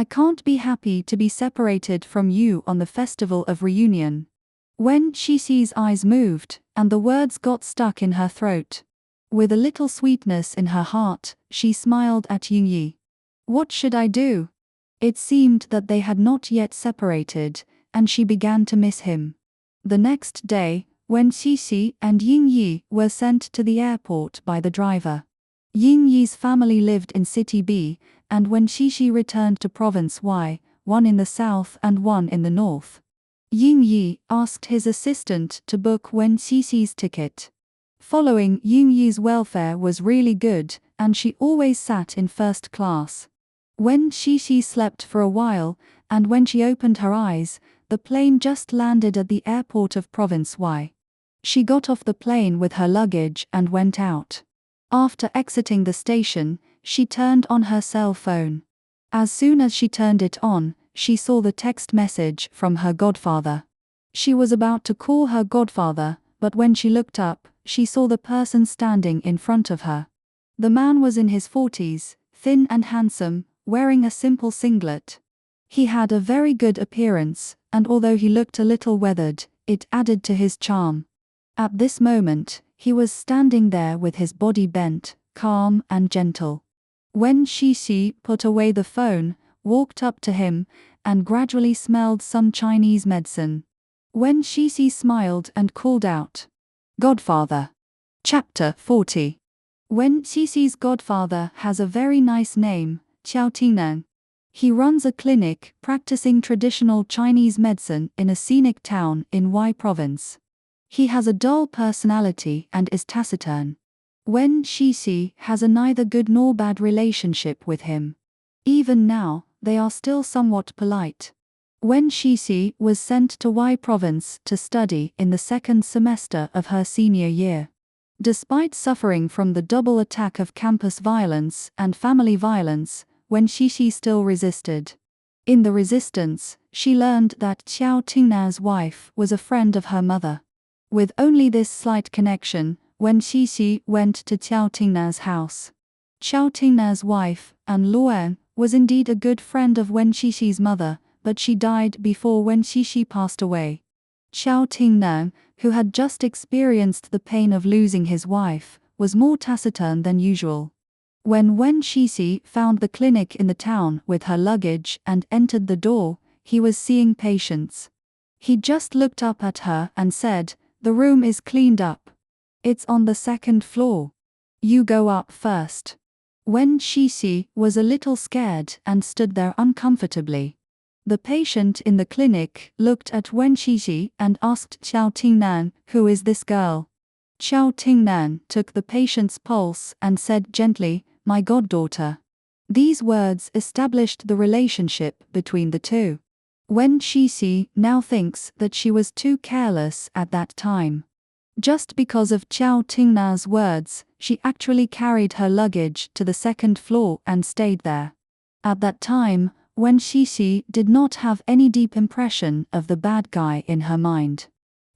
I can't be happy to be separated from you on the festival of reunion. Wen Xixi's eyes moved, and the words got stuck in her throat. With a little sweetness in her heart, she smiled at Yingyi. What should I do? It seemed that they had not yet separated, and she began to miss him. The next day, Wen Xixi and Yingyi were sent to the airport by the driver. Yingyi's family lived in City B, and when Xixi returned to Province Y, one in the south and one in the north, Yingyi asked his assistant to book Wen Xixi's ticket. Following, Yingyi's welfare was really good, and she always sat in first class. Wen Xixi slept for a while, and when she opened her eyes, the plane just landed at the airport of Province Y. She got off the plane with her luggage and went out. After exiting the station, she turned on her cell phone. As soon as she turned it on, she saw the text message from her godfather. She was about to call her godfather, but when she looked up, she saw the person standing in front of her. The man was in his 40s, thin and handsome, wearing a simple singlet. He had a very good appearance, and although he looked a little weathered, it added to his charm. At this moment, he was standing there with his body bent, calm and gentle. Wen Xixi put away the phone, walked up to him, and gradually smelled some Chinese medicine. Wen Xixi smiled and called out, "Godfather." Chapter 40. Wen Xixi's godfather has a very nice name, Qiao Tingnan. He runs a clinic practicing traditional Chinese medicine in a scenic town in Y Province. He has a dull personality and is taciturn. Wen Xixi has a neither good nor bad relationship with him. Even now, they are still somewhat polite. Wen Xixi was sent to Y Province to study in the second semester of her senior year. Despite suffering from the double attack of campus violence and family violence, Wen Xixi still resisted. In the resistance, she learned that Qiao Tingnan's wife was a friend of her mother. With only this slight connection, Wen Xixi went to Qiao Tingnan's house. Qiao Tingnan's wife, An Luan, was indeed a good friend of Wen Xixi's mother, but she died before Wen Xixi passed away. Qiao Tingnan, who had just experienced the pain of losing his wife, was more taciturn than usual. When Wen Xixi found the clinic in the town with her luggage and entered the door, he was seeing patients. He just looked up at her and said, "The room is cleaned up. It's on the second floor. You go up first." Wen Xixi was a little scared and stood there uncomfortably. The patient in the clinic looked at Wen Xixi and asked Qiao Tingnan, "Who is this girl?" Qiao Tingnan took the patient's pulse and said gently, "My goddaughter." These words established the relationship between the two. Wen Xixi now thinks that she was too careless at that time. Just because of Qiao Tingnan's words, she actually carried her luggage to the second floor and stayed there. At that time, Wen Xixi did not have any deep impression of the bad guy in her mind.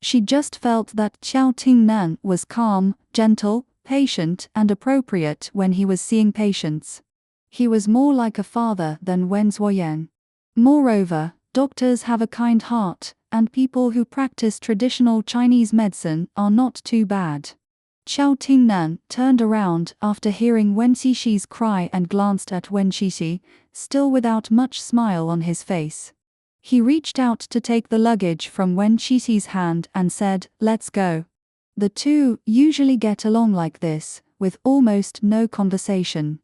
She just felt that Qiao Tingnan was calm, gentle, patient and appropriate when he was seeing patients. He was more like a father than Wen Zuoyan. Moreover, doctors have a kind heart, and people who practice traditional Chinese medicine are not too bad. Qiao Tingnan turned around after hearing Wen Xixi's cry and glanced at Wen Xixi, still without much smile on his face. He reached out to take the luggage from Wen Xixi's hand and said, "Let's go." The two usually get along like this, with almost no conversation.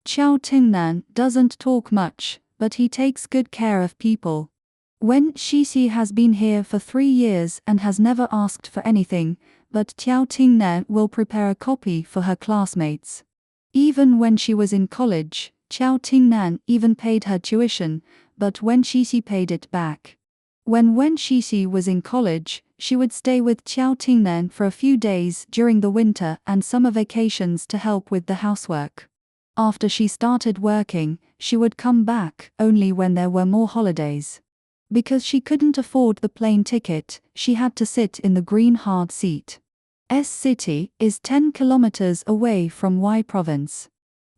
Qiao Tingnan doesn't talk much, but he takes good care of people. Wen Xixi has been here for 3 years and has never asked for anything, but Qiao Tingnan will prepare a copy for her classmates. Even when she was in college, Qiao Tingnan even paid her tuition, but Wen Xixi paid it back. When Wen Xixi was in college, she would stay with Qiao Tingnan for a few days during the winter and summer vacations to help with the housework. After she started working, she would come back only when there were more holidays. Because she couldn't afford the plane ticket, she had to sit in the green hard seat. S City is 10 kilometers away from Y Province.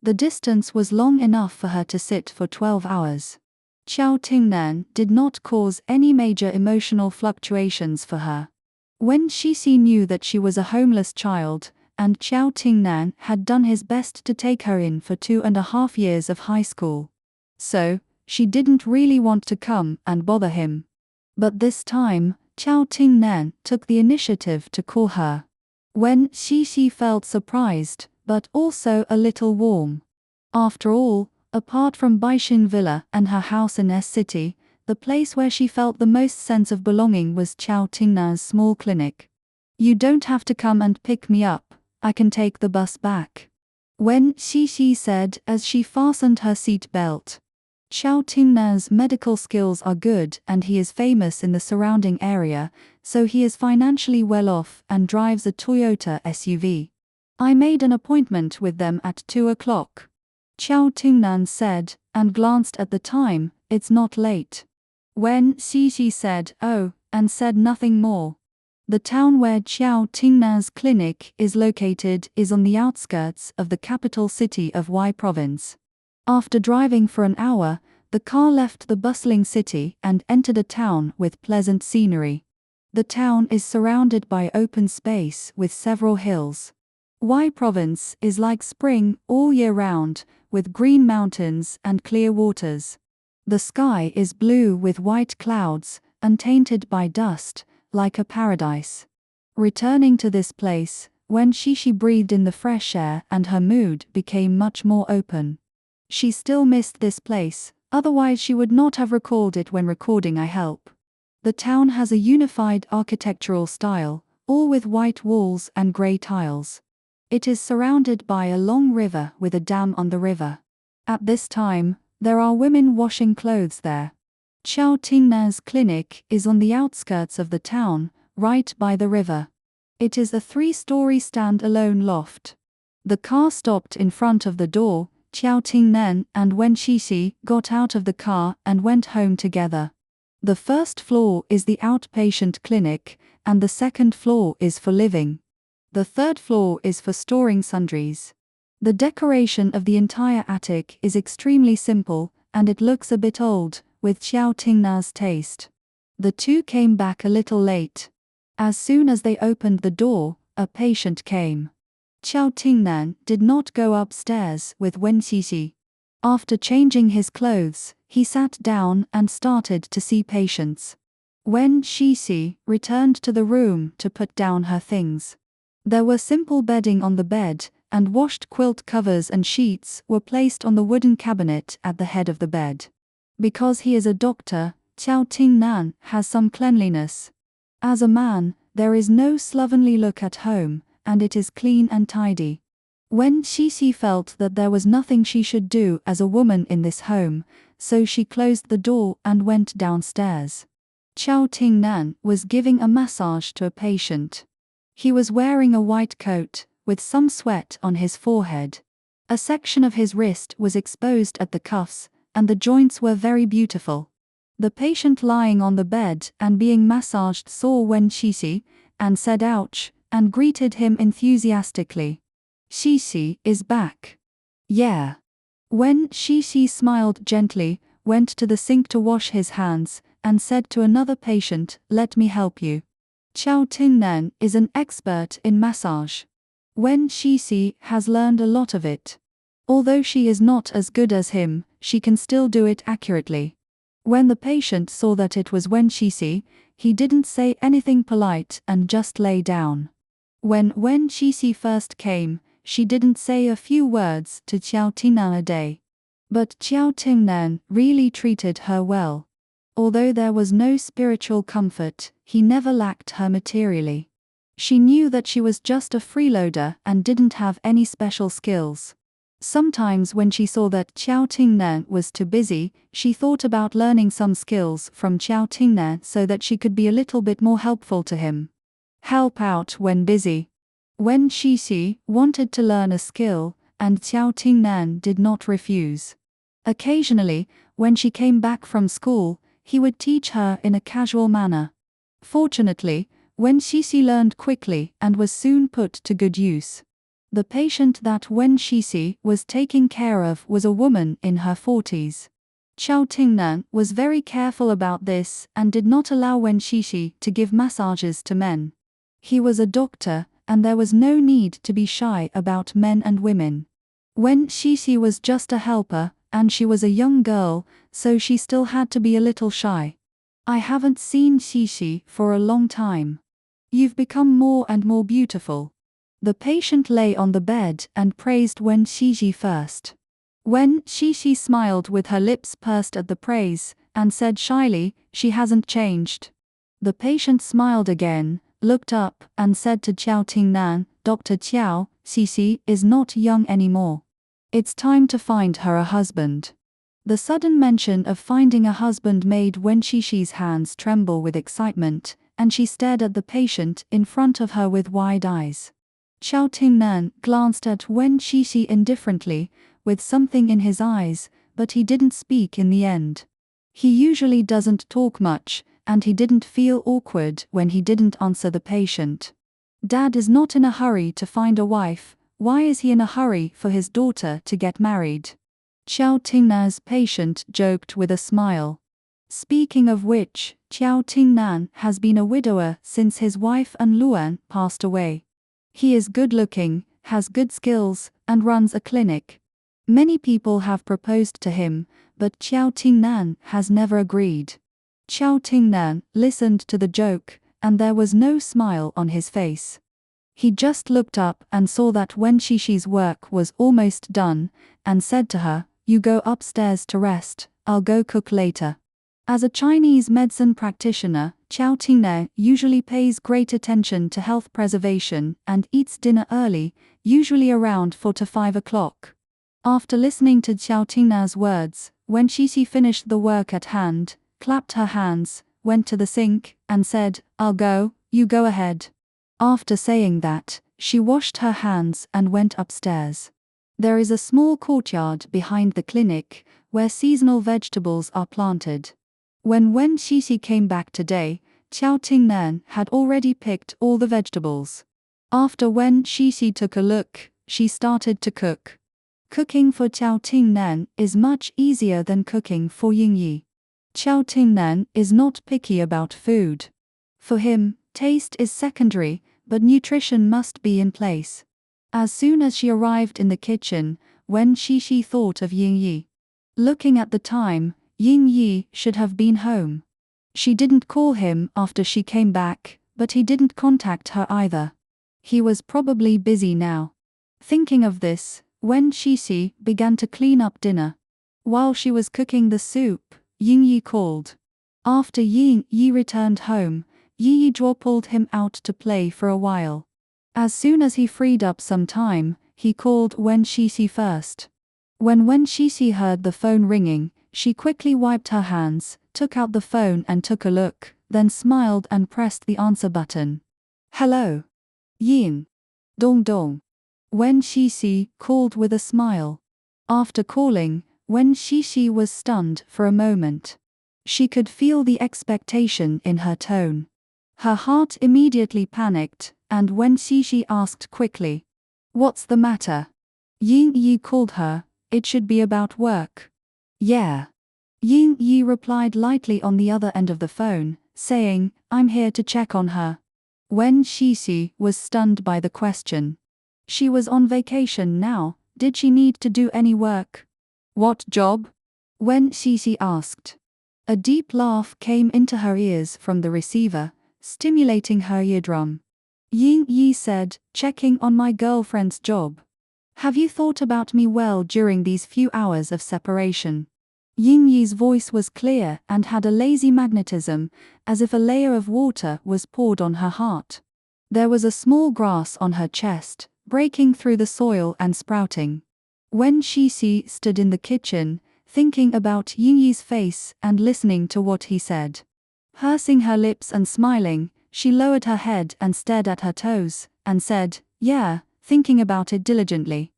The distance was long enough for her to sit for 12 hours. Qiao Tingnan did not cause any major emotional fluctuations for her. When Xixi knew that she was a homeless child, and Qiao Tingnan had done his best to take her in for 2.5 years of high school. So, she didn't really want to come and bother him. But this time, Qiao Tingnan took the initiative to call her. When Xixi felt surprised, but also a little warm. After all, apart from Baixin Villa and her house in S-City, the place where she felt the most sense of belonging was Qiao Tingnan's small clinic. You don't have to come and pick me up, I can take the bus back. When Xixi said as she fastened her seat belt. Qiao Tingnan's medical skills are good and he is famous in the surrounding area, so he is financially well off and drives a Toyota SUV. I made an appointment with them at 2 o'clock. Qiao Tingnan said, and glanced at the time, it's not late. When Xixi said, oh, and said nothing more. The town where Qiao Tingnan's clinic is located is on the outskirts of the capital city of Y Province. After driving for an hour, the car left the bustling city and entered a town with pleasant scenery. The town is surrounded by open space with several hills. Y Province is like spring all year round, with green mountains and clear waters. The sky is blue with white clouds, untainted by dust, like a paradise. Returning to this place, when Xixi breathed in the fresh air and her mood became much more open. She still missed this place, otherwise she would not have recalled it when recording I Help. The town has a unified architectural style, all with white walls and grey tiles. It is surrounded by a long river with a dam on the river. At this time, there are women washing clothes there. Qiao Tingnan's clinic is on the outskirts of the town, right by the river. It is a 3-story stand-alone loft. The car stopped in front of the door. Qiao Tingnan and Wen Xixi got out of the car and went home together. The first floor is the outpatient clinic, and the second floor is for living. The third floor is for storing sundries. The decoration of the entire attic is extremely simple, and it looks a bit old, with Qiao Tingnan's taste. The two came back a little late. As soon as they opened the door, a patient came. Qiao Tingnan did not go upstairs with Wen Xixi. After changing his clothes, he sat down and started to see patients. Wen Xixi returned to the room to put down her things. There were simple bedding on the bed, and washed quilt covers and sheets were placed on the wooden cabinet at the head of the bed. Because he is a doctor, Qiao Tingnan has some cleanliness. As a man, there is no slovenly look at home, and it is clean and tidy. When Xixi felt that there was nothing she should do as a woman in this home, so she closed the door and went downstairs. Qiao Tingnan was giving a massage to a patient. He was wearing a white coat, with some sweat on his forehead. A section of his wrist was exposed at the cuffs, and the joints were very beautiful. The patient lying on the bed and being massaged saw Wen Xixi, and said ouch, and greeted him enthusiastically. Xixi is back. Yeah. When Xixi smiled gently, went to the sink to wash his hands, and said to another patient, let me help you. Qiao Tingnan is an expert in massage. Wen Xixi has learned a lot of it. Although she is not as good as him, she can still do it accurately. When the patient saw that it was Wen Xixi, he didn't say anything polite and just lay down. When Wen Xixi first came, she didn't say a few words to Qiao Tingnan a day. But Qiao Tingnan really treated her well. Although there was no spiritual comfort, he never lacked her materially. She knew that she was just a freeloader and didn't have any special skills. Sometimes when she saw that Qiao Tingnan was too busy, she thought about learning some skills from Qiao Tingnan so that she could be a little bit more helpful to him. Help out when busy. Wen Xixi wanted to learn a skill, and Qiao Tingnan did not refuse. Occasionally, when she came back from school, he would teach her in a casual manner. Fortunately, Wen Xixi learned quickly and was soon put to good use. The patient that Wen Xixi was taking care of was a woman in her 40s. Qiao Tingnan was very careful about this and did not allow Wen Xixi to give massages to men. He was a doctor, and there was no need to be shy about men and women. Wen Xixi was just a helper, and she was a young girl, so she still had to be a little shy. I haven't seen Xixi for a long time. You've become more and more beautiful. The patient lay on the bed and praised Wen Xixi first. Wen Xixi smiled with her lips pursed at the praise, and said shyly, "She hasn't changed." The patient smiled again, looked up, and said to Qiao Tingnan, "Dr. Qiao, Xixi is not young anymore. It's time to find her a husband." The sudden mention of finding a husband made Wen Xixi's hands tremble with excitement, and she stared at the patient in front of her with wide eyes. Qiao Tingnan glanced at Wen Xixi indifferently, with something in his eyes, but he didn't speak in the end. He usually doesn't talk much, and he didn't feel awkward when he didn't answer the patient. Dad is not in a hurry to find a wife. Why is he in a hurry for his daughter to get married? Qiao Tingnan's patient joked with a smile. Speaking of which, Qiao Tingnan has been a widower since his wife An Luan passed away. He is good-looking, has good skills, and runs a clinic. Many people have proposed to him, but Qiao Tingnan has never agreed. Qiao Tingnan listened to the joke, and there was no smile on his face. He just looked up and saw that Wen Xixi's work was almost done, and said to her, "You go upstairs to rest, I'll go cook later." As a Chinese medicine practitioner, Qiao Tingnan usually pays great attention to health preservation and eats dinner early, usually around 4 to 5 o'clock. After listening to Qiao Tingnan's words, Wen Xixi finished the work at hand, clapped her hands, went to the sink, and said, "I'll go, you go ahead." After saying that, she washed her hands and went upstairs. There is a small courtyard behind the clinic, where seasonal vegetables are planted. When Wen Xixi came back today, Qiao Tingnan had already picked all the vegetables. After Wen Xixi took a look, she started to cook. Cooking for Qiao Tingnan is much easier than cooking for Yingyi. Qiao Tingnan is not picky about food. For him, taste is secondary, but nutrition must be in place. As soon as she arrived in the kitchen, Wen Xixi thought of Yingyi. Looking at the time, Yingyi should have been home. She didn't call him after she came back, but he didn't contact her either. He was probably busy now. Thinking of this, Wen Xixi began to clean up dinner. While she was cooking the soup, Yingyi called. After Yingyi returned home, Yi Zhuo pulled him out to play for a while. As soon as he freed up some time, he called Wen Xixi first. When Wen Xixi heard the phone ringing, she quickly wiped her hands, took out the phone and took a look, then smiled and pressed the answer button. "Hello. Yin. Dong dong." Wen Xixi called with a smile. After calling, Wen Xixi was stunned for a moment. She could feel the expectation in her tone. Her heart immediately panicked, and Wen Xixi asked quickly, "What's the matter?" Yingyi called her. "It should be about work." "Yeah." Yingyi replied lightly on the other end of the phone, saying, "I'm here to check on her." Wen Xixi was stunned by the question. She was on vacation now. Did she need to do any work? "What job?" Wen Xixi asked. A deep laugh came into her ears from the receiver, stimulating her eardrum. Yingyi said, "Checking on my girlfriend's job. Have you thought about me well during these few hours of separation?" Yingyi's voice was clear and had a lazy magnetism, as if a layer of water was poured on her heart. There was a small grass on her chest, breaking through the soil and sprouting. Wen Xixi stood in the kitchen, thinking about Yingyi's face and listening to what he said. Pursing her lips and smiling, she lowered her head and stared at her toes, and said, "Yeah," thinking about it diligently.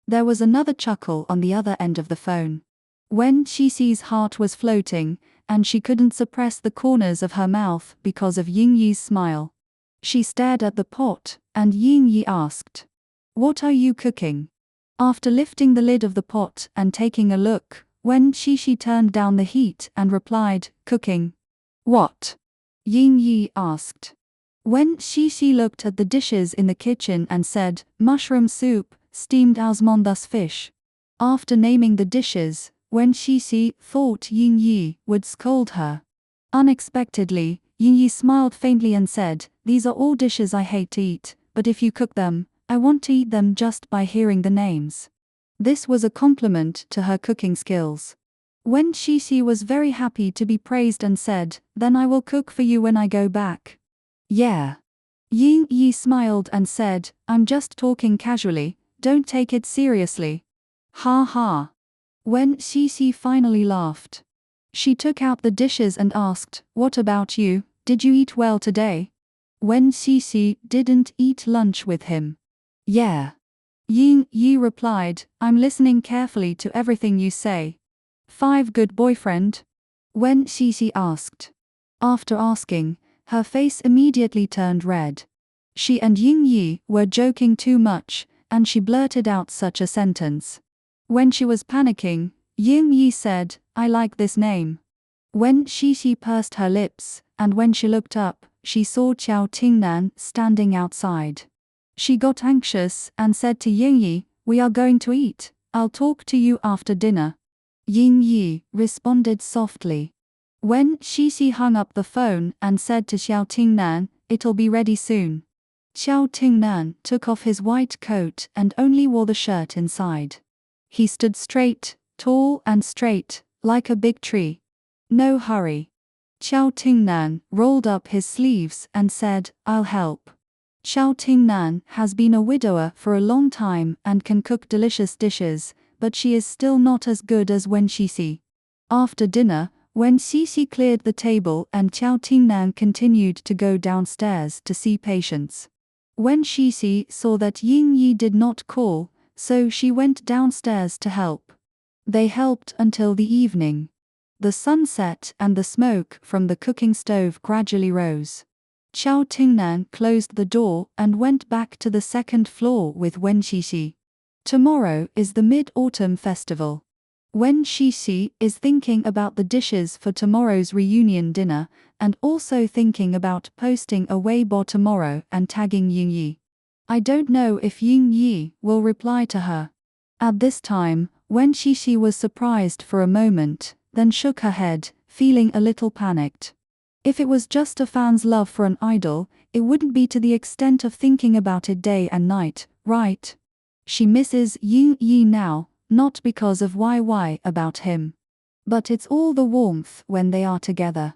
There was another chuckle on the other end of the phone. Wen Xixi's heart was floating, and she couldn't suppress the corners of her mouth because of Yingyi's smile. She stared at the pot, and Yingyi asked, "What are you cooking?" After lifting the lid of the pot and taking a look, Wen Shishi turned down the heat and replied, "Cooking." "What?" Ying Yi asked. Wen Shishi looked at the dishes in the kitchen and said, "Mushroom soup, steamed almondas fish." After naming the dishes, Wen Shishi thought Ying Yi would scold her. Unexpectedly, Ying Yi smiled faintly and said, "These are all dishes I hate to eat, but if you cook them, I want to eat them just by hearing the names." This was a compliment to her cooking skills. Wen Shishi was very happy to be praised and said, "Then I will cook for you when I go back." "Yeah." Ying Yi smiled and said, "I'm just talking casually, don't take it seriously." "Ha ha." Wen Shishi finally laughed. She took out the dishes and asked, "What about you, did you eat well today?" Wen Shishi didn't eat lunch with him. "Yeah." Ying Yi replied, "I'm listening carefully to everything you say." "5 good boyfriend?" Wen Shishi asked. After asking, her face immediately turned red. She and Ying Yi were joking too much, and she blurted out such a sentence. When she was panicking, Ying Yi said, "I like this name." Wen Shishi pursed her lips, and when she looked up, she saw Qiao Tingnan standing outside. She got anxious and said to Ying Yi, "We are going to eat, I'll talk to you after dinner." Ying Yi responded softly. Wen Shishi hung up the phone and said to Xiao Tingnan, "It'll be ready soon." Xiao Tingnan took off his white coat and only wore the shirt inside. He stood straight, tall and straight, like a big tree. "No hurry." Xiao Tingnan rolled up his sleeves and said, "I'll help." Xiao Tingnan has been a widower for a long time and can cook delicious dishes, but she is still not as good as Wen Shishi. After dinner, Wen Shishi cleared the table and Xiao Tingnan continued to go downstairs to see patients. Wen Shishi saw that Ying Yi did not call, so she went downstairs to help. They helped until the evening. The sun set and the smoke from the cooking stove gradually rose. Xiao Tingnan closed the door and went back to the second floor with Wen Shishi. Tomorrow is the Mid-Autumn Festival. Wen Shishi is thinking about the dishes for tomorrow's reunion dinner, and also thinking about posting a Weibo tomorrow and tagging Ying Yi. I don't know if Ying Yi will reply to her. At this time, Wen Shishi was surprised for a moment, then shook her head, feeling a little panicked. If it was just a fan's love for an idol, it wouldn't be to the extent of thinking about it day and night, right? She misses Ying Yi now, not because of why about him. But it's all the warmth when they are together.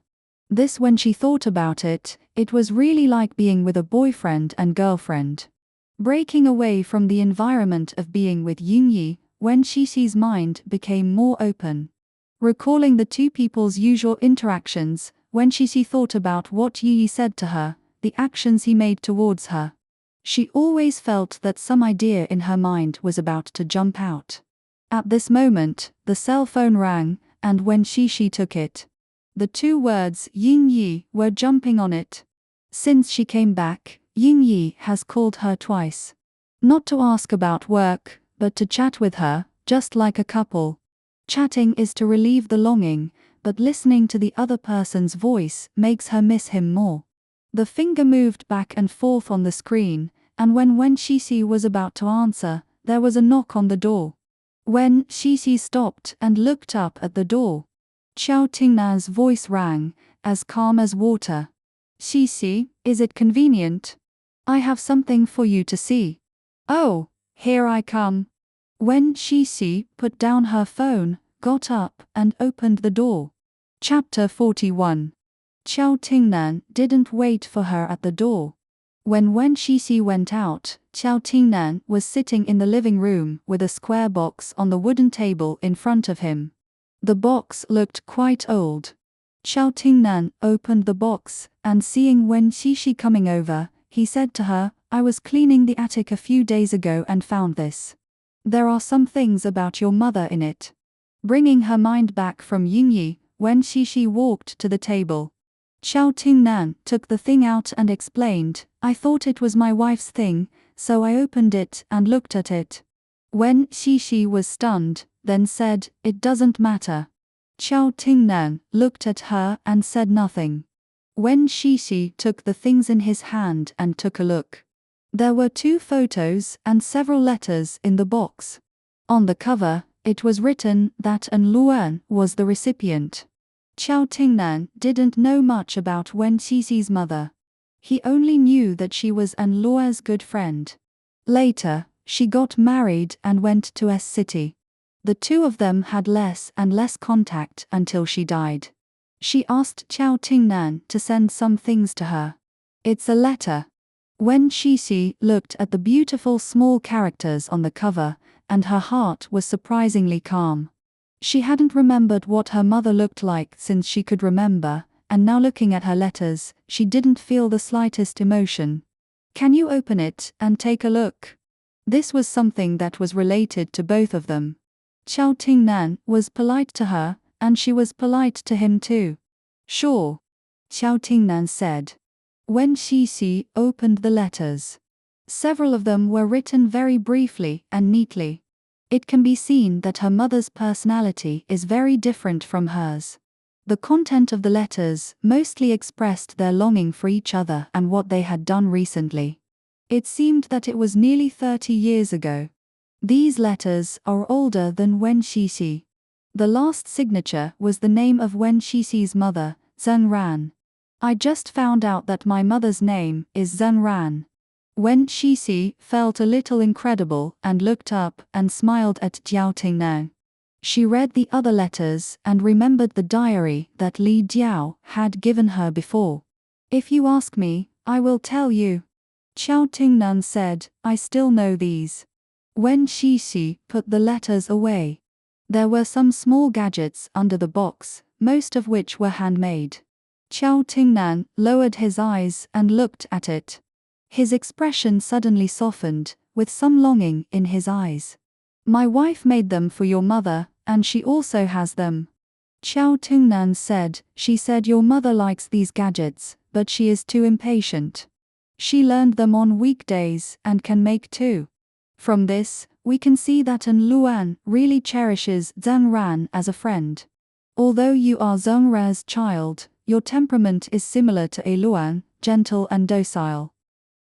This, when she thought about it, it was really like being with a boyfriend and girlfriend. Breaking away from the environment of being with Ying Yi, Wen Shishi's mind became more open. Recalling the two people's usual interactions, Wen Shishi thought about what Yi said to her, the actions he made towards her. She always felt that some idea in her mind was about to jump out. At this moment, the cell phone rang, and Wen Shishi took it. The two words Ying Yi were jumping on it. Since she came back, Ying Yi has called her twice. Not to ask about work, but to chat with her, just like a couple. Chatting is to relieve the longing, but listening to the other person's voice makes her miss him more. The finger moved back and forth on the screen, and when Wen Shishi was about to answer, there was a knock on the door. Wen Shishi stopped and looked up at the door. Qiao Tingnan's voice rang, as calm as water. "Shishi, is it convenient? I have something for you to see." "Oh, here I come." Wen Shishi put down her phone, got up, and opened the door. Chapter 41. Qiao Tingnan didn't wait for her at the door. When Wen Shishi went out, Qiao Tingnan was sitting in the living room with a square box on the wooden table in front of him. The box looked quite old. Qiao Tingnan opened the box, and seeing Wen Shishi coming over, he said to her, "I was cleaning the attic a few days ago and found this. There are some things about your mother in it." Bringing her mind back from Ying Yi, Wen Shishi walked to the table. Qiao Tingnan took the thing out and explained, "I thought it was my wife's thing, so I opened it and looked at it." Wen Shishi was stunned, then said, "It doesn't matter." Qiao Tingnan looked at her and said nothing. Wen Xixi took the things in his hand and took a look. There were 2 photos and several letters in the box. On the cover, it was written that An Luan was the recipient. Qiao Tingnan didn't know much about Wen Xixi's mother. He only knew that she was An Luan's good friend. Later, she got married and went to S City. The 2 of them had less and less contact until she died. She asked Qiao Tingnan to send some things to her. "It's a letter." Wen Xixi looked at the beautiful small characters on the cover, and her heart was surprisingly calm. She hadn't remembered what her mother looked like since she could remember, and now looking at her letters, she didn't feel the slightest emotion. "Can you open it and take a look?" This was something that was related to both of them. Qiao Tingnan was polite to her, and she was polite to him too. "Sure," Qiao Tingnan said. Wen Xixi opened the letters. Several of them were written very briefly and neatly. It can be seen that her mother's personality is very different from hers. The content of the letters mostly expressed their longing for each other and what they had done recently. It seemed that it was nearly 30 years ago. These letters are older than Wen Xixi. The last signature was the name of Wen Xixi's mother, Zhen Ran. "I just found out that my mother's name is Zhen Ran." Wen Xixi felt a little incredible and looked up and smiled at Qiao Tingnan. She read the other letters and remembered the diary that Li Jiao had given her before. "If you ask me, I will tell you." Qiao Tingnan said, "I still know these." Wen Xixi put the letters away. There were some small gadgets under the box, most of which were handmade. Qiao Tingnan lowered his eyes and looked at it. His expression suddenly softened, with some longing in his eyes. "My wife made them for your mother, and she also has them." Qiao Tingnan said, "She said your mother likes these gadgets, but she is too impatient. She learned them on weekdays and can make 2. From this, we can see that An Luan really cherishes Zhen Ran as a friend. Although you are Zhen Ran's child, your temperament is similar to A Luan, gentle and docile."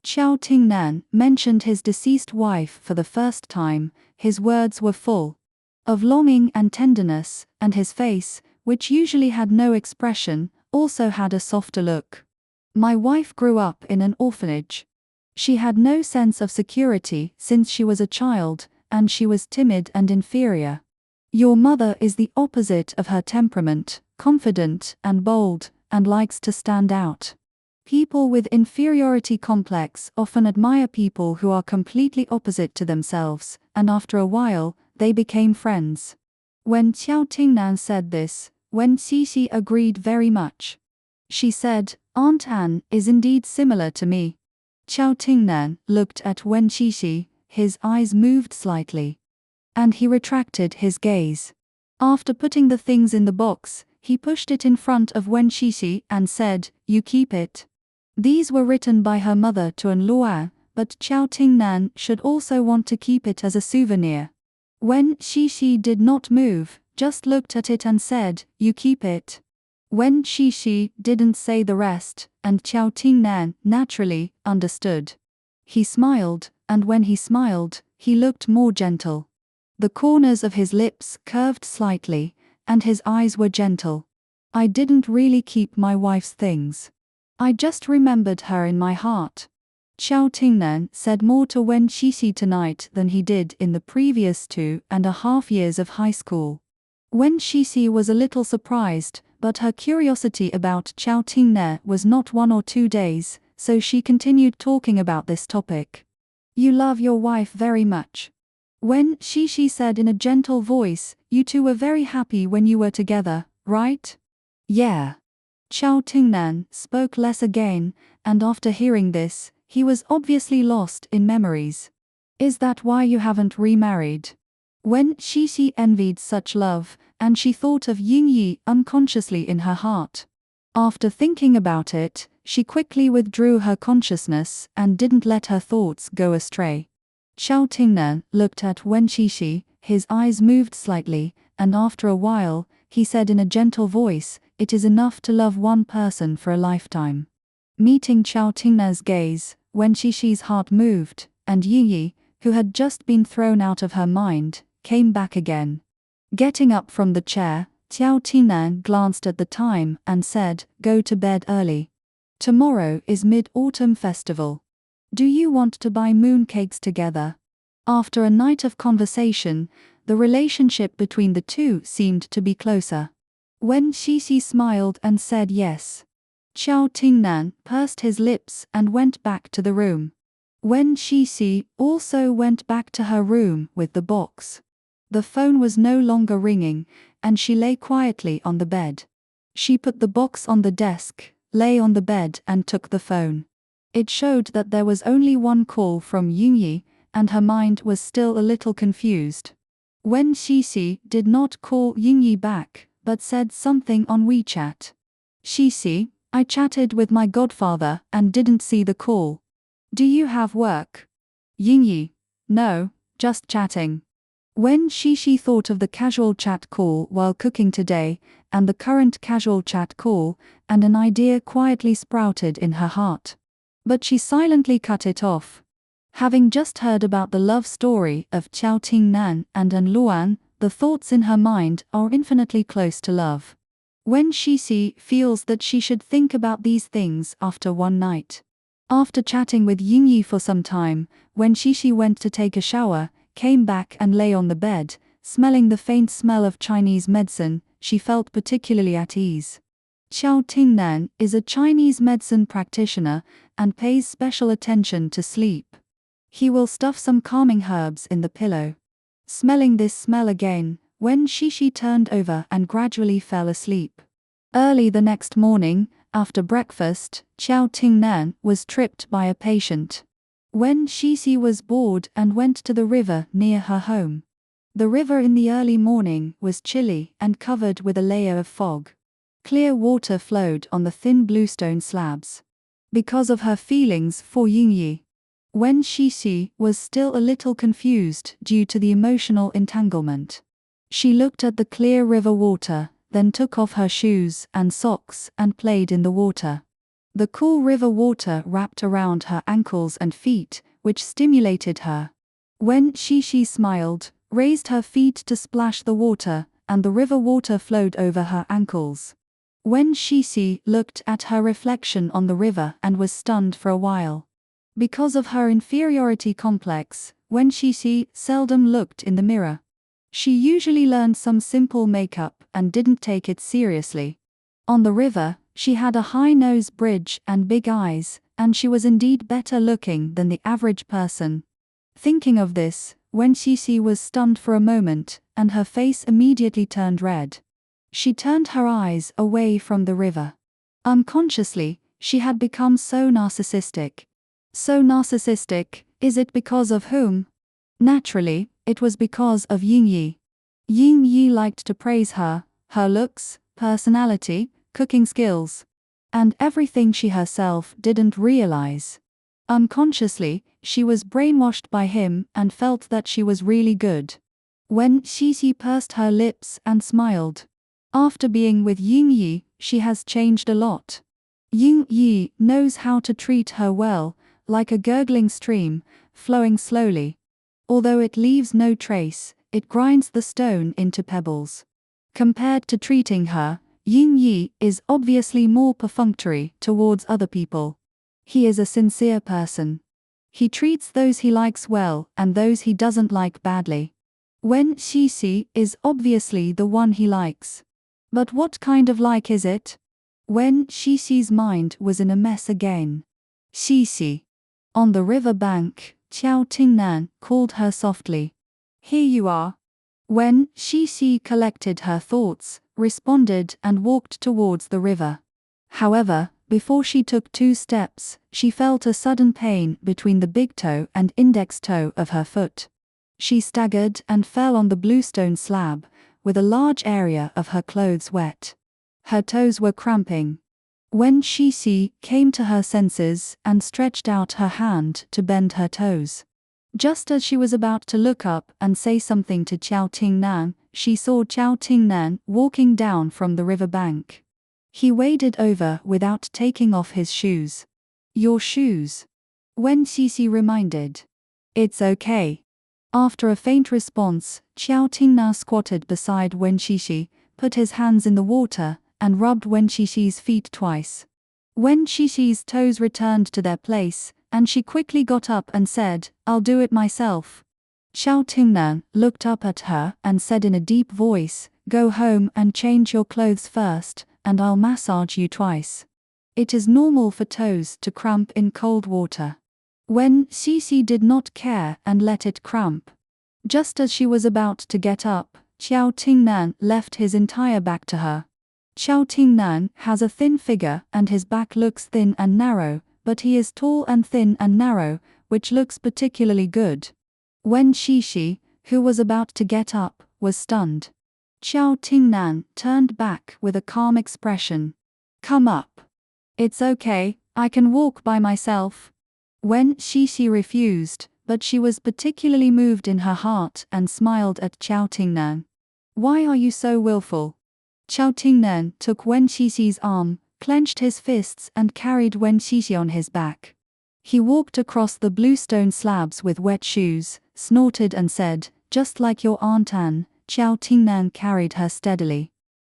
Qiao Tingnan mentioned his deceased wife for the first time. His words were full of longing and tenderness, and his face, which usually had no expression, also had a softer look. "My wife grew up in an orphanage. She had no sense of security since she was a child, and she was timid and inferior. Your mother is the opposite of her temperament, confident and bold, and likes to stand out. People with inferiority complex often admire people who are completely opposite to themselves, and after a while, they became friends." When Qiao Tingnan said this, Wen Xixi agreed very much. She said, "Aunt Anne is indeed similar to me." Qiao Tingnan looked at Wen Xixi, his eyes moved slightly. And he retracted his gaze. After putting the things in the box, he pushed it in front of Wen Xixi and said, "You keep it." These were written by her mother to An Luan, but Qiao Tingnan should also want to keep it as a souvenir. Wen Xixi did not move, just looked at it and said, "You keep it." Wen Xixi didn't say the rest, and Qiao Tingnan naturally understood. He smiled, and when he smiled, he looked more gentle. The corners of his lips curved slightly, and his eyes were gentle. "I didn't really keep my wife's things. I just remembered her in my heart." Qiao Tingnan said more to Wen Xixi tonight than he did in the previous 2.5 years of high school. Wen Xixi was a little surprised, but her curiosity about Qiao Tingnan was not 1 or 2 days, so she continued talking about this topic. "You love your wife very much." Wen Xixi said in a gentle voice, "You two were very happy when you were together, right?" "Yeah." Qiao Tingnan spoke less again, and after hearing this, he was obviously lost in memories. "Is that why you haven't remarried?" Wen Xixi envied such love, and she thought of Yingyi unconsciously in her heart. After thinking about it, she quickly withdrew her consciousness and didn't let her thoughts go astray. Qiao Tingnan looked at Wen Xixi, his eyes moved slightly, and after a while, he said in a gentle voice, "It is enough to love one person for a lifetime." Meeting Qiao Tingna's gaze, Wen Shixi's heart moved, and Yi, who had just been thrown out of her mind, came back again. Getting up from the chair, Qiao Tingnan glanced at the time and said, "Go to bed early. Tomorrow is Mid-Autumn Festival. Do you want to buy mooncakes together?" After a night of conversation, the relationship between the two seemed to be closer. Wen Xixi smiled and said yes. Qiao Tingnan pursed his lips and went back to the room. Wen Xixi also went back to her room with the box. The phone was no longer ringing, and she lay quietly on the bed. She put the box on the desk, lay on the bed and took the phone. It showed that there was only one call from Yingyi, and her mind was still a little confused. Wen Xixi did not call Yingyi back, but said something on WeChat. "Xixi, I chatted with my godfather and didn't see the call. Do you have work?" Yingyi: "No, just chatting." When Xixi thought of the casual chat call while cooking today, and the current casual chat call, and an idea quietly sprouted in her heart. But she silently cut it off. Having just heard about the love story of Qiao Tingnan and An Luan, the thoughts in her mind are infinitely close to love. When Xixi feels that she should think about these things after one night. After chatting with Yingyi for some time, when Xixi went to take a shower, came back and lay on the bed, smelling the faint smell of Chinese medicine, she felt particularly at ease. Qiao Tingnan is a Chinese medicine practitioner and pays special attention to sleep. He will stuff some calming herbs in the pillow. Smelling this smell again, when Xixi turned over and gradually fell asleep. Early the next morning, after breakfast, Qiao Tingnan was tripped by a patient. When Xixi was bored and went to the river near her home. The river in the early morning was chilly and covered with a layer of fog. Clear water flowed on the thin bluestone slabs. Because of her feelings for Yingyi. When Xixi was still a little confused due to the emotional entanglement. She looked at the clear river water, then took off her shoes and socks and played in the water. The cool river water wrapped around her ankles and feet, which stimulated her. When Xixi smiled, raised her feet to splash the water, and the river water flowed over her ankles. When Xixi looked at her reflection on the river and was stunned for a while. Because of her inferiority complex, when Xixi seldom looked in the mirror. She usually learned some simple makeup and didn't take it seriously. On the river, she had a high nose bridge and big eyes, and she was indeed better looking than the average person. Thinking of this, when Xixi was stunned for a moment, and her face immediately turned red. She turned her eyes away from the river. Unconsciously, she had become so narcissistic. So narcissistic, is it because of whom? Naturally, it was because of Yingyi. Yingyi liked to praise her looks, personality, cooking skills, and everything she herself didn't realize. Unconsciously, she was brainwashed by him and felt that she was really good. When Xixi pursed her lips and smiled. After being with Yingyi, she has changed a lot. Yingyi knows how to treat her well, like a gurgling stream, flowing slowly. Although it leaves no trace, it grinds the stone into pebbles. Compared to treating her, Yingyi is obviously more perfunctory towards other people. He is a sincere person. He treats those he likes well and those he doesn't like badly. When Xixi is obviously the one he likes. But what kind of like is it? When Xixi's mind was in a mess again. Xixi. On the river bank, Qiao Tingnan called her softly. "Here you are." When Xixi collected her thoughts, responded and walked towards the river. However, before she took 2 steps, she felt a sudden pain between the big toe and index toe of her foot. She staggered and fell on the bluestone slab, with a large area of her clothes wet. Her toes were cramping. When Xixi came to her senses and stretched out her hand to bend her toes. Just as she was about to look up and say something to Qiao Tingnan, she saw Qiao Tingnan walking down from the river bank. He waded over without taking off his shoes. "Your shoes?" Wen Xixi reminded. "It's okay." After a faint response, Qiao Tingnan squatted beside Wen Xixi, put his hands in the water, and rubbed Wen Xixi's feet twice. Wen Xixi's toes returned to their place, and she quickly got up and said, "I'll do it myself." Qiao Tingnan looked up at her and said in a deep voice, "Go home and change your clothes first, and I'll massage you twice." It is normal for toes to cramp in cold water. Wen Xixi did not care and let it cramp. Just as she was about to get up, Qiao Tingnan left his entire back to her. Qiao Tingnan has a thin figure and his back looks thin and narrow, but he is tall and thin and narrow, which looks particularly good. Wen Xixi, who was about to get up, was stunned. Qiao Tingnan turned back with a calm expression. "Come up." "It's okay, I can walk by myself." Wen Xixi refused, but she was particularly moved in her heart and smiled at Qiao Tingnan. "Why are you so willful?" Qiao Tingnan took Wen Xixi's arm, clenched his fists and carried Wen Xixi on his back. He walked across the bluestone slabs with wet shoes, snorted and said, "Just like your Aunt Anne." Qiao Tingnan carried her steadily.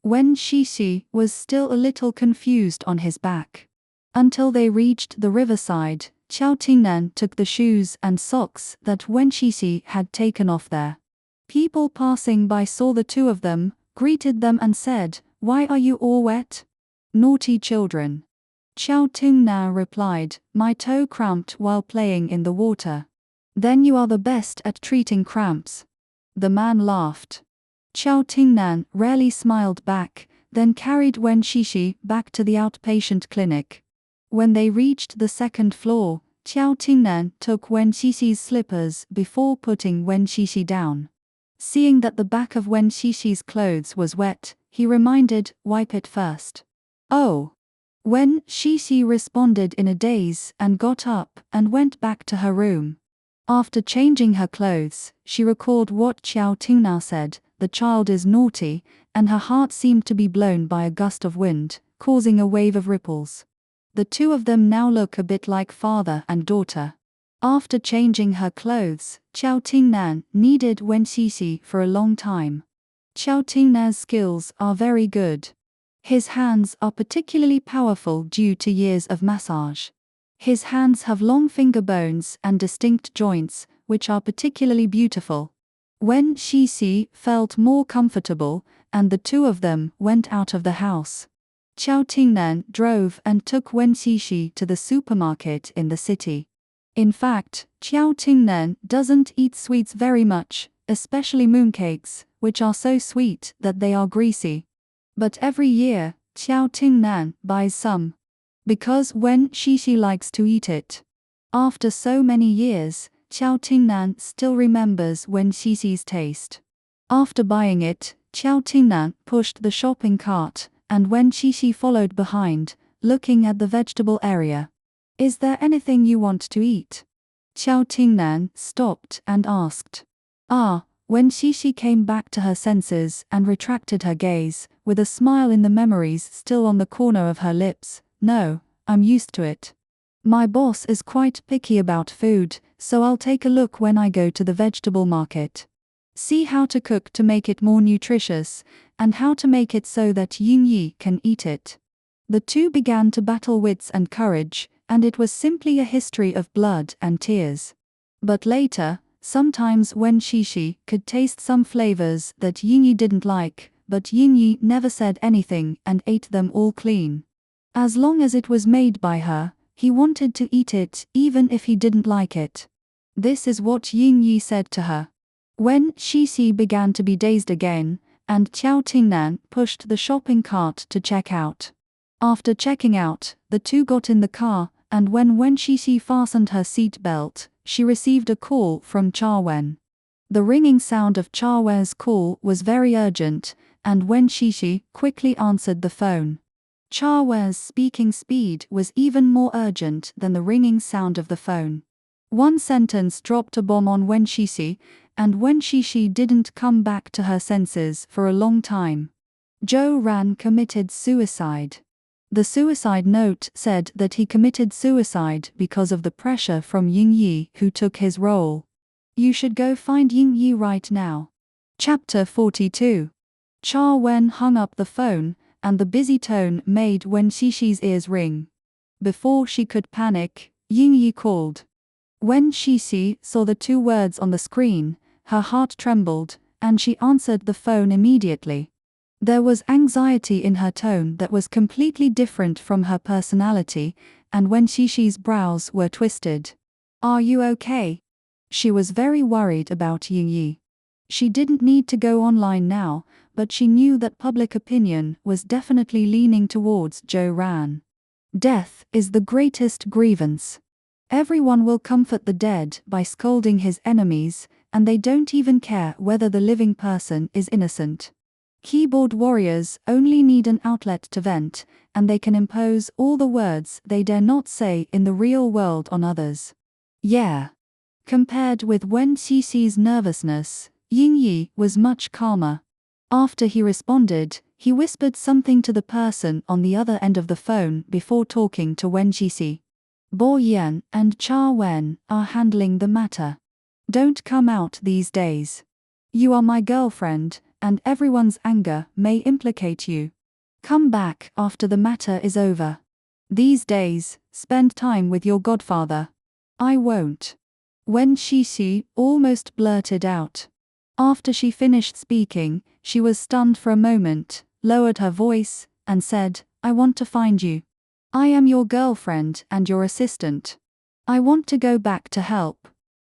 Wen Xixi was still a little confused on his back. Until they reached the riverside, Qiao Tingnan took the shoes and socks that Wen Xixi had taken off there. People passing by saw the two of them, greeted them and said, "Why are you all wet?" "Naughty children." Qiao Tingnan replied, "My toe cramped while playing in the water." "Then you are the best at treating cramps." The man laughed. Qiao Tingnan rarely smiled back, then carried Wen Xixi back to the outpatient clinic. When they reached the second floor, Qiao Tingnan took Wen Xixi's slippers before putting Wen Xixi down. Seeing that the back of Wen Xixi's clothes was wet, he reminded, "Wipe it first." "Oh." Wen Xixi responded in a daze and got up and went back to her room. After changing her clothes, she recalled what Qiao Tingnan said, "The child is naughty," and her heart seemed to be blown by a gust of wind, causing a wave of ripples. The two of them now look a bit like father and daughter. After changing her clothes, Qiao Tingnan needed Wen Xixi for a long time. Qiao Tingnan's skills are very good. His hands are particularly powerful due to years of massage. His hands have long finger bones and distinct joints, which are particularly beautiful. Wen Xixi felt more comfortable, and the two of them went out of the house. Qiao Tingnan drove and took Wen Xixi to the supermarket in the city. In fact, Qiao Tingnan doesn't eat sweets very much, especially mooncakes, which are so sweet that they are greasy. But every year, Qiao Tingnan buys some. Because Wen Xixi likes to eat it. After so many years, Qiao Tingnan still remembers Wen Xixi's taste. After buying it, Qiao Tingnan pushed the shopping cart, and Wen Xixi followed behind, looking at the vegetable area. "Is there anything you want to eat?" Qiao Tingnan stopped and asked. Wen Xixi came back to her senses and retracted her gaze, with a smile in the memories still on the corner of her lips. "No, I'm used to it. My boss is quite picky about food, so I'll take a look when I go to the vegetable market. See how to cook to make it more nutritious, and how to make it so that Yingyi can eat it." The two began to battle wits and courage, and it was simply a history of blood and tears. But later, sometimes Wen Xixi could taste some flavors that Yingyi didn't like, but Yingyi never said anything and ate them all clean. As long as it was made by her, he wanted to eat it even if he didn't like it. This is what Yingyi said to her. Wen Xixi began to be dazed again, and Qiao Tingnan pushed the shopping cart to check out. After checking out, the two got in the car, and when Wen Xixi fastened her seat belt, she received a call from Chawen. The ringing sound of Chawen's call was very urgent, and Wen Xixi quickly answered the phone. Chawen's speaking speed was even more urgent than the ringing sound of the phone. One sentence dropped a bomb on Wen Xixi, and Wen Xixi didn't come back to her senses for a long time. Zhou Ran committed suicide. The suicide note said that he committed suicide because of the pressure from Ying Yi, who took his role. You should go find Ying Yi right now. Chapter 42. Cha Wen hung up the phone, and the busy tone made Wen Xixi's ears ring. Before she could panic, Ying Yi called. Wen Xixi saw the two words on the screen, her heart trembled, and she answered the phone immediately. There was anxiety in her tone that was completely different from her personality, and Wen Xixi's brows were twisted. Are you okay? She was very worried about Ying Yi. She didn't need to go online now, but she knew that public opinion was definitely leaning towards Zhou Ran. Death is the greatest grievance. Everyone will comfort the dead by scolding his enemies, and they don't even care whether the living person is innocent. Keyboard warriors only need an outlet to vent, and they can impose all the words they dare not say in the real world on others. Yeah. Compared with Wen Xixi's nervousness, Ying Yi was much calmer. After he responded, he whispered something to the person on the other end of the phone before talking to Wen Xixi. Bo Yan and Cha Wen are handling the matter. Don't come out these days. You are my girlfriend, and everyone's anger may implicate you. Come back after the matter is over. These days, spend time with your godfather. I won't. Wen Xixi almost blurted out. After she finished speaking, she was stunned for a moment, lowered her voice, and said, I want to find you. I am your girlfriend and your assistant. I want to go back to help.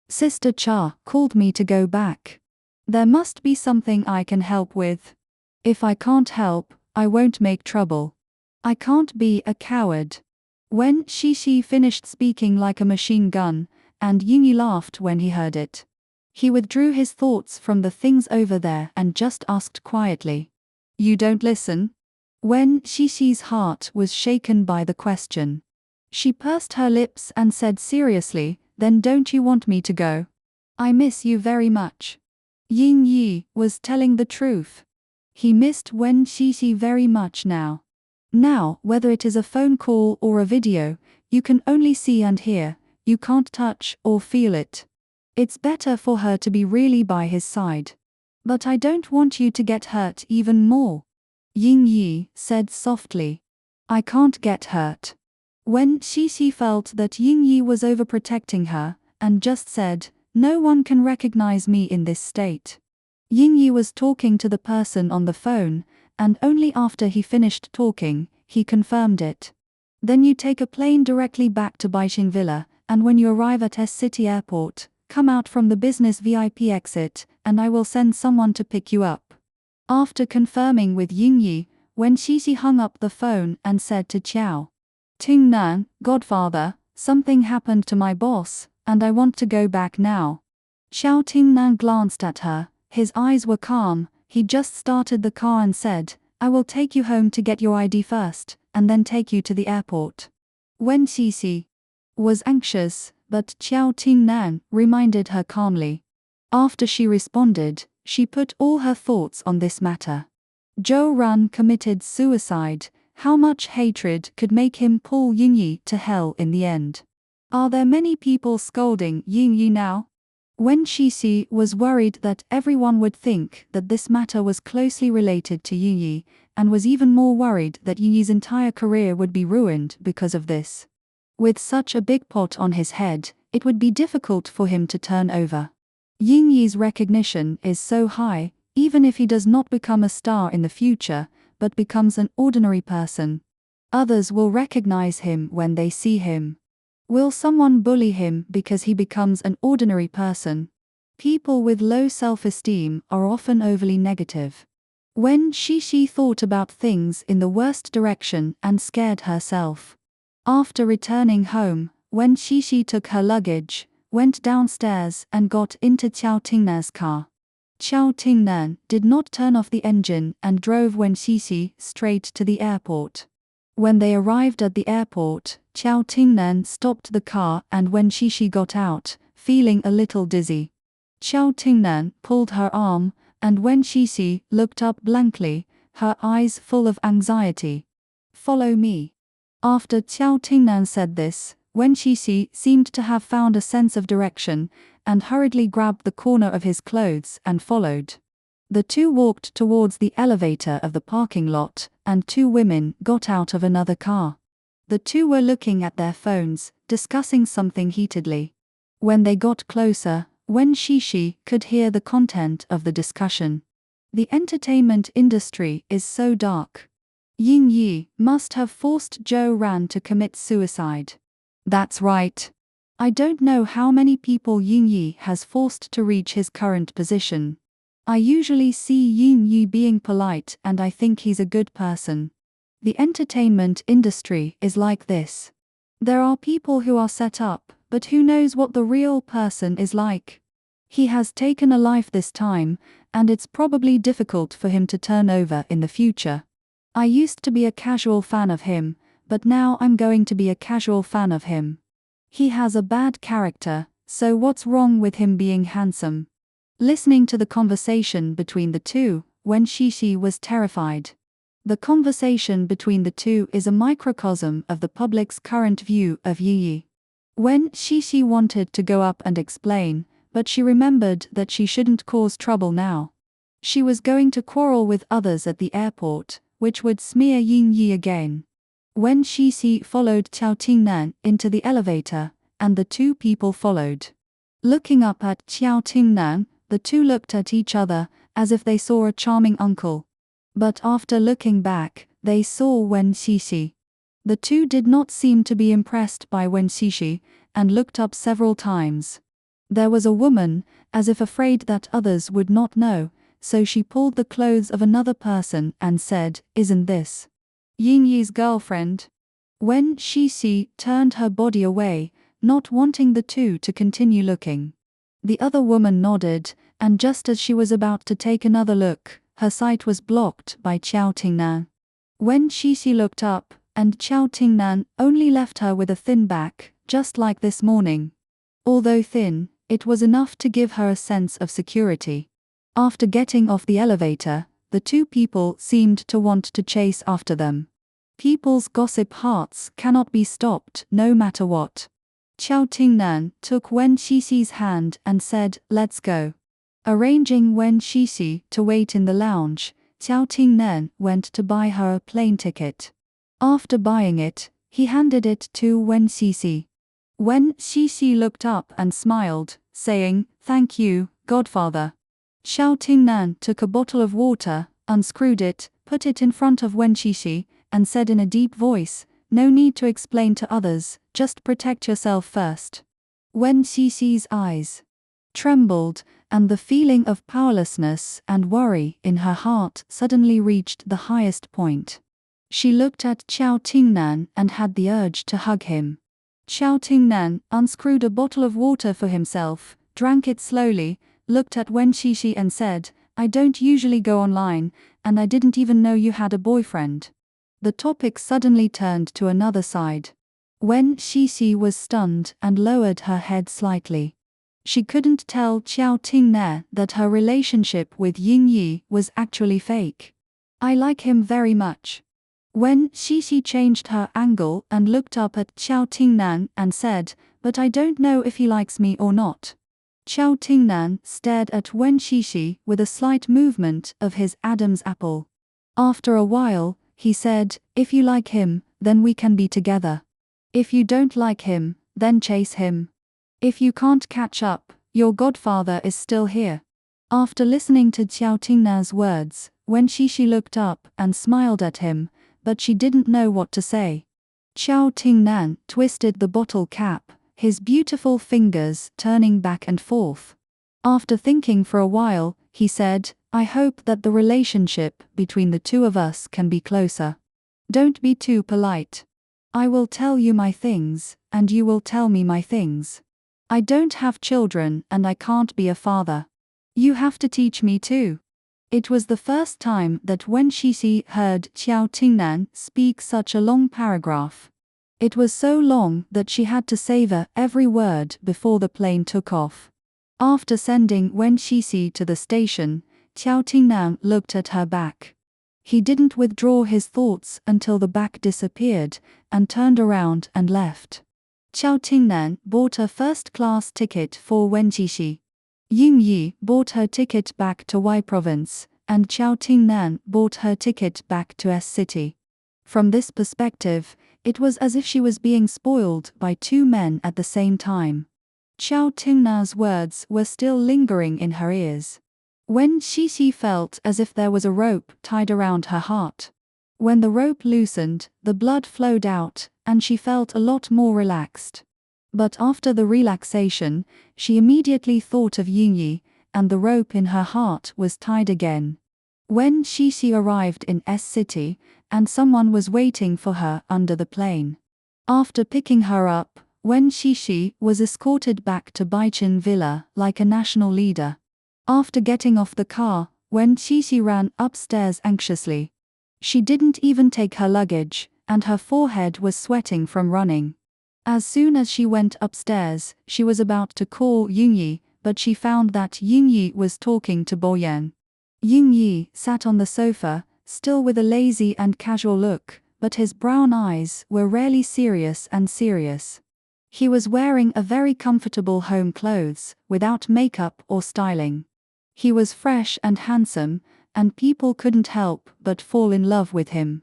Sister Cha called me to go back. There must be something I can help with. If I can't help, I won't make trouble. I can't be a coward. Wen Xixi finished speaking like a machine gun, and Ying Yi laughed when he heard it. He withdrew his thoughts from the things over there and just asked quietly. You don't listen? Wen Xixi's heart was shaken by the question. She pursed her lips and said seriously, Then don't you want me to go? I miss you very much. Ying Yi was telling the truth. He missed Wen Xixi very much now. Now, whether it is a phone call or a video, you can only see and hear, you can't touch or feel it. It's better for her to be really by his side. But I don't want you to get hurt even more. Ying Yi said softly. I can't get hurt. Wen Xixi felt that Ying Yi was overprotecting her, and just said, No one can recognize me in this state. Ying Yi was talking to the person on the phone, and only after he finished talking, he confirmed it. Then you take a plane directly back to Baixing Villa, and when you arrive at S-City Airport, come out from the business VIP exit, and I will send someone to pick you up. After confirming with Ying Yi, Wen Xixi hung up the phone and said to Qiao Tingnan, Godfather, something happened to my boss, and I want to go back now. Xiao Tingnan glanced at her, his eyes were calm, he just started the car and said, I will take you home to get your ID first, and then take you to the airport. Wen Xixi was anxious, but Xiao Tingnan reminded her calmly. After she responded, she put all her thoughts on this matter. Zhou Ran committed suicide. How much hatred could make him pull Ying Yi to hell in the end? Are there many people scolding Ying Yi now? Wen Xixi was worried that everyone would think that this matter was closely related to Ying Yi, and was even more worried that Ying Yi's entire career would be ruined because of this. With such a big pot on his head, it would be difficult for him to turn over. Ying Yi's recognition is so high, even if he does not become a star in the future, but becomes an ordinary person. Others will recognize him when they see him. Will someone bully him because he becomes an ordinary person? People with low self-esteem are often overly negative. Wen Xixi thought about things in the worst direction and scared herself. After returning home, Wen Xixi took her luggage, went downstairs and got into Qiao Tingnan's car. Qiao Tingnan did not turn off the engine and drove Wen Xixi straight to the airport. When they arrived at the airport, Qiao Tingnan stopped the car, and Wen Shishi got out, feeling a little dizzy. Qiao Tingnan pulled her arm, and Wen Shishi looked up blankly, her eyes full of anxiety. "Follow me." After Qiao Tingnan said this, Wen Shishi seemed to have found a sense of direction, and hurriedly grabbed the corner of his clothes and followed. The two walked towards the elevator of the parking lot, and two women got out of another car. The two were looking at their phones, discussing something heatedly. When they got closer, Wen Shishi could hear the content of the discussion. "The entertainment industry is so dark. Ying Yi must have forced Zhou Ran to commit suicide." "That's right. I don't know how many people Ying Yi has forced to reach his current position. I usually see Ying Yi being polite, and I think he's a good person. The entertainment industry is like this. There are people who are set up, but who knows what the real person is like? He has taken a life this time, and it's probably difficult for him to turn over in the future. I used to be a casual fan of him, but now I'm going to be a casual fan of him. He has a bad character, so what's wrong with him being handsome?" Listening to the conversation between the two, Wen Shishi was terrified. The conversation between the two is a microcosm of the public's current view of Yi. Wen Shishi wanted to go up and explain, but she remembered that she shouldn't cause trouble now. She was going to quarrel with others at the airport, which would smear Ying Yi again. Wen Shishi followed Qiao Tingnan into the elevator, and the two people followed. Looking up at Qiao Tingnan, the two looked at each other, as if they saw a charming uncle. But after looking back, they saw Wen Shishi. The two did not seem to be impressed by Wen Shishi, and looked up several times. There was a woman, as if afraid that others would not know, so she pulled the clothes of another person and said, "Isn't this Ying Yi's girlfriend?" Wen Shishi turned her body away, not wanting the two to continue looking. The other woman nodded, and just as she was about to take another look, her sight was blocked by Qiao Tingnan. Wen Shishi looked up, and Qiao Tingnan only left her with a thin back, just like this morning. Although thin, it was enough to give her a sense of security. After getting off the elevator, the two people seemed to want to chase after them. People's gossip hearts cannot be stopped, no matter what. Qiao Tingnan took Wen Shishi's hand and said, "Let's go." Arranging Wen Shishi to wait in the lounge, Qiao Tingnan went to buy her a plane ticket. After buying it, he handed it to Wen Shishi. Wen Shishi looked up and smiled, saying, "Thank you, Godfather." Qiao Tingnan took a bottle of water, unscrewed it, put it in front of Wen Shishi, and said in a deep voice, "No need to explain to others, just protect yourself first." Wen Shishi's eyes trembled, and the feeling of powerlessness and worry in her heart suddenly reached the highest point. She looked at Qiao Tingnan and had the urge to hug him. Qiao Tingnan unscrewed a bottle of water for himself, drank it slowly, looked at Wen Shishi and said, "I don't usually go online, and I didn't even know you had a boyfriend." The topic suddenly turned to another side. Wen Shishi was stunned and lowered her head slightly. She couldn't tell Qiao Tingnan that her relationship with Ying Yi was actually fake. "I like him very much." Wen Shishi changed her angle and looked up at Qiao Tingnan and said, "But I don't know if he likes me or not." Qiao Tingnan stared at Wen Shishi with a slight movement of his Adam's apple. After a while, he said, "If you like him, then we can be together. If you don't like him, then chase him. If you can't catch up, your godfather is still here." After listening to Qiao Tingnan's words, Wen Shishi looked up and smiled at him, but she didn't know what to say. Qiao Tingnan twisted the bottle cap, his beautiful fingers turning back and forth. After thinking for a while, he said, "I hope that the relationship between the two of us can be closer. Don't be too polite. I will tell you my things, and you will tell me my things. I don't have children and I can't be a father. You have to teach me too." It was the first time that Wen Shishi heard Qiao Tingnan speak such a long paragraph. It was so long that she had to savor every word before the plane took off. After sending Wen Qixi to the station, Qiao Tingnan looked at her back. He didn't withdraw his thoughts until the back disappeared, and turned around and left. Qiao Tingnan bought a first-class ticket for Wen Qixi. Ying Yi bought her ticket back to Y Province, and Qiao Tingnan bought her ticket back to S City. From this perspective, it was as if she was being spoiled by two men at the same time. Qiao Tingnan's words were still lingering in her ears. Wen Qixi felt as if there was a rope tied around her heart. When the rope loosened, the blood flowed out, and she felt a lot more relaxed. But after the relaxation, she immediately thought of Ying Yi, and the rope in her heart was tied again. Wen Qixi arrived in S City, and someone was waiting for her under the plane. After picking her up, Wen Qixi was escorted back to Baiqin Villa like a national leader. After getting off the car, Wen Qixi ran upstairs anxiously. She didn't even take her luggage, and her forehead was sweating from running. As soon as she went upstairs, she was about to call Ying Yi, but she found that Ying Yi was talking to Bo Yan. Ying Yi sat on the sofa, still with a lazy and casual look, but his brown eyes were rarely serious and serious. He was wearing a very comfortable home clothes, without makeup or styling. He was fresh and handsome, and people couldn't help but fall in love with him.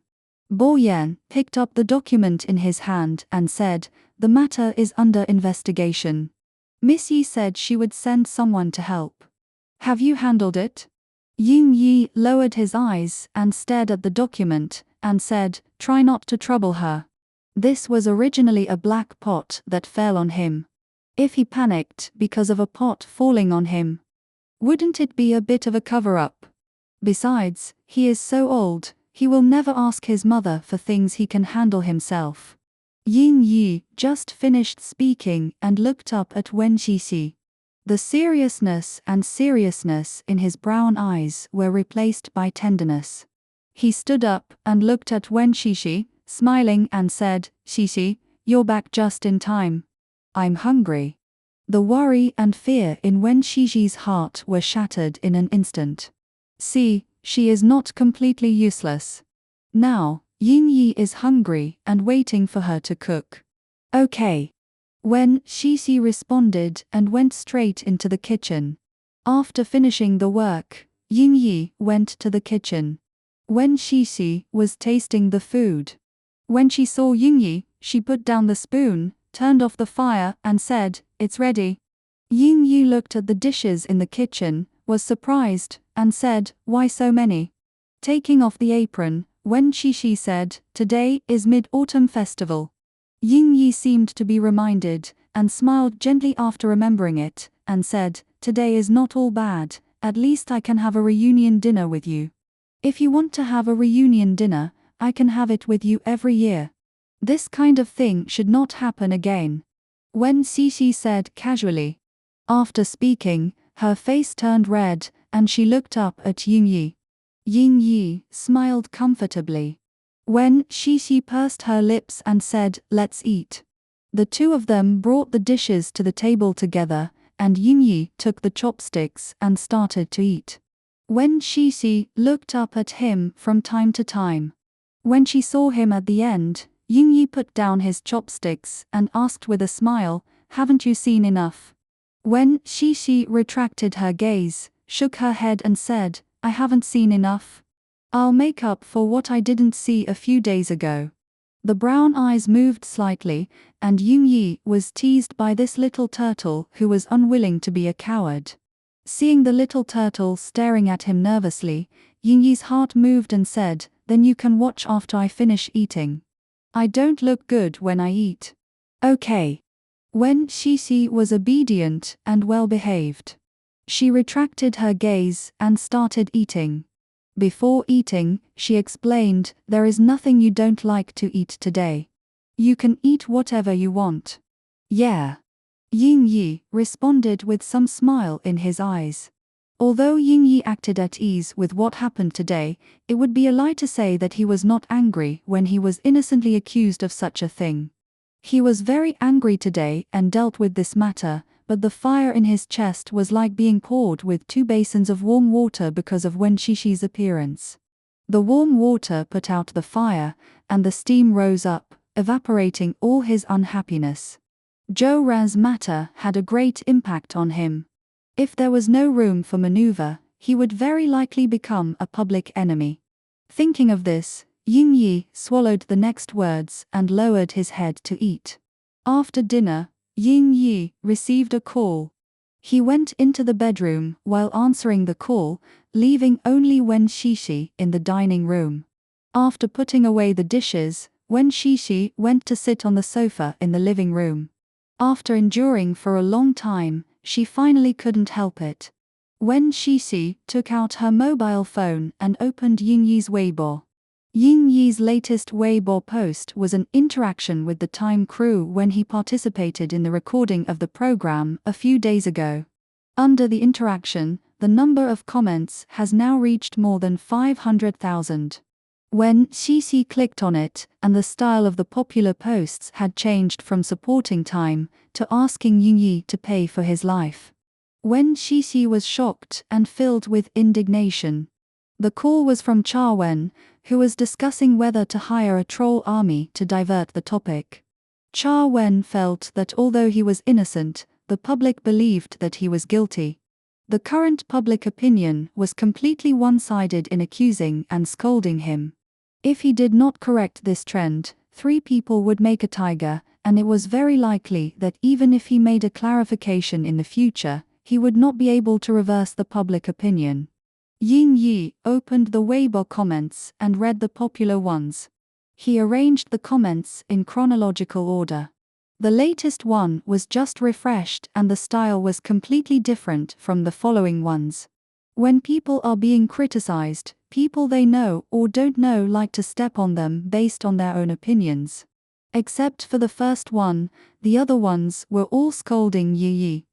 Bo Yan picked up the document in his hand and said, "The matter is under investigation. Miss Yi said she would send someone to help. Have you handled it?" Ying Yi lowered his eyes and stared at the document, and said, "Try not to trouble her." This was originally a black pot that fell on him. If he panicked because of a pot falling on him, wouldn't it be a bit of a cover-up? Besides, he is so old, he will never ask his mother for things he can handle himself. Ying Yi just finished speaking and looked up at Wen Qixi. The seriousness in his brown eyes were replaced by tenderness. He stood up and looked at Wen Qixi, smiling, and said, "Qixi, you're back just in time. I'm hungry." The worry and fear in Wen Qixi's heart were shattered in an instant. See, she is not completely useless. Now, Ying Yi is hungry and waiting for her to cook. Okay. Wen Qixi responded and went straight into the kitchen. After finishing the work, Ying Yi went to the kitchen. Wen Qixi was tasting the food. When she saw Ying Yi, she put down the spoon, turned off the fire, and said, "It's ready." Ying Yi looked at the dishes in the kitchen, was surprised, and said, "Why so many?" Taking off the apron, Wen Qixi said, "Today is Mid-Autumn Festival." Ying Yi seemed to be reminded, and smiled gently after remembering it, and said, "Today is not all bad, at least I can have a reunion dinner with you. If you want to have a reunion dinner, I can have it with you every year. This kind of thing should not happen again," Wen Qixi said casually. After speaking, her face turned red, and she looked up at Ying Yi. Ying Yi smiled comfortably. Wen Qixi pursed her lips and said, "Let's eat." The two of them brought the dishes to the table together, and Ying Yi took the chopsticks and started to eat. Wen Qixi looked up at him from time to time. When she saw him at the end, Ying Yi put down his chopsticks and asked with a smile, "Haven't you seen enough?" Wen Qixi retracted her gaze, shook her head and said, "I haven't seen enough. I'll make up for what I didn't see a few days ago." The brown eyes moved slightly, and Ying Yi was teased by this little turtle who was unwilling to be a coward. Seeing the little turtle staring at him nervously, Ying Yi's heart moved and said, "Then you can watch after I finish eating. I don't look good when I eat." Okay. Wen Qixi was obedient and well-behaved. She retracted her gaze and started eating. Before eating, she explained, "There is nothing you don't like to eat today. You can eat whatever you want." "Yeah." Ying Yi responded with some smile in his eyes. Although Ying Yi acted at ease with what happened today, it would be a lie to say that he was not angry when he was innocently accused of such a thing. He was very angry today and dealt with this matter, but the fire in his chest was like being poured with 2 basins of warm water because of Wen Xixi appearance. The warm water put out the fire, and the steam rose up, evaporating all his unhappiness. Zhou Ran's matter had a great impact on him. If there was no room for maneuver, he would very likely become a public enemy. Thinking of this, Ying Yi swallowed the next words and lowered his head to eat. After dinner, Ying Yi received a call. He went into the bedroom while answering the call, leaving only Wen Xixi in the dining room. After putting away the dishes, Wen Xixi went to sit on the sofa in the living room. After enduring for a long time, she finally couldn't help it. Wen Xixi took out her mobile phone and opened Ying Yi's Weibo. Ying Yi's latest Weibo post was an interaction with the Time crew when he participated in the recording of the program a few days ago. Under the interaction, the number of comments has now reached more than 500,000. Wen Xixi clicked on it, and the style of the popular posts had changed from supporting Time to asking Ying Yi to pay for his life. Wen Xixi was shocked and filled with indignation. The call was from Cha Wen, who was discussing whether to hire a troll army to divert the topic. Cha Wen felt that although he was innocent, the public believed that he was guilty. The current public opinion was completely one-sided in accusing and scolding him. If he did not correct this trend, 3 people would make a tiger, and it was very likely that even if he made a clarification in the future, he would not be able to reverse the public opinion. Ying Yi opened the Weibo comments and read the popular ones. He arranged the comments in chronological order. The latest one was just refreshed and the style was completely different from the following ones. When people are being criticized, people they know or don't know like to step on them based on their own opinions. Except for the first one, the other ones were all scolding Yi.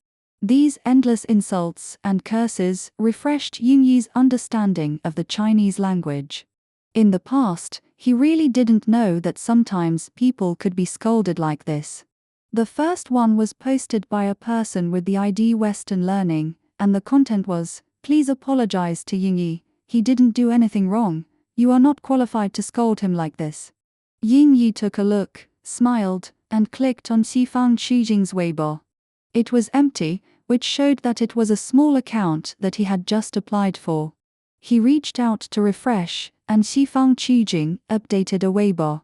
These endless insults and curses refreshed Ying Yi's understanding of the Chinese language. In the past, he really didn't know that sometimes people could be scolded like this. The first one was posted by a person with the ID Western Learning, and the content was, "Please apologize to Ying Yi, he didn't do anything wrong, you are not qualified to scold him like this." Ying Yi took a look, smiled, and clicked on Xifang Qujing's Weibo. It was empty, which showed that it was a small account that he had just applied for. He reached out to refresh, and Xifang Qujing updated a Weibo.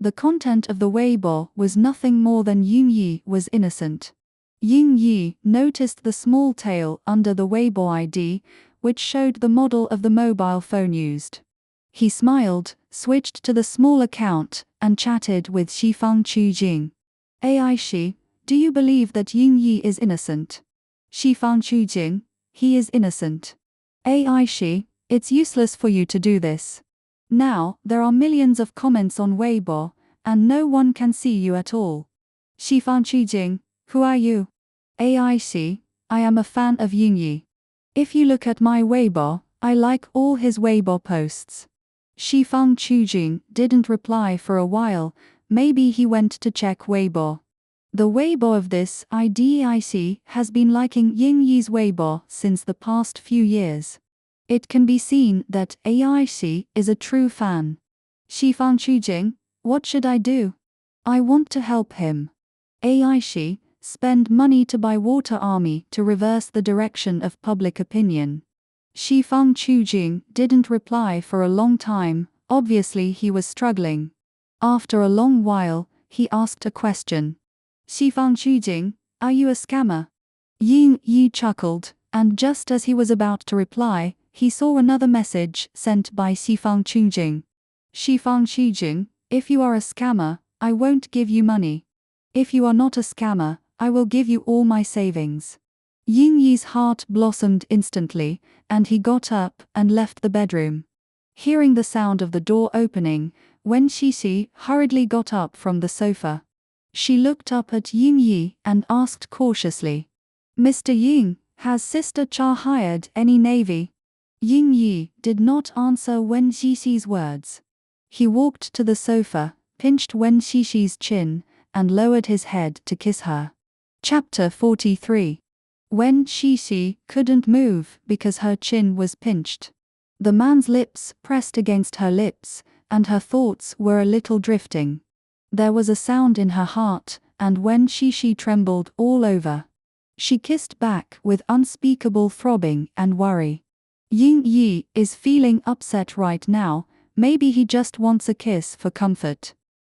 The content of the Weibo was nothing more than Ying Yi was innocent. Ying Yi noticed the small tail under the Weibo ID, which showed the model of the mobile phone used. He smiled, switched to the small account, and chatted with Xifang Qujing. "AI Xi, do you believe that Ying Yi is innocent?" "Xifang Qujing, he is innocent." "AI Xi, it's useless for you to do this. Now, there are millions of comments on Weibo, and no one can see you at all." "Xifang Qujing, who are you?" "AI Xi, I am a fan of Ying Yi. If you look at my Weibo, I like all his Weibo posts." Xifang Qujing didn't reply for a while, maybe he went to check Weibo. The Weibo of this IDIC has been liking Ying Yi's Weibo since the past few years. It can be seen that AIC is a true fan. "Xifang Qujing, what should I do? I want to help him." AIC, spend money to buy water army to reverse the direction of public opinion. Xifang Qujing didn't reply for a long time, obviously he was struggling. After a long while, he asked a question. "Xifang Qujing, are you a scammer?" Ying Yi chuckled, and just as he was about to reply, he saw another message sent by Xifang Qujing. "Xifang Qujing, if you are a scammer, I won't give you money. If you are not a scammer, I will give you all my savings." Ying Yi's heart blossomed instantly, and he got up and left the bedroom. Hearing the sound of the door opening, Wen Xixi hurriedly got up from the sofa. She looked up at Ying Yi and asked cautiously, "Mr. Ying, has Sister Cha hired any navy?" Ying Yi did not answer Wen Xixi's words. He walked to the sofa, pinched Wen Xixi's chin, and lowered his head to kiss her. Chapter 43. Wen Qixi couldn't move because her chin was pinched. The man's lips pressed against her lips, and her thoughts were a little drifting. There was a sound in her heart, and Wen Qixi trembled all over. She kissed back with unspeakable throbbing and worry. Ying Yi is feeling upset right now, maybe he just wants a kiss for comfort.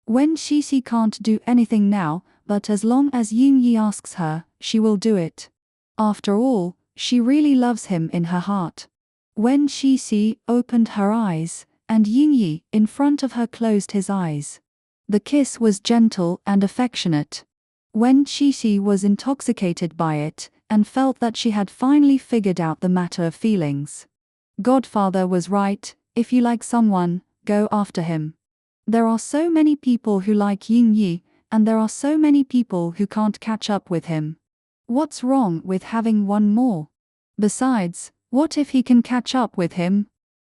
Wen Qixi can't do anything now, but as long as Ying Yi asks her, she will do it. After all, she really loves him in her heart. Wen Qixi opened her eyes, and Ying Yi in front of her closed his eyes. The kiss was gentle and affectionate. Wen Qixi was intoxicated by it, and felt that she had finally figured out the matter of feelings. Godfather was right, if you like someone, go after him. There are so many people who like Ying Yi, and there are so many people who can't catch up with him. What's wrong with having one more? Besides, what if he can catch up with him?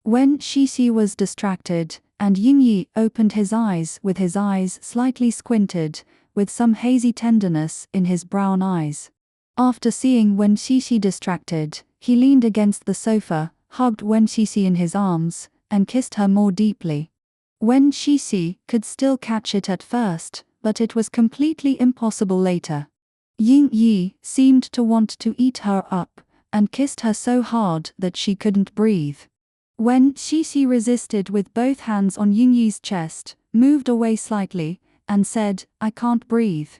Wen Qixi was distracted, and Ying Yi opened his eyes with his eyes slightly squinted, with some hazy tenderness in his brown eyes. After seeing Wen Qixi distracted, he leaned against the sofa, hugged Wen Qixi in his arms, and kissed her more deeply. Wen Qixi could still catch it at first, but it was completely impossible later. Ying Yi seemed to want to eat her up, and kissed her so hard that she couldn't breathe. Wen Qixi resisted with both hands on Ying Yi's chest, moved away slightly, and said, "I can't breathe.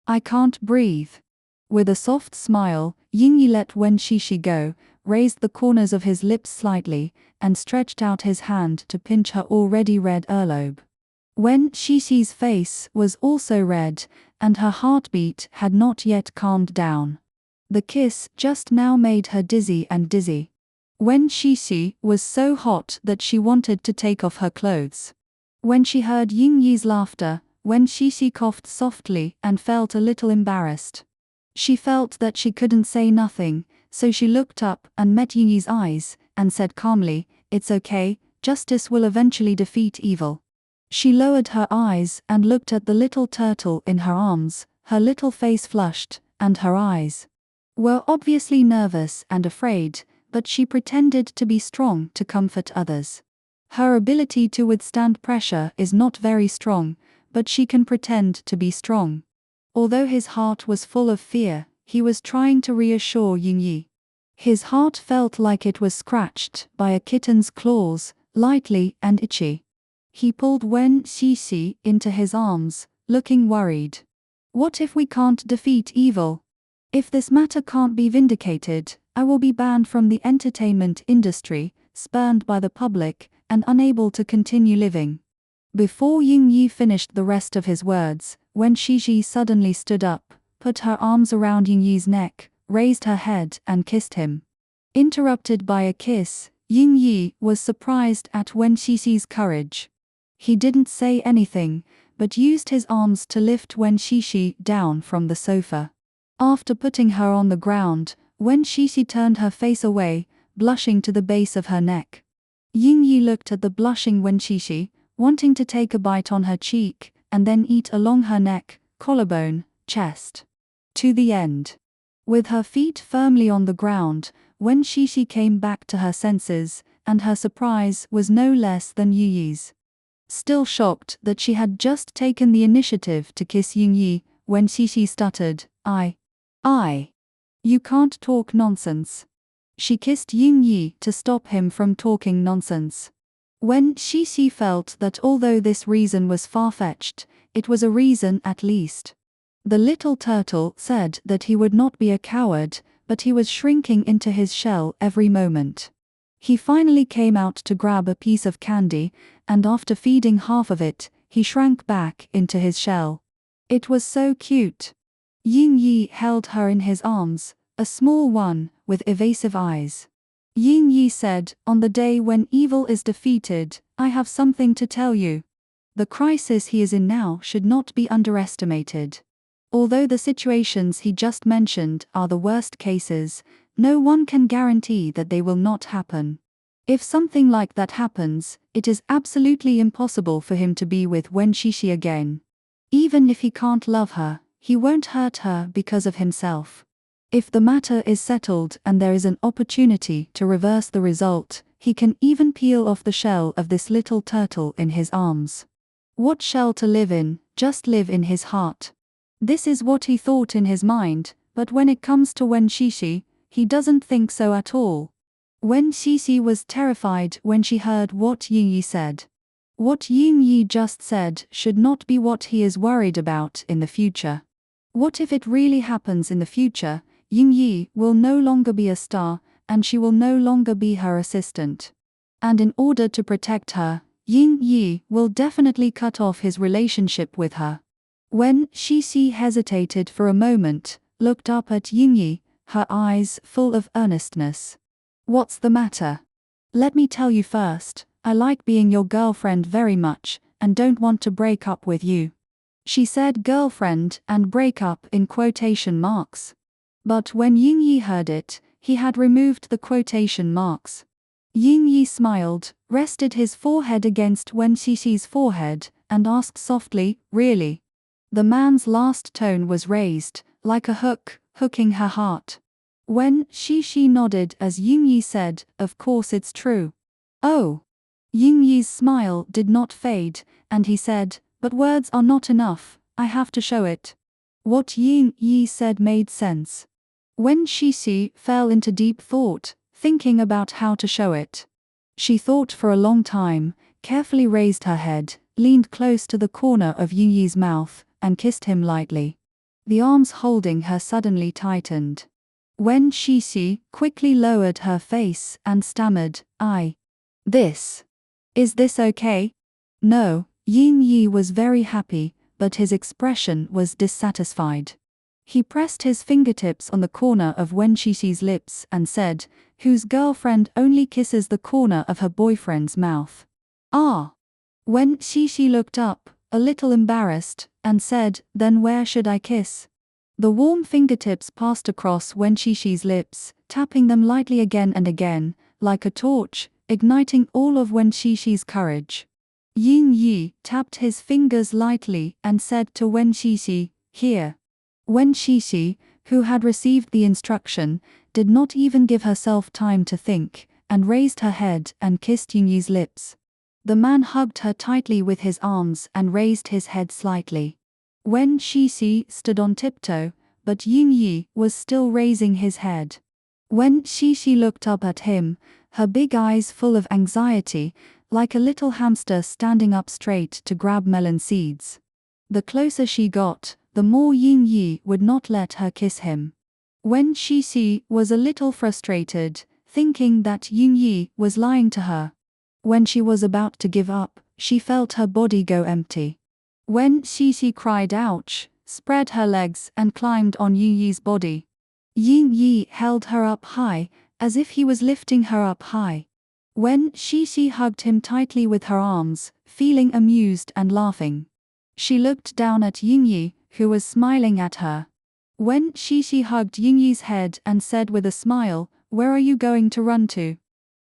I can't breathe." With a soft smile, Ying Yi let Wen Qixi go, raised the corners of his lips slightly, and stretched out his hand to pinch her already red earlobe. Wen Qixi's face was also red, and her heartbeat had not yet calmed down. The kiss just now made her dizzy and dizzy. Wen Qixi was so hot that she wanted to take off her clothes. When she heard Ying Yi's laughter, Wen Qixi coughed softly and felt a little embarrassed. She felt that she couldn't say nothing, so she looked up and met Ying Yi's eyes, and said calmly, "It's okay, justice will eventually defeat evil." She lowered her eyes and looked at the little turtle in her arms, her little face flushed, and her eyes were obviously nervous and afraid, but she pretended to be strong to comfort others. Her ability to withstand pressure is not very strong, but she can pretend to be strong. Although his heart was full of fear, he was trying to reassure Ying Yi. His heart felt like it was scratched by a kitten's claws, lightly and itchy. He pulled Wen Qixi into his arms, looking worried. "What if we can't defeat evil? If this matter can't be vindicated, I will be banned from the entertainment industry, spurned by the public, and unable to continue living." Before Ying Yi finished the rest of his words, Wen Qixi suddenly stood up, put her arms around Ying Yi's neck, raised her head and kissed him. Interrupted by a kiss, Ying Yi was surprised at Wen Qixi's courage. He didn't say anything, but used his arms to lift Wen Qixi down from the sofa. After putting her on the ground, Wen Qixi turned her face away, blushing to the base of her neck. Ying Yi looked at the blushing Wen Qixi, wanting to take a bite on her cheek, and then eat along her neck, collarbone, chest, to the end. With her feet firmly on the ground, Wen Qixi came back to her senses, and her surprise was no less than Ying Yi's. Still shocked that she had just taken the initiative to kiss Ying Yi, Wen Qixi stuttered, I. You can't talk nonsense." She kissed Ying Yi to stop him from talking nonsense. Wen Qixi felt that although this reason was far-fetched, it was a reason at least. The little turtle said that he would not be a coward, but he was shrinking into his shell every moment. He finally came out to grab a piece of candy, and after feeding half of it, he shrank back into his shell. It was so cute. Ying Yi held her in his arms, a small one, with evasive eyes. Ying Yi said, "On the day when evil is defeated, I have something to tell you. The crisis he is in now should not be underestimated. Although the situations he just mentioned are the worst cases, no one can guarantee that they will not happen. If something like that happens, it is absolutely impossible for him to be with Wen Qixi again. Even if he can't love her, he won't hurt her because of himself. If the matter is settled and there is an opportunity to reverse the result, he can even peel off the shell of this little turtle in his arms. What shell to live in? Just live in his heart. This is what he thought in his mind, but when it comes to Wen Shishi, he doesn't think so at all. Wen Shishi was terrified when she heard what Ying Yi said. What Ying Yi just said should not be what he is worried about in the future. What if it really happens in the future? Ying Yi will no longer be a star, and she will no longer be her assistant. And in order to protect her, Ying Yi will definitely cut off his relationship with her. Wen Shishi hesitated for a moment, looked up at Ying Yi, her eyes full of earnestness. What's the matter? Let me tell you first, I like being your girlfriend very much, and don't want to break up with you. She said girlfriend and break up in quotation marks. But when Ying Yi heard it, he had removed the quotation marks. Ying Yi smiled, rested his forehead against Wen Shishi's forehead, and asked softly, really? The man's last tone was raised, like a hook, hooking her heart. Wen Shishi nodded as Ying Yi said, of course it's true. Oh. Ying Yi's smile did not fade, and he said, but words are not enough, I have to show it. What Ying Yi said made sense. Wen Shishi fell into deep thought, thinking about how to show it. She thought for a long time, carefully raised her head, leaned close to the corner of Ying Yi's mouth, and kissed him lightly. The arms holding her suddenly tightened. Wen Shishi quickly lowered her face and stammered, Is this okay? No, Ying Yi was very happy, but his expression was dissatisfied. He pressed his fingertips on the corner of Wen Shishi's lips and said, whose girlfriend only kisses the corner of her boyfriend's mouth. Ah! Wen Shishi looked up, a little embarrassed, and said, then where should I kiss? The warm fingertips passed across Wen Shishi's lips, tapping them lightly again and again, like a torch, igniting all of Wen Shishi's courage. Ying Yi tapped his fingers lightly and said to Wen Shishi, here. Wen Shishi, who had received the instruction, did not even give herself time to think, and raised her head and kissed Ying Yi's lips. The man hugged her tightly with his arms and raised his head slightly. Wen Shishi stood on tiptoe, but Ying Yi was still raising his head. Wen Shishi looked up at him, her big eyes full of anxiety, like a little hamster standing up straight to grab melon seeds. The closer she got, the more Ying Yi would not let her kiss him. Wen Shishi was a little frustrated, thinking that Ying Yi was lying to her. When she was about to give up, she felt her body go empty. Wen Shishi cried ouch, spread her legs and climbed on Ying Yi's body. Ying Yi held her up high, as if he was lifting her up high. Wen Shishi hugged him tightly with her arms, feeling amused and laughing. She looked down at Ying Yi, who was smiling at her. Wen Shishi hugged Ying Yi's head and said with a smile, where are you going to run to?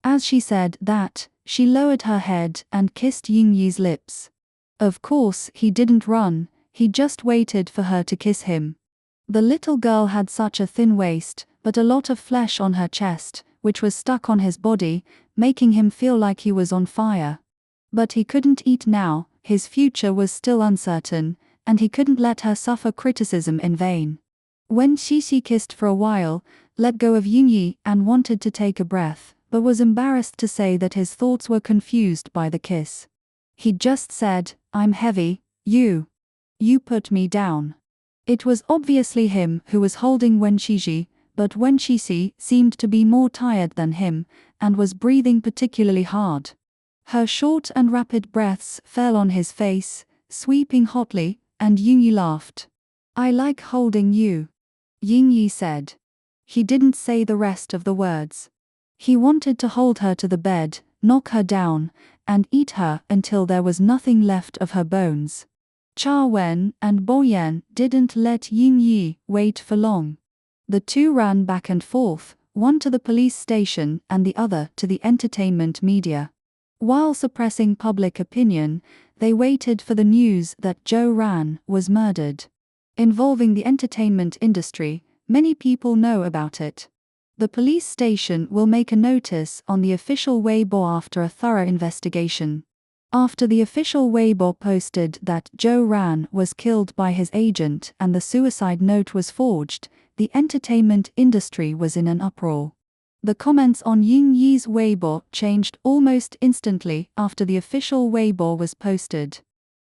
As she said that, she lowered her head and kissed Ying Yi's lips. Of course he didn't run, he just waited for her to kiss him. The little girl had such a thin waist, but a lot of flesh on her chest, which was stuck on his body, making him feel like he was on fire. But he couldn't eat now, his future was still uncertain, and he couldn't let her suffer criticism in vain. Wen Shishi kissed for a while, let go of Ying Yi and wanted to take a breath, but was embarrassed to say that his thoughts were confused by the kiss. He just said, I'm heavy, you put me down. It was obviously him who was holding Wen Shishi, but Wen Shishi seemed to be more tired than him, and was breathing particularly hard. Her short and rapid breaths fell on his face, sweeping hotly, and Ying Yi laughed. I like holding you, Ying Yi said. He didn't say the rest of the words. He wanted to hold her to the bed, knock her down, and eat her until there was nothing left of her bones. Cha Wen and Bo Yan didn't let Ying Yi wait for long. The two ran back and forth, one to the police station and the other to the entertainment media. While suppressing public opinion, They waited for the news that Zhou Ran was murdered. Involving the entertainment industry, many people know about it. The police station will make a notice on the official Weibo after a thorough investigation. After the official Weibo posted that Zhou Ran was killed by his agent and the suicide note was forged, the entertainment industry was in an uproar. The comments on Ying Yi's Weibo changed almost instantly after the official Weibo was posted.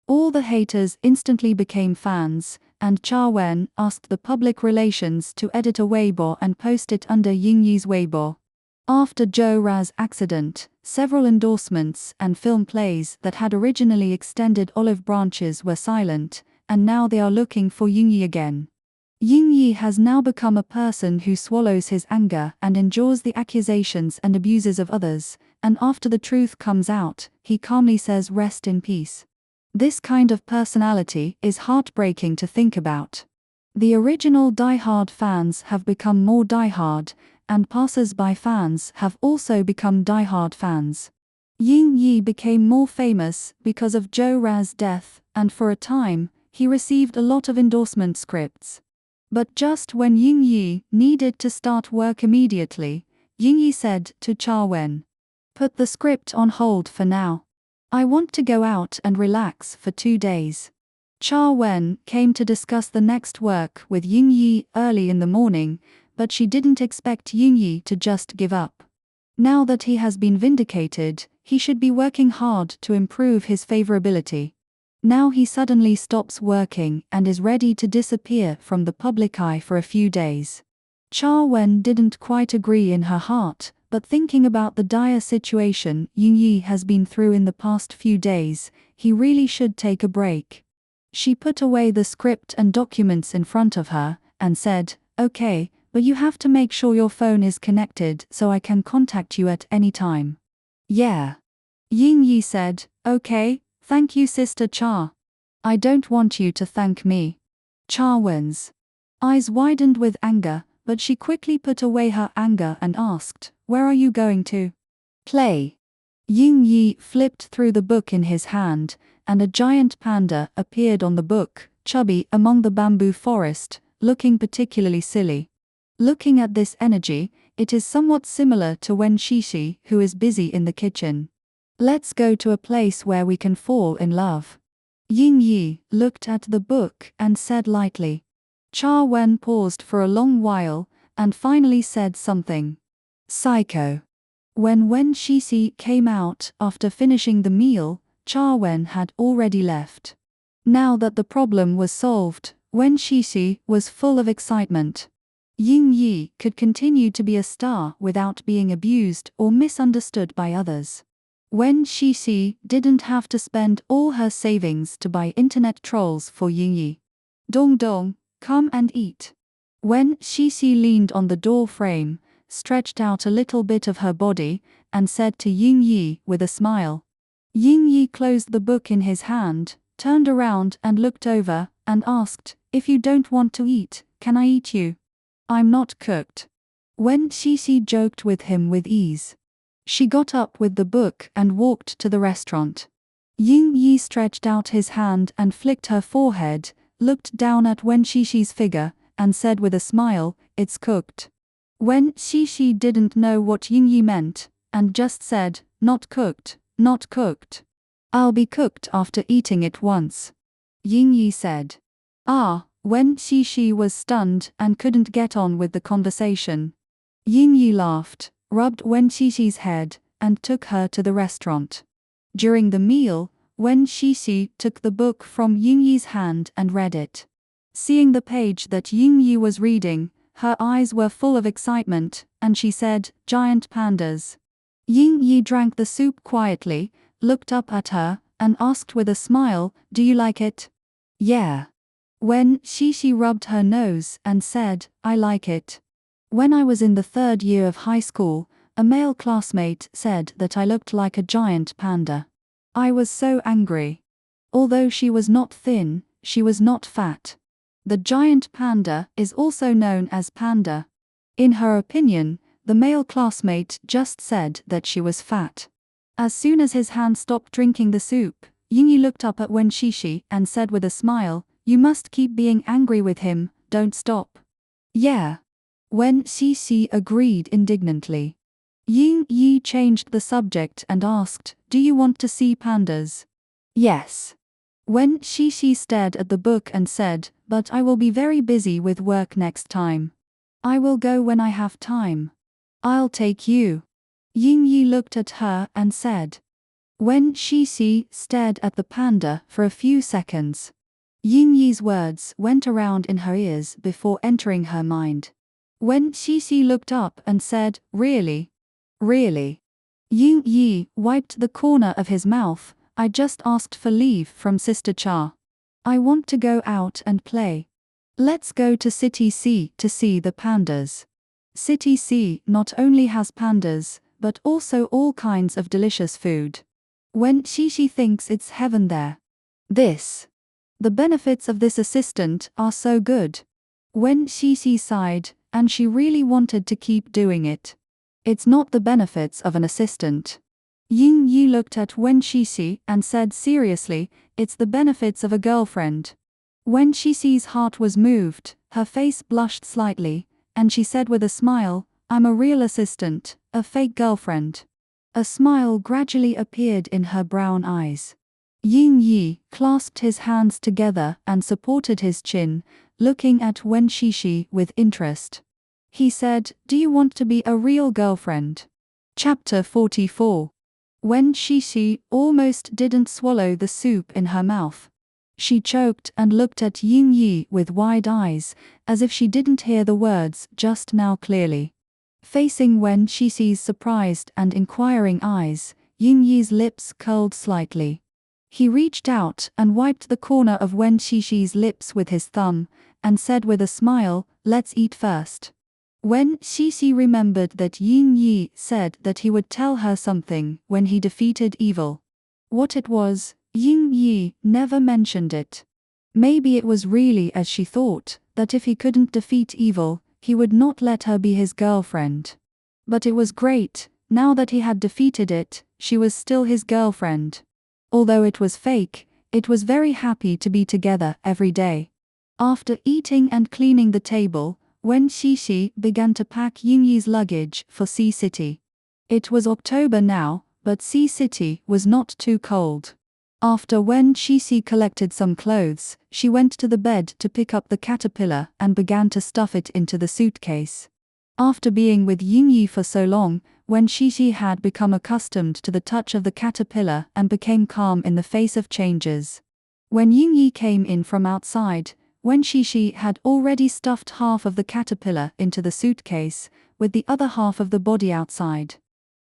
All the haters instantly became fans, and Cha Wen asked the public relations to edit a Weibo and post it under Ying Yi's Weibo. After Zhou Ran's accident, several endorsements and film plays that had originally extended olive branches were silent, and now they are looking for Ying Yi again. Ying Yi has now become a person who swallows his anger and endures the accusations and abuses of others, and after the truth comes out, he calmly says rest in peace. This kind of personality is heartbreaking to think about. The original die-hard fans have become more die-hard, and passers-by fans have also become die-hard fans. Ying Yi became more famous because of Zhou Ran's death, and for a time, he received a lot of endorsement scripts. But just when Ying Yi needed to start work immediately, Ying Yi said to Cha Wen, "Put the script on hold for now. I want to go out and relax for 2 days." Cha Wen came to discuss the next work with Ying Yi early in the morning, but she didn't expect Ying Yi to just give up. Now that he has been vindicated, he should be working hard to improve his favorability. Now he suddenly stops working and is ready to disappear from the public eye for a few days. Cha Wen didn't quite agree in her heart, but thinking about the dire situation Ying Yi has been through in the past few days, he really should take a break. She put away the script and documents in front of her, and said, "Okay, but you have to make sure your phone is connected so I can contact you at any time." "Yeah." Ying Yi said, "Okay, thank you Sister Cha. I don't want you to thank me." Cha Wen's eyes widened with anger, but she quickly put away her anger and asked, "Where are you going to?" "Play." Ying Yi flipped through the book in his hand, and a giant panda appeared on the book, chubby among the bamboo forest, looking particularly silly. Looking at this energy, it is somewhat similar to when Shishi, who is busy in the kitchen. "Let's go to a place where we can fall in love." Ying Yi looked at the book and said lightly. Cha Wen paused for a long while, and finally said something. "Psycho." When Shishi came out after finishing the meal, Cha Wen had already left. Now that the problem was solved, Shishi was full of excitement. Ying Yi could continue to be a star without being abused or misunderstood by others. Shishi didn't have to spend all her savings to buy internet trolls for Ying Yi. "Dong Dong, come and eat." Shishi leaned on the door frame, stretched out a little bit of her body, and said to Ying Yi with a smile. Ying Yi closed the book in his hand, turned around and looked over, and asked, "If you don't want to eat, can I eat you? I'm not cooked." Shishi joked with him with ease. She got up with the book and walked to the restaurant. Ying Yi stretched out his hand and flicked her forehead, looked down at Shishi's figure, and said with a smile, "It's cooked." Shishi didn't know what Ying Yi meant, and just said, "Not cooked, not cooked." "I'll be cooked after eating it once," Ying Yi said. Shishi was stunned and couldn't get on with the conversation. Ying Yi laughed, rubbed Shishi's head, and took her to the restaurant. During the meal, Shishi took the book from Ying Yi's hand and read it. Seeing the page that Ying Yi was reading, her eyes were full of excitement, and she said, "Giant pandas." Ying Yi drank the soup quietly, looked up at her, and asked with a smile, "Do you like it?" "Yeah." Shishi rubbed her nose and said, "I like it. When I was in the 3rd year of high school, a male classmate said that I looked like a giant panda. I was so angry. Although she was not thin, she was not fat. The giant panda is also known as panda. In her opinion, the male classmate just said that she was fat." As soon as his hand stopped drinking the soup, Yingyi looked up at Wen Shishi and said with a smile, "You must keep being angry with him, don't stop." "Yeah." Wen Shishi agreed indignantly. Yingyi changed the subject and asked, "Do you want to see pandas?" "Yes." Wen Shishi stared at the book and said, "But I will be very busy with work next time. I will go when I have time." "I'll take you." Yingyi looked at her and said. Wen Shishi stared at the panda for a few seconds. Yingyi's words went around in her ears before entering her mind. Wen Shishi looked up and said, "Really? Really?" Yingyi wiped the corner of his mouth. "I just asked for leave from Sister Cha. I want to go out and play. Let's go to City C to see the pandas." City C not only has pandas, but also all kinds of delicious food. Wen Shishi thinks it's heaven there. The benefits of this assistant are so good. Wen Shishi sighed, and she really wanted to keep doing it. It's not the benefits of an assistant. Yingyi looked at Wen Shishi and said seriously, "It's the benefits of a girlfriend." Wen Shishi's heart was moved, her face blushed slightly, and she said with a smile, "I'm a real assistant, a fake girlfriend." A smile gradually appeared in her brown eyes. Yingyi clasped his hands together and supported his chin, looking at Wen Shishi with interest. He said, "Do you want to be a real girlfriend?" Chapter 44. Wen Shishi almost didn't swallow the soup in her mouth. She choked and looked at Yingyi with wide eyes, as if she didn't hear the words just now clearly. Facing Wen Shishi's surprised and inquiring eyes, Yingyi's lips curled slightly. He reached out and wiped the corner of Wen Shishi's lips with his thumb, and said with a smile, "Let's eat first." Wen Shishi remembered that Yingyi said that he would tell her something when he defeated evil. What it was, Yingyi never mentioned it. Maybe it was really as she thought, that if he couldn't defeat evil, he would not let her be his girlfriend. But it was great, now that he had defeated it, she was still his girlfriend. Although it was fake, it was very happy to be together every day. After eating and cleaning the table, Wen Shishi began to pack Yingyi's luggage for Sea City. It was October now, but Sea City was not too cold. After Wen Shishi collected some clothes, she went to the bed to pick up the caterpillar and began to stuff it into the suitcase. After being with Yingyi for so long, Wen Shishi had become accustomed to the touch of the caterpillar and became calm in the face of changes. When Yingyi came in from outside, Wen Shishi had already stuffed half of the caterpillar into the suitcase, with the other half of the body outside.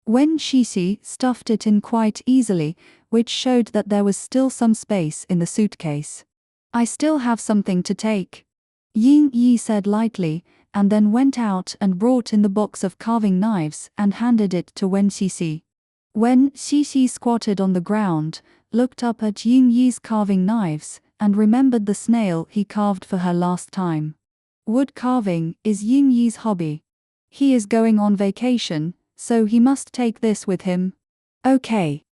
Wen Shishi stuffed it in quite easily, which showed that there was still some space in the suitcase. "I still have something to take," Yingyi said lightly, and then went out and brought in the box of carving knives and handed it to Wen Shishi. Wen Shishi squatted on the ground, looked up at Yingyi's carving knives, and remembered the snail he carved for her last time. Wood carving is Yingyi's hobby. He is going on vacation, so he must take this with him. Okay.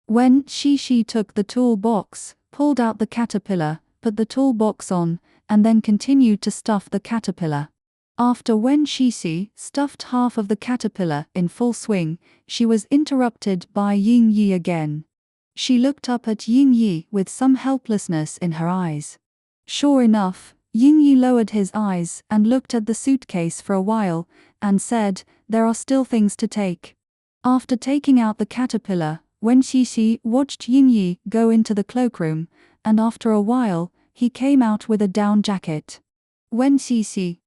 Wen Shishi took the toolbox, pulled out the caterpillar, put the toolbox on, and then continued to stuff the caterpillar. After Wen Shishi stuffed half of the caterpillar in full swing, she was interrupted by Yingyi again. She looked up at Yingyi with some helplessness in her eyes. Sure enough, Yingyi lowered his eyes and looked at the suitcase for a while, and said, "There are still things to take." After taking out the caterpillar, Wen Shishi watched Yingyi go into the cloakroom, and after a while, he came out with a down jacket. Wen Shishi.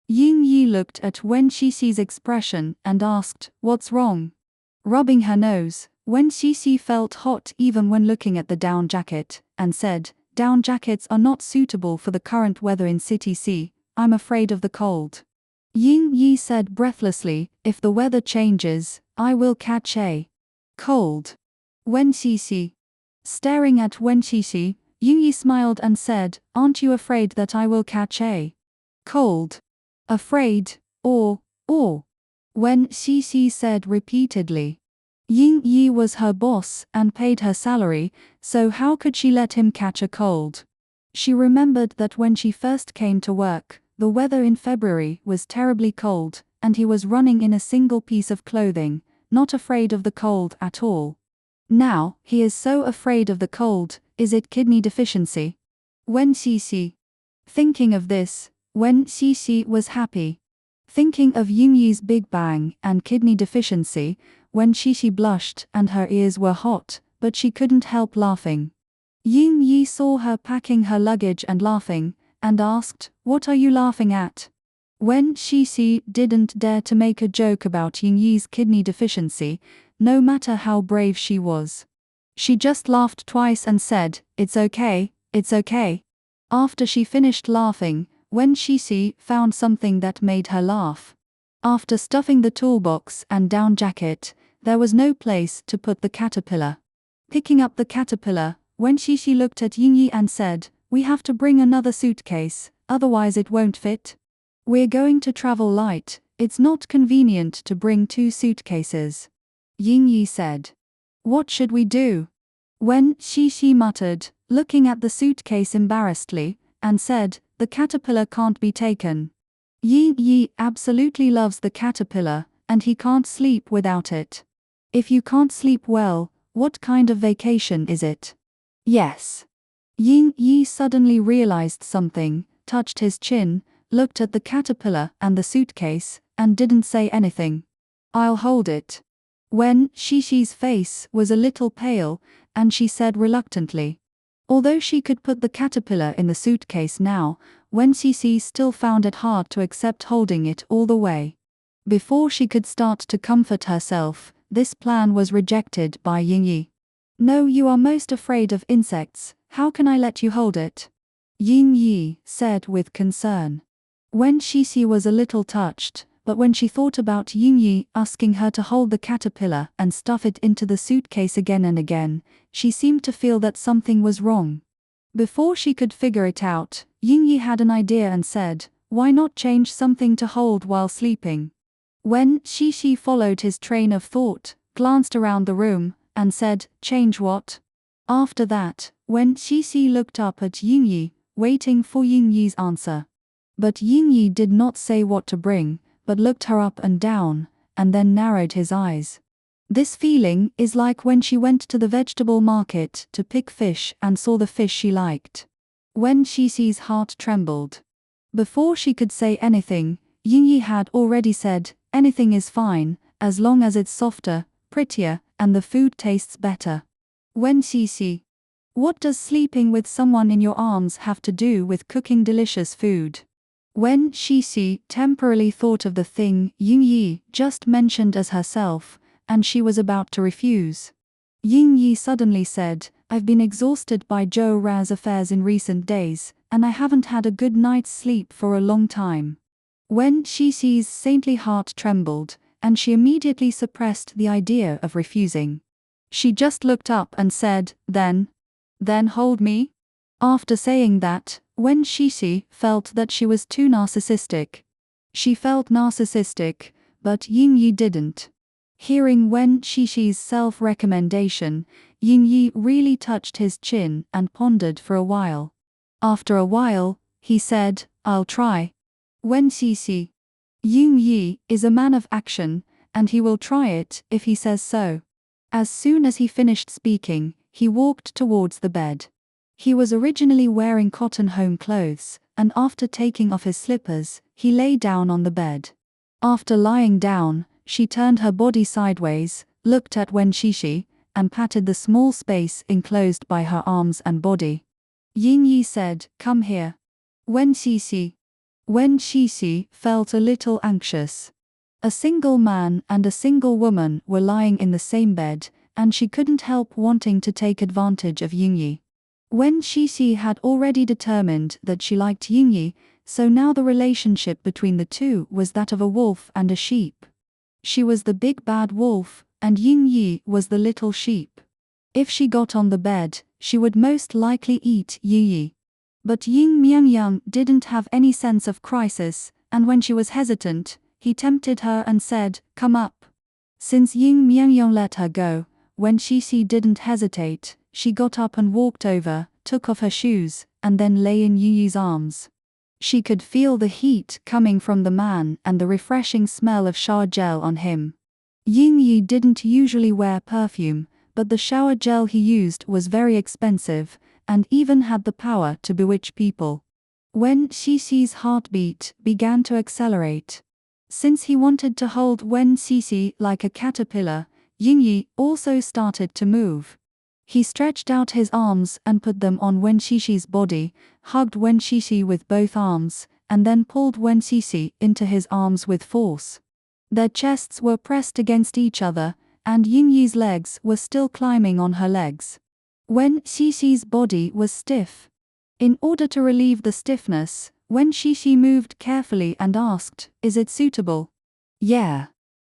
Yingyi looked at Wen Shishi's expression and asked, "What's wrong?" Rubbing her nose, Wen Shishi felt hot even when looking at the down jacket, and said, "Down jackets are not suitable for the current weather in City C, I'm afraid of the cold." Yingyi said breathlessly, "If the weather changes, I will catch a cold." Wen Shishi. Staring at Wen Shishi, Yingyi smiled and said, "Aren't you afraid that I will catch a cold?" Afraid, or. Wen Shishi said repeatedly. Ying Yi was her boss and paid her salary, so how could she let him catch a cold? She remembered that when she first came to work, the weather in February was terribly cold, and he was running in a single piece of clothing, not afraid of the cold at all. Now, he is so afraid of the cold. Is it kidney deficiency? Wen Xixi. Thinking of this, Wen Xixi was happy. Thinking of Ying Yi's Big Bang and kidney deficiency, Wen Xixi blushed and her ears were hot, but she couldn't help laughing. Ying Yi saw her packing her luggage and laughing, and asked, "What are you laughing at?" Wen Xixi didn't dare to make a joke about Ying Yi's kidney deficiency, no matter how brave she was. She just laughed twice and said, "It's okay, it's okay." After she finished laughing, Wen Xixi found something that made her laugh. After stuffing the toolbox and down jacket, there was no place to put the caterpillar. Picking up the caterpillar, Wen Xixi looked at Ying Yi and said, "We have to bring another suitcase, otherwise it won't fit. We're going to travel light, it's not convenient to bring 2 suitcases." Ying Yi said, "What should we do?" Wen Xixi muttered, looking at the suitcase embarrassedly, and said, "The caterpillar can't be taken. Ying Yi absolutely loves the caterpillar, and he can't sleep without it. If you can't sleep well, what kind of vacation is it?" Yes. Ying Yi suddenly realized something, touched his chin, looked at the caterpillar and the suitcase, and didn't say anything. "I'll hold it." Wen Xixi's face was a little pale, and she said reluctantly. Although she could put the caterpillar in the suitcase now, Wen Xixi still found it hard to accept holding it all the way. Before she could start to comfort herself, this plan was rejected by Ying Yi. "No, you are most afraid of insects, how can I let you hold it?" Ying Yi said with concern. Wen Xixi was a little touched, but when she thought about Ying Yi asking her to hold the caterpillar and stuff it into the suitcase again and again, she seemed to feel that something was wrong. Before she could figure it out, Ying Yi had an idea and said, "Why not change something to hold while sleeping?" Wen Xixi followed his train of thought, glanced around the room, and said, "Change what?" After that, Wen Xixi looked up at Ying Yi, waiting for Ying Yi's answer. But Ying Yi did not say what to bring, but looked her up and down, and then narrowed his eyes. This feeling is like when she went to the vegetable market to pick fish and saw the fish she liked. Wen Xixi's heart trembled. Before she could say anything, Ying Yi had already said, "Anything is fine, as long as it's softer, prettier, and the food tastes better." Wen Xixi. What does sleeping with someone in your arms have to do with cooking delicious food? Wen Xixi temporarily thought of the thing Ying Yi just mentioned as herself, and she was about to refuse. Ying Yi suddenly said, "I've been exhausted by Zhou Ra's affairs in recent days, and I haven't had a good night's sleep for a long time." Wen Xixi's saintly heart trembled, and she immediately suppressed the idea of refusing. She just looked up and said, Then hold me?" After saying that, Wen Xixi felt that she was too narcissistic. She felt narcissistic, but Ying Yi didn't. Hearing Wen Xixi's self-recommendation, Ying Yi really touched his chin and pondered for a while. After a while, he said, "I'll try." Wen Xixi. Ying Yi is a man of action, and he will try it if he says so. As soon as he finished speaking, he walked towards the bed. He was originally wearing cotton home clothes, and after taking off his slippers, he lay down on the bed. After lying down, she turned her body sideways, looked at Wen Xixi, and patted the small space enclosed by her arms and body. Ying Yi said, "Come here." Wen Xixi. Wen Xixi felt a little anxious. A single man and a single woman were lying in the same bed, and she couldn't help wanting to take advantage of Ying Yi. Wen Xixi had already determined that she liked Ying Yi, so now the relationship between the two was that of a wolf and a sheep. She was the big bad wolf, and Ying Yi was the little sheep. If she got on the bed, she would most likely eat Ying Yi. But Ying Miangyang didn't have any sense of crisis, and when she was hesitant, he tempted her and said, "Come up." Since Ying Mianyong let her go, when Xixi didn't hesitate, she got up and walked over, took off her shoes, and then lay in Yi's arms. She could feel the heat coming from the man and the refreshing smell of shower gel on him. Ying Yi didn't usually wear perfume, but the shower gel he used was very expensive, and even had the power to bewitch people. When Xixi's heartbeat began to accelerate. Since he wanted to hold Wen Xixi like a caterpillar, Ying Yi also started to move. He stretched out his arms and put them on Wen Xixi's body, hugged Wen Xixi with both arms, and then pulled Wen Xixi into his arms with force. Their chests were pressed against each other, and Ying Yi's legs were still climbing on her legs. Wen Xixi's body was stiff. In order to relieve the stiffness, Wen Xixi moved carefully and asked, "Is it suitable?" "Yeah."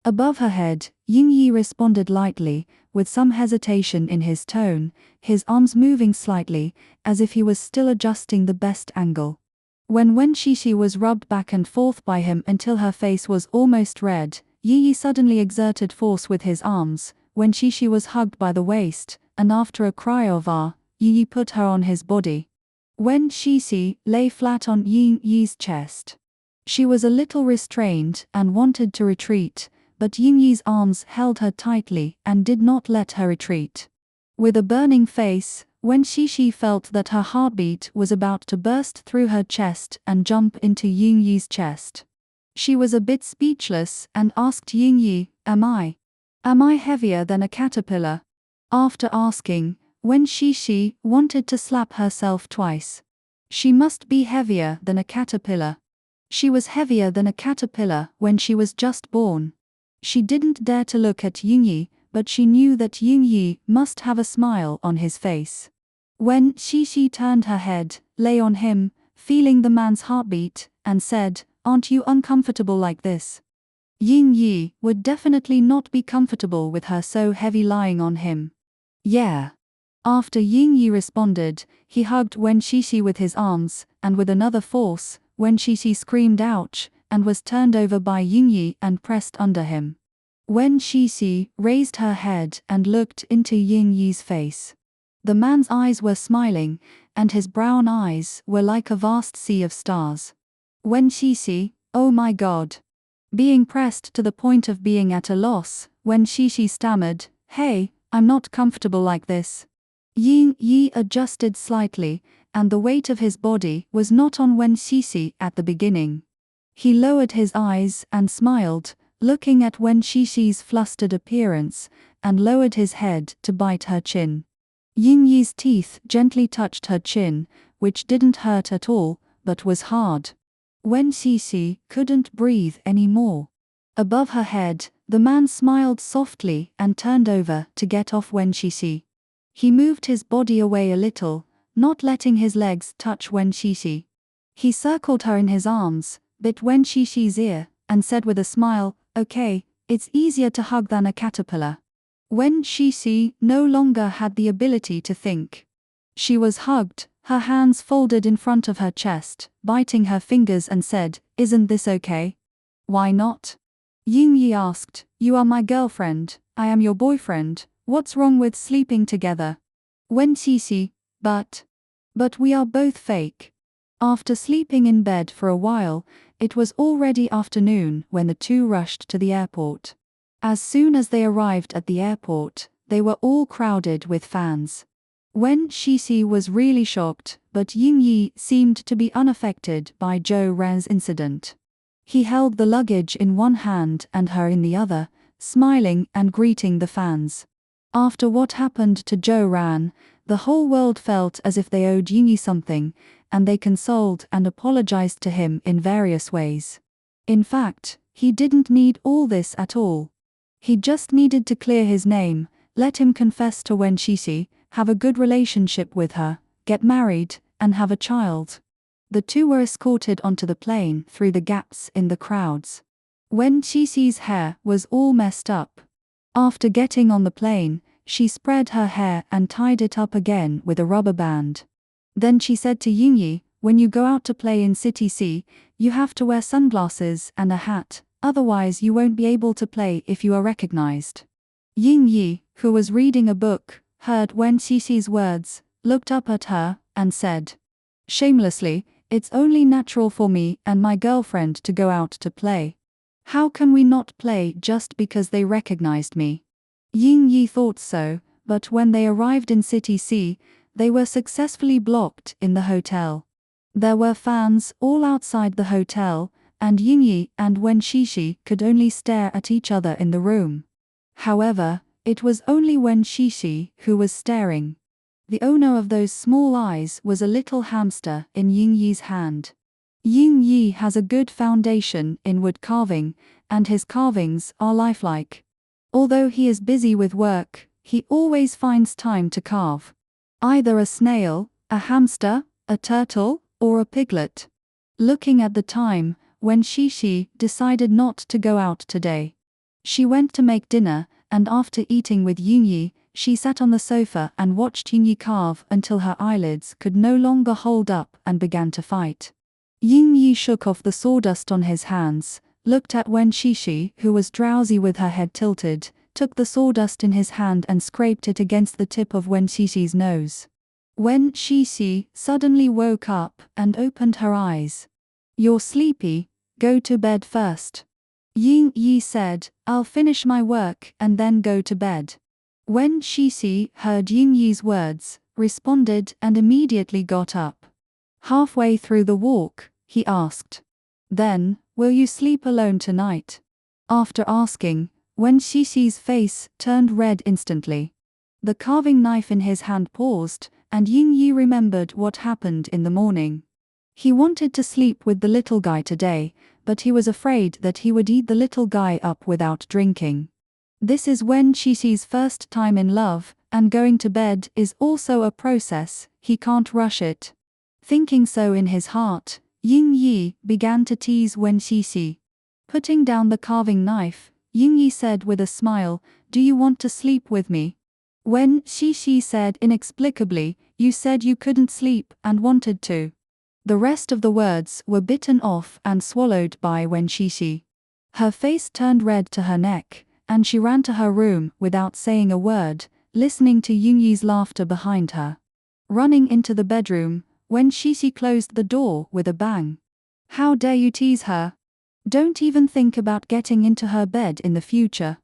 Above her head, Ying Yi responded lightly, with some hesitation in his tone, his arms moving slightly, as if he was still adjusting the best angle. When Wen Xixi was rubbed back and forth by him until her face was almost red, Yi suddenly exerted force with his arms. When Xixi was hugged by the waist, and after a cry of "ah," Yi put her on his body. Wen Xixi lay flat on Ying Yi's chest. She was a little restrained and wanted to retreat, but Ying Yi's arms held her tightly and did not let her retreat. With a burning face, Wen Xixi felt that her heartbeat was about to burst through her chest and jump into Ying Yi's chest. She was a bit speechless and asked Ying Yi, Am I heavier than a caterpillar?" After asking, Wen Xixi wanted to slap herself twice. She must be heavier than a caterpillar. She was heavier than a caterpillar when she was just born. She didn't dare to look at Ying Yi, but she knew that Ying Yi must have a smile on his face. When Xixi turned her head, lay on him, feeling the man's heartbeat, and said, "Aren't you uncomfortable like this?" Ying Yi would definitely not be comfortable with her so heavy lying on him. "Yeah." After Ying Yi responded, he hugged Wen Xixi with his arms, and with another force, Wen Xixi screamed ouch, and was turned over by Ying Yi and pressed under him. Wen Xixi raised her head and looked into Ying Yi's face. The man's eyes were smiling, and his brown eyes were like a vast sea of stars. Wen Xixi, oh my God. Being pressed to the point of being at a loss, Wen Xixi stammered, "Hey, I'm not comfortable like this." Ying Yi adjusted slightly, and the weight of his body was not on Wen Xixi at the beginning. He lowered his eyes and smiled, looking at Wen Xixi's flustered appearance, and lowered his head to bite her chin. Ying Yi's teeth gently touched her chin, which didn't hurt at all, but was hard. Wen Xixi couldn't breathe anymore. Above her head, the man smiled softly and turned over to get off Wen Xixi. He moved his body away a little, not letting his legs touch Wen Xixi. He circled her in his arms, bit Wen Xixi's ear, and said with a smile, "Okay, it's easier to hug than a caterpillar." Wen Xixi no longer had the ability to think. She was hugged, her hands folded in front of her chest, biting her fingers, and said, "Isn't this okay?" "Why not?" Ying Yi asked. "You are my girlfriend, I am your boyfriend, what's wrong with sleeping together?" Wen Xixi, but we are both fake." After sleeping in bed for a while, it was already afternoon when the two rushed to the airport. As soon as they arrived at the airport, they were all crowded with fans. Wen Xixi was really shocked, but Ying Yi seemed to be unaffected by Zhou Ran's incident. He held the luggage in one hand and her in the other, smiling and greeting the fans. After what happened to Zhou Ran, the whole world felt as if they owed Ying Yi something, and they consoled and apologized to him in various ways. In fact, he didn't need all this at all. He just needed to clear his name, let him confess to Wen Xixi, have a good relationship with her, get married, and have a child. The two were escorted onto the plane through the gaps in the crowds. Wen Xixi's hair was all messed up. After getting on the plane, she spread her hair and tied it up again with a rubber band. Then she said to Ying Yi, "When you go out to play in City C, you have to wear sunglasses and a hat, Otherwise you won't be able to play if you are recognized. Ying Yi, who was reading a book, heard Wen Xixi's words, looked up at her, and said, "Shamelessly, it's only natural for me and my girlfriend to go out to play. How can we not play just because they recognized me?" Ying Yi thought so, but when they arrived in City C, they were successfully blocked in the hotel. There were fans all outside the hotel, and Ying Yi and Wen Xixi could only stare at each other in the room. However, it was only Wen Xixi who was staring. The owner of those small eyes was a little hamster in Ying Yi's hand. Ying Yi has a good foundation in wood carving, and his carvings are lifelike. Although he is busy with work, he always finds time to carve. Either a snail, a hamster, a turtle, or a piglet. Looking at the time, Wen Xixi decided not to go out today. She went to make dinner, and after eating with Ying Yi, she sat on the sofa and watched Ying Yi carve until her eyelids could no longer hold up and began to fight. Ying Yi shook off the sawdust on his hands, looked at Wen Xixi, who was drowsy with her head tilted, took the sawdust in his hand and scraped it against the tip of Wen Xixi's nose. Wen Xixi suddenly woke up and opened her eyes. "You're sleepy, go to bed first." Ying Yi said, "I'll finish my work and then go to bed." Wen Xixi heard Ying Yi's words, responded and immediately got up. Halfway through the walk, he asked, "Then, will you sleep alone tonight?" After asking, Wen Xixi's face turned red instantly. The carving knife in his hand paused, and Ying Yi remembered what happened in the morning. He wanted to sleep with the little guy today, but he was afraid that he would eat the little guy up without drinking. This is Wen Xixi's first time in love, and going to bed is also a process, he can't rush it. Thinking so in his heart, Ying Yi began to tease Wen Xixi. Putting down the carving knife, Ying Yi said with a smile, "Do you want to sleep with me?" Wen Xixi said inexplicably, "You said you couldn't sleep and wanted to." The rest of the words were bitten off and swallowed by Wen Xixi. Her face turned red to her neck, and she ran to her room without saying a word, listening to Ying Yi's laughter behind her. Running into the bedroom, Wen Xixi closed the door with a bang. "How dare you tease her? Don't even think about getting into her bed in the future."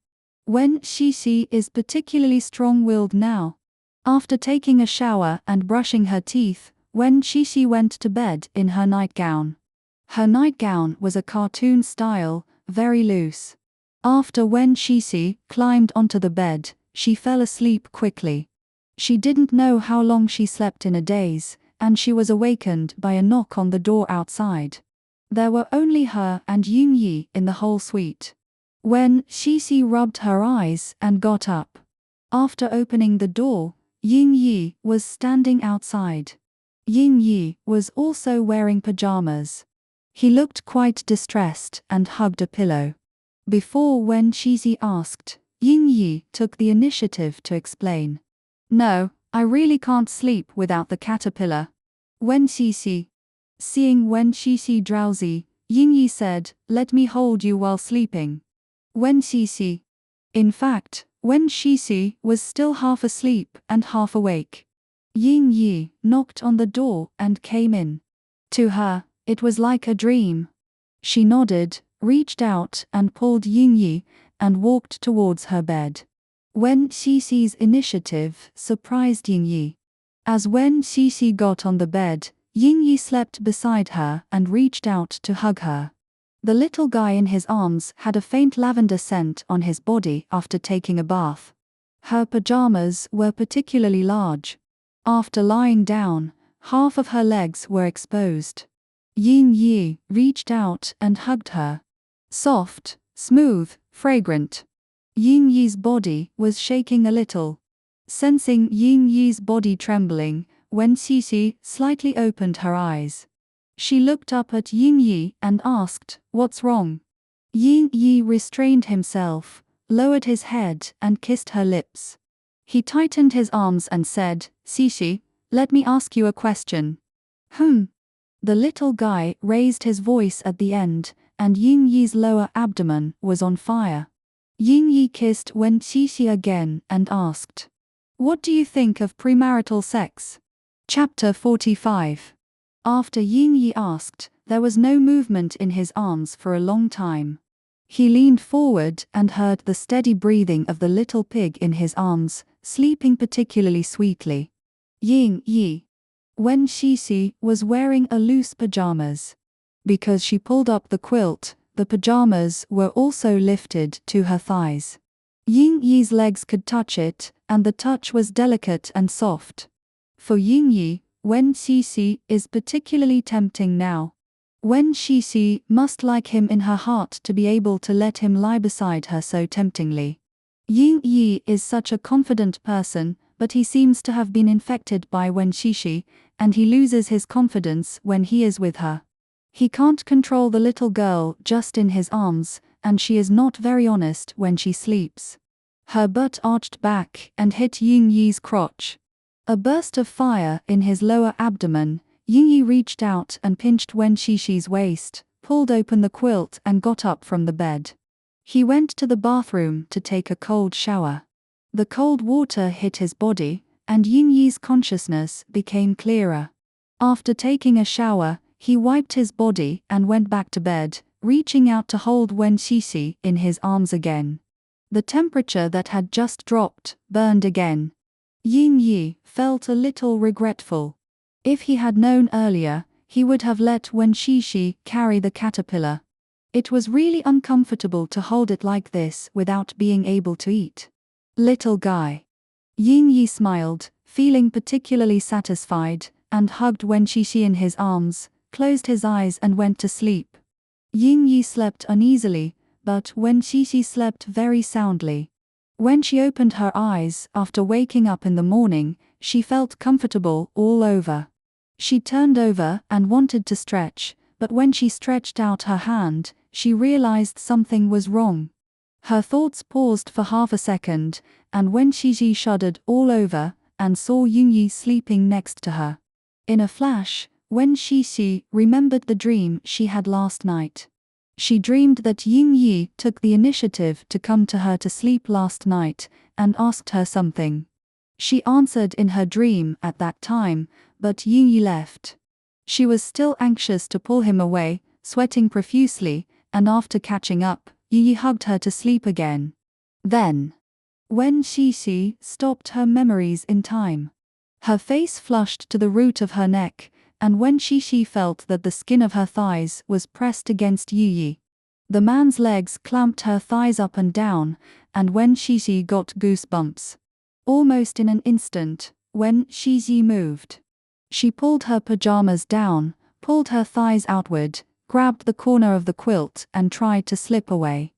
Wen Xixi is particularly strong-willed now. After taking a shower and brushing her teeth, Wen Xixi went to bed in her nightgown. Her nightgown was a cartoon style, very loose. After Wen Xixi climbed onto the bed, she fell asleep quickly. She didn't know how long she slept in a daze, and she was awakened by a knock on the door outside. There were only her and Ying Yi in the whole suite. Wen Xixi rubbed her eyes and got up. After opening the door, Ying Yi was standing outside. Ying Yi was also wearing pajamas. He looked quite distressed and hugged a pillow. Before Wen Xixi asked, Ying Yi took the initiative to explain. "No, I really can't sleep without the caterpillar." Wen Xixi. Seeing Wen Xixi drowsy, Ying Yi said, "Let me hold you while sleeping." Wen Xixi. In fact, Wen Xixi was still half asleep and half awake. Ying Yi knocked on the door and came in. To her, it was like a dream. She nodded, reached out and pulled Ying Yi, and walked towards her bed. Wen Xixi's initiative surprised Ying Yi. As Wen Xixi got on the bed, Ying Yi slept beside her and reached out to hug her. The little guy in his arms had a faint lavender scent on his body after taking a bath. Her pajamas were particularly large. After lying down, half of her legs were exposed. Ying Yi reached out and hugged her. Soft, smooth, fragrant. Ying Yi's body was shaking a little. Sensing Ying Yi's body trembling, Wen Xixi slightly opened her eyes. She looked up at Ying Yi and asked, "What's wrong?" Ying Yi restrained himself, lowered his head and kissed her lips. He tightened his arms and said, "Xixi, let me ask you a question." The little guy raised his voice at the end, and Ying Yi's lower abdomen was on fire. Ying Yi kissed Wen Qixi again and asked, "What do you think of premarital sex?" Chapter 45. After Ying Yi asked, there was no movement in his arms for a long time. He leaned forward and heard the steady breathing of the little pig in his arms, sleeping particularly sweetly. Ying Yi. Wen Qixi was wearing a loose pajamas. Because she pulled up the quilt, the pajamas were also lifted to her thighs. Ying Yi's legs could touch it, and the touch was delicate and soft. For Ying Yi, Wen Qixi is particularly tempting now. Wen Qixi must like him in her heart to be able to let him lie beside her so temptingly. Ying Yi is such a confident person, but he seems to have been infected by Wen Qixi, and he loses his confidence when he is with her. He can't control the little girl just in his arms, and she is not very honest when she sleeps. Her butt arched back and hit Ying Yi's crotch. A burst of fire in his lower abdomen, Ying Yi reached out and pinched Wen Qixi's waist, pulled open the quilt and got up from the bed. He went to the bathroom to take a cold shower. The cold water hit his body, and Ying Yi's consciousness became clearer. After taking a shower, he wiped his body and went back to bed, reaching out to hold Wen Qixi in his arms again. The temperature that had just dropped burned again. Ying Yi felt a little regretful. If he had known earlier, he would have let Wen Qixi carry the caterpillar. It was really uncomfortable to hold it like this without being able to eat. Little guy. Ying Yi smiled, feeling particularly satisfied, and hugged Wen Qixi in his arms, closed his eyes and went to sleep. Ying Yi slept uneasily, but Wen Qixi slept very soundly. When she opened her eyes after waking up in the morning, she felt comfortable all over. She turned over and wanted to stretch, but when she stretched out her hand, she realized something was wrong. Her thoughts paused for half a second, and Wen Qixi shuddered all over and saw Ying Yi sleeping next to her. In a flash, Wen Qixi remembered the dream she had last night. She dreamed that Ying Yi took the initiative to come to her to sleep last night and asked her something. She answered in her dream at that time, but Ying Yi left. She was still anxious to pull him away, sweating profusely, and after catching up, Ying Yi hugged her to sleep again. Then, Wen Qixi stopped her memories in time. Her face flushed to the root of her neck, and Wen Qixi felt that the skin of her thighs was pressed against Ying Yi. The man's legs clamped her thighs up and down, and Wen Qixi got goosebumps. Almost in an instant, Wen Qixi moved. She pulled her pajamas down, pulled her thighs outward, grabbed the corner of the quilt and tried to slip away.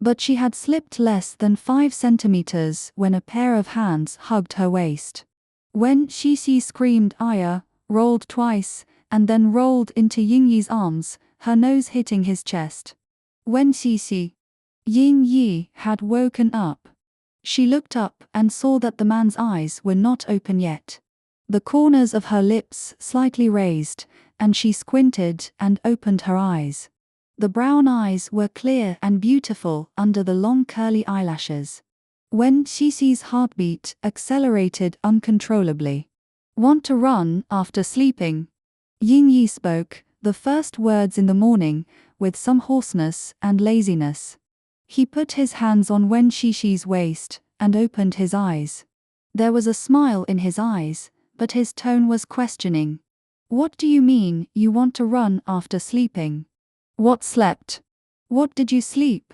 But she had slipped less than 5 centimeters when a pair of hands hugged her waist. Wen Qixi screamed "Aya," rolled twice, and then rolled into Ying Yi's arms, her nose hitting his chest. Wen Qixi. Ying Yi had woken up. She looked up and saw that the man's eyes were not open yet. The corners of her lips slightly raised, and she squinted and opened her eyes. The brown eyes were clear and beautiful under the long curly eyelashes. Wen Qixi's heartbeat accelerated uncontrollably. "Want to run after sleeping?" Ying Yi spoke, the first words in the morning, with some hoarseness and laziness. He put his hands on Wen Qixi's waist and opened his eyes. There was a smile in his eyes, but his tone was questioning. "What do you mean you want to run after sleeping? What slept? What did you sleep?"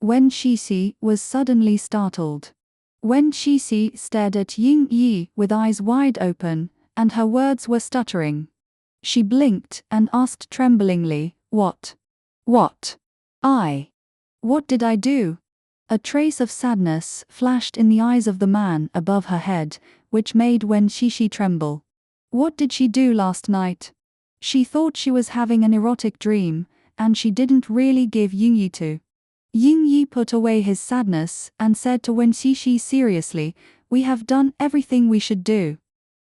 Wen Qixi was suddenly startled. Wen Qixi stared at Ying Yi with eyes wide open, and her words were stuttering. She blinked and asked tremblingly, "What? What? What did I do?" A trace of sadness flashed in the eyes of the man above her head, which made Wen Qixi tremble. What did she do last night? She thought she was having an erotic dream, and she didn't really give Ying Yi to. Ying Yi put away his sadness and said to Wen Qixi seriously, "We have done everything we should do."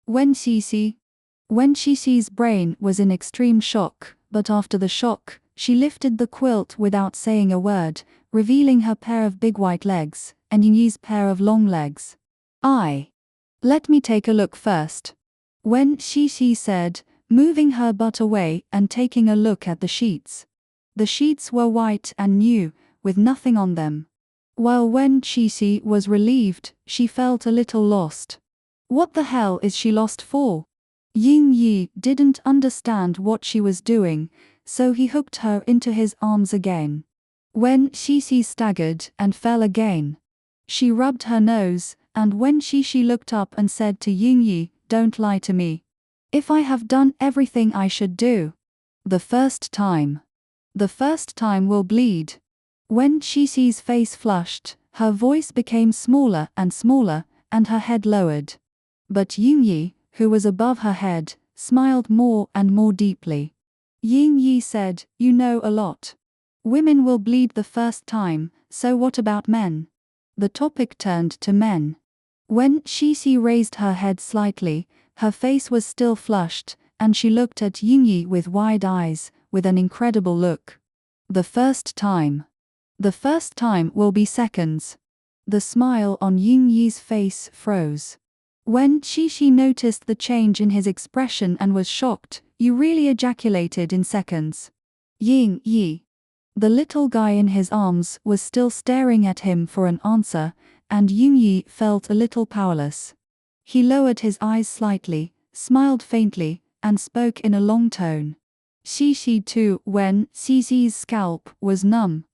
Wen Qixi's brain was in extreme shock, but after the shock, She lifted the quilt without saying a word, revealing her pair of big white legs, and Yingyi's pair of long legs. Let me take a look first. Wen Xixi said, moving her butt away and taking a look at the sheets. The sheets were white and new, with nothing on them. While Wen Xixi was relieved, she felt a little lost. What the hell is she lost for? Yingyi didn't understand what she was doing, so he hooked her into his arms again. Wen Xixi staggered and fell again. She rubbed her nose, and Wen Xixi looked up and said to Yingyi, "Don't lie to me. If I have done everything I should do, the first time will bleed." Wen Xixi's face flushed, her voice became smaller, and her head lowered. But Yingyi, who was above her head, smiled more and more deeply. Yingyi said, "You know a lot. Women will bleed the first time, so what about men?" The topic turned to men. When Xixi raised her head slightly, her face was still flushed, and she looked at Yingyi with wide eyes, with an incredible look. The first time will be seconds." The smile on Yingyi's face froze. When Xixi noticed the change in his expression and was shocked, "You really ejaculated in seconds?" Yingyi. The little guy in his arms was still staring at him for an answer, and Yingyi felt a little powerless. He lowered his eyes slightly, smiled faintly, and spoke in a long tone. Xixi too, when Xixi's scalp was numb.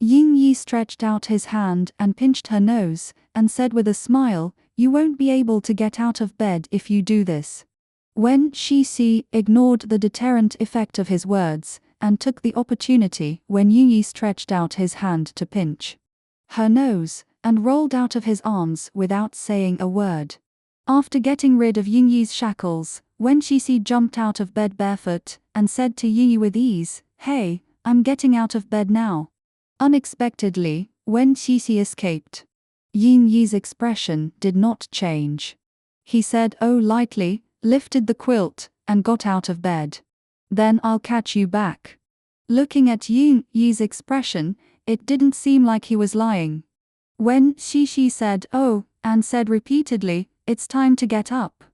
Yingyi stretched out his hand and pinched her nose, and said with a smile, "You won't be able to get out of bed if you do this." When Xixi ignored the deterrent effect of his words, and took the opportunity when Yingyi stretched out his hand to pinch her nose, and rolled out of his arms without saying a word. After getting rid of Yingyi's shackles, Wen Xixi jumped out of bed barefoot, and said to Yingyi with ease, "Hey, I'm getting out of bed now." Unexpectedly, Wen Xixi escaped. Yingyi's expression did not change. He said "oh" lightly, lifted the quilt, and got out of bed. "Then I'll catch you back." Looking at Yingyi's expression, it didn't seem like he was lying. When Xixi said "oh" and said repeatedly, "It's time to get up."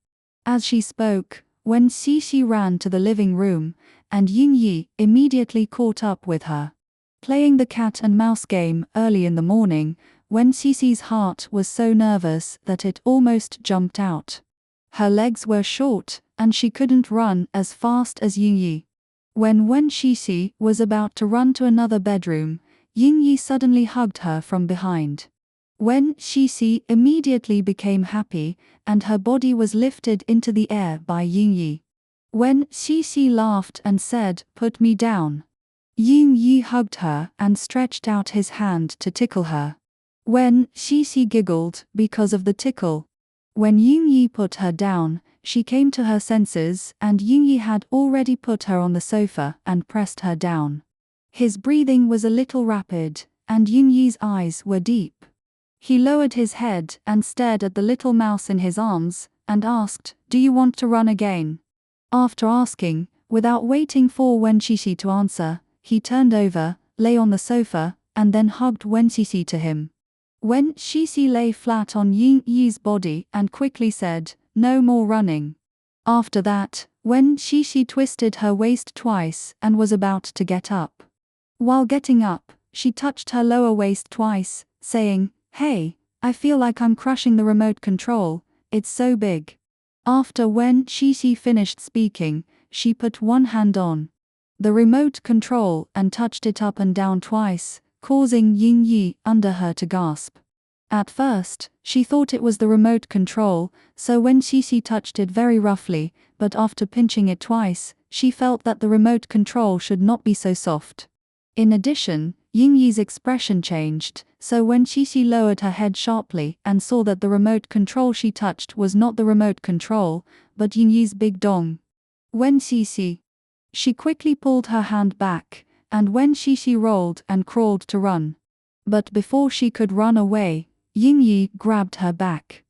As she spoke, Wen Xixi ran to the living room, and Yingyi immediately caught up with her. Playing the cat and mouse game early in the morning, Wen Xixi's heart was so nervous that it almost jumped out. Her legs were short, and she couldn't run as fast as Yingyi. When Wen Xixi was about to run to another bedroom, Yingyi suddenly hugged her from behind. Wen Xixi immediately became happy, and her body was lifted into the air by Yingyi. Wen Xixi laughed and said, "Put me down." Yingyi hugged her and stretched out his hand to tickle her. Wen Xixi giggled because of the tickle. When Yingyi put her down, she came to her senses, and Yingyi had already put her on the sofa and pressed her down. His breathing was a little rapid, and Yingyi's eyes were deep. He lowered his head and stared at the little mouse in his arms, and asked, "Do you want to run again?" After asking, without waiting for Wen Xixi to answer, he turned over, lay on the sofa, and then hugged Wen Xixi to him. Wen Xixi lay flat on Yingyi's body and quickly said, "No more running." After that, Wen Xixi twisted her waist twice and was about to get up. While getting up, she touched her lower waist twice, saying, "Hey, I feel like I'm crushing the remote control, it's so big." After Wen Xixi finished speaking, she put one hand on the remote control and touched it up and down twice, causing Yingyi under her to gasp. At first, she thought it was the remote control, so when Xixi touched it very roughly, but after pinching it twice, she felt that the remote control should not be so soft. In addition, Yingyi's expression changed, so when Xixi lowered her head sharply and saw that the remote control she touched was not the remote control, but Yingyi's big dong. When Xixi. She quickly pulled her hand back, and when Xixi rolled and crawled to run. But before she could run away, Yingyi grabbed her back.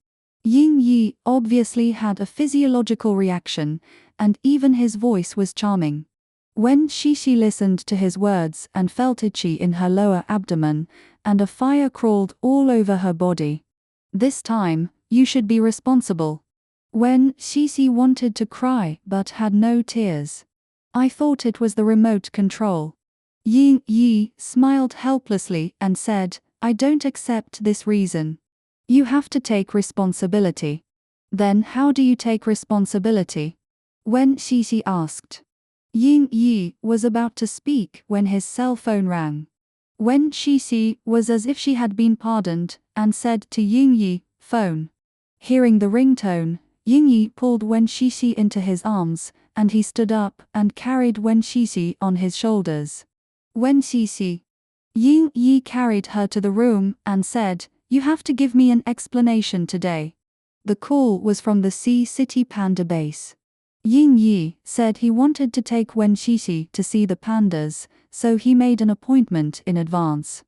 Yingyi obviously had a physiological reaction, and even his voice was charming. When Xixi listened to his words and felt itchy in her lower abdomen, and a fire crawled all over her body. This time, you should be responsible. When Xixi wanted to cry but had no tears. I thought it was the remote control. Ying Yi smiled helplessly and said, I don't accept this reason. You have to take responsibility. Then how do you take responsibility? When Xixi asked. Ying Yi was about to speak when his cell phone rang. When Xixi was as if she had been pardoned, and said to Ying Yi, phone. Hearing the ringtone, Ying Yi pulled Wen Xixi into his arms, and he stood up and carried Wen Xixi on his shoulders. Wen Xixi. Ying Yi carried her to the room and said, you have to give me an explanation today. The call was from the Sea City Panda base. Ying Yi said he wanted to take Wen Xixi to see the pandas, so he made an appointment in advance.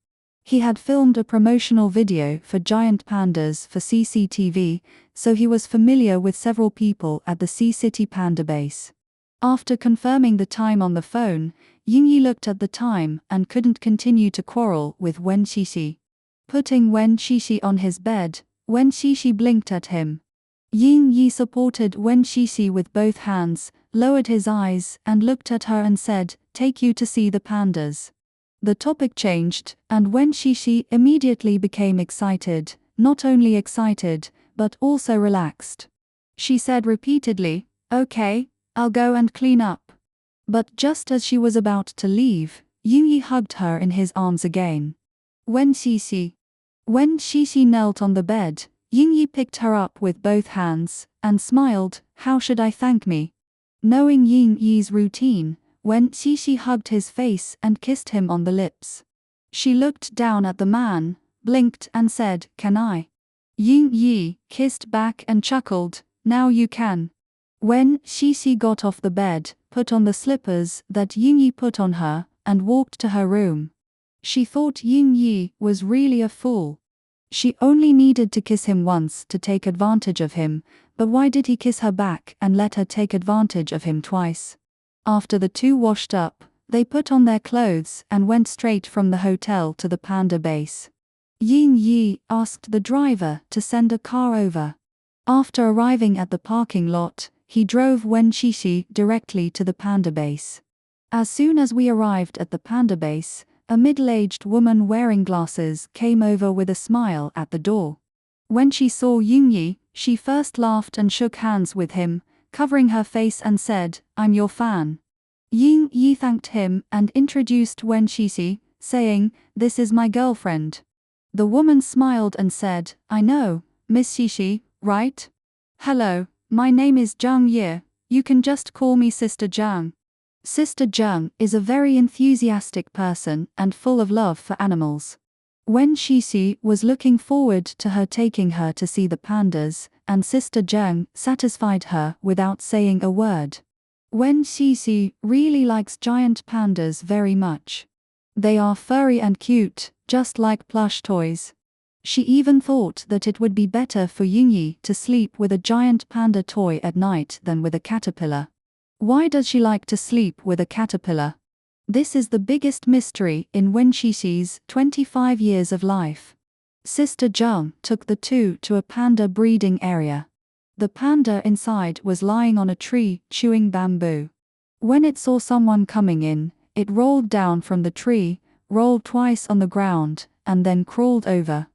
He had filmed a promotional video for giant pandas for CCTV, so he was familiar with several people at the Sea City Panda base. After confirming the time on the phone, Ying Yi looked at the time and couldn't continue to quarrel with Wen Xixi. Putting Wen Xixi on his bed, Wen Xixi blinked at him. Ying Yi supported Wen Xixi with both hands, lowered his eyes and looked at her and said, take you to see the pandas. The topic changed, and Wen Xixi immediately became excited, not only excited, but also relaxed. She said repeatedly, okay, I'll go and clean up. But just as she was about to leave, Ying Yi hugged her in his arms again. Wen Xixi. When Xixi knelt on the bed, Ying Yi picked her up with both hands, and smiled, how should I thank me? Knowing Ying Yi's routine, Wen Xixi hugged his face and kissed him on the lips. She looked down at the man, blinked and said, can I? Ying Yi kissed back and chuckled, now you can. When Xixi got off the bed, put on the slippers that Ying Yi put on her, and walked to her room. She thought Ying Yi was really a fool. She only needed to kiss him once to take advantage of him, but why did he kiss her back and let her take advantage of him twice? After the two washed up, they put on their clothes and went straight from the hotel to the panda base. Ying Yi asked the driver to send a car over. After arriving at the parking lot, he drove Wen Xixi directly to the panda base. As soon as we arrived at the panda base, a middle-aged woman wearing glasses came over with a smile at the door. When she saw Ying Yi, she first laughed and shook hands with him, covering her face and said, I'm your fan. Ying Yi thanked him and introduced Wen Xixi, saying, this is my girlfriend. The woman smiled and said, I know, Miss Xixi, right? Hello, my name is Zhang Ye, you can just call me Sister Zhang. Sister Zhang is a very enthusiastic person and full of love for animals. Wen Xixi was looking forward to her taking her to see the pandas, and Sister Zhang satisfied her without saying a word. Wen Xixi really likes giant pandas very much. They are furry and cute, just like plush toys. She even thought that it would be better for Ying Yi to sleep with a giant panda toy at night than with a caterpillar. Why does she like to sleep with a caterpillar? This is the biggest mystery in Wen Xixi's 25 years of life. Sister Zhang took the two to a panda breeding area. The panda inside was lying on a tree chewing bamboo. When it saw someone coming in, it rolled down from the tree, rolled twice on the ground, and then crawled over.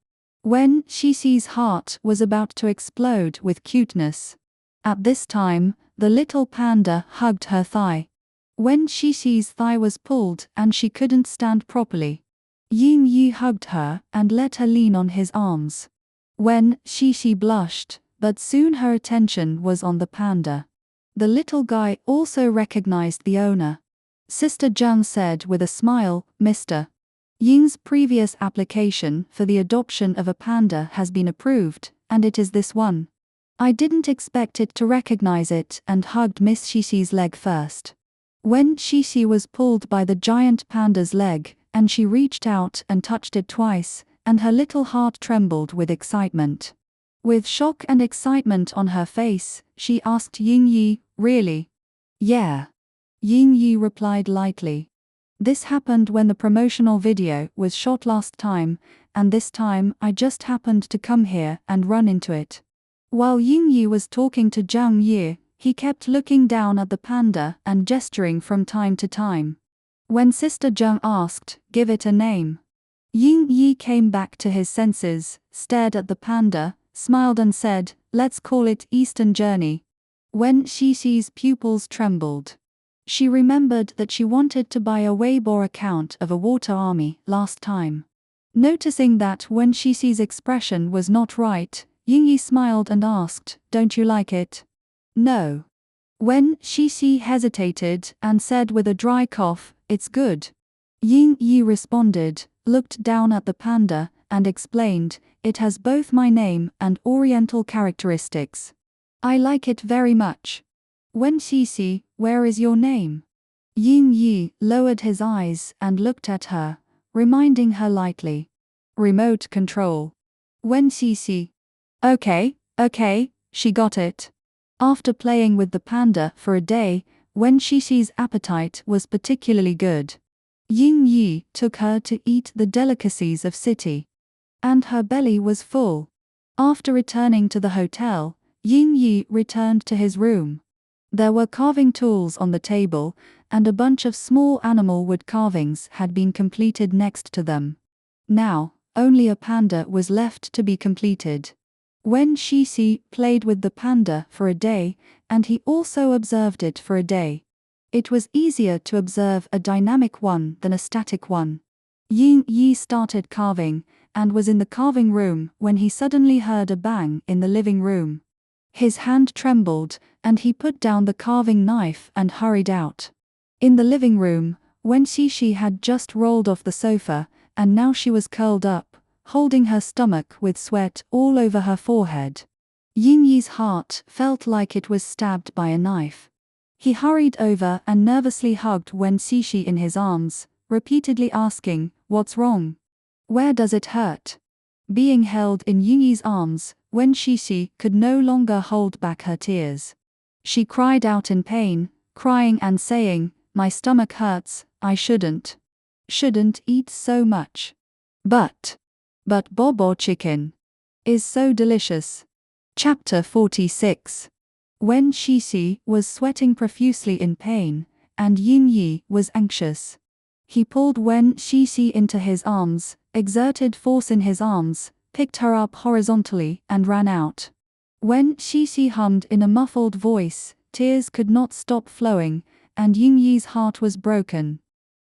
Wen Xixi's heart was about to explode with cuteness. At this time, the little panda hugged her thigh. Wen Xixi's thigh was pulled and she couldn't stand properly. Ying Yi hugged her and let her lean on his arms. Wen Xixi blushed, but soon her attention was on the panda. The little guy also recognized the owner. Sister Zhang said with a smile, Mr. Ying's previous application for the adoption of a panda has been approved, and it is this one. I didn't expect it to recognize it and hugged Miss Xixi's leg first. When Xixi was pulled by the giant panda's leg, and she reached out and touched it twice, and her little heart trembled with excitement. With shock and excitement on her face, she asked Ying Yi, really? Yeah. Ying Yi replied lightly. This happened when the promotional video was shot last time, and this time I just happened to come here and run into it. While Ying Yi was talking to Zhang Yi, he kept looking down at the panda and gesturing from time to time. When Sister Zhang asked, "Give it a name," Ying Yi came back to his senses, stared at the panda, smiled and said, "Let's call it Eastern Journey." Wen Xixi's pupils trembled. She remembered that she wanted to buy a Weibo account of a water army last time. Noticing that Wen Xixi's expression was not right, Ying Yi smiled and asked, "Don't you like it?" "No." Wen Xixi hesitated and said with a dry cough, "It's good." Ying Yi responded, looked down at the panda, and explained, "It has both my name and Oriental characteristics. I like it very much." "Wen Xixi, where is your name?" Ying Yi lowered his eyes and looked at her, reminding her lightly. "Remote control." Wen Xixi. Okay, she got it. After playing with the panda for a day, Wen Xixi's appetite was particularly good. Ying Yi took her to eat the delicacies of city. And her belly was full. After returning to the hotel, Ying Yi returned to his room. There were carving tools on the table, and a bunch of small animal wood carvings had been completed next to them. Now, only a panda was left to be completed. Wen Xixi played with the panda for a day, and he also observed it for a day. It was easier to observe a dynamic one than a static one. Ying Yi started carving, and was in the carving room when he suddenly heard a bang in the living room. His hand trembled, and he put down the carving knife and hurried out. In the living room, Wen Xixi had just rolled off the sofa, and now she was curled up, holding her stomach with sweat all over her forehead. Ying Yi's heart felt like it was stabbed by a knife. He hurried over and nervously hugged Wen Xixi in his arms, repeatedly asking, "What's wrong? Where does it hurt?" Being held in Ying Yi's arms, Wen Xixi could no longer hold back her tears. She cried out in pain, crying and saying, "My stomach hurts, I shouldn't eat so much. But Bobo chicken is so delicious." Chapter 46. Wen Xixi was sweating profusely in pain, and Ying Yi was anxious. He pulled Wen Xixi into his arms, exerted force in his arms, picked her up horizontally, and ran out. Wen Xixi hummed in a muffled voice, tears could not stop flowing, and Ying Yi's heart was broken.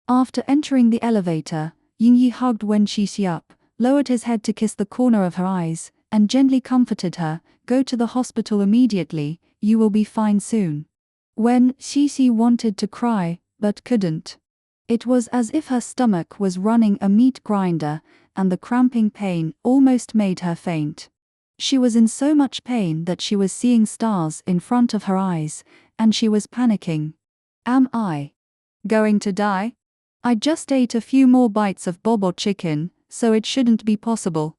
After entering the elevator, Ying Yi hugged Wen Xixi up, lowered his head to kiss the corner of her eyes, and gently comforted her, "Go to the hospital immediately, you will be fine soon." Wen Xixi wanted to cry, but couldn't. It was as if her stomach was running a meat grinder, and the cramping pain almost made her faint. She was in so much pain that she was seeing stars in front of her eyes, and she was panicking. "Am I going to die? I just ate a few more bites of Bobo chicken, so it shouldn't be possible."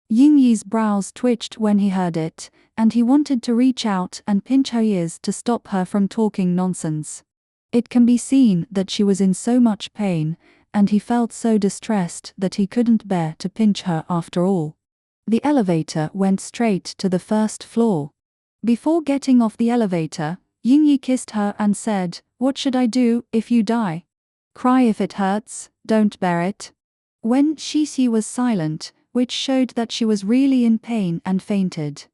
Ying Yi's brows twitched when he heard it, and he wanted to reach out and pinch her ears to stop her from talking nonsense. It can be seen that she was in so much pain, and he felt so distressed that he couldn't bear to pinch her after all. The elevator went straight to the first floor. Before getting off the elevator, Ying Yi kissed her and said, "What should I do if you die? Cry if it hurts, don't bear it." Wen Xixi was silent, which showed that she was really in pain and fainted.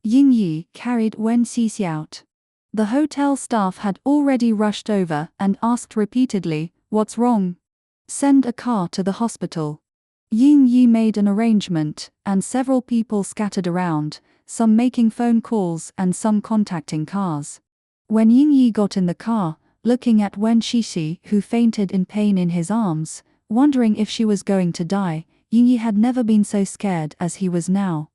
Ying Yi carried Wen Xixi out. The hotel staff had already rushed over and asked repeatedly, "What's wrong? Send a car to the hospital." Ying Yi made an arrangement, and several people scattered around, some making phone calls and some contacting cars. When Ying Yi got in the car, looking at Wen Xixi, who fainted in pain in his arms, wondering if she was going to die, Ying Yi had never been so scared as he was now.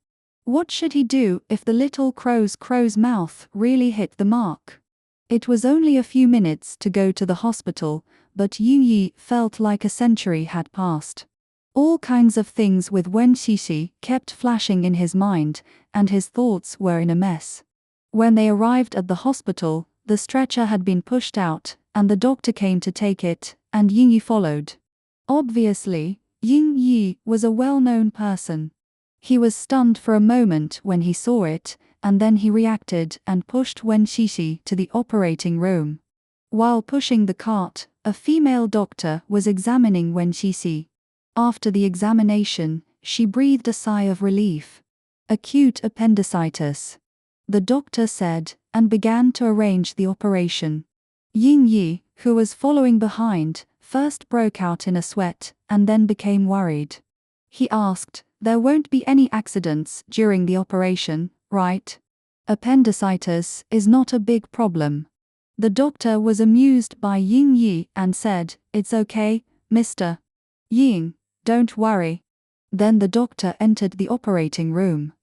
What should he do if the little crow's mouth really hit the mark? It was only a few minutes to go to the hospital, but Ying Yi felt like a century had passed. All kinds of things with Wen Xixi kept flashing in his mind, and his thoughts were in a mess. When they arrived at the hospital, the stretcher had been pushed out, and the doctor came to take it, and Ying Yi followed. Obviously, Ying Yi was a well-known person. He was stunned for a moment when he saw it, and then he reacted and pushed Wen Xixi to the operating room. While pushing the cart, a female doctor was examining Wen Xixi. After the examination, she breathed a sigh of relief. Acute appendicitis, the doctor said, and began to arrange the operation. Ying Yi, who was following behind, first broke out in a sweat, and then became worried. He asked, "There won't be any accidents during the operation, right? Appendicitis is not a big problem." The doctor was amused by Ying Yi and said, "It's okay, Mr. Ying, don't worry." Then the doctor entered the operating room.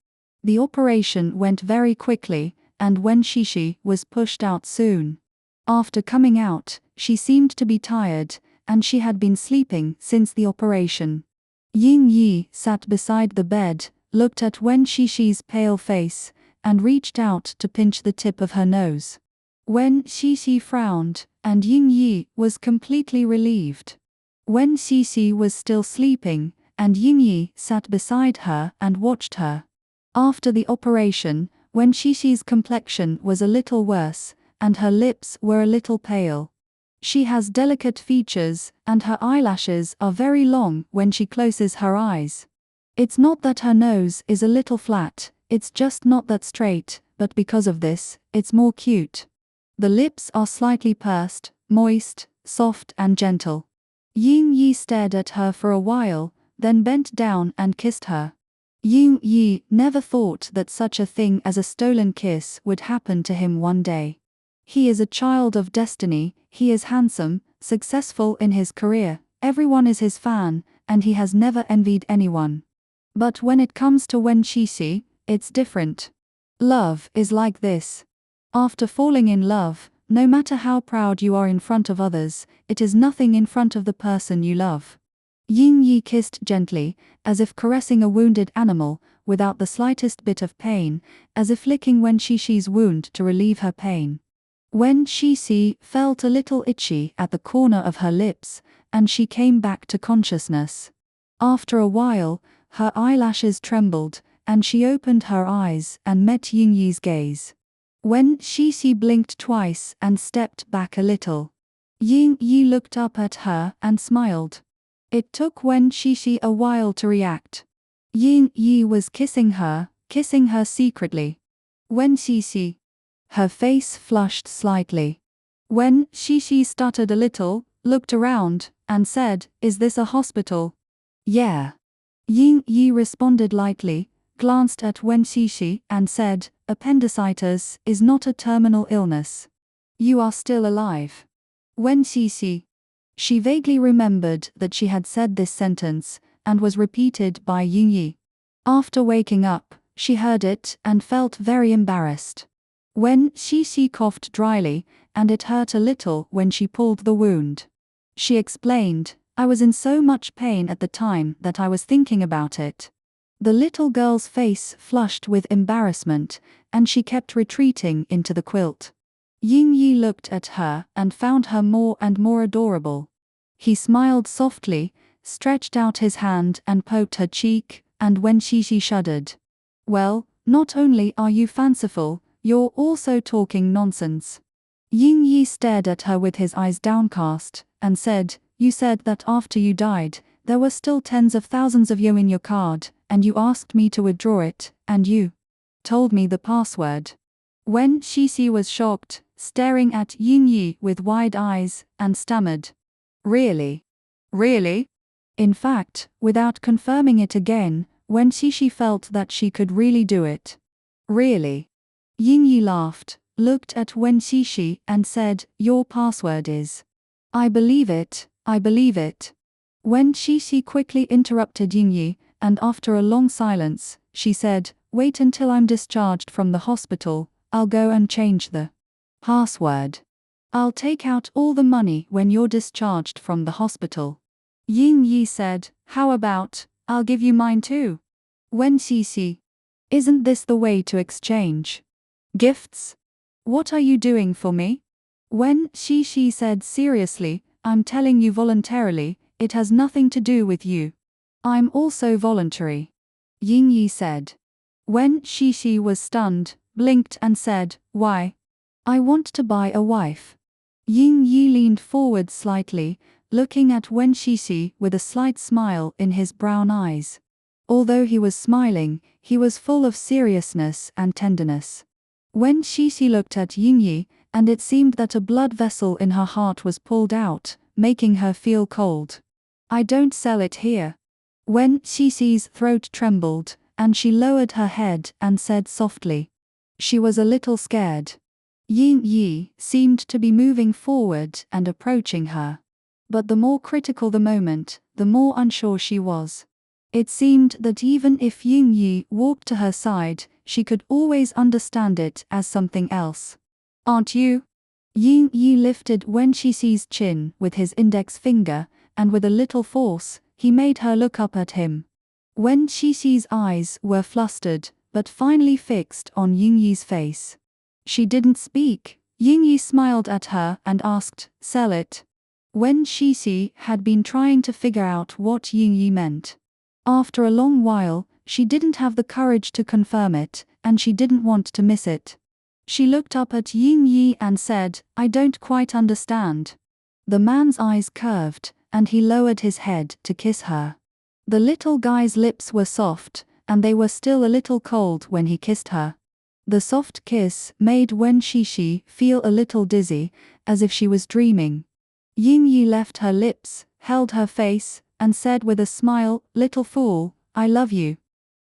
The operation went very quickly, and Wen Xixi was pushed out soon. After coming out, she seemed to be tired, and she had been sleeping since the operation. Ying Yi sat beside the bed, looked at Wen Xixi's pale face, and reached out to pinch the tip of her nose. Wen Xixi frowned, and Ying Yi was completely relieved. Wen Xixi was still sleeping, and Ying Yi sat beside her and watched her. After the operation, Wen Xixi's complexion was a little worse, and her lips were a little pale. She has delicate features, and her eyelashes are very long when she closes her eyes. It's not that her nose is a little flat, it's just not that straight, but because of this, it's more cute. The lips are slightly pursed, moist, soft and gentle. Ying Yi stared at her for a while, then bent down and kissed her. Ying Yi never thought that such a thing as a stolen kiss would happen to him one day. He is a child of destiny, he is handsome, successful in his career, everyone is his fan, and he has never envied anyone. But when it comes to Wen Xixi, it's different. Love is like this. After falling in love, no matter how proud you are in front of others, it is nothing in front of the person you love. Ying Yi kissed gently, as if caressing a wounded animal, without the slightest bit of pain, as if licking Wen Xixi's wound to relieve her pain. Wen Xixi felt a little itchy at the corner of her lips, and she came back to consciousness. After a while, her eyelashes trembled, and she opened her eyes and met Ying Yi's gaze. Wen Xixi blinked twice and stepped back a little. Ying Yi looked up at her and smiled. It took Wen Xixi a while to react. Ying Yi was kissing her secretly. Wen Xixi. Her face flushed slightly. Wen Xixi stuttered a little, looked around, and said, "Is this a hospital?" "Yeah." Ying Yi responded lightly, glanced at Wen Xixi, and said, "Appendicitis is not a terminal illness. You are still alive." Wen Xixi. She vaguely remembered that she had said this sentence, and was repeated by Ying Yi. After waking up, she heard it and felt very embarrassed. Wen Xixi coughed dryly, and it hurt a little when she pulled the wound. She explained, "I was in so much pain at the time that I was thinking about it." The little girl's face flushed with embarrassment, and she kept retreating into the quilt. Ying Yi looked at her and found her more and more adorable. He smiled softly, stretched out his hand and poked her cheek, and Wen Xixi shuddered. "Well, not only are you fanciful, you're also talking nonsense." Ying Yi stared at her with his eyes downcast, and said, "You said that after you died, there were still tens of thousands of yuan in your card, and you asked me to withdraw it, and you told me the password." Wen Xixi was shocked, staring at Ying Yi with wide eyes, and stammered, "Really? Really?" In fact, without confirming it again, Wen Xixi felt that she could really do it. "Really?" Ying Yi laughed, looked at Wen Xixi, and said, "Your password is." "I believe it, I believe it." Wen Xixi quickly interrupted Ying Yi, and after a long silence, she said, "Wait until I'm discharged from the hospital, I'll go and change the password. I'll take out all the money when you're discharged from the hospital." Ying Yi said, "How about, I'll give you mine too?" Wen Xixi. "Isn't this the way to exchange gifts? What are you doing for me?" Wen Shishi said seriously, I'm telling you voluntarily, it has nothing to do with you. I'm also voluntary. Ying Yi said. Wen Shishi was stunned, blinked and said, why? I want to buy a wife. Ying Yi leaned forward slightly, looking at Wen Shishi with a slight smile in his brown eyes. Although he was smiling, he was full of seriousness and tenderness. Wen Shishi looked at Ying Yi, and it seemed that a blood vessel in her heart was pulled out, making her feel cold. I don't sell it here. Wen Shishi's throat trembled, and she lowered her head and said softly. She was a little scared. Ying Yi seemed to be moving forward and approaching her. But the more critical the moment, the more unsure she was. It seemed that even if Ying Yi walked to her side, she could always understand it as something else. Aren't you? Ying Yi lifted Wen Shishi's chin with his index finger, and with a little force, he made her look up at him. Wen Shishi's eyes were flustered, but finally fixed on Ying Yi's face. She didn't speak. Ying Yi smiled at her and asked, sell it? Wen Shishi had been trying to figure out what Ying Yi meant. After a long while, she didn't have the courage to confirm it, and she didn't want to miss it. She looked up at Ying Yi and said, I don't quite understand. The man's eyes curved, and he lowered his head to kiss her. The little guy's lips were soft, and they were still a little cold when he kissed her. The soft kiss made Wen Shishi feel a little dizzy, as if she was dreaming. Ying Yi left her lips, held her face, and said with a smile, little fool, I love you.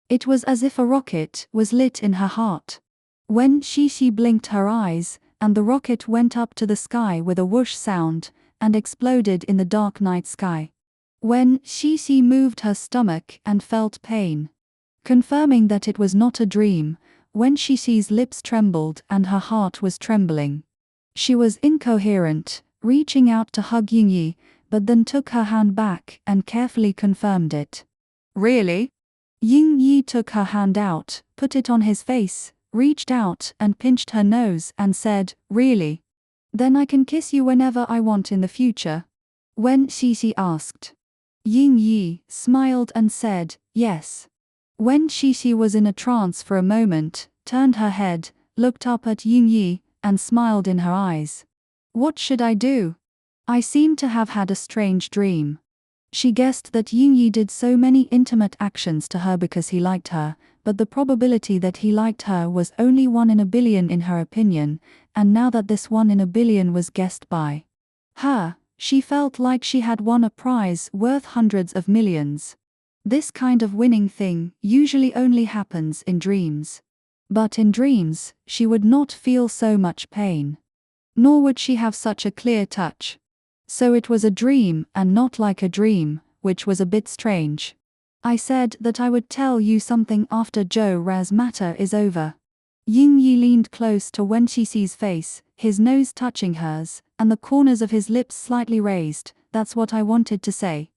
It was as if a rocket was lit in her heart. Wen Shishi blinked her eyes, and the rocket went up to the sky with a whoosh sound, and exploded in the dark night sky. Wen Shishi moved her stomach and felt pain. Confirming that it was not a dream, Wen Shishi's lips trembled and her heart was trembling. She was incoherent, reaching out to hug Ying Yi, but then took her hand back and carefully confirmed it. Really? Ying Yi took her hand out, put it on his face, reached out and pinched her nose and said, really? Then I can kiss you whenever I want in the future? Wen Shishi asked. Ying Yi smiled and said, yes. Wen Shishi was in a trance for a moment, turned her head, looked up at Ying Yi, and smiled in her eyes. What should I do? I seem to have had a strange dream. She guessed that Ying Yi did so many intimate actions to her because he liked her, but the probability that he liked her was only 1 in a billion in her opinion, and now that this 1 in a billion was guessed by her, she felt like she had won a prize worth hundreds of millions. This kind of winning thing usually only happens in dreams. But in dreams, she would not feel so much pain. Nor would she have such a clear touch. So it was a dream and not like a dream, which was a bit strange. I said that I would tell you something after Zhou Ra's matter is over. Ying Yi leaned close to Wen Shishi's face, his nose touching hers, and the corners of his lips slightly raised. That's what I wanted to say.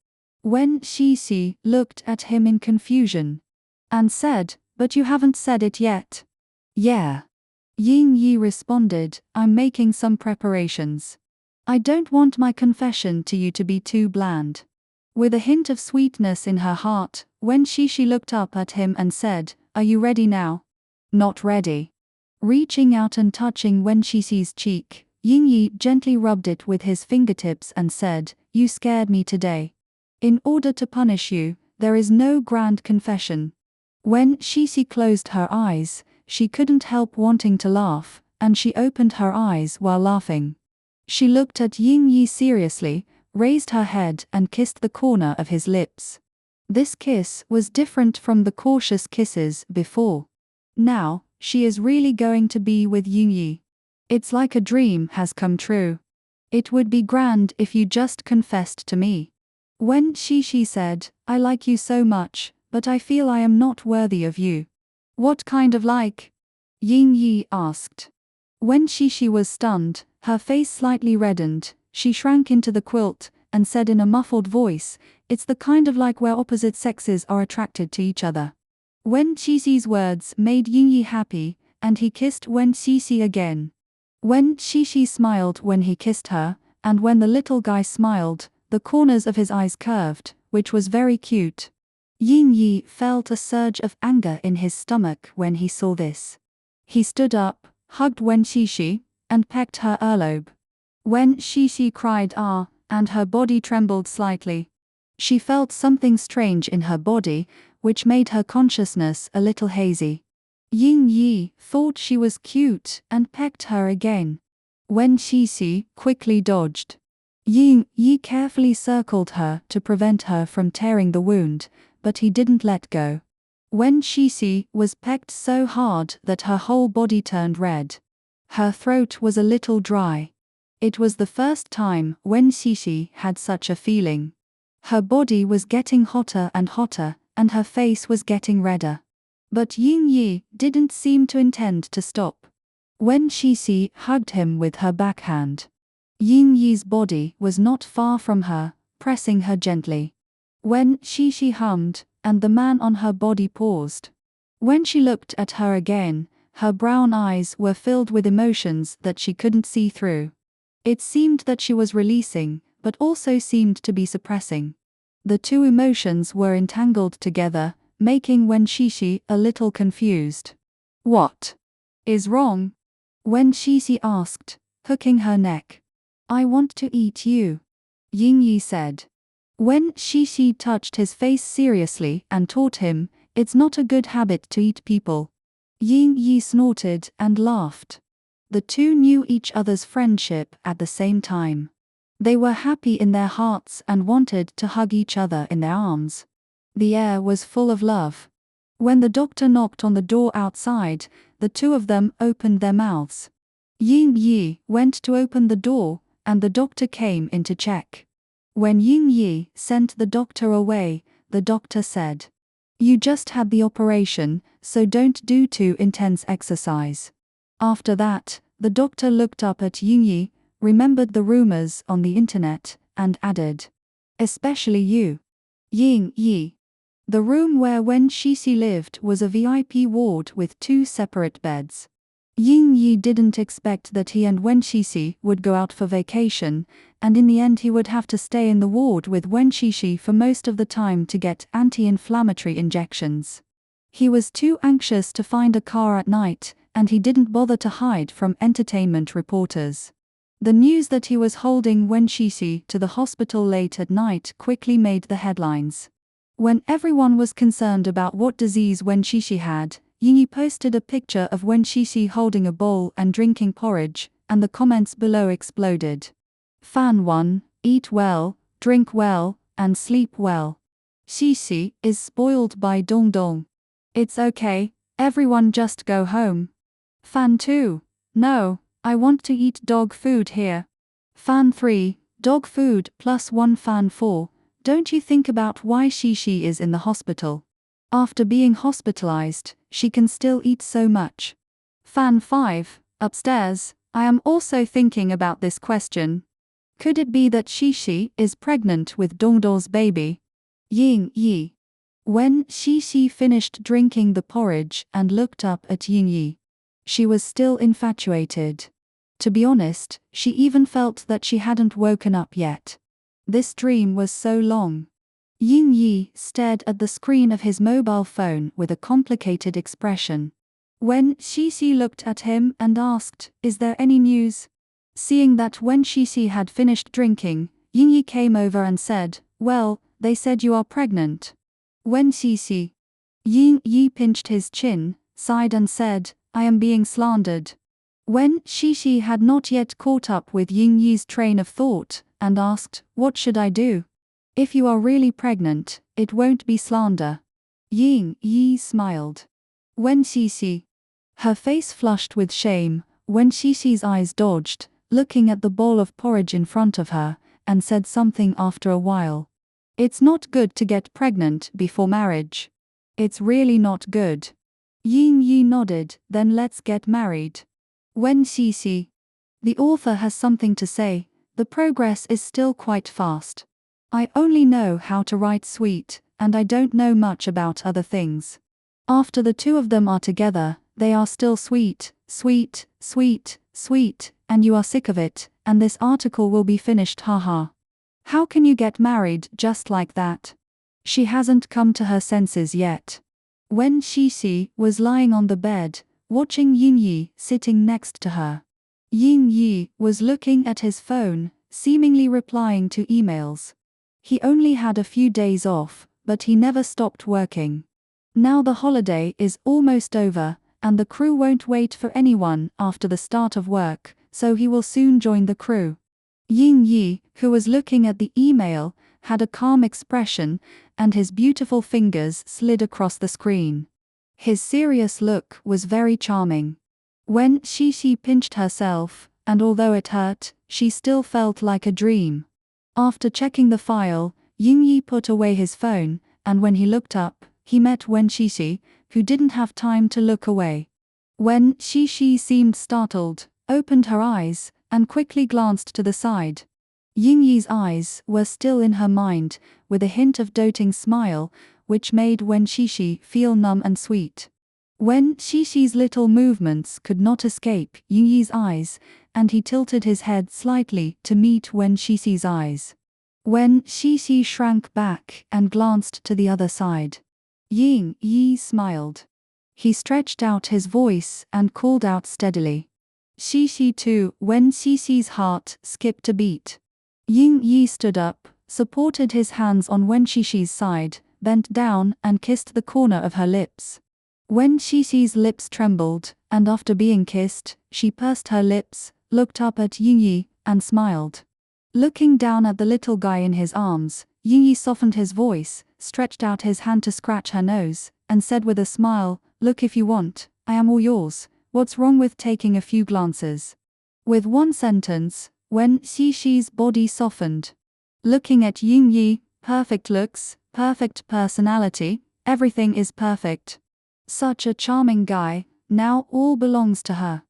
Wen Shishi looked at him in confusion. And said, but you haven't said it yet. Yeah. Ying Yi responded, I'm making some preparations. I don't want my confession to you to be too bland. With a hint of sweetness in her heart, Wen Shishi looked up at him and said, are you ready now? Not ready. Reaching out and touching Wen Shishi's cheek, Ying Yi gently rubbed it with his fingertips and said, you scared me today. In order to punish you, there is no grand confession. When Shishi closed her eyes, she couldn't help wanting to laugh, and she opened her eyes while laughing. She looked at Ying Yi seriously, raised her head and kissed the corner of his lips. This kiss was different from the cautious kisses before. Now, she is really going to be with Ying Yi. It's like a dream has come true. It would be grand if you just confessed to me. When Shishi said, I like you so much, but I feel I am not worthy of you. What kind of like? Ying Yi asked. When Shishi was stunned, her face slightly reddened, she shrank into the quilt, and said in a muffled voice, it's the kind of like where opposite sexes are attracted to each other. Wen Shishi's words made Ying Yi happy, and he kissed Wen Shishi again. When Xixi smiled when he kissed her, and when the little guy smiled, the corners of his eyes curved, which was very cute. Yin Yi felt a surge of anger in his stomach when he saw this. He stood up, hugged Wen Xixi, and pecked her earlobe. Wen Xixi cried ah, and her body trembled slightly. She felt something strange in her body, which made her consciousness a little hazy. Yin Yi thought she was cute and pecked her again. Wen Xixi quickly dodged. Yin Yi carefully circled her to prevent her from tearing the wound, but he didn't let go. Wen Xixi was pecked so hard that her whole body turned red. Her throat was a little dry. It was the first time Wen Xixi had such a feeling. Her body was getting hotter, and her face was getting redder. But Yin Yi didn't seem to intend to stop. Wen Xixi hugged him with her backhand. Yin Yi's body was not far from her, pressing her gently. Wen Xixi hummed, and the man on her body paused. When she looked at her again, her brown eyes were filled with emotions that she couldn't see through. It seemed that she was releasing, but also seemed to be suppressing. The two emotions were entangled together, making Wen Xixi a little confused. "What is wrong?" Wen Xixi asked, hooking her neck. "I want to eat you," Yin Yi said. Wen Xixi touched his face seriously and taught him, "It's not a good habit to eat people." Yin Yi snorted and laughed. The two knew each other's friendship at the same time. They were happy in their hearts and wanted to hug each other in their arms. The air was full of love. When the doctor knocked on the door outside, the two of them opened their mouths. Yin Yi went to open the door, and the doctor came in to check. When Yin Yi sent the doctor away, the doctor said, "You just had the operation, so don't do too intense exercise." After that, the doctor looked up at Yin Yi, remembered the rumors on the internet, and added, "Especially you, Yin Yi." The room where Wen Xixi lived was a VIP ward with 2 separate beds. Yin Yi didn't expect that he and Wen Xixi would go out for vacation, and in the end he would have to stay in the ward with Wen Xixi for most of the time to get anti-inflammatory injections. He was too anxious to find a car at night, and he didn't bother to hide from entertainment reporters. The news that he was holding Wen Xixi to the hospital late at night quickly made the headlines. When everyone was concerned about what disease Wen Xixi had, Yin Yi posted a picture of Wen Xixi holding a bowl and drinking porridge, and the comments below exploded. Fan 1, eat well, drink well, and sleep well. Xixi is spoiled by Dong Dong. It's okay, everyone just go home. Fan 2, no, I want to eat dog food here. Fan 3, dog food +1. Fan 4, don't you think about why Xixi is in the hospital? After being hospitalized, she can still eat so much. Fan 5, upstairs, I am also thinking about this question. Could it be that Xixi is pregnant with Dongdong's baby? Yin Yi. When Xixi finished drinking the porridge and looked up at Yin Yi, she was still infatuated. To be honest, she even felt that she hadn't woken up yet. This dream was so long. Yin Yi stared at the screen of his mobile phone with a complicated expression. When Xixi looked at him and asked, "Is there any news?" Seeing that Wen Xixi had finished drinking, Yin Yi came over and said, "Well, they said you are pregnant." Wen Xixi. Yin Yi pinched his chin, sighed and said, "I am being slandered." Wen Xixi had not yet caught up with Yin Yi's train of thought, and asked, "What should I do? If you are really pregnant, it won't be slander." Yin Yi smiled. Wen Xixi. Her face flushed with shame. Wen Xixi's eyes dodged, looking at the bowl of porridge in front of her, and said something after a while. "It's not good to get pregnant before marriage. It's really not good." Yin Yi nodded, "Then let's get married." Wen Xixi. The author has something to say. The progress is still quite fast. I only know how to write sweet, and I don't know much about other things. After the two of them are together, they are still sweet, sweet, sweet, sweet, and you are sick of it, and this article will be finished, haha. How can you get married just like that? She hasn't come to her senses yet. Wen Xixi was lying on the bed, watching Yin Yi sitting next to her. Yin Yi was looking at his phone, seemingly replying to emails. He only had a few days off, but he never stopped working. Now the holiday is almost over, and the crew won't wait for anyone after the start of work, so he will soon join the crew. Yin Yi, who was looking at the email, had a calm expression, and his beautiful fingers slid across the screen. His serious look was very charming. Wen Xixi pinched herself, and although it hurt, she still felt like a dream. After checking the file, Yin Yi put away his phone, and when he looked up, he met Wen Xixi, who didn't have time to look away. Wen Xixi seemed startled, opened her eyes, and quickly glanced to the side. Yin Yi's eyes were still in her mind, with a hint of doting smile, which made Wen Xixi feel numb and sweet. Wen Xixi's little movements could not escape Yin Yi's eyes, and he tilted his head slightly to meet Wen Xixi's eyes. Wen Xixi shrank back and glanced to the other side. Yin Yi smiled. He stretched out his voice and called out steadily. Xixi too. Wen Xixi's heart skipped a beat. Yin Yi stood up, supported his hands on Wen Xixi's side, bent down and kissed the corner of her lips. Wen Xixi's lips trembled, and after being kissed, she pursed her lips, looked up at Yin Yi, and smiled. Looking down at the little guy in his arms, Yin Yi softened his voice, stretched out his hand to scratch her nose, and said with a smile, "Look if you want, I am all yours, what's wrong with taking a few glances?" With one sentence, Wen Xixi's body softened. Looking at Yin Yi, perfect looks, perfect personality, everything is perfect. Such a charming guy, now all belongs to her.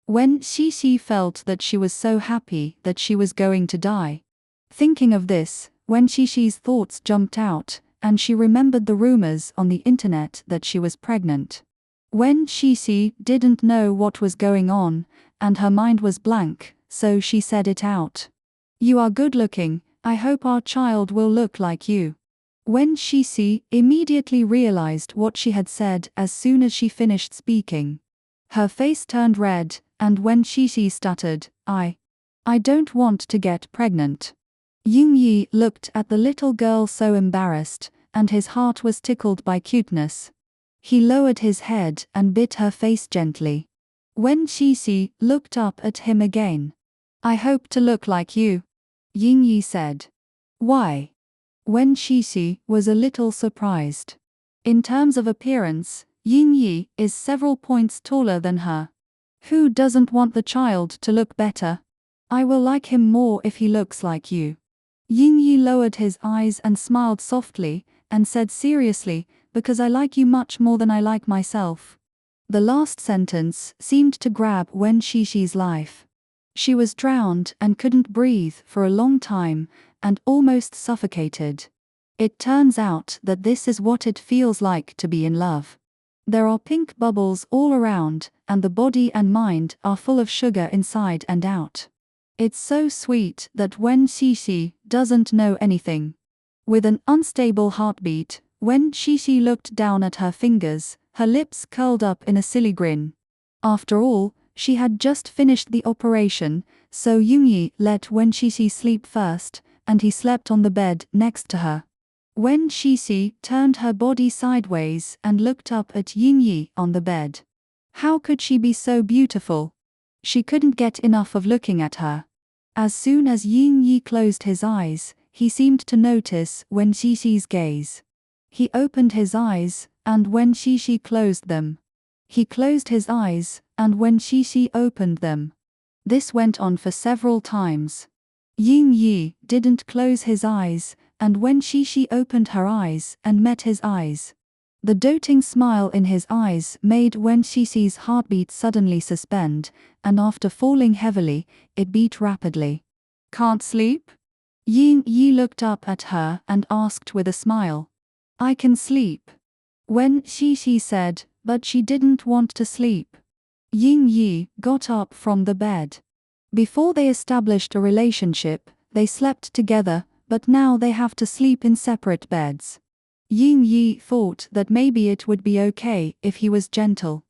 Wen Xixi felt that she was so happy that she was going to die. Thinking of this, Wen Xixi's thoughts jumped out, and she remembered the rumors on the internet that she was pregnant. Wen Xixi didn't know what was going on, and her mind was blank, so she said it out. "You are good looking, I hope our child will look like you." Wen Xixi immediately realized what she had said as soon as she finished speaking. Her face turned red, and Wen Xixi stuttered, I don't want to get pregnant." Yin Yi looked at the little girl so embarrassed, and his heart was tickled by cuteness. He lowered his head and bit her face gently. Wen Xixi looked up at him again. "I hope to look like you," Yin Yi said. "Why?" Wen Xixi was a little surprised. In terms of appearance, Yin Yi is several points taller than her. Who doesn't want the child to look better? I will like him more if he looks like you. Yin Yi lowered his eyes and smiled softly, and said seriously, "Because I like you much more than I like myself." The last sentence seemed to grab Wen Xixi's life. She was drowned and couldn't breathe for a long time, and almost suffocated. It turns out that this is what it feels like to be in love. There are pink bubbles all around, and the body and mind are full of sugar inside and out. It's so sweet that Wen Xixi doesn't know anything. With an unstable heartbeat, Wen Xixi looked down at her fingers, her lips curled up in a silly grin. After all, she had just finished the operation, so Yin Yi let Wen Xixi sleep first, and he slept on the bed next to her. Wen Xixi turned her body sideways and looked up at Yin Yi on the bed. How could she be so beautiful? She couldn't get enough of looking at her. As soon as Yin Yi closed his eyes, he seemed to notice Wen Xixi's gaze. He opened his eyes, and Wen Xixi closed them. He closed his eyes, and Wen Xixi opened them. This went on for several times. Yin Yi didn't close his eyes, and Wen Xixi opened her eyes and met his eyes. The doting smile in his eyes made Wen Xixi's heartbeat suddenly suspend, and after falling heavily, it beat rapidly. "Can't sleep?" Yin Yi looked up at her and asked with a smile. "I can sleep," Wen Xixi said, but she didn't want to sleep. Ying Yi got up from the bed. Before they established a relationship, they slept together, but now they have to sleep in separate beds. Ying Yi thought that maybe it would be okay if he was gentle.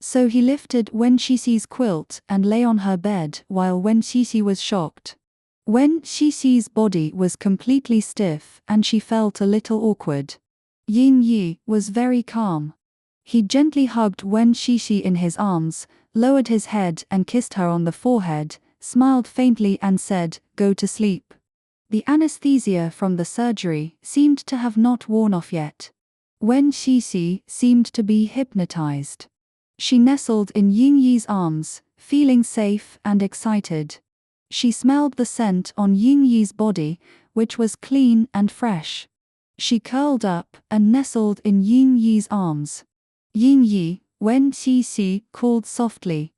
So he lifted Wen Xixi's quilt and lay on her bed while Wen Xixi was shocked. Wen Xixi's body was completely stiff and she felt a little awkward. Ying Yi was very calm. He gently hugged Wen Xixi in his arms, lowered his head and kissed her on the forehead, smiled faintly and said, "Go to sleep." The anesthesia from the surgery seemed to have not worn off yet. Wen Xixi seemed to be hypnotized. She nestled in Ying Yi's arms, feeling safe and excited. She smelled the scent on Ying Yi's body, which was clean and fresh. She curled up and nestled in Ying Yi's arms. Ying Yi, Wen Xixi called softly.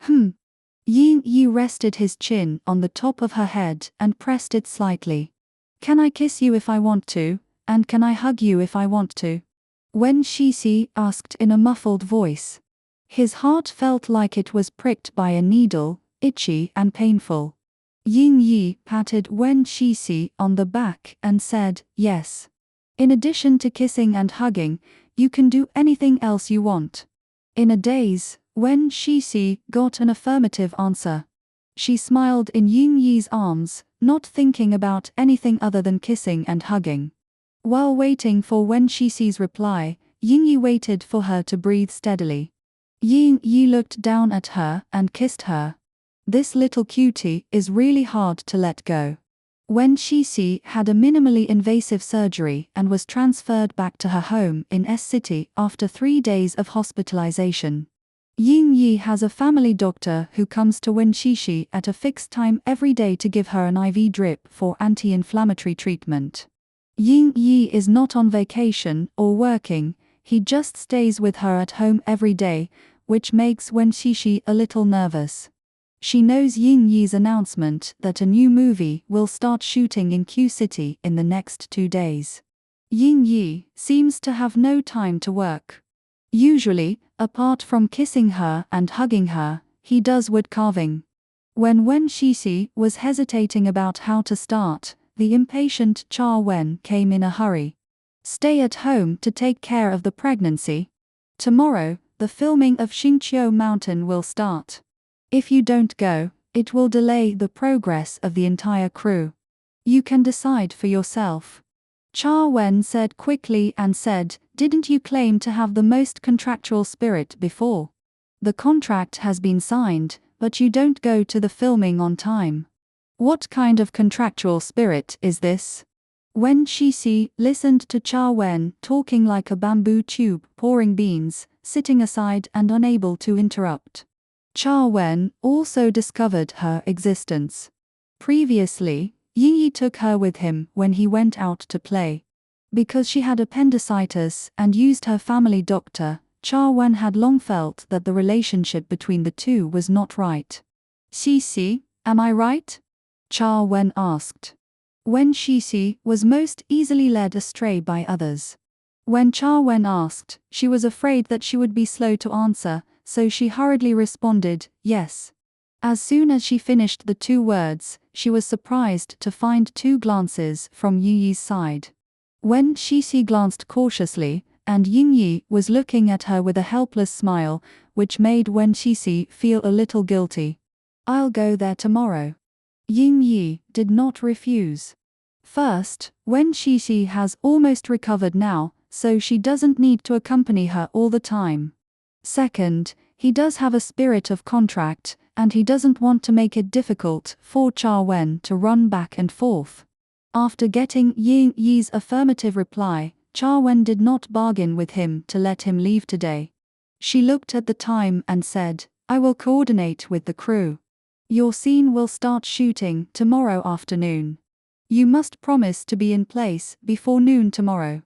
Ying Yi rested his chin on the top of her head and pressed it slightly. "Can I kiss you if I want to, and can I hug you if I want to?" Wen Xixi asked in a muffled voice. His heart felt like it was pricked by a needle, itchy and painful. Ying Yi patted Wen Xixi on the back and said, "Yes. In addition to kissing and hugging, you can do anything else you want." In a daze, Wen Xixi got an affirmative answer. She smiled in Ying Yi's arms, not thinking about anything other than kissing and hugging. While waiting for Wen Xixi's reply, Ying Yi waited for her to breathe steadily. Ying Yi looked down at her and kissed her. This little cutie is really hard to let go. Wen Xixi had a minimally invasive surgery and was transferred back to her home in S-City after 3 days of hospitalization. Ying Yi has a family doctor who comes to Wen Xixi at a fixed time every day to give her an IV drip for anti-inflammatory treatment. Ying Yi is not on vacation or working, he just stays with her at home every day, which makes Wen Xixi a little nervous. She knows Ying Yi's announcement that a new movie will start shooting in Q-City in the next 2 days. Ying Yi seems to have no time to work. Usually, apart from kissing her and hugging her, he does wood carving. When Wen Xixi was hesitating about how to start, the impatient Cha Wen came in a hurry. "Stay at home to take care of the pregnancy. Tomorrow, the filming of Xingqiu Mountain will start. If you don't go, it will delay the progress of the entire crew. You can decide for yourself." Cha Wen said quickly and said, "Didn't you claim to have the most contractual spirit before? The contract has been signed, but you don't go to the filming on time. What kind of contractual spirit is this?" Wen Xixi listened to Cha Wen talking like a bamboo tube pouring beans, sitting aside and unable to interrupt. Cha Wen also discovered her existence. Previously, Ying Yi took her with him when he went out to play. Because she had appendicitis and used her family doctor, Cha Wen had long felt that the relationship between the two was not right. "Xixi, am I right?" Cha Wen asked. Wen Xixi was most easily led astray by others. When Cha Wen asked, she was afraid that she would be slow to answer, so she hurriedly responded, "Yes." As soon as she finished the 2 words, she was surprised to find 2 glances from Ying Yi's side. Wen Xixi glanced cautiously, and Ying Yi was looking at her with a helpless smile, which made Wen Xixi feel a little guilty. "I'll go there tomorrow." Ying Yi did not refuse. First, Wen Xixi has almost recovered now, so she doesn't need to accompany her all the time. Second, he does have a spirit of contract, and he doesn't want to make it difficult for Cha Wen to run back and forth. After getting Ying Yi's affirmative reply, Cha Wen did not bargain with him to let him leave today. She looked at the time and said, "I will coordinate with the crew. Your scene will start shooting tomorrow afternoon. You must promise to be in place before noon tomorrow."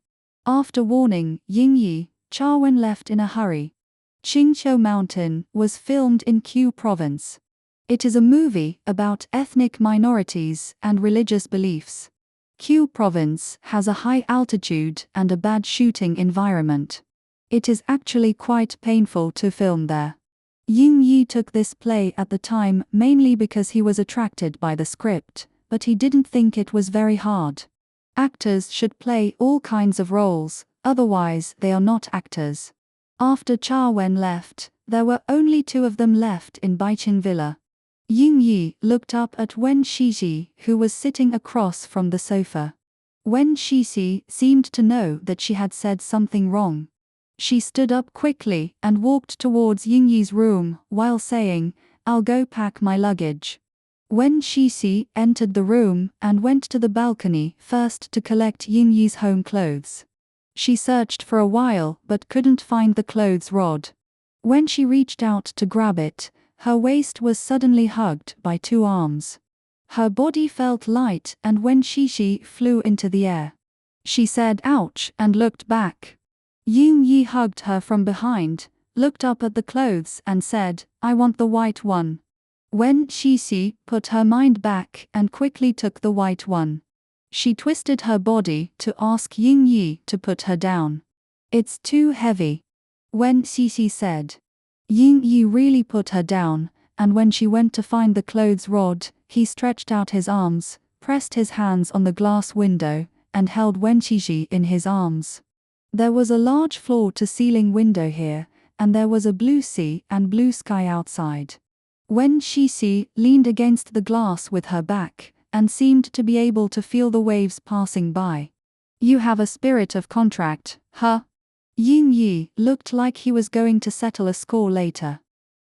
After warning Ying Yi, Cha Wen left in a hurry. Xingqiu Mountain was filmed in Q Province. It is a movie about ethnic minorities and religious beliefs. Q Province has a high altitude and a bad shooting environment. It is actually quite painful to film there. Ying Yi took this play at the time mainly because he was attracted by the script, but he didn't think it was very hard. Actors should play all kinds of roles, otherwise they are not actors. After Cha Wen left, there were only two of them left in Baiqin Villa. Ying Yi looked up at Wen Xixi, who was sitting across from the sofa. Wen Xixi seemed to know that she had said something wrong. She stood up quickly and walked towards Ying Yi's room while saying, "I'll go pack my luggage." Wen Xixi entered the room and went to the balcony first to collect Ying Yi's home clothes. She searched for a while but couldn't find the clothes rod. When she reached out to grab it, her waist was suddenly hugged by two arms. Her body felt light and Wen Xixi flew into the air. She said ouch and looked back. Ying Yi hugged her from behind, looked up at the clothes and said, "I want the white one." Wen Xixi put her mind back and quickly took the white one. She twisted her body to ask Ying Yi to put her down. "It's too heavy," Wen Xixi said. Ying Yi really put her down, and when she went to find the clothes rod, he stretched out his arms, pressed his hands on the glass window, and held Wen Xixi in his arms. There was a large floor-to-ceiling window here, and there was a blue sea and blue sky outside. Wen Xixi leaned against the glass with her back, and seemed to be able to feel the waves passing by. "You have a spirit of contract, huh?" Ying Yi looked like he was going to settle a score later.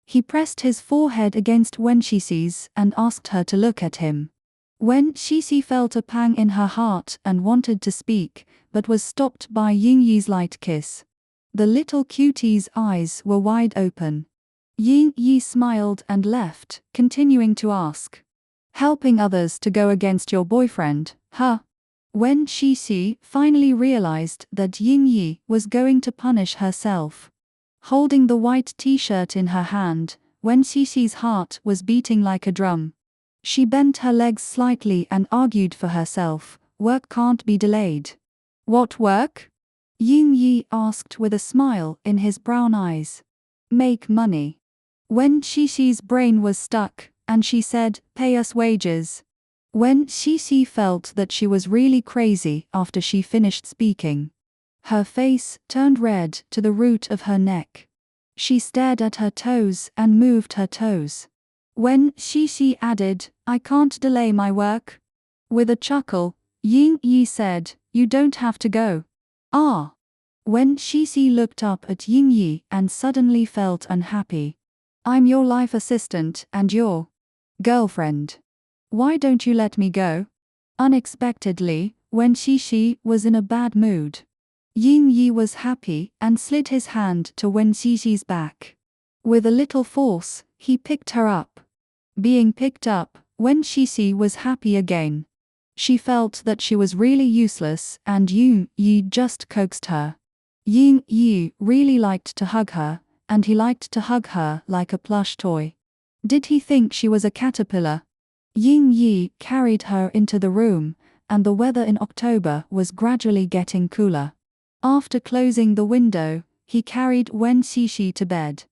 He pressed his forehead against Wen Xixi's and asked her to look at him. Wen Xixi felt a pang in her heart and wanted to speak, but was stopped by Ying Yi's light kiss. The little cutie's eyes were wide open. Ying Yi smiled and left, continuing to ask, "Helping others to go against your boyfriend, huh?" Wen Xixi finally realized that Ying Yi was going to punish herself. Holding the white t-shirt in her hand, Wen Xixi's heart was beating like a drum. She bent her legs slightly and argued for herself, "Work can't be delayed." "What work?" Ying Yi asked with a smile in his brown eyes. "Make money." Wen Xixi's brain was stuck, and she said, "Pay us wages." Wen Xixi felt that she was really crazy after she finished speaking. Her face turned red to the root of her neck. She stared at her toes and moved her toes. Wen Xixi added, "I can't delay my work." With a chuckle, Ying Yi said, "You don't have to go." "Ah." Wen Xixi looked up at Ying Yi and suddenly felt unhappy. "I'm your life assistant and your girlfriend. Why don't you let me go?" Unexpectedly, Wen Xixi was in a bad mood. Ying Yi was happy and slid his hand to Wen Xixi's back. With a little force, he picked her up. Being picked up, Wen Xixi was happy again. She felt that she was really useless and Ying Yi just coaxed her. Ying Yi really liked to hug her, and he liked to hug her like a plush toy. Did he think she was a caterpillar? Ying Yi carried her into the room, and the weather in October was gradually getting cooler. After closing the window, he carried Wen Xixi to bed.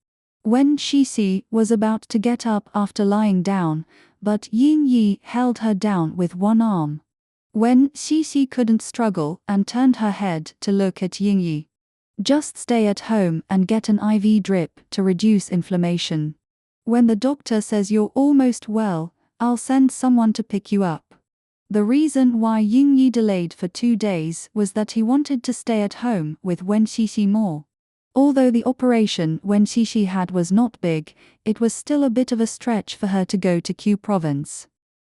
Wen Xixi was about to get up after lying down, but Ying Yi held her down with one arm. Wen Xixi couldn't struggle and turned her head to look at Ying Yi. "Just stay at home and get an IV drip to reduce inflammation. When the doctor says you're almost well, I'll send someone to pick you up." The reason why Ying Yi delayed for 2 days was that he wanted to stay at home with Wen Xixi more. Although the operation Wen Xixi had was not big, it was still a bit of a stretch for her to go to Q Province.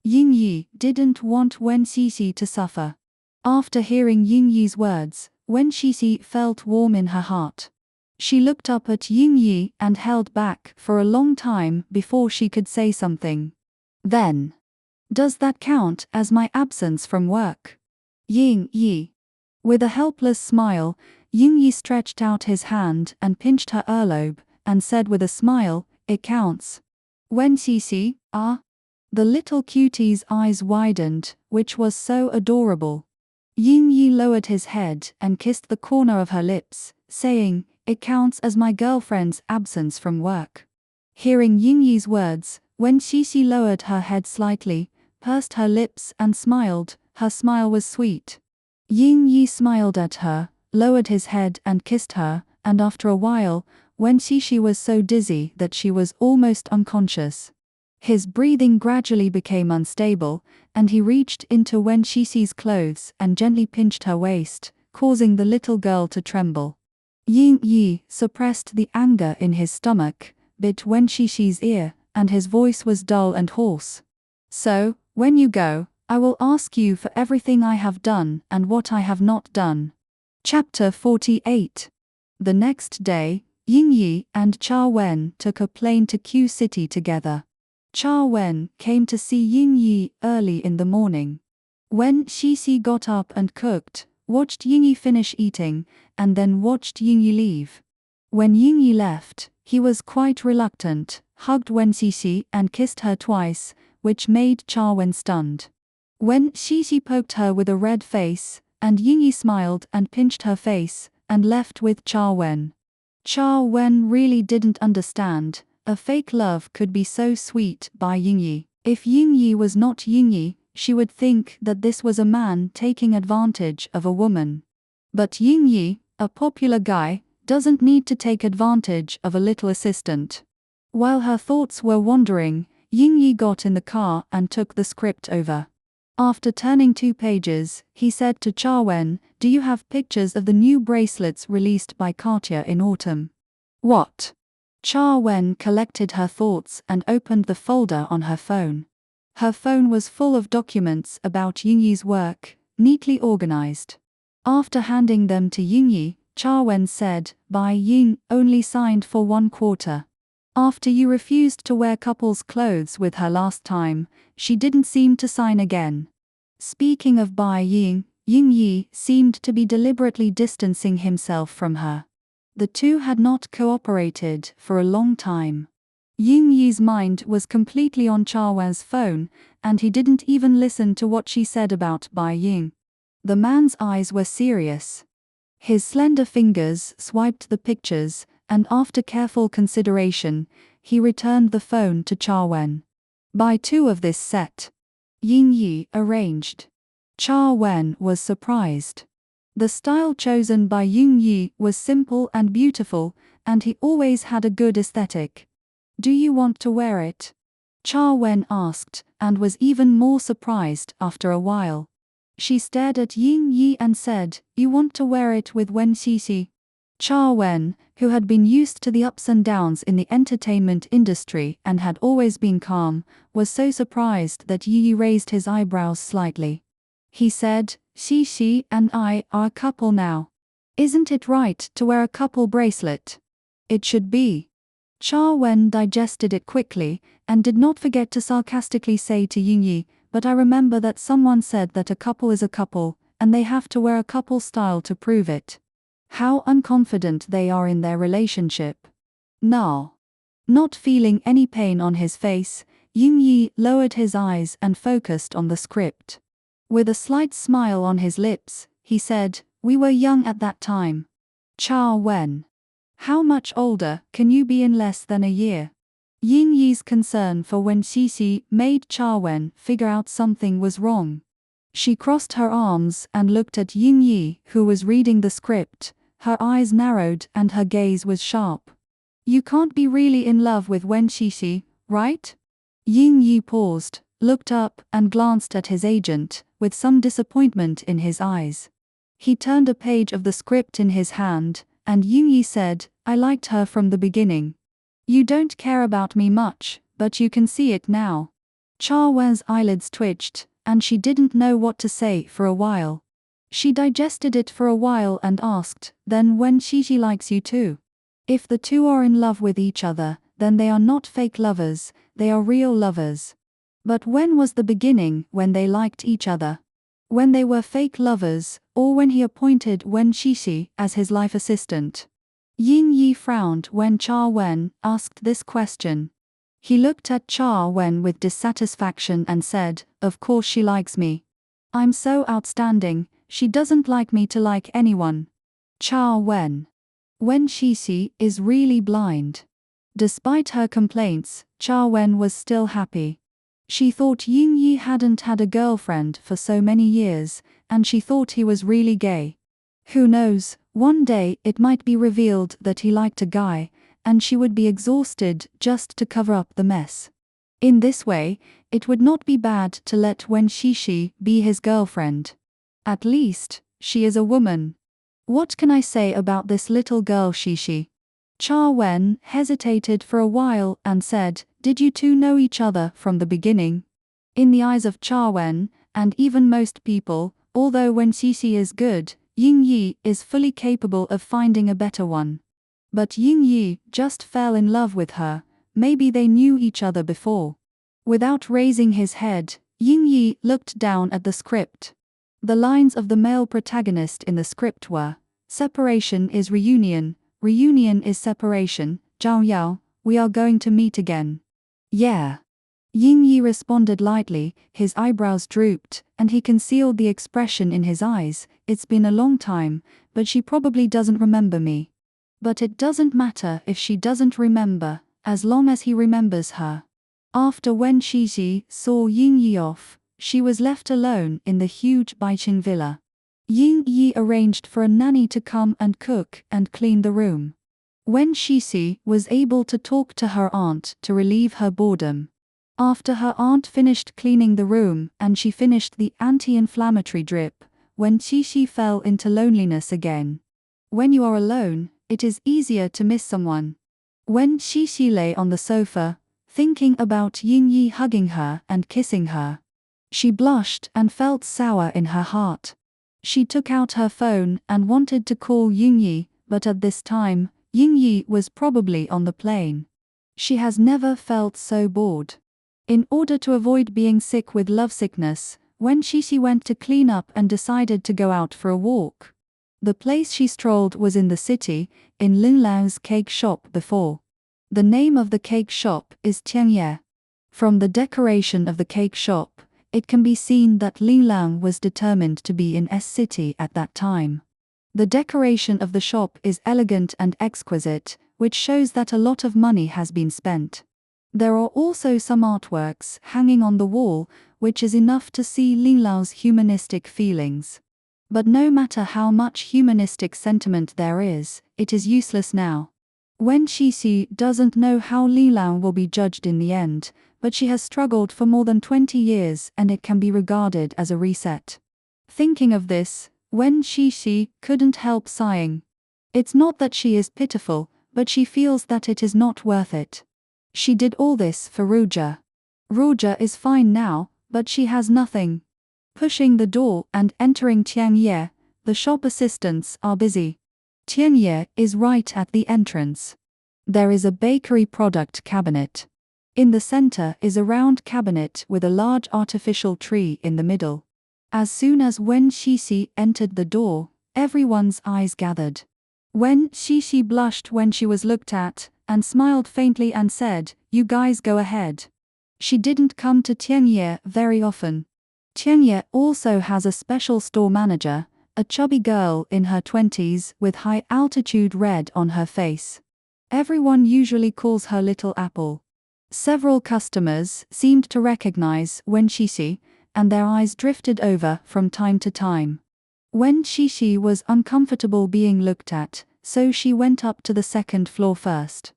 Ying Yi didn't want Wen Xixi to suffer. After hearing Ying Yi's words, Wen Xixi felt warm in her heart. She looked up at Ying Yi and held back for a long time before she could say something. Then, "Does that count as my absence from work?" Ying Yi. With a helpless smile, Ying Yi stretched out his hand and pinched her earlobe, and said with a smile, "It counts." Wen Xixi, ah? The little cutie's eyes widened, which was so adorable. Ying Yi lowered his head and kissed the corner of her lips, saying, "It counts as my girlfriend's absence from work." Hearing Ying Yi's words, Wen Xixi lowered her head slightly, pursed her lips and smiled. Her smile was sweet. Ying Yi smiled at her, lowered his head and kissed her, and after a while, Wen Xixi was so dizzy that she was almost unconscious. His breathing gradually became unstable, and he reached into Wen Xixi's clothes and gently pinched her waist, causing the little girl to tremble. Ying Yi suppressed the anger in his stomach, bit Wen Xixi's ear, and his voice was dull and hoarse. So, when you go, I will ask you for everything I have done and what I have not done. Chapter 48. The next day, Ying Yi and Cha Wen took a plane to Q City together. Cha Wen came to see Ying Yi early in the morning. Wen Xixi got up and cooked, watched Ying Yi finish eating, and then watched Ying Yi leave. When Ying Yi left, he was quite reluctant, hugged Wen Xixi and kissed her twice, which made Cha Wen stunned. Wen Xixi poked her with a red face, and Ying Yi smiled and pinched her face, and left with Cha Wen. Cha Wen really didn't understand. A fake love could be so sweet by Ying Yi. If Ying Yi was not Ying Yi, she would think that this was a man taking advantage of a woman. But Ying Yi, a popular guy, doesn't need to take advantage of a little assistant. While her thoughts were wandering, Ying Yi got in the car and took the script over. After turning 2 pages, he said to Cha Wen, "Do you have pictures of the new bracelets released by Cartier in autumn?" "What?" Cha Wen collected her thoughts and opened the folder on her phone. Her phone was full of documents about Ying Yi's work, neatly organized. After handing them to Ying Yi, Cha Wen said, "Bai Ying only signed for 1 quarter. After you refused to wear couple's clothes with her last time, she didn't seem to sign again." Speaking of Bai Ying, Ying Yi seemed to be deliberately distancing himself from her. The two had not cooperated for a long time. Ying Yi's mind was completely on Cha Wen's phone, and he didn't even listen to what she said about Bai Ying. The man's eyes were serious. His slender fingers swiped the pictures, and after careful consideration, he returned the phone to Cha Wen. "Buy 2 of this set." Ying Yi arranged. Cha Wen was surprised. The style chosen by Ying Yi was simple and beautiful, and he always had a good aesthetic. "Do you want to wear it?" Cha Wen asked, and was even more surprised after a while. She stared at Ying Yi and said, "You want to wear it with Wen Xixi?" Cha Wen, who had been used to the ups and downs in the entertainment industry and had always been calm, was so surprised that Yi raised his eyebrows slightly. He said, "Xixi and I are a couple now. Isn't it right to wear a couple bracelet?" "It should be." Cha Wen digested it quickly, and did not forget to sarcastically say to Ying Yi, "But I remember that someone said that a couple is a couple, and they have to wear a couple style to prove it." How unconfident they are in their relationship. No. Not feeling any pain on his face, Ying Yi lowered his eyes and focused on the script. With a slight smile on his lips, he said, "We were young at that time." Cha Wen. How much older can you be in less than a year? Ying Yi's concern for Wen Xixi made Cha Wen figure out something was wrong. She crossed her arms and looked at Ying Yi, who was reading the script. Her eyes narrowed and her gaze was sharp. "You can't be really in love with Wen Xixi, right?" Ying Yi paused, looked up and glanced at his agent, with some disappointment in his eyes. He turned a page of the script in his hand, and Ying Yi said, "I liked her from the beginning. You don't care about me much, but you can see it now." Cha Wen's eyelids twitched, and she didn't know what to say for a while. She digested it for a while and asked, "Then Wen Xixi likes you too?" If the two are in love with each other, then they are not fake lovers, they are real lovers. But when was the beginning when they liked each other? When they were fake lovers, or when he appointed Wen Xixi as his life assistant? Ying Yi frowned when Cha Wen asked this question. He looked at Cha Wen with dissatisfaction and said, "Of course she likes me. I'm so outstanding, she doesn't like me to like anyone." Cha Wen. Wen Xixi is really blind. Despite her complaints, Cha Wen was still happy. She thought Ying Yi hadn't had a girlfriend for so many years, and she thought he was really gay. Who knows, one day it might be revealed that he liked a guy, and she would be exhausted just to cover up the mess. In this way, it would not be bad to let Wen Shishi be his girlfriend. At least, she is a woman. What can I say about this little girl Shishi? Cha Wen hesitated for a while and said, "Did you two know each other from the beginning?" In the eyes of Cha Wen, and even most people, although Wen Shishi is good, Ying Yi is fully capable of finding a better one. But Ying Yi just fell in love with her. Maybe they knew each other before. Without raising his head, Ying Yi looked down at the script. The lines of the male protagonist in the script were, "Separation is reunion, reunion is separation, Zhao Yao, we are going to meet again." Yeah. Ying Yi responded lightly, his eyebrows drooped, and he concealed the expression in his eyes. "It's been a long time, but she probably doesn't remember me." But it doesn't matter if she doesn't remember, as long as he remembers her. After Wen Shishi saw Ying Yi off, she was left alone in the huge Baiqing villa. Ying Yi arranged for a nanny to come and cook and clean the room. Wen Shishi was able to talk to her aunt to relieve her boredom. After her aunt finished cleaning the room and she finished the anti-inflammatory drip, Wen Shishi fell into loneliness again. When you are alone, it is easier to miss someone. Wen Shishi lay on the sofa, thinking about Ying Yi hugging her and kissing her. She blushed and felt sour in her heart. She took out her phone and wanted to call Ying Yi, but at this time, Ying Yi was probably on the plane. She has never felt so bored. In order to avoid being sick with lovesickness, Wen Shishi went to clean up and decided to go out for a walk. The place she strolled was in the city, in Lin Lang's cake shop before. The name of the cake shop is Tianye. From the decoration of the cake shop, it can be seen that Lin Lang was determined to be in S-City at that time. The decoration of the shop is elegant and exquisite, which shows that a lot of money has been spent. There are also some artworks hanging on the wall, which is enough to see Lin Lang's humanistic feelings. But no matter how much humanistic sentiment there is, it is useless now. Wen Shishi doesn't know how Lin Lang will be judged in the end, but she has struggled for more than 20 years and it can be regarded as a reset. Thinking of this, Wen Shishi couldn't help sighing. It's not that she is pitiful, but she feels that it is not worth it. She did all this for Ruja. Ruja is fine now, but she has nothing. Pushing the door and entering Tianye, the shop assistants are busy. Tianye is right at the entrance. There is a bakery product cabinet. In the center is a round cabinet with a large artificial tree in the middle. As soon as Wen Shishi entered the door, everyone's eyes gathered. Wen Shishi blushed when she was looked at, and smiled faintly and said, "You guys go ahead." She didn't come to Tianye very often. Tianye also has a special store manager, a chubby girl in her 20s with high-altitude red on her face. Everyone usually calls her Little Apple. Several customers seemed to recognize Wen Shishi, and their eyes drifted over from time to time. Wen Shishi was uncomfortable being looked at, so she went up to the second floor first.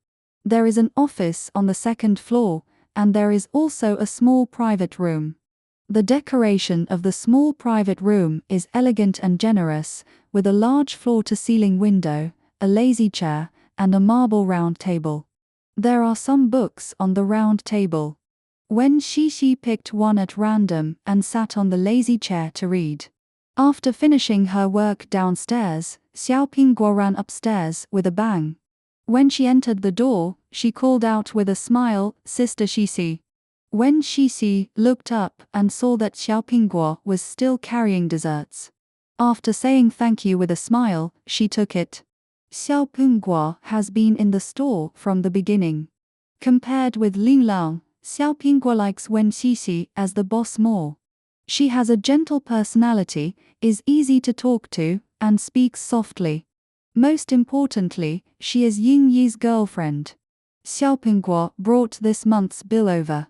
There is an office on the second floor, and there is also a small private room. The decoration of the small private room is elegant and generous, with a large floor-to-ceiling window, a lazy chair, and a marble round table. There are some books on the round table. Wen Shishi picked one at random and sat on the lazy chair to read. After finishing her work downstairs, Xiao Pingguo ran upstairs with a bang. When she entered the door, she called out with a smile, "Sister Shishi." Wen Shishi looked up and saw that Xiao Pingguo was still carrying desserts. After saying thank you with a smile, she took it. Xiao Pingguo has been in the store from the beginning. Compared with Lin Lang, Xiao Pingguo likes Wen Shishi as the boss more. She has a gentle personality, is easy to talk to, and speaks softly. Most importantly, she is Ying Yi's girlfriend. Xiaopingguo brought this month's bill over.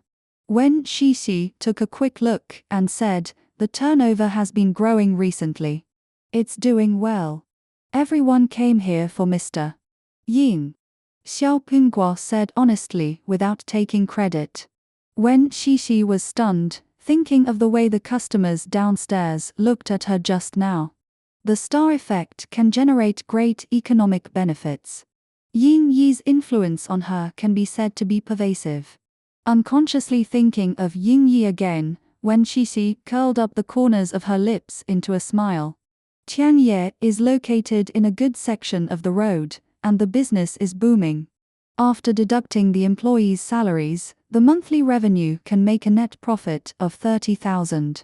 Wen Xixi took a quick look and said, the turnover has been growing recently. It's doing well. Everyone came here for Mr. Ying. Xiaopingguo said honestly without taking credit. Wen Xixi was stunned, thinking of the way the customers downstairs looked at her just now. The star effect can generate great economic benefits. Ying Yi's influence on her can be said to be pervasive. Unconsciously thinking of Ying Yi again, Wen Xixi curled up the corners of her lips into a smile. Tianye is located in a good section of the road, and the business is booming. After deducting the employees' salaries, the monthly revenue can make a net profit of 30,000.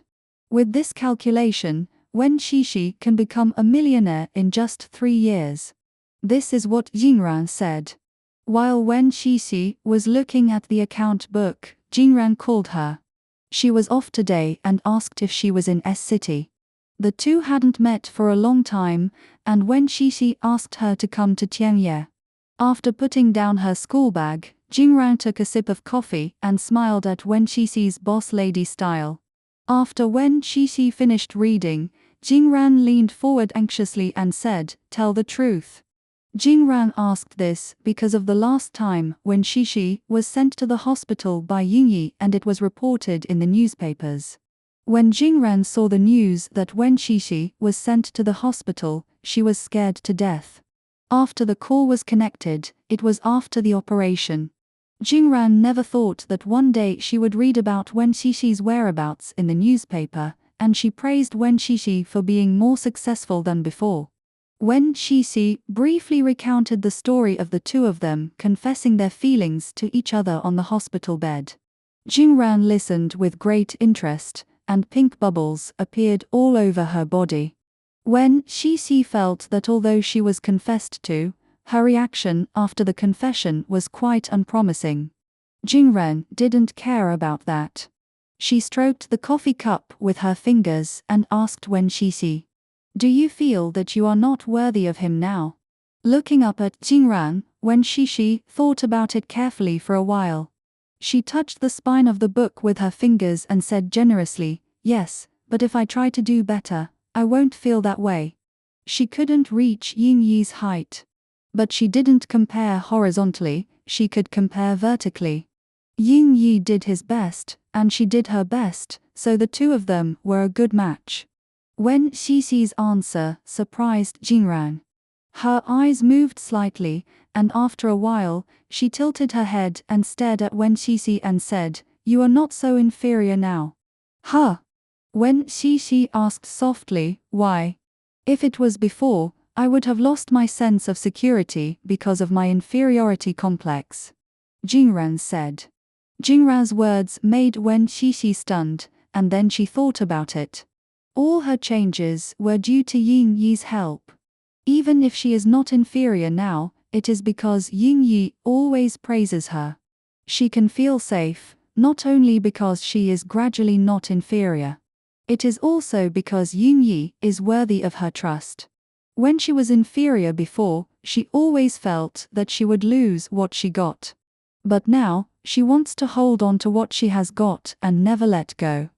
With this calculation, Wen Xixi can become a millionaire in just 3 years. This is what Jingran said. While Wen Xixi was looking at the account book, Jingran called her. She was off today and asked if she was in S-City. The two hadn't met for a long time, and Wen Xixi asked her to come to Tianye. After putting down her school bag, Jingran took a sip of coffee and smiled at Wen Xixi's boss lady style. After Wen Xixi finished reading, Jingran leaned forward anxiously and said, "Tell the truth." Jingran asked this because of the last time when Xixi was sent to the hospital by Ying Yi and it was reported in the newspapers. When Jingran saw the news that Wen Xixi was sent to the hospital, she was scared to death. After the call was connected, it was after the operation. Jingran never thought that one day she would read about Wen Xixi's whereabouts in the newspaper, and she praised Wen Xixi for being more successful than before. Wen Xixi briefly recounted the story of the two of them confessing their feelings to each other on the hospital bed. Jingran listened with great interest, and pink bubbles appeared all over her body. Wen Xixi felt that although she was confessed to, her reaction after the confession was quite unpromising. Jingran didn't care about that. She stroked the coffee cup with her fingers and asked Wen Xixi, "Do you feel that you are not worthy of him now?" Looking up at Jingran, Wen Xixi thought about it carefully for a while. She touched the spine of the book with her fingers and said generously, "Yes, but if I try to do better, I won't feel that way." She couldn't reach Ying Yi's height. But she didn't compare horizontally, she could compare vertically. Ying Yi did his best, and she did her best, so the two of them were a good match. Wen Xixi's answer surprised Jingran. Her eyes moved slightly, and after a while, she tilted her head and stared at Wen Xixi and said, "You are not so inferior now." "Huh?" Wen Xixi asked softly, "Why? If it was before, I would have lost my sense of security because of my inferiority complex," Jingran said. Jingran's words made Wen Xixi stunned, and then she thought about it. All her changes were due to Ying Yi's help. Even if she is not inferior now, it is because Ying Yi always praises her. She can feel safe, not only because she is gradually not inferior. It is also because Ying Yi is worthy of her trust. When she was inferior before, she always felt that she would lose what she got. But now, she wants to hold on to what she has got and never let go.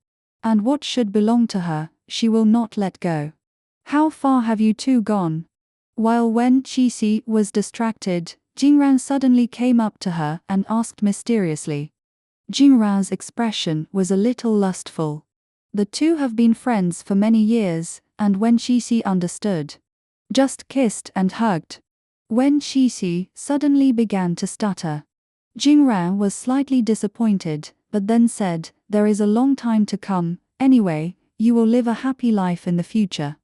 And what should belong to her, she will not let go. "How far have you two gone?" While Wen Xixi was distracted, Jingran suddenly came up to her and asked mysteriously. Jingran's expression was a little lustful. The two have been friends for many years, and Wen Xixi understood. Just kissed and hugged. Wen Xixi suddenly began to stutter. Jingran was slightly disappointed, but then said, "There is a long time to come, anyway, you will live a happy life in the future."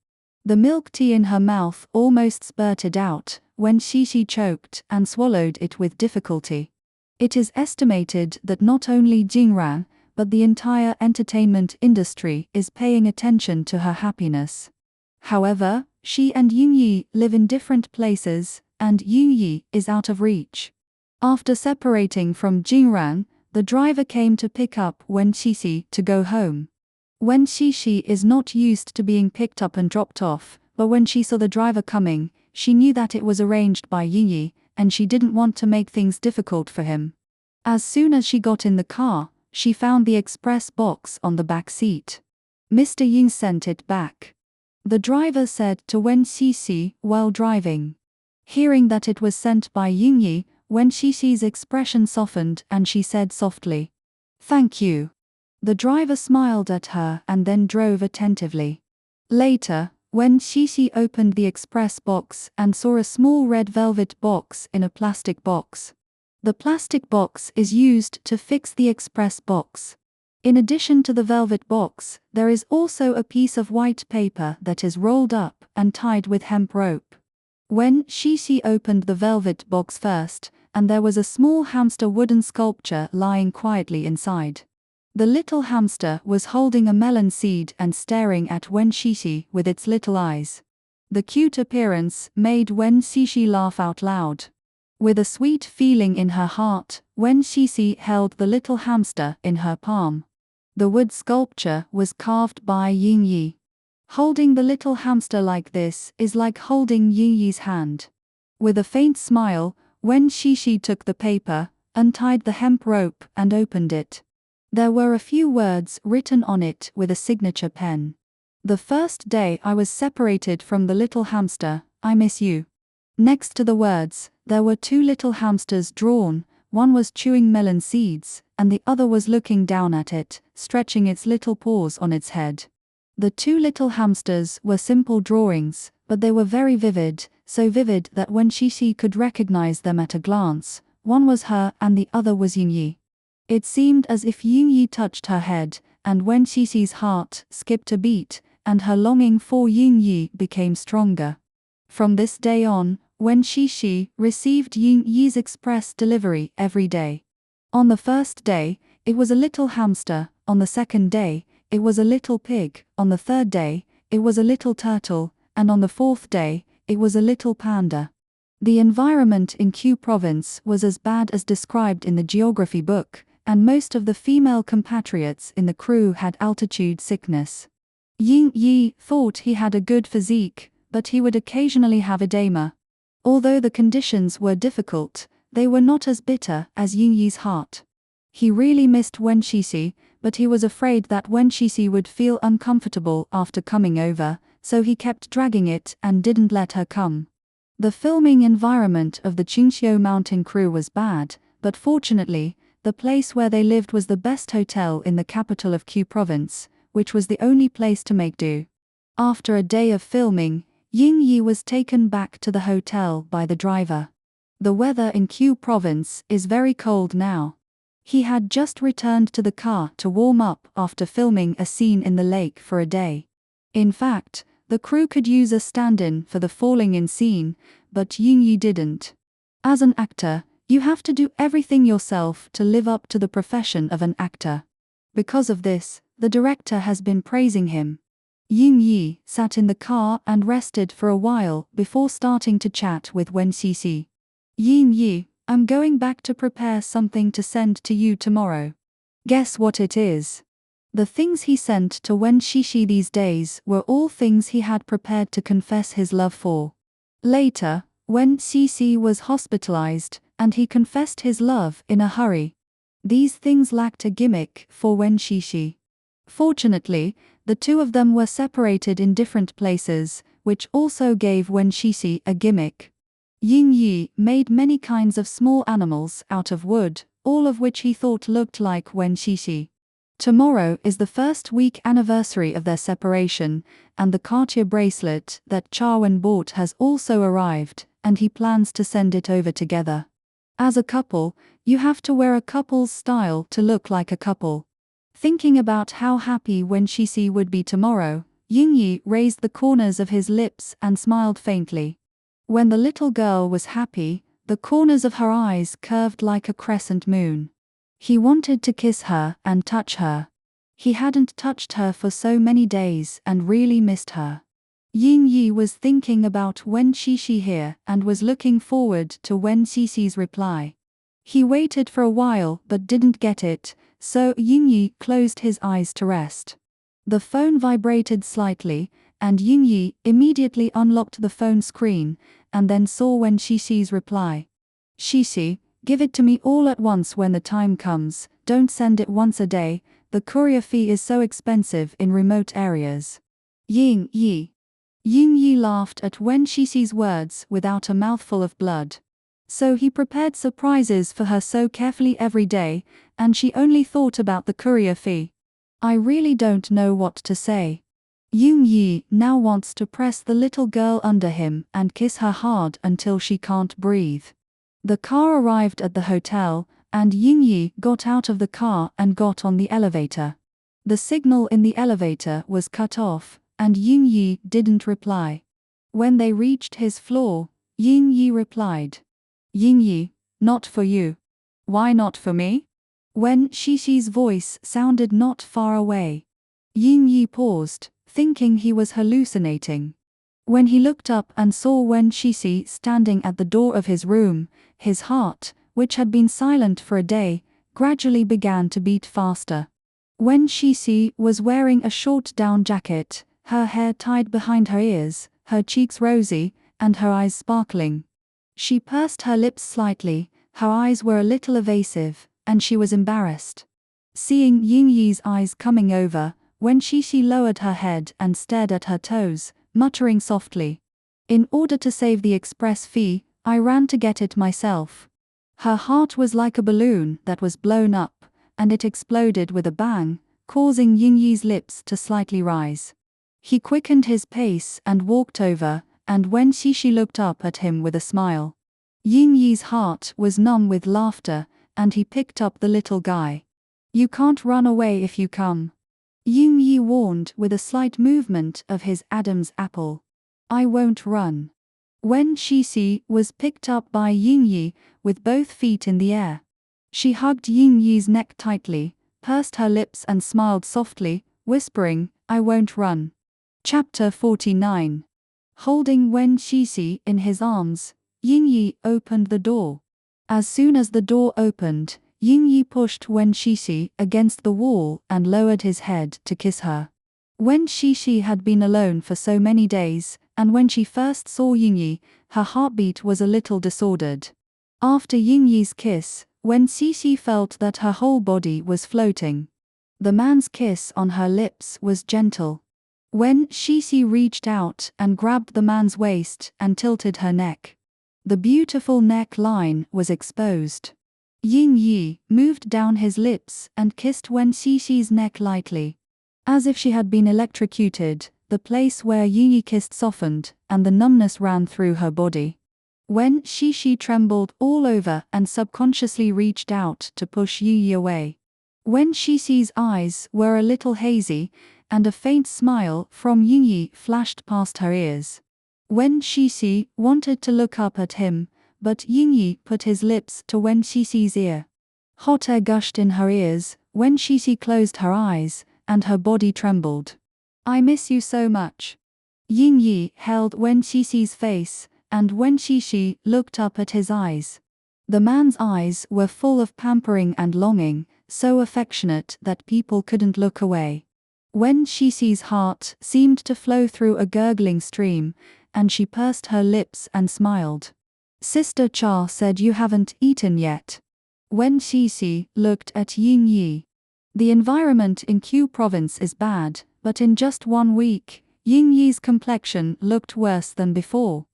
The milk tea in her mouth almost spurted out, when Xixi choked and swallowed it with difficulty. It is estimated that not only Jingran, but the entire entertainment industry is paying attention to her happiness. However, she and Ying Yi live in different places, and Ying Yi is out of reach. After separating from Jingran, the driver came to pick up Wen Xixi to go home. Wen Xixi is not used to being picked up and dropped off, but when she saw the driver coming, she knew that it was arranged by Ying Yi, and she didn't want to make things difficult for him. As soon as she got in the car, she found the express box on the back seat. Mr. Ying sent it back. The driver said to Wen Xixi while driving. Hearing that it was sent by Yingyi, Wen Xixi's expression softened and she said softly, "Thank you." The driver smiled at her and then drove attentively. Later, Wen Xixi opened the express box and saw a small red velvet box in a plastic box. The plastic box is used to fix the express box. In addition to the velvet box, there is also a piece of white paper that is rolled up and tied with hemp rope. Wen Xixi opened the velvet box first, and there was a small hamster wooden sculpture lying quietly inside. The little hamster was holding a melon seed and staring at Wen Xixi with its little eyes. The cute appearance made Wen Xixi laugh out loud. With a sweet feeling in her heart, Wen Xixi held the little hamster in her palm. The wood sculpture was carved by Yingyi. Holding the little hamster like this is like holding Yingyi's hand. With a faint smile, Wen Xixi took the paper, untied the hemp rope and opened it. There were a few words written on it with a signature pen. "The first day I was separated from the little hamster, I miss you." Next to the words, there were two little hamsters drawn. One was chewing melon seeds, and the other was looking down at it, stretching its little paws on its head. The two little hamsters were simple drawings, but they were very vivid, so vivid that Wen Xixi could recognize them at a glance. One was her and the other was Yingyi. It seemed as if Yingyi touched her head, and Wen Xixi's heart skipped a beat, and her longing for Yingyi became stronger. From this day on, Wen Xixi received Yingyi's express delivery every day. On the first day, it was a little hamster, on the second day, it was a little pig, on the third day, it was a little turtle, and on the fourth day, it was a little panda. The environment in Q province was as bad as described in the geography book, and most of the female compatriots in the crew had altitude sickness. Yingyi thought he had a good physique, but he would occasionally have edema. Although the conditions were difficult, they were not as bitter as Yingyi's heart. He really missed Wen Xixi, but he was afraid that Wen Xixi would feel uncomfortable after coming over, so he kept dragging it and didn't let her come. The filming environment of the Qingxiu mountain crew was bad, but fortunately, the place where they lived was the best hotel in the capital of Q province, which was the only place to make do. After a day of filming, Yingyi was taken back to the hotel by the driver. The weather in Q province is very cold now. He had just returned to the car to warm up after filming a scene in the lake for a day. In fact, the crew could use a stand-in for the falling in scene, but Yingyi didn't. As an actor, you have to do everything yourself to live up to the profession of an actor. Because of this, the director has been praising him. Yingyi sat in the car and rested for a while before starting to chat with Wen Xixi. "Yingyi, I'm going back to prepare something to send to you tomorrow." Guess what it is? The things he sent to Wen Xixi these days were all things he had prepared to confess his love for. Later, Wen Xixi was hospitalized, and he confessed his love in a hurry. These things lacked a gimmick for Wen Xixi. Fortunately, the two of them were separated in different places, which also gave Wen Xixi a gimmick. Yingyi made many kinds of small animals out of wood, all of which he thought looked like Wen Xixi. Tomorrow is the first-week anniversary of their separation, and the Cartier bracelet that Chawen bought has also arrived, and he plans to send it over together. As a couple, you have to wear a couple's style to look like a couple. Thinking about how happy Wen Xixi would be tomorrow, Yingyi raised the corners of his lips and smiled faintly. When the little girl was happy, the corners of her eyes curved like a crescent moon. He wanted to kiss her and touch her. He hadn't touched her for so many days and really missed her. Yingyi was thinking about Wen Xixi here and was looking forward to Wen Xixi's reply. He waited for a while but didn't get it, so Yingyi closed his eyes to rest. The phone vibrated slightly, and Yingyi immediately unlocked the phone screen, and then saw Wen Xixi's reply. Xixi, give it to me all at once when the time comes, don't send it once a day, the courier fee is so expensive in remote areas. Ying Yi. Ying Yi laughed at Wen Xixi's words without a mouthful of blood. So he prepared surprises for her so carefully every day, and she only thought about the courier fee. I really don't know what to say. Ying Yi now wants to press the little girl under him and kiss her hard until she can't breathe. The car arrived at the hotel, and Ying Yi got out of the car and got on the elevator. The signal in the elevator was cut off, and Ying Yi didn't reply. When they reached his floor, Ying Yi replied. Ying Yi, not for you. Why not for me? Wen Xixi's voice sounded not far away. Ying Yi paused, thinking he was hallucinating. When he looked up and saw Wen Xixi standing at the door of his room, his heart, which had been silent for a day, gradually began to beat faster. Wen Xixi was wearing a short down jacket, her hair tied behind her ears, her cheeks rosy, and her eyes sparkling. She pursed her lips slightly, her eyes were a little evasive, and she was embarrassed. Seeing Ying Yi's eyes coming over, Wen Xixi lowered her head and stared at her toes, muttering softly. In order to save the express fee, I ran to get it myself. Her heart was like a balloon that was blown up, and it exploded with a bang, causing Ying Yi's lips to slightly rise. He quickened his pace and walked over, and Wen Xixi looked up at him with a smile. Ying Yi's heart was numb with laughter, and he picked up the little guy. You can't run away if you come. Ying Yi warned with a slight movement of his Adam's apple. I won't run. Wen Xixi was picked up by Ying Yi, with both feet in the air. She hugged Ying Yi's neck tightly, pursed her lips and smiled softly, whispering, I won't run. Chapter 49. Holding Wen Xixi in his arms, Ying Yi opened the door. As soon as the door opened, Ying Yi pushed Wen Xixi against the wall and lowered his head to kiss her. Wen Xixi had been alone for so many days, and when she first saw Ying Yi, her heartbeat was a little disordered. After Ying Yi's kiss, Wen Xixi felt that her whole body was floating. The man's kiss on her lips was gentle. Wen Xixi reached out and grabbed the man's waist and tilted her neck. The beautiful neck line was exposed. Ying Yi moved down his lips and kissed Wen Xixi's neck lightly. As if she had been electrocuted, the place where Ying Yi kissed softened, and the numbness ran through her body. Wen Xixi trembled all over and subconsciously reached out to push Ying Yi away. Wen Xixi's eyes were a little hazy, and a faint smile from Ying Yi flashed past her ears. Wen Xixi wanted to look up at him, but Ying Yi put his lips to Wen Xixi's ear. Hot air gushed in her ears. Wen Xixi closed her eyes, and her body trembled. I miss you so much. Ying Yi held Wen Xixi's face, and Wen Xixi looked up at his eyes. The man's eyes were full of pampering and longing, so affectionate that people couldn't look away. Wen Xixi's heart seemed to flow through a gurgling stream, and she pursed her lips and smiled. Sister Cha said you haven't eaten yet. Wen Xixi looked at Ying Yi. The environment in Q province is bad, but in just 1 week, Ying Yi's complexion looked worse than before.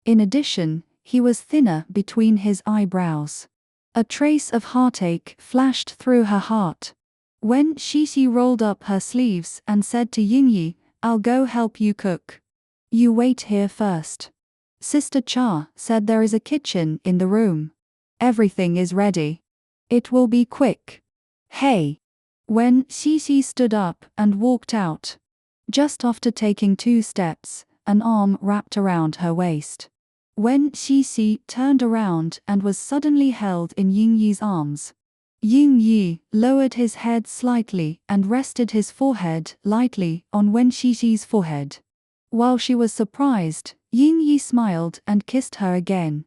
In addition, he was thinner between his eyebrows. A trace of heartache flashed through her heart. Wen Xixi rolled up her sleeves and said to Ying Yi, I'll go help you cook. You wait here first. Sister Cha said there is a kitchen in the room. Everything is ready. It will be quick. Hey! Wen Xixi stood up and walked out. Just after taking 2 steps, an arm wrapped around her waist. Wen Xixi turned around and was suddenly held in Ying Yi's arms. Ying Yi lowered his head slightly and rested his forehead lightly on Wen Xixi's forehead. While she was surprised, Ying Yi smiled and kissed her again.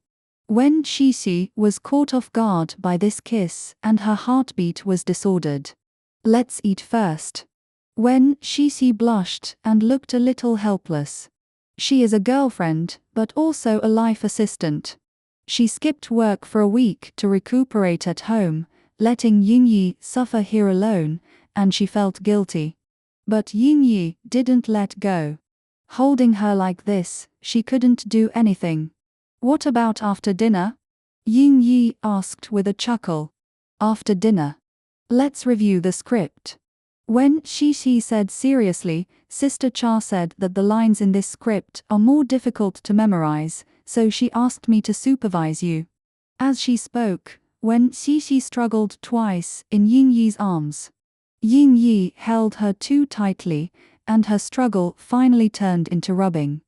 Wen Xixi was caught off guard by this kiss and her heartbeat was disordered. Let's eat first. Wen Xixi blushed and looked a little helpless. She is a girlfriend, but also a life assistant. She skipped work for a week to recuperate at home, letting Yingyi suffer here alone, and she felt guilty. But Yingyi didn't let go. Holding her like this, she couldn't do anything. "What about after dinner?" Yingyi asked with a chuckle. "After dinner. Let's review the script." When Xixi said seriously, Sister Cha said that the lines in this script are more difficult to memorize, so she asked me to supervise you. As she spoke, when Xixi struggled twice in Yingyi's arms, Yingyi held her too tightly, and her struggle finally turned into rubbing.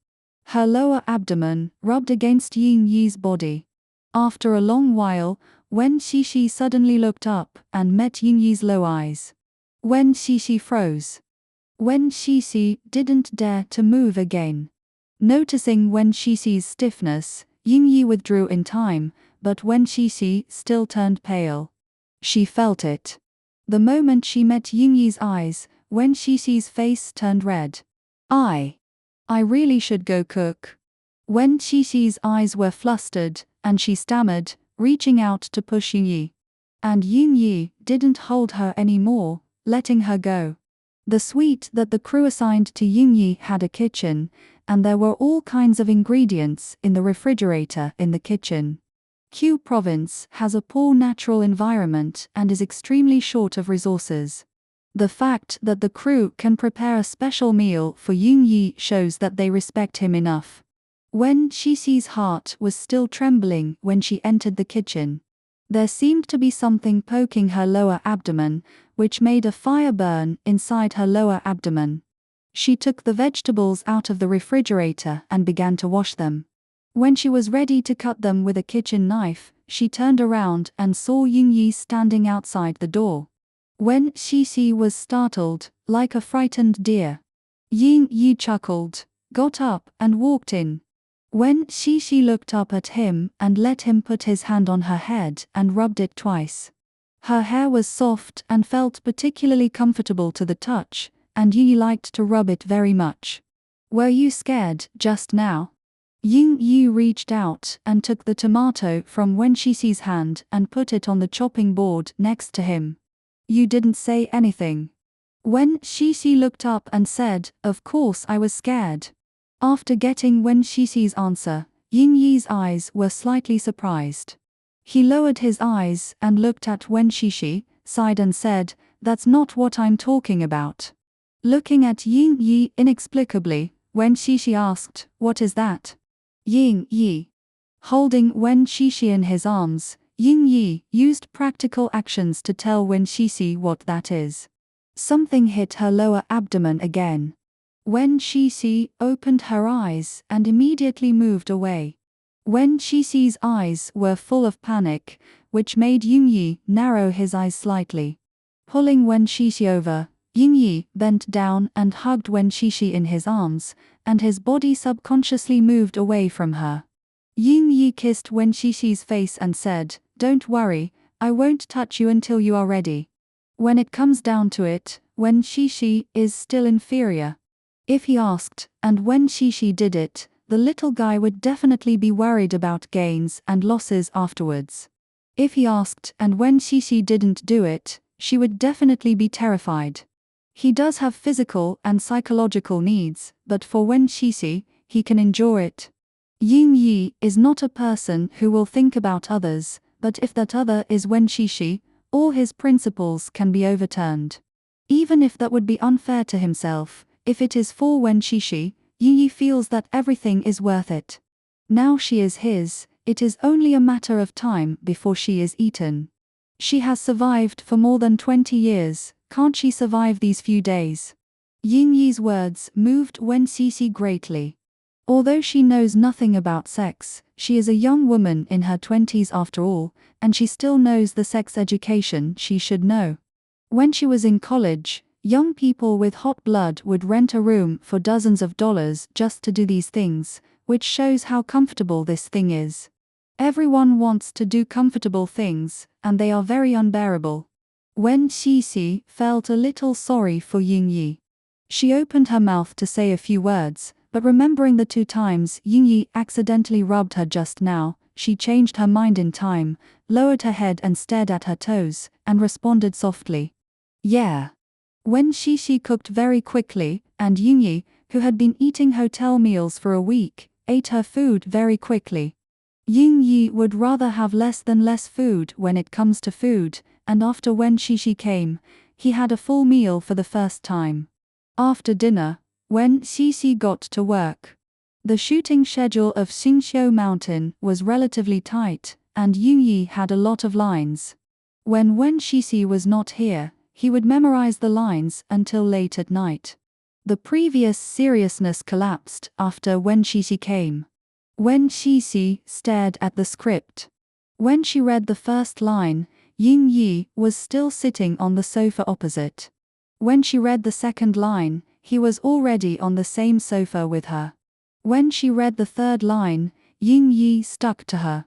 Her lower abdomen rubbed against Yingyi's body. After a long while, when Xixi suddenly looked up and met Yingyi's low eyes. When Xixi froze. When Xixi didn't dare to move again. Noticing when Xixi's stiffness, Yingyi withdrew in time, but when Xixi still turned pale. She felt it. The moment she met Yingyi's eyes, when Xixi's face turned red. I really should go cook." When Xixi's eyes were flustered, and she stammered, reaching out to push Yingyi. And Yingyi didn't hold her anymore, letting her go. The suite that the crew assigned to Yingyi had a kitchen, and there were all kinds of ingredients in the refrigerator in the kitchen. Q Province has a poor natural environment and is extremely short of resources. The fact that the crew can prepare a special meal for Yingyi shows that they respect him enough. When Xixi's heart was still trembling when she entered the kitchen, there seemed to be something poking her lower abdomen, which made a fire burn inside her lower abdomen. She took the vegetables out of the refrigerator and began to wash them. When she was ready to cut them with a kitchen knife, she turned around and saw Yingyi standing outside the door. When Xixi was startled, like a frightened deer, Yingyi chuckled, got up and walked in. When Xixi looked up at him and let him put his hand on her head and rubbed it twice. Her hair was soft and felt particularly comfortable to the touch, and Yingyi liked to rub it very much. "Were you scared just now?" Yingyi reached out and took the tomato from Wen Xixi's hand and put it on the chopping board next to him. "You didn't say anything." Wen Xixi looked up and said, "Of course I was scared." After getting Wen Xixi's answer, Yingyi's eyes were slightly surprised. He lowered his eyes and looked at Wen Xixi, sighed and said, "That's not what I'm talking about." Looking at Yingyi inexplicably, Wen Xixi asked, "What is that?" Yingyi. Holding Wen Xixi in his arms, Yingyi used practical actions to tell Wen Xixi what that is. Something hit her lower abdomen again. Wen Xixi opened her eyes and immediately moved away. Wen Xixi's eyes were full of panic, which made Yingyi narrow his eyes slightly. Pulling Wen Xixi over, Yingyi bent down and hugged Wen Xixi in his arms, and his body subconsciously moved away from her. Yingyi kissed Wen Xixi's face and said, "Don't worry, I won't touch you until you are ready." When it comes down to it, Wen Xixi is still inferior. If he asked, and Wen Xixi did it, the little guy would definitely be worried about gains and losses afterwards. If he asked, and Wen Xixi didn't do it, she would definitely be terrified. He does have physical and psychological needs, but for Wen Xixi, he can endure it. Yingyi is not a person who will think about others, but if that other is Wen Xixi, all his principles can be overturned. Even if that would be unfair to himself, if it is for Wen Xixi, Yingyi feels that everything is worth it. Now she is his, it is only a matter of time before she is eaten. She has survived for more than 20 years, can't she survive these few days? Yingyi's words moved Wen Xixi greatly. Although she knows nothing about sex, she is a young woman in her 20s after all, and she still knows the sex education she should know. When she was in college, young people with hot blood would rent a room for dozens of dollars just to do these things, which shows how comfortable this thing is. Everyone wants to do comfortable things, and they are very unbearable. Wen Xixi felt a little sorry for Yingyi. She opened her mouth to say a few words, but remembering the 2 times Yingyi accidentally rubbed her just now, she changed her mind in time, lowered her head and stared at her toes, and responded softly. Yeah. Wen Xixi cooked very quickly, and Yingyi, who had been eating hotel meals for a week, ate her food very quickly. Yingyi would rather have less than less food when it comes to food, and after Wen Xixi came, he had a full meal for the first time. After dinner, Wen Xixi got to work. The shooting schedule of Xingqiu Mountain was relatively tight, and Yingyi had a lot of lines. When Wen Xixi was not here, he would memorize the lines until late at night. The previous seriousness collapsed after Wen Xixi came. Wen Xixi stared at the script. When she read the first line, Yingyi was still sitting on the sofa opposite. When she read the second line, he was already on the same sofa with her. When she read the third line, Yingyi stuck to her.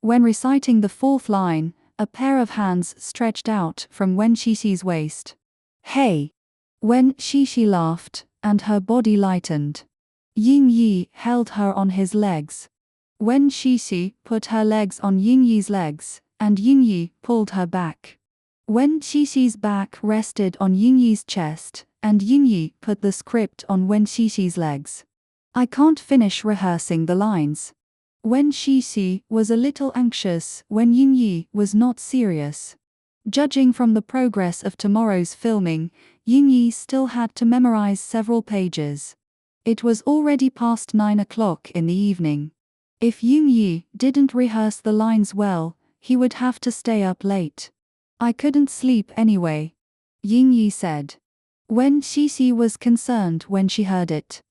When reciting the fourth line, a pair of hands stretched out from Wen Xixi's waist. Hey! Wen Xixi laughed, and her body lightened. Yingyi held her on his legs. Wen Xixi put her legs on Yingyi's legs, and Yingyi pulled her back. Wen Xixi's back rested on Yingyi's chest, and Yingyi put the script on Wen Xixi's legs. I can't finish rehearsing the lines. Wen Xixi was a little anxious when Yingyi was not serious. Judging from the progress of tomorrow's filming, Yingyi still had to memorize several pages. It was already past 9 o'clock in the evening. If Yingyi didn't rehearse the lines well, he would have to stay up late. I couldn't sleep anyway, Yingyi said. Wen Xixi was concerned when she heard it.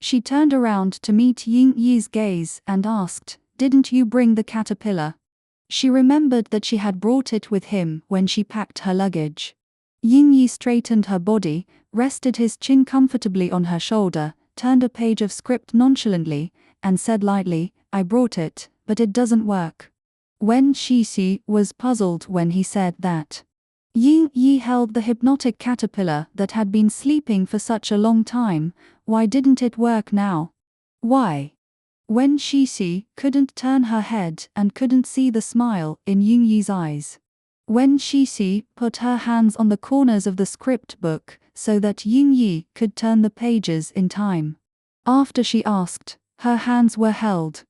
She turned around to meet Yingyi's gaze and asked, "Didn't you bring the caterpillar?" She remembered that she had brought it with him when she packed her luggage. Yingyi straightened her body, rested his chin comfortably on her shoulder, turned a page of script nonchalantly, and said lightly, "I brought it, but it doesn't work." Wen Xixi was puzzled when he said that. Yingyi held the hypnotic caterpillar that had been sleeping for such a long time. Why didn't it work now? Why? Wen Xixi couldn't turn her head and couldn't see the smile in Yingyi's eyes. Wen Xixi put her hands on the corners of the script book so that Yingyi could turn the pages in time. After she asked, her hands were held.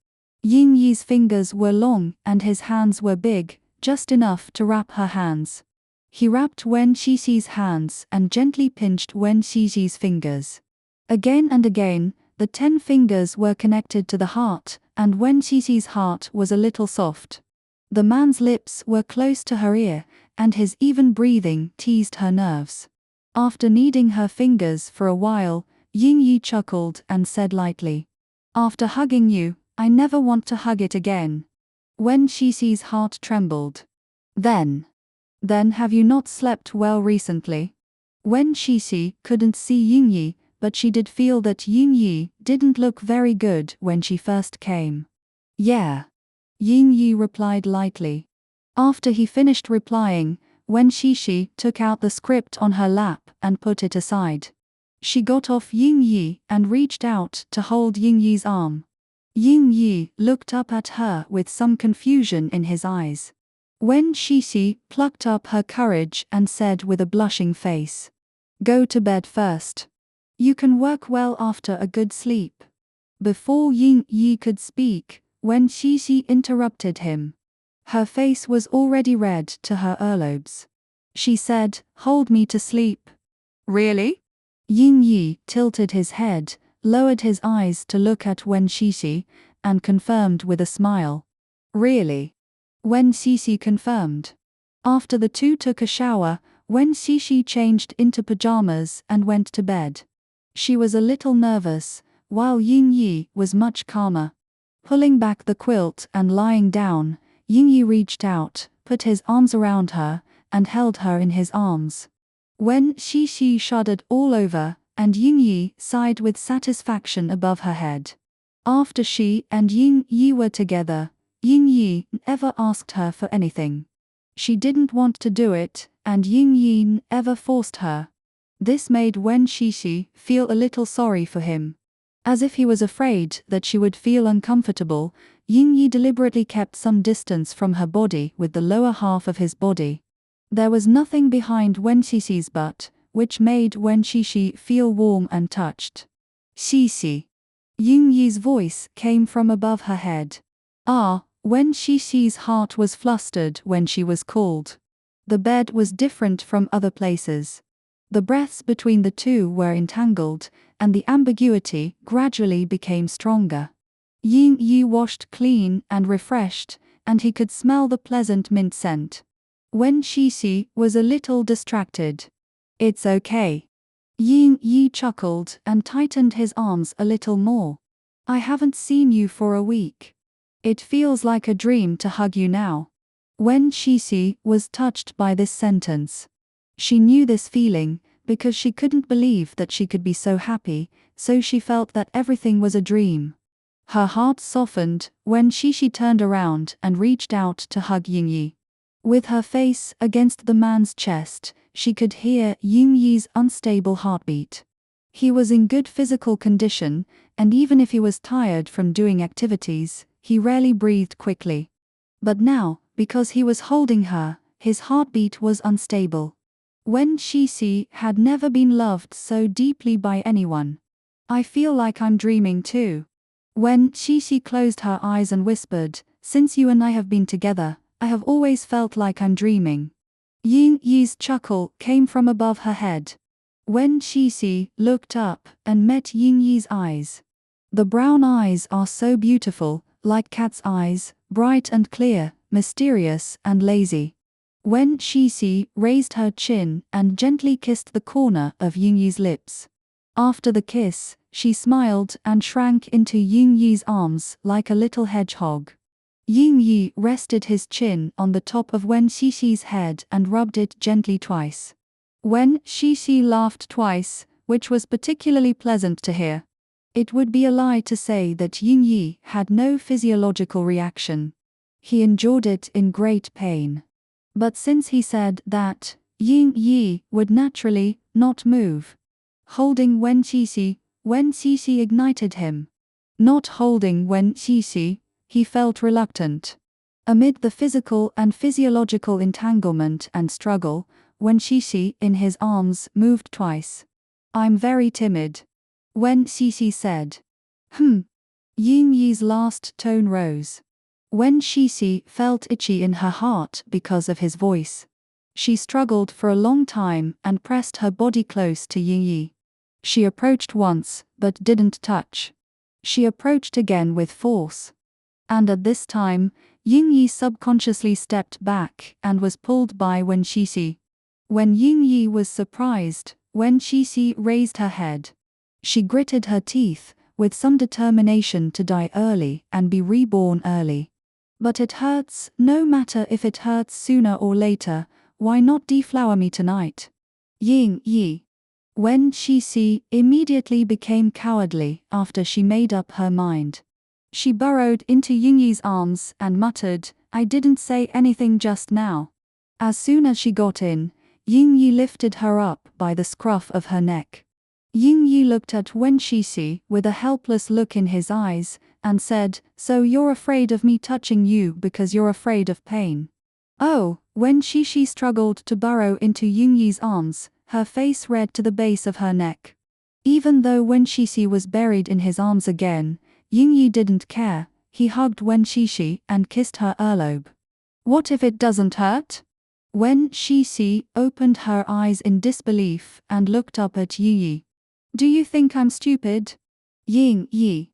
Yingyi's fingers were long and his hands were big, just enough to wrap her hands. He wrapped Wen Xixi's hands and gently pinched Wen Xixi's fingers. Again and again, the 10 fingers were connected to the heart, and Wen Xixi's heart was a little soft. The man's lips were close to her ear, and his even breathing teased her nerves. After kneading her fingers for a while, Yingyi chuckled and said lightly, "After hugging you, I never want to hug it again." Wen Xixi's heart trembled. Then have you not slept well recently? Wen Xixi couldn't see Yingyi, but she did feel that Yingyi didn't look very good when she first came. Yeah. Yingyi replied lightly. After he finished replying, Wen Xixi took out the script on her lap and put it aside. She got off Yingyi and reached out to hold Yingyi's arm. Yingyi looked up at her with some confusion in his eyes. Wen Xixi plucked up her courage and said with a blushing face, "Go to bed first. You can work well after a good sleep." Before Yingyi could speak, Wen Xixi interrupted him. Her face was already red to her earlobes. She said, "Hold me to sleep." Really? Yingyi tilted his head, lowered his eyes to look at Wen Xixi, and confirmed with a smile. Really? Wen Xixi confirmed. After the two took a shower, Wen Xixi changed into pajamas and went to bed. She was a little nervous, while Yingyi was much calmer. Pulling back the quilt and lying down, Yingyi reached out, put his arms around her, and held her in his arms. Wen Xixi shuddered all over, and Yingyi sighed with satisfaction above her head. After she and Yingyi were together, Yingyi never asked her for anything. She didn't want to do it, and Yingyi never forced her. This made Wen Xixi feel a little sorry for him. As if he was afraid that she would feel uncomfortable, Ying Yi deliberately kept some distance from her body with the lower half of his body. There was nothing behind Wen Xixi's butt, which made Wen Xixi feel warm and touched. Xixi. Ying Yi's voice came from above her head. Ah, Wen Xixi's heart was flustered when she was called. The bed was different from other places. The breaths between the two were entangled, and the ambiguity gradually became stronger. Ying Yi washed clean and refreshed, and he could smell the pleasant mint scent. Wen Xixi was a little distracted. It's okay. Ying Yi chuckled and tightened his arms a little more. I haven't seen you for a week. It feels like a dream to hug you now. Wen Xixi was touched by this sentence. She knew this feeling, because she couldn't believe that she could be so happy, so she felt that everything was a dream. Her heart softened when Xixi turned around and reached out to hug Ying Yi. With her face against the man's chest, she could hear Ying Yi's unstable heartbeat. He was in good physical condition, and even if he was tired from doing activities, he rarely breathed quickly. But now, because he was holding her, his heartbeat was unstable. Wen Xixi had never been loved so deeply by anyone. I feel like I'm dreaming too. Wen Xixi closed her eyes and whispered, since you and I have been together, I have always felt like I'm dreaming. Ying Yi's chuckle came from above her head. Wen Xixi looked up and met Ying Yi's eyes. The brown eyes are so beautiful, like cat's eyes, bright and clear, mysterious and lazy. Wen Xixi raised her chin and gently kissed the corner of Ying Yi's lips. After the kiss, she smiled and shrank into Ying Yi's arms like a little hedgehog. Ying Yi rested his chin on the top of Wen Xixi's head and rubbed it gently twice. Wen Xixi laughed twice, which was particularly pleasant to hear. It would be a lie to say that Ying Yi had no physiological reaction. He endured it in great pain. But since he said that, Ying Yi would naturally not move. Holding Wen Xixi ignited him. Not holding Wen Xixi, he felt reluctant. Amid the physical and physiological entanglement and struggle, Wen Xixi in his arms moved twice. I'm very timid. Wen Xixi said. Ying Yi's last tone rose. Wen Xixi felt itchy in her heart because of his voice. She struggled for a long time and pressed her body close to Ying Yi. She approached once, but didn't touch. She approached again with force. And at this time, Ying Yi subconsciously stepped back and was pulled by Wen Xixi. When Ying Yi was surprised, Wen Xixi raised her head. She gritted her teeth, with some determination to die early and be reborn early. But it hurts, no matter if it hurts sooner or later, why not deflower me tonight? Ying Yi. Wen Xixi immediately became cowardly after she made up her mind. She burrowed into Ying Yi's arms and muttered, I didn't say anything just now. As soon as she got in, Ying Yi lifted her up by the scruff of her neck. Ying Yi looked at Wen Xixi with a helpless look in his eyes, and said, so you're afraid of me touching you because you're afraid of pain. Oh, Wen Xixi struggled to burrow into Ying Yi's arms, her face red to the base of her neck. Even though Wen Xixi was buried in his arms again, Ying Yi didn't care. He hugged Wen Xixi and kissed her earlobe. What if it doesn't hurt? Wen Xixi opened her eyes in disbelief and looked up at Ying Yi. Do you think I'm stupid? Ying Yi.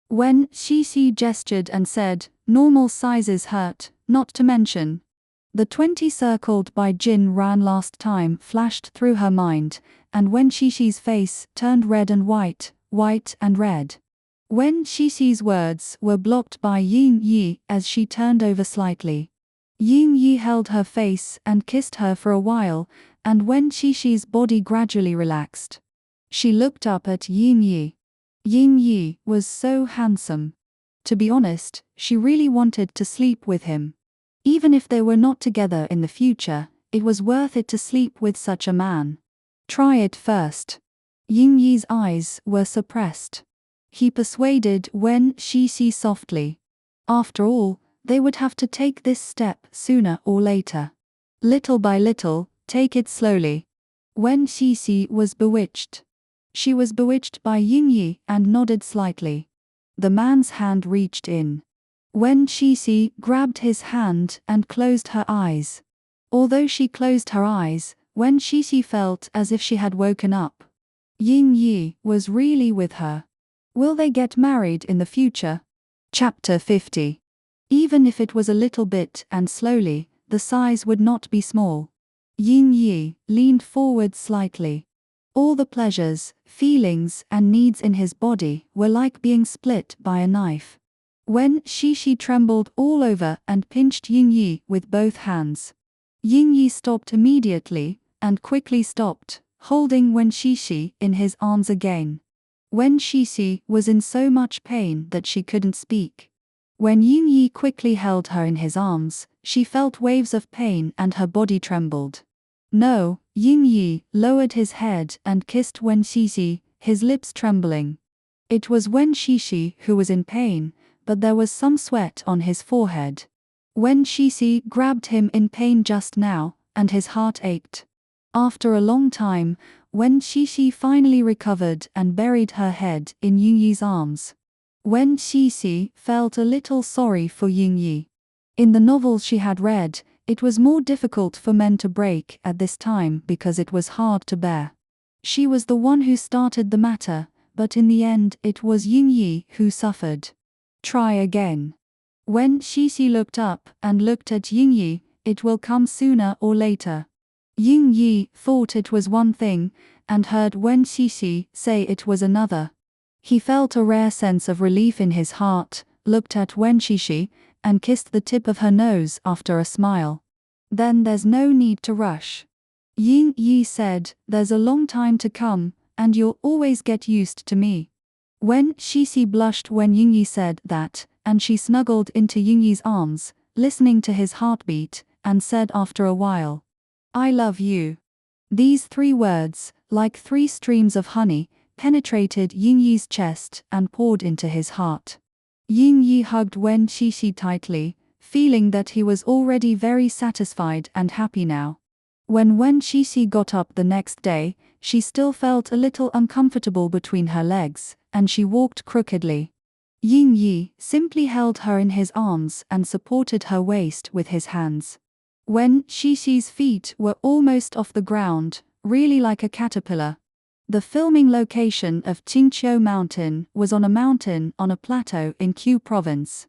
Wen Xixi gestured and said, normal sizes hurt, not to mention. The 20 circled by Jin Ran last time flashed through her mind, and Wen Xixi's face turned red and white, white and red. Wen Xixi's words were blocked by Ying Yi as she turned over slightly. Ying Yi held her face and kissed her for a while, and Wen Xixi's body gradually relaxed. She looked up at Ying Yi. Ying Yi was so handsome. To be honest, she really wanted to sleep with him. Even if they were not together in the future, it was worth it to sleep with such a man. Try it first. Ying Yi's eyes were suppressed. He persuaded Wen Xixi softly. After all, they would have to take this step sooner or later. Little by little, take it slowly. Wen Xixi was bewitched. She was bewitched by Yingyi and nodded slightly. The man's hand reached in. Wen Xixi grabbed his hand and closed her eyes. Although she closed her eyes, Wen Xixi felt as if she had woken up. Yingyi was really with her. Will they get married in the future? Chapter 50. Even if it was a little bit and slowly, the size would not be small. Yingyi leaned forward slightly. All the pleasures, feelings, and needs in his body were like being split by a knife. Wen Xixi trembled all over and pinched Yingyi with both hands. Yingyi stopped immediately, and quickly stopped, holding Wen Xixi in his arms again. Wen Xixi was in so much pain that she couldn't speak. When Yingyi quickly held her in his arms, she felt waves of pain and her body trembled. No, Yingyi lowered his head and kissed Wen Xixi, his lips trembling. It was Wen Xixi who was in pain, but there was some sweat on his forehead. Wen Xixi grabbed him in pain just now, and his heart ached. After a long time, Wen Xixi finally recovered and buried her head in Yingyi's arms. Wen Xixi felt a little sorry for Yingyi. In the novels she had read, it was more difficult for men to break at this time because it was hard to bear. She was the one who started the matter, but in the end it was Yingyi who suffered. Try again. When Xixi looked up and looked at Yingyi, it will come sooner or later. Yingyi thought it was one thing, and heard Wen Xixi say it was another. He felt a rare sense of relief in his heart, looked at Wen Xixi, and kissed the tip of her nose after a smile. Then there's no need to rush. Yingyi said, there's a long time to come, and you'll always get used to me. Wen Xixi blushed when Yingyi said that, and she snuggled into Yingyi's arms, listening to his heartbeat, and said after a while, I love you. These 3 words, like 3 streams of honey, penetrated Yingyi's chest and poured into his heart. Yingyi hugged Wen Xixi tightly, feeling that he was already very satisfied and happy now. When Wen Xixi got up the next day, she still felt a little uncomfortable between her legs, and she walked crookedly. Yingyi simply held her in his arms and supported her waist with his hands. Wen Xixi's feet were almost off the ground, really like a caterpillar. The filming location of Qingqiu Mountain was on a mountain on a plateau in Qiu Province.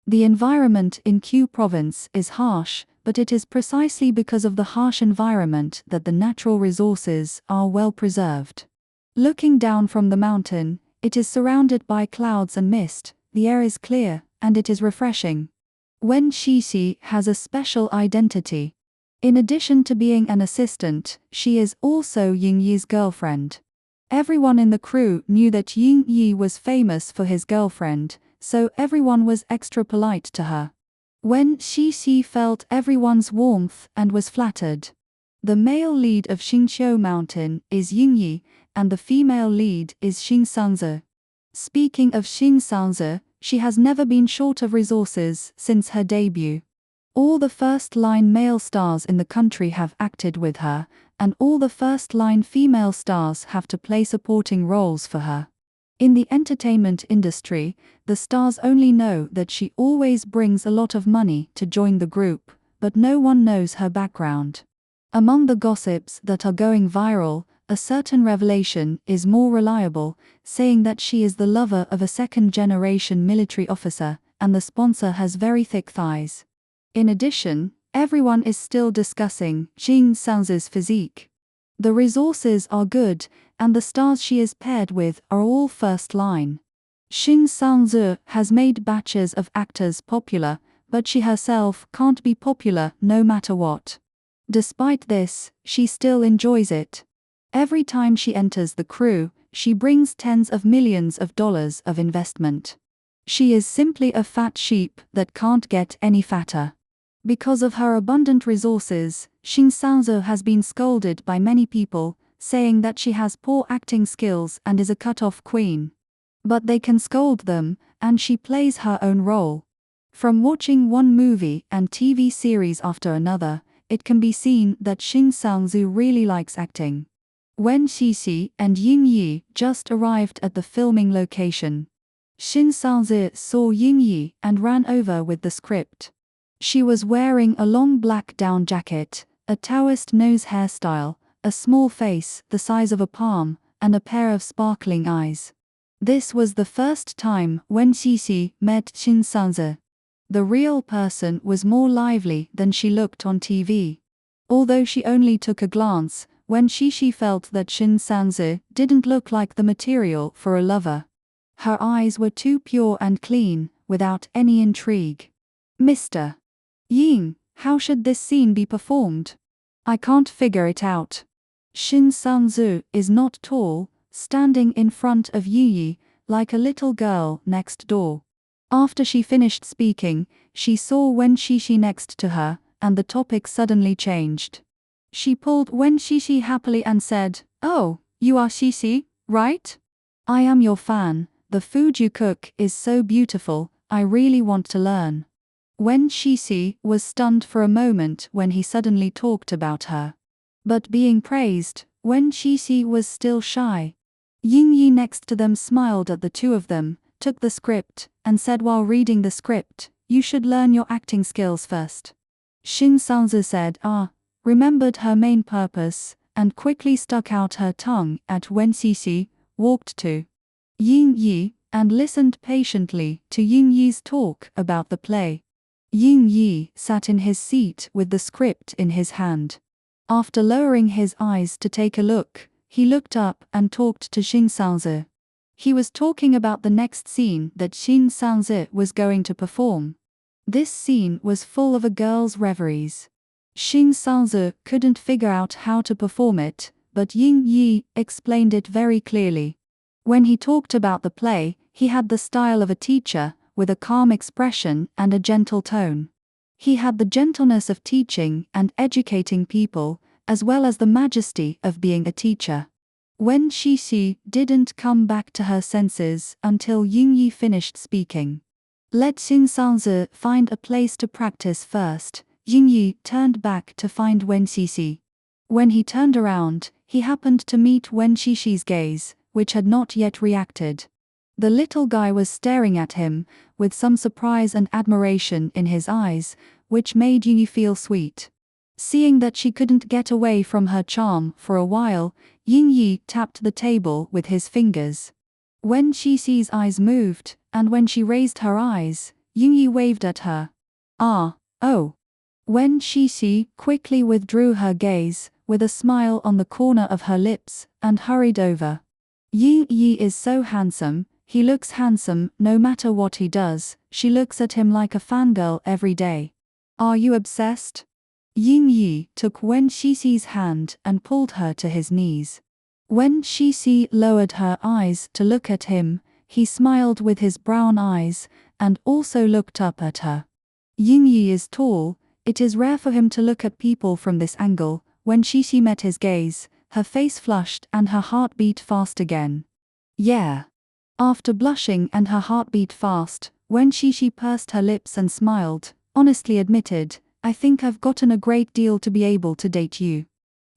The environment in Qiu Province is harsh, but it is precisely because of the harsh environment that the natural resources are well preserved. Looking down from the mountain, it is surrounded by clouds and mist, the air is clear, and it is refreshing. Wen Xixi has a special identity. In addition to being an assistant, she is also Yingyi's girlfriend. Everyone in the crew knew that Yingyi was famous for his girlfriend, so everyone was extra polite to her. Wen Xixi felt everyone's warmth and was flattered. The male lead of Qingqiu Mountain is Yingyi, and the female lead is Xin Sanzi. Speaking of Xin Sanzi, she has never been short of resources since her debut. All the first-line male stars in the country have acted with her, and all the first-line female stars have to play supporting roles for her. In the entertainment industry, the stars only know that she always brings a lot of money to join the group, but no one knows her background. Among the gossips that are going viral, a certain revelation is more reliable, saying that she is the lover of a second-generation military officer, and the sponsor has very thick thighs. In addition, everyone is still discussing Xin Sanzi's physique. The resources are good, and the stars she is paired with are all first-line. Xin Sanzi has made batches of actors popular, but she herself can't be popular no matter what. Despite this, she still enjoys it. Every time she enters the crew, she brings tens of millions of dollars of investment. She is simply a fat sheep that can't get any fatter. Because of her abundant resources, Xin Sanzi has been scolded by many people, saying that she has poor acting skills and is a cut-off queen. But they can scold them, and she plays her own role. From watching one movie and TV series after another, it can be seen that Shin Sang-soo really likes acting. When Xixi and Ying Yi just arrived at the filming location, Shin Sang-soo saw Ying Yi and ran over with the script. She was wearing a long black down jacket, a Taoist nose hairstyle, a small face the size of a palm, and a pair of sparkling eyes. This was the first time when Xixi met Shin Sang-soo. The real person was more lively than she looked on TV. Although she only took a glance, when Xixi felt that Shin Sang-soo didn't look like the material for a lover. Her eyes were too pure and clean, without any intrigue. Mr. Ying, how should this scene be performed? I can't figure it out. Shin Sang-soo is not tall, standing in front of Yi, like a little girl next door. After she finished speaking, she saw Wen Xixi next to her, and the topic suddenly changed. She pulled Wen Xixi happily and said, "Oh, you are Xixi, right? I am your fan, the food you cook is so beautiful, I really want to learn." Wen Xixi was stunned for a moment when he suddenly talked about her. But being praised, Wen Xixi was still shy. Ying Yi next to them smiled at the two of them, took the script, and said while reading the script, "You should learn your acting skills first." Shin Sang-soo said, remembered her main purpose, and quickly stuck out her tongue at Wen Xixi walked to Ying Yi, and listened patiently to Ying Yi's talk about the play. Ying Yi sat in his seat with the script in his hand. After lowering his eyes to take a look, he looked up and talked to Shin Sang-soo. He was talking about the next scene that Shin Sang-soo was going to perform. This scene was full of a girl's reveries. Shin Sang-soo couldn't figure out how to perform it, but Ying Yi explained it very clearly. When he talked about the play, he had the style of a teacher, with a calm expression and a gentle tone. He had the gentleness of teaching and educating people, as well as the majesty of being a teacher. Wen Xixi didn't come back to her senses until Ying Yi finished speaking. Let Shin Sang-soo find a place to practice first. Ying Yi turned back to find Wen Xixi. When he turned around, he happened to meet Wen Xixi's gaze, which had not yet reacted. The little guy was staring at him, with some surprise and admiration in his eyes, which made Ying Yi feel sweet. Seeing that she couldn't get away from her charm for a while, Ying Yi tapped the table with his fingers. Wen Xixi's eyes moved, and when she raised her eyes, Ying Yi waved at her. Oh. Wen Xixi quickly withdrew her gaze, with a smile on the corner of her lips, and hurried over. Ying Yi is so handsome, he looks handsome no matter what he does, she looks at him like a fangirl every day. Are you obsessed? Ying Yi took Wen Xixi's hand and pulled her to his knees. When Xixi lowered her eyes to look at him, he smiled with his brown eyes, and also looked up at her. Ying Yi is tall, it is rare for him to look at people from this angle. When Xixi met his gaze, her face flushed and her heart beat fast again. Yeah. After blushing and her heart beat fast, when Xixi pursed her lips and smiled, honestly admitted, "I think I've gotten a great deal to be able to date you."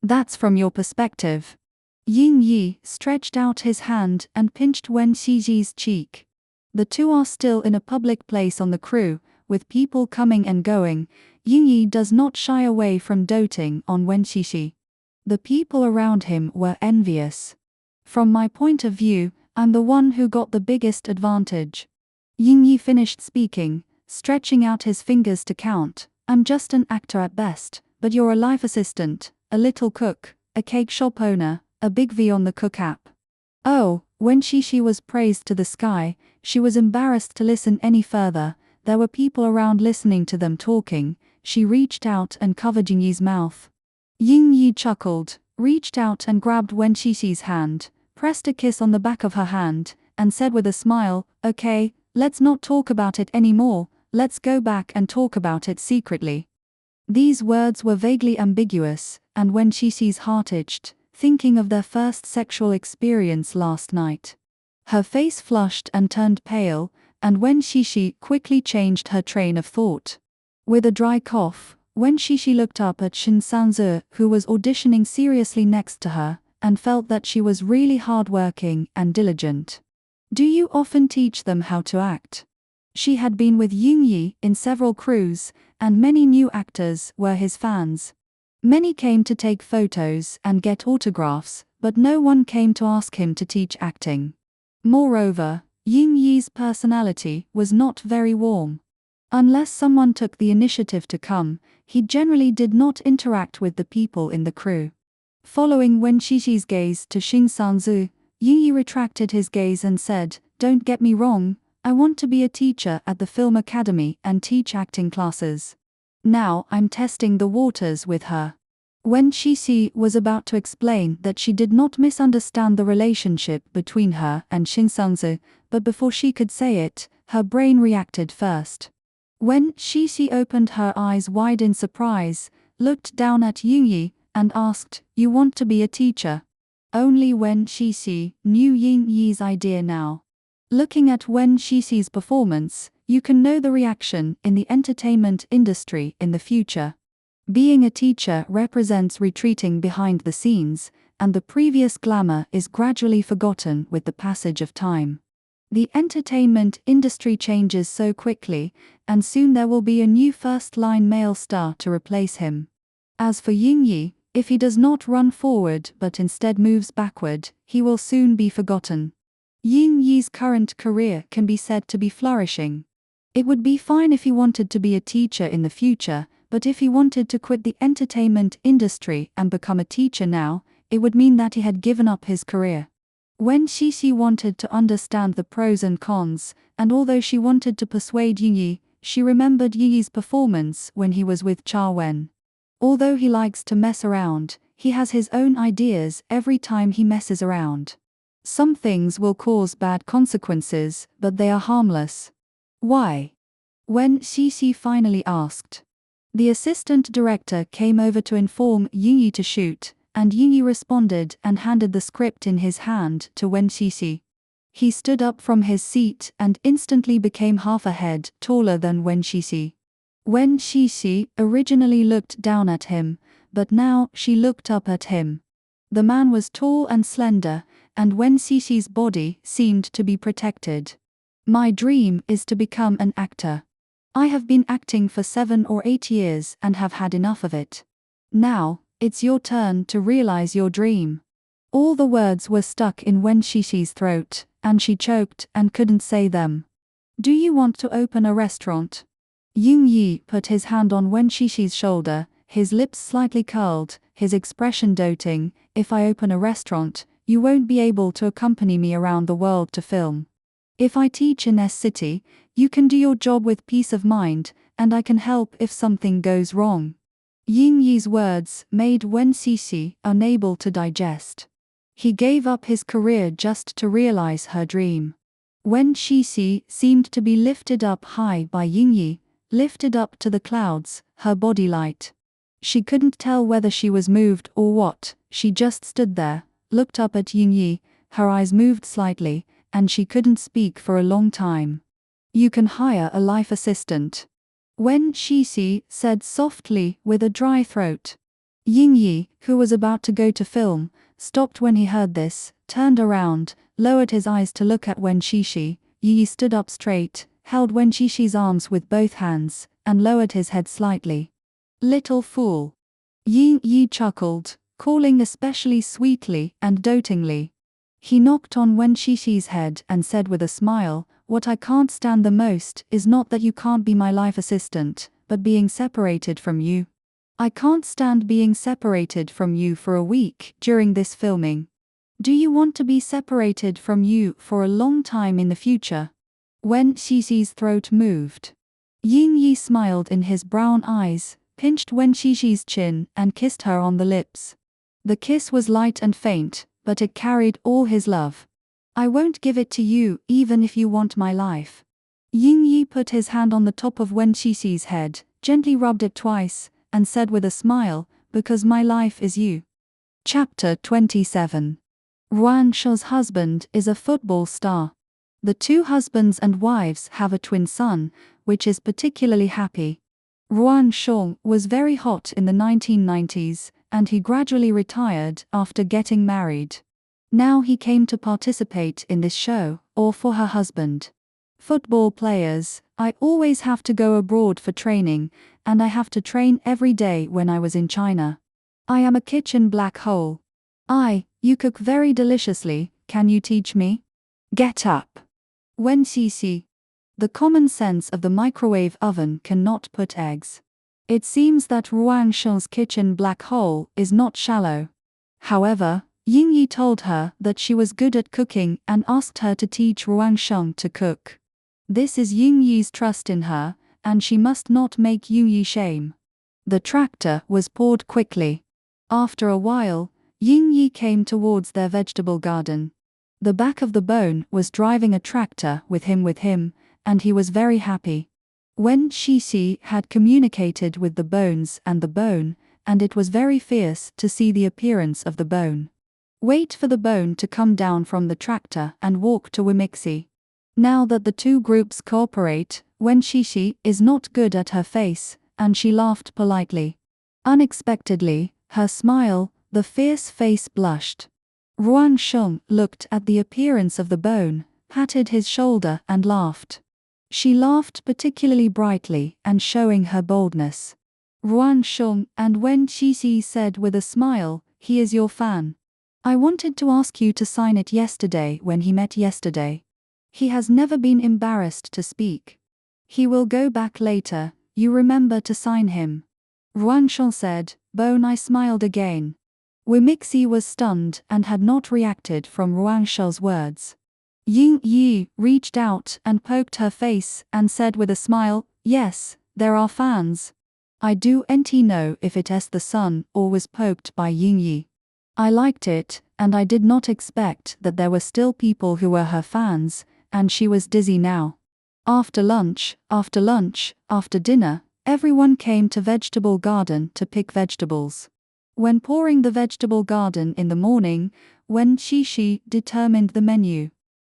That's from your perspective. Ying Yi stretched out his hand and pinched Wen Xixi's cheek. The two are still in a public place on the crew, with people coming and going. Ying Yi does not shy away from doting on Wen Xixi. The people around him were envious. From my point of view, I'm the one who got the biggest advantage. Ying Yi finished speaking, stretching out his fingers to count. I'm just an actor at best, but you're a life assistant, a little cook, a cake shop owner, a big V on the cook app. Oh, when Xixi was praised to the sky, she was embarrassed to listen any further. There were people around listening to them talking. She reached out and covered Ying Yi's mouth. Ying Yi chuckled, reached out and grabbed Wen Xixi's hand, pressed a kiss on the back of her hand, and said with a smile, "Okay, let's not talk about it anymore, let's go back and talk about it secretly." These words were vaguely ambiguous, and Wen Xixi's heart itched, thinking of their first sexual experience last night. Her face flushed and turned pale, and Wen Xixi quickly changed her train of thought. With a dry cough, Wen Xixi looked up at Xin Sanzi, who was auditioning seriously next to her, and felt that she was really hardworking and diligent. Do you often teach them how to act? She had been with Ying Yi in several crews, and many new actors were his fans. Many came to take photos and get autographs, but no one came to ask him to teach acting. Moreover, Ying Yi's personality was not very warm. Unless someone took the initiative to come, he generally did not interact with the people in the crew. Following Wen Xixi's gaze to Xin Sanzi, Ying Yi retracted his gaze and said, "Don't get me wrong, I want to be a teacher at the film academy and teach acting classes. Now I'm testing the waters with her." Wen Xixi was about to explain that she did not misunderstand the relationship between her and Xin Sanzi, but before she could say it, her brain reacted first. Wen Xixi opened her eyes wide in surprise, looked down at Ying Yi, and asked, "You want to be a teacher?" Only Wen Xixi knew Ying Yi's idea now. Looking at Wen Xixi's performance, you can know the reaction in the entertainment industry in the future. Being a teacher represents retreating behind the scenes, and the previous glamour is gradually forgotten with the passage of time. The entertainment industry changes so quickly, and soon there will be a new first-line male star to replace him. As for Ying Yi, if he does not run forward but instead moves backward, he will soon be forgotten. Ying Yi's current career can be said to be flourishing. It would be fine if he wanted to be a teacher in the future, but if he wanted to quit the entertainment industry and become a teacher now, it would mean that he had given up his career. Wen Xixi wanted to understand the pros and cons, and although she wanted to persuade Ying Yi, she remembered Ying Yi's performance when he was with Cha Wen. Although he likes to mess around, he has his own ideas every time he messes around. Some things will cause bad consequences, but they are harmless. Why? Wen Xixi finally asked. The assistant director came over to inform Ying Yi to shoot, and Ying Yi responded and handed the script in his hand to Wen Xixi. He stood up from his seat and instantly became half a head taller than Wen Xixi. Wen Xixi originally looked down at him, but now she looked up at him. The man was tall and slender, and Wen Xixi's body seemed to be protected. "My dream is to become an actor. I have been acting for 7 or 8 years and have had enough of it. Now, it's your turn to realize your dream." All the words were stuck in Wen Xixi's throat, and she choked and couldn't say them. "Do you want to open a restaurant?" Ying Yi put his hand on Wen Xixi's shoulder, his lips slightly curled, his expression doting. "If I open a restaurant, you won't be able to accompany me around the world to film. If I teach in S City, you can do your job with peace of mind, and I can help if something goes wrong." Ying Yi's words made Wen Xixi unable to digest. He gave up his career just to realize her dream. Wen Xixi seemed to be lifted up high by Ying Yi, lifted up to the clouds, her body light. She couldn't tell whether she was moved or what, she just stood there, looked up at Ying Yi, her eyes moved slightly, and she couldn't speak for a long time. "You can hire a life assistant," Wen Xixi said softly with a dry throat. Ying Yi, who was about to go to film, stopped when he heard this, turned around, lowered his eyes to look at Wen Xixi. Yi stood up straight, held Wen Xixi's arms with both hands, and lowered his head slightly. "Little fool." Ying Yi chuckled, calling especially sweetly and dotingly. He knocked on Wen Xixi's head and said with a smile, "What I can't stand the most is not that you can't be my life assistant, but being separated from you. I can't stand being separated from you for a week during this filming. Do you want to be separated from you for a long time in the future?" Wen Xixi's throat moved. Ying Yi smiled in his brown eyes, pinched Wen Xixi's chin and kissed her on the lips. The kiss was light and faint, but it carried all his love. "I won't give it to you even if you want my life." Ying Yi put his hand on the top of Wen Xixi's head, gently rubbed it twice, and said with a smile, "Because my life is you." Chapter 27. Ruan Shou's husband is a football star. The two husbands and wives have a twin son, which is particularly happy. Ruan Sheng was very hot in the 1990s, and he gradually retired after getting married. Now he came to participate in this show, or for her husband. Football players, I always have to go abroad for training, and I have to train every day when I was in China. I am a kitchen black hole. You cook very deliciously, can you teach me? Get up. Wen Xixi. The common sense of the microwave oven cannot put eggs. It seems that Ruan Sheng's kitchen black hole is not shallow. However, Yingyi told her that she was good at cooking and asked her to teach Ruan Sheng to cook. This is Yingyi's trust in her, and she must not make Yingyi shame. The tractor was poured quickly. After a while, Yingyi came towards their vegetable garden. The back of the bone was driving a tractor with him, and he was very happy. Wen Xixi had communicated with the bones and the bone, and it was very fierce to see the appearance of the bone. Wait for the bone to come down from the tractor and walk to Wimixi. Now that the two groups cooperate, Wen Xixi is not good at her face, and she laughed politely. Unexpectedly, her smile, the fierce face blushed. Ruan Sheng looked at the appearance of the bone, patted his shoulder and laughed. She laughed particularly brightly and showing her boldness. Ruan Sheng and Wen Xixi said with a smile, "He is your fan. I wanted to ask you to sign it yesterday when he met yesterday. He has never been embarrassed to speak. He will go back later, you remember to sign him." Ruan Sheng said, "Bone." I smiled again. Wimixi was stunned and had not reacted from Ruan Sheng's words. Yingyi reached out and poked her face and said with a smile, "Yes, there are fans. I do not know if it is the sun or was poked by Yingyi. I liked it, and I did not expect that there were still people who were her fans, and she was dizzy now." After lunch, after dinner, everyone came to vegetable garden to pick vegetables. When pouring the vegetable garden in the morning, Wen Xixi determined the menu.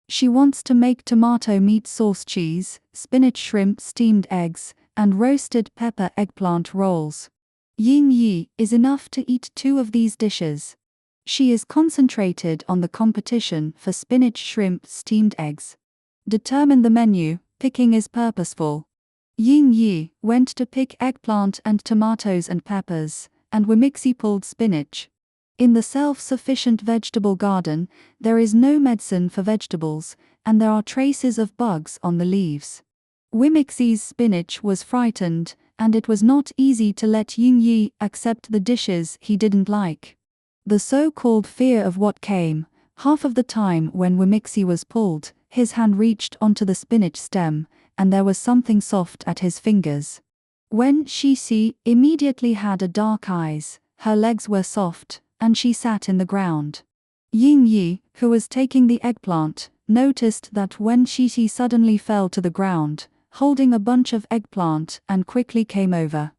She wants to make tomato meat sauce cheese, spinach shrimp steamed eggs, and roasted pepper eggplant rolls. Yingyi is enough to eat 2 of these dishes. She is concentrated on the competition for spinach shrimp steamed eggs. Determine the menu, picking is purposeful. Yingyi went to pick eggplant and tomatoes and peppers, and Wimixi pulled spinach. In the self-sufficient vegetable garden, there is no medicine for vegetables, and there are traces of bugs on the leaves. Wimixi's spinach was frightened, and it was not easy to let Yingyi accept the dishes he didn't like. The so-called fear of what came, half of the time when Wimixi was pulled, his hand reached onto the spinach stem, and there was something soft at his fingers. Wen Xixi immediately had a dark eyes, her legs were soft, and she sat in the ground. Yingyi, who was taking the eggplant, noticed that Wen Xixi suddenly fell to the ground, holding a bunch of eggplant, and quickly came over.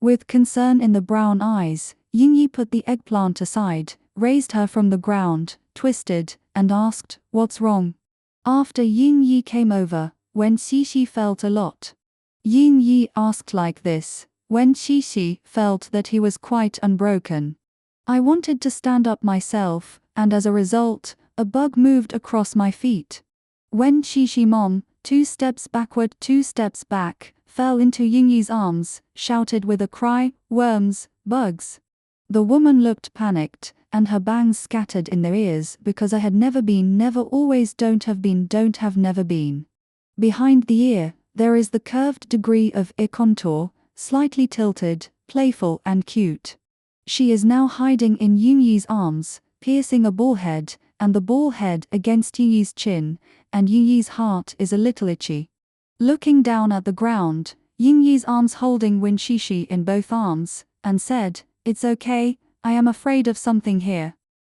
With concern in the brown eyes, Yingyi put the eggplant aside, raised her from the ground, twisted, and asked, "What's wrong?" After Yingyi came over, Wen Xixi felt a lot. Yingyi asked like this, Wen Xixi felt that he was quite unbroken. "I wanted to stand up myself, and as a result, a bug moved across my feet." Wen Xixi mom, 2 steps backward 2 steps back, fell into Yingyi's arms, shouted with a cry, "Worms, bugs." The woman looked panicked, and her bangs scattered in their ears because I had never been, never, always, don't have been, don't have, never been. Behind the ear, there is the curved degree of ear contour, slightly tilted, playful and cute. She is now hiding in Yingyi's arms, piercing a ball head, and the ball head against Yingyi's chin, and Yingyi's heart is a little itchy. Looking down at the ground, Yingyi's arms holding Wen Xixi in both arms, and said, "It's okay, I am afraid of something here."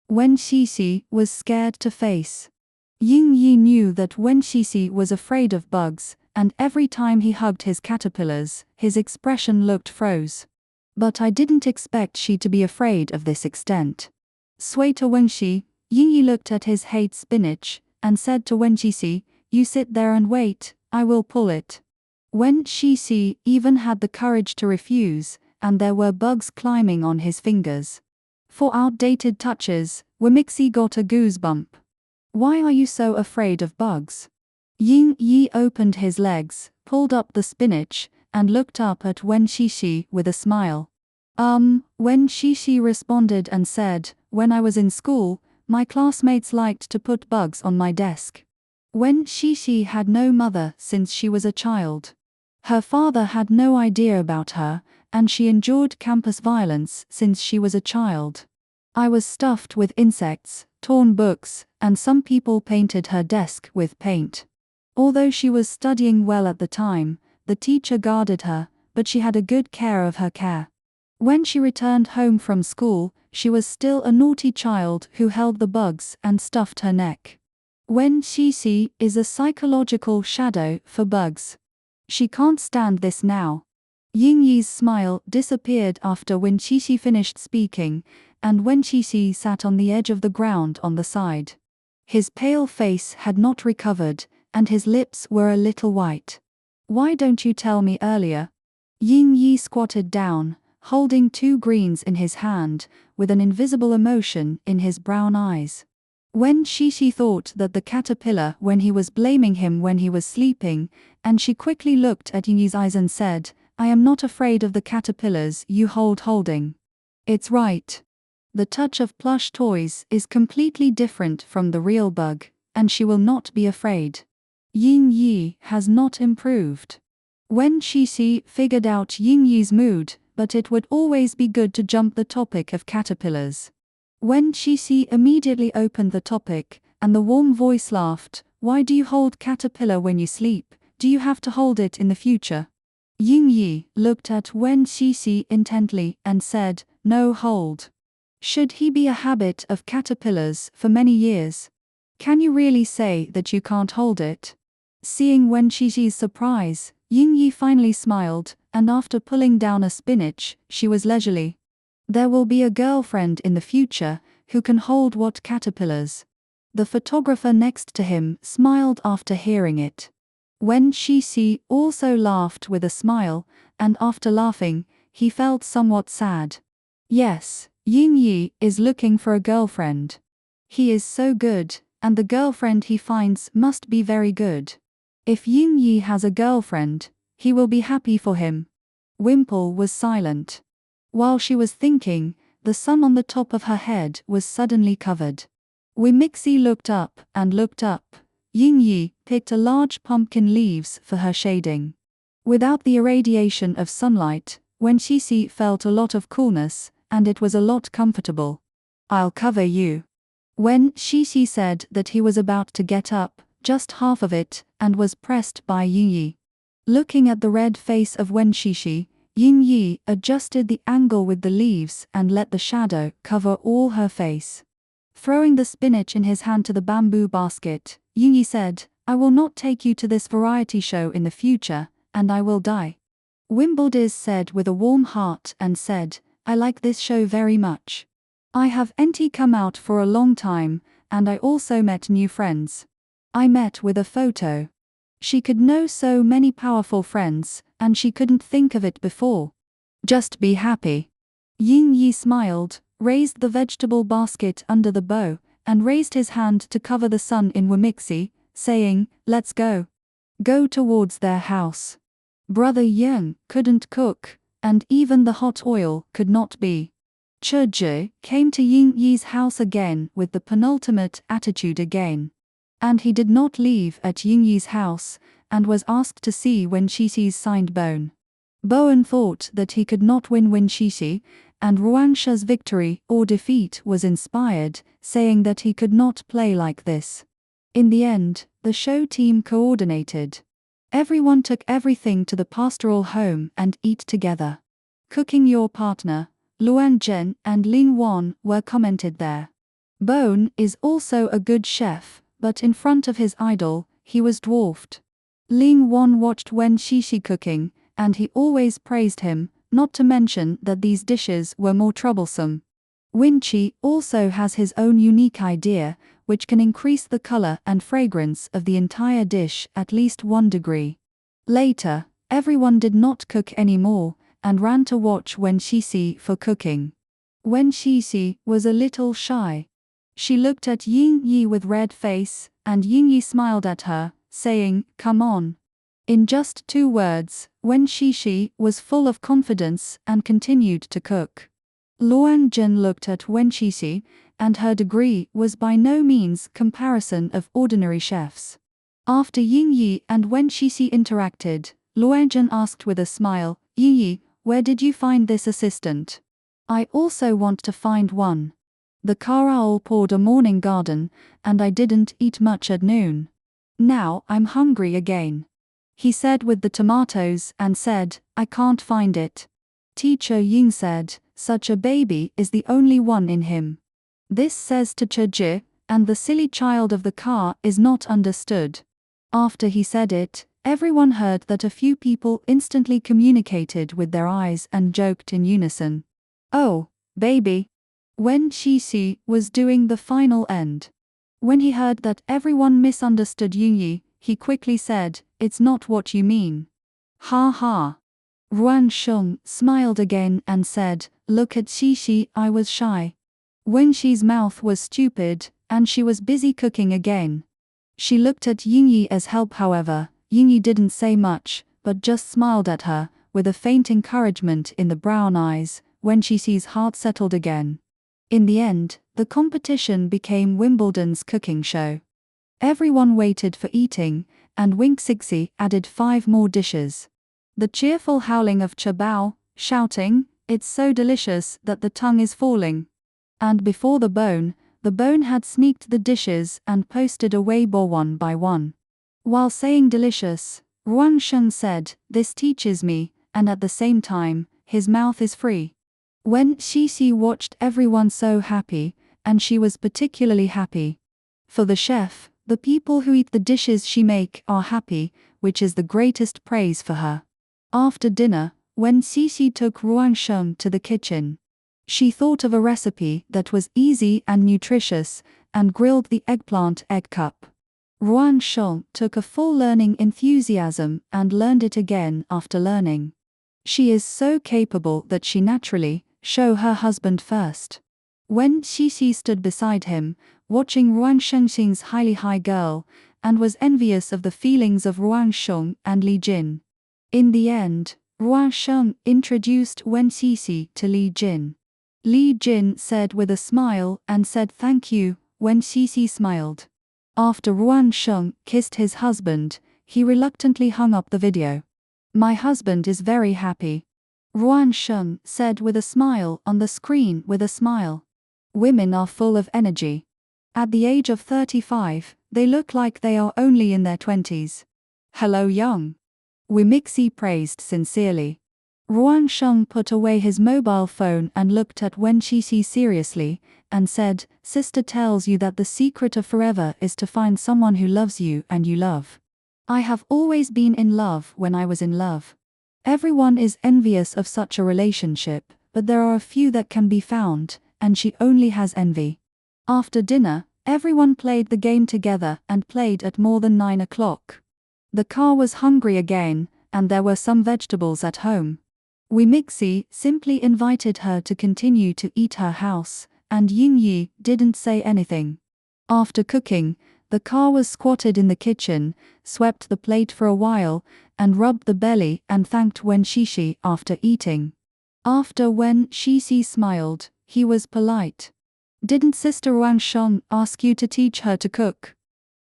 Wen Xixi was scared to face. Yingyi knew that Wen Xixi was afraid of bugs, and every time he hugged his caterpillars, his expression looked froze. But I didn't expect she to be afraid of this extent. "Sway to Wenxi," Yingyi looked at his hate spinach, and said to Wen Xixi, you sit there and wait, I will pull it. Wen Shishi even had the courage to refuse, and there were bugs climbing on his fingers. For outdated touches, Wamixi got a goosebump. Why are you so afraid of bugs? Ying Yi opened his legs, pulled up the spinach, and looked up at Wen Shishi with a smile. Wen Shishi responded and said, when I was in school, my classmates liked to put bugs on my desk. Wen Shishi had no mother since she was a child. Her father had no idea about her, and she endured campus violence since she was a child. I was stuffed with insects, torn books, and some people painted her desk with paint. Although she was studying well at the time, the teacher guarded her, but she had a good care of her care. When she returned home from school, she was still a naughty child who held the bugs and stuffed her neck. Wen Shishi is a psychological shadow for bugs. She can't stand this now. Ying Yi's smile disappeared after Wen Shishi finished speaking, and Wen Shishi sat on the edge of the ground on the side. His pale face had not recovered, and his lips were a little white. Why don't you tell me earlier? Ying Yi squatted down, holding 2 greens in his hand, with an invisible emotion in his brown eyes. Wen Shishi thought that the caterpillar when he was blaming him when he was sleeping, and she quickly looked at Ying Yi's eyes and said, I am not afraid of the caterpillars you holding. It's right. The touch of plush toys is completely different from the real bug, and she will not be afraid. Ying Yi has not improved. Wen Shishi figured out Ying Yi's mood, but it would always be good to jump the topic of caterpillars. Wen Shishi immediately opened the topic, and the warm voice laughed, why do you hold caterpillar when you sleep? Do you have to hold it in the future? Ying Yi looked at Wen Shishi intently and said, no hold. Should he be a habit of caterpillars for many years? Can you really say that you can't hold it? Seeing Wen Shishi's surprise, Ying Yi finally smiled, and after pulling down a spinach, she was leisurely. There will be a girlfriend in the future who can hold what caterpillars. The photographer next to him smiled after hearing it. Wen Shishi also laughed with a smile, and after laughing, he felt somewhat sad. Yes, Ying Yi is looking for a girlfriend. He is so good, and the girlfriend he finds must be very good. If Ying Yi has a girlfriend, he will be happy for him. Wimple was silent. While she was thinking, the sun on the top of her head was suddenly covered. Wamixi looked up and looked up. Ying Yi picked a large pumpkin leaves for her shading. Without the irradiation of sunlight, Wen Shishi felt a lot of coolness, and it was a lot comfortable. I'll cover you. Wen Shishi said that he was about to get up, just half of it, and was pressed by Ying Yi. Looking at the red face of Wen Shishi, Ying Yi adjusted the angle with the leaves and let the shadow cover all her face. Throwing the spinach in his hand to the bamboo basket, Ying Yi said, I will not take you to this variety show in the future, and I will die. Wimbledon said with a warm heart and said, I like this show very much. I have NT come out for a long time, and I also met new friends. I met with a photo. She could know so many powerful friends, and she couldn't think of it before. Just be happy. Ying Yi smiled, raised the vegetable basket under the bow, and raised his hand to cover the sun in Wamixi, saying, let's go. Go towards their house. Brother Yang couldn't cook, and even the hot oil could not be. Chuzhe came to Ying Yi's house again with the penultimate attitude again. And he did not leave at Ying Yi's house, and was asked to see Wen Shishi's signed bone. Bowen thought that he could not win Wen Shishi, and Ruangsha's victory or defeat was inspired, saying that he could not play like this. In the end, the show team coordinated. Everyone took everything to the pastoral home and eat together. Cooking your partner, Luan Zhen and Ling Wan were commented there. Bone is also a good chef, but in front of his idol, he was dwarfed. Ling Wan watched Wen Shishi cooking, and he always praised him, not to mention that these dishes were more troublesome. Winchi also has his own unique idea, which can increase the color and fragrance of the entire dish at least 1 degree. Later, everyone did not cook anymore, and ran to watch Wen Xixi for cooking. Wen Xixi was a little shy. She looked at Ying Yi with red face, and Ying Yi smiled at her, saying, "Come on." In just 2 words, Wen Xixi was full of confidence and continued to cook. Luan Zhen looked at Wen Xixi, and her degree was by no means comparison of ordinary chefs. After Ying Yi and Wen Xixi interacted, Luan Zhen asked with a smile, "Ying Yi, where did you find this assistant? I also want to find one. The Karaol poured a morning garden, and I didn't eat much at noon. Now I'm hungry again." He said with the tomatoes and said, "I can't find it." Teacher Ying said, "Such a baby is the only one in him." This says to Chiji, and the silly child of the car is not understood. After he said it, everyone heard that a few people instantly communicated with their eyes and joked in unison. "Oh, baby." Wen Xixi was doing the final end. When he heard that everyone misunderstood Ying Yi, he quickly said, "It's not what you mean." Ha ha. Ruan Sheng smiled again and said, "Look at Xixi, I was shy." Wen Xi's mouth was stupid, and she was busy cooking again. She looked at Ying Yi as help, however. Ying Yi didn't say much, but just smiled at her, with a faint encouragement in the brown eyes. Wen Xixi's heart settled again. In the end, the competition became Wimbledon's cooking show. Everyone waited for eating, and Wing Xixi added 5 more dishes. The cheerful howling of Chabao, shouting, "It's so delicious that the tongue is falling." And before the bone had sneaked the dishes and posted a Weibo 1 by 1. While saying delicious, Ruan Sheng said, "This teaches me," and at the same time, his mouth is free. Wen Xixi watched everyone so happy, and she was particularly happy. For the chef, the people who eat the dishes she make are happy, which is the greatest praise for her. After dinner, Wen Xixi took Ruan Sheng to the kitchen. She thought of a recipe that was easy and nutritious, and grilled the eggplant egg cup. Ruan Sheng took a full learning enthusiasm and learned it again after learning. She is so capable that she naturally show her husband first. Wen Xixi stood beside him, watching Ruan Shengxing's highly high girl, and was envious of the feelings of Ruan Sheng and Li Jin. In the end, Ruan Sheng introduced Wen Xixi to Li Jin. Li Jin said with a smile and said thank you. Wen Xixi smiled. After Ruan Sheng kissed his husband, he reluctantly hung up the video. "My husband is very happy," Ruan Sheng said with a smile on the screen with a smile. Women are full of energy. At the age of 35, they look like they are only in their 20s. "Hello young." Wimixi praised sincerely. Ruan Sheng put away his mobile phone and looked at Wen Xixi seriously, and said, "Sister tells you that the secret of forever is to find someone who loves you and you love. I have always been in love when I was in love. Everyone is envious of such a relationship, but there are a few that can be found, and she only has envy." After dinner, everyone played the game together and played at more than 9 o'clock. The car was hungry again, and there were some vegetables at home. Wimixi simply invited her to continue to eat her house, and Ying Yi didn't say anything. After cooking, the car was squatted in the kitchen, swept the plate for a while, and rubbed the belly and thanked Wen Xixi after eating. After Wen Xixi smiled, he was polite. "Didn't Sister Ruan Sheng ask you to teach her to cook?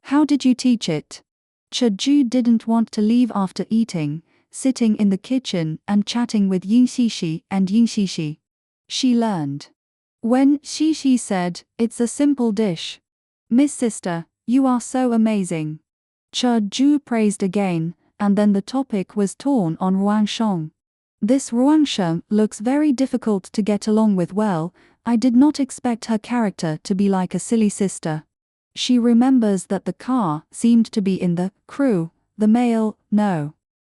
How did you teach it?" Chiju didn't want to leave after eating, sitting in the kitchen and chatting with Ying Xixi and Ying Xixi. She learned. Wen Xixi said, "It's a simple dish. Miss Sister, you are so amazing." Chiju praised again, and then the topic was torn on Ruan Sheng. "This Ruan Sheng looks very difficult to get along with. Well, I did not expect her character to be like a silly sister." She remembers that the car seemed to be in the crew, the male, no.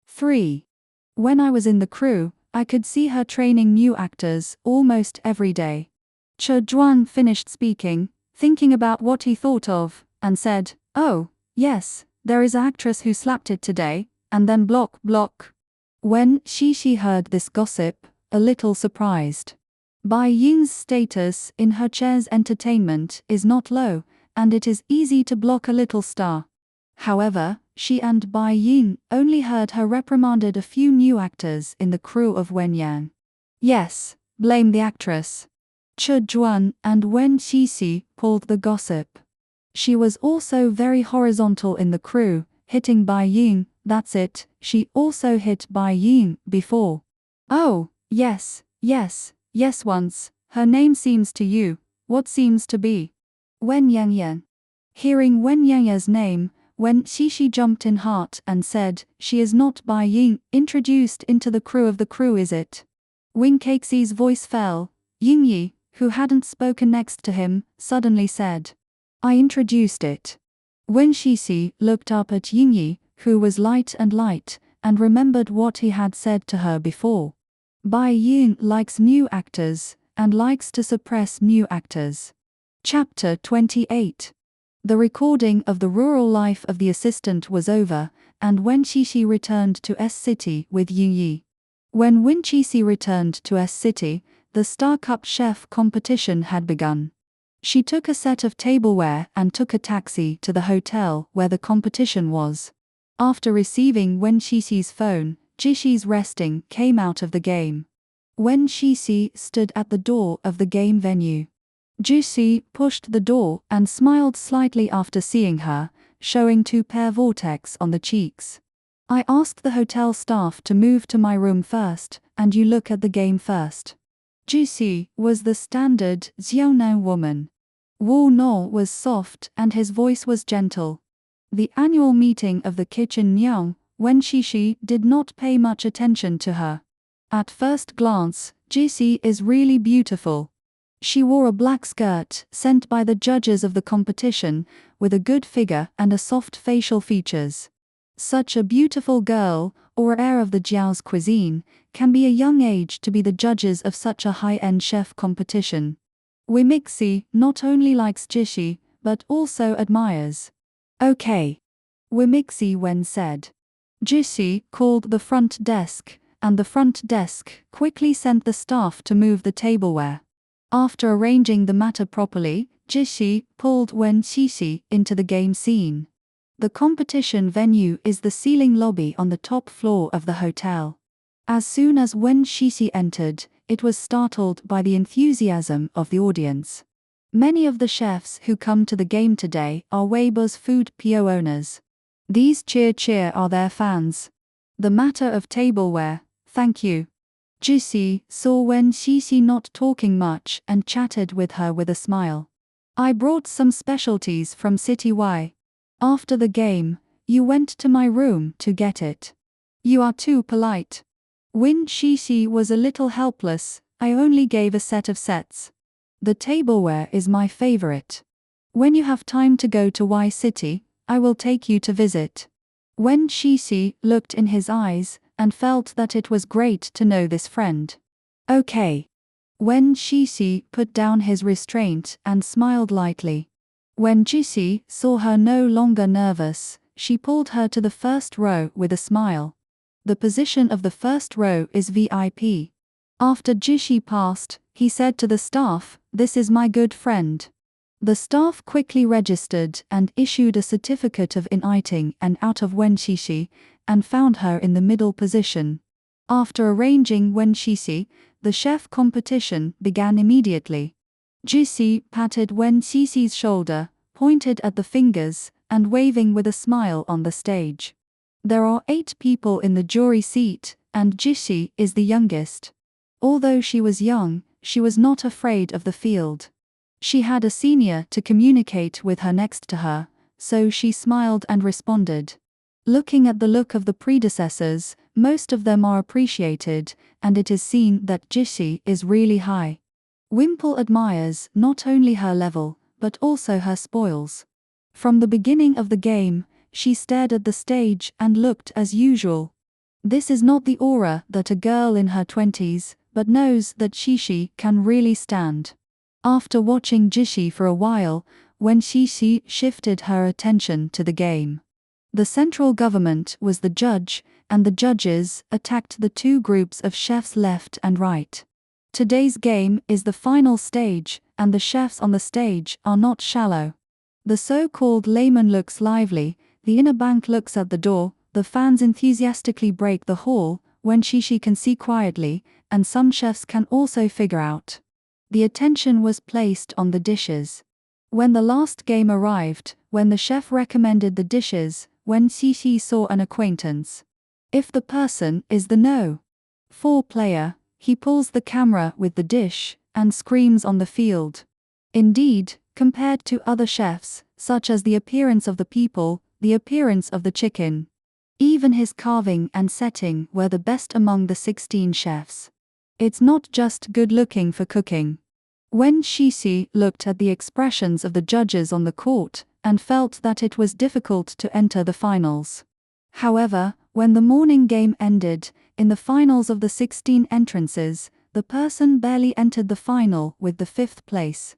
3. When I was in the crew, I could see her training new actors almost every day. Che Zhuan finished speaking, thinking about what he thought of, and said, "Oh, yes, there is an actress who slapped it today," and then block, block. When Xixi heard this gossip, a little surprised. Bai Ying's status in her chair's entertainment is not low, and it is easy to block a little star. However, she and Bai Ying only heard her reprimanded a few new actors in the crew of Wen Yang. Yes, blame the actress. Che Juan and Wen Xixi pulled the gossip. She was also very horizontal in the crew, hitting Bai Ying. That's it, she also hit Bai Ying before. Oh, yes, once. Her name seems to you. What seems to be? Wen Yangyan. Hearing Wen Yangyan's name, Wen Xixi jumped in heart and said, "She is not Bai Ying, introduced into the crew of the crew, is it?" Wing Kexi's voice fell. Yingyi, who hadn't spoken next to him, suddenly said, "I introduced it." Wen Xixi looked up at Yingyi, who was light, and remembered what he had said to her before. Bai Ying likes new actors, and likes to suppress new actors. Chapter 28. The recording of the rural life of the assistant was over, and Wen Xixi returned to S-City with Yingyi. When Wen Xixi returned to S-City, the Star Cup chef competition had begun. She took a set of tableware and took a taxi to the hotel where the competition was. After receiving Wen Xixi's phone, Jixi's resting came out of the game. Wen Xixi stood at the door of the game venue. Jixi pushed the door and smiled slightly after seeing her, showing two pair vortex on the cheeks. "I asked the hotel staff to move to my room first, and you look at the game first." Jixi was the standard Xiaonan woman. Wu No was soft and his voice was gentle. The annual meeting of the kitchen Niang, Wen Xixi did not pay much attention to her. At first glance, Jixi is really beautiful. She wore a black skirt sent by the judges of the competition, with a good figure and a soft facial features. Such a beautiful girl, or heir of the Jiao's cuisine, can be a young age to be the judges of such a high-end chef competition. Wimixi not only likes Jixi, but also admires. "Okay." Wimixi Wen said. Jixi called the front desk, and the front desk quickly sent the staff to move the tableware. After arranging the matter properly, Jixi pulled Wen Xixi into the game scene. The competition venue is the ceiling lobby on the top floor of the hotel. As soon as Wen Xixi entered, it was startled by the enthusiasm of the audience. Many of the chefs who come to the game today are Weibo's food PO owners. These cheer are their fans. The matter of tableware, thank you. Jixi saw Wen Xixi not talking much and chatted with her with a smile. "I brought some specialties from City Y. After the game, you went to my room to get it. You are too polite." Wen Xixi was a little helpless. "I only gave a set of sets. The tableware is my favorite. When you have time to go to Y City, I will take you to visit." Wen Xixi looked in his eyes and felt that it was great to know this friend. "Okay." Wen Xixi put down his restraint and smiled lightly. When Jixi saw her no longer nervous, she pulled her to the first row with a smile. The position of the first row is VIP. After Jixi passed, he said to the staff, "This is my good friend." The staff quickly registered and issued a certificate of inviting and out of Wen Xixi, and found her in the middle position. After arranging Wen Xixi, the chef competition began immediately. Jixi patted Wen Xixi's shoulder, pointed at the fingers, and waving with a smile on the stage. There are 8 people in the jury seat, and Jixi is the youngest. Although she was young, she was not afraid of the field. She had a senior to communicate with her next to her, so she smiled and responded. Looking at the look of the predecessors, most of them are appreciated, and it is seen that Jixi is really high. Wimple admires not only her level, but also her spoils. From the beginning of the game, she stared at the stage and looked as usual. This is not the aura that a girl in her 20s, but knows that Xixi can really stand. After watching Jishi for a while, Wen Xixi shifted her attention to the game. The central government was the judge, and the judges attacked the two groups of chefs left and right. Today's game is the final stage, and the chefs on the stage are not shallow. The so-called layman looks lively, the inner bank looks at the door, the fans enthusiastically break the hall, Wen Xixi can see quietly, and some chefs can also figure out. The attention was placed on the dishes. When the last game arrived, when the chef recommended the dishes, Wen Xixi saw an acquaintance. If the person is the No. 4 player, he pulls the camera with the dish, and screams on the field. Indeed, compared to other chefs, such as the appearance of the people, the appearance of the chicken, even his carving and setting were the best among the 16 chefs. It's not just good looking for cooking. Wen Xixi looked at the expressions of the judges on the court, and felt that it was difficult to enter the finals. However, when the morning game ended, in the finals of the 16 entrances, the person barely entered the final with the 5th place.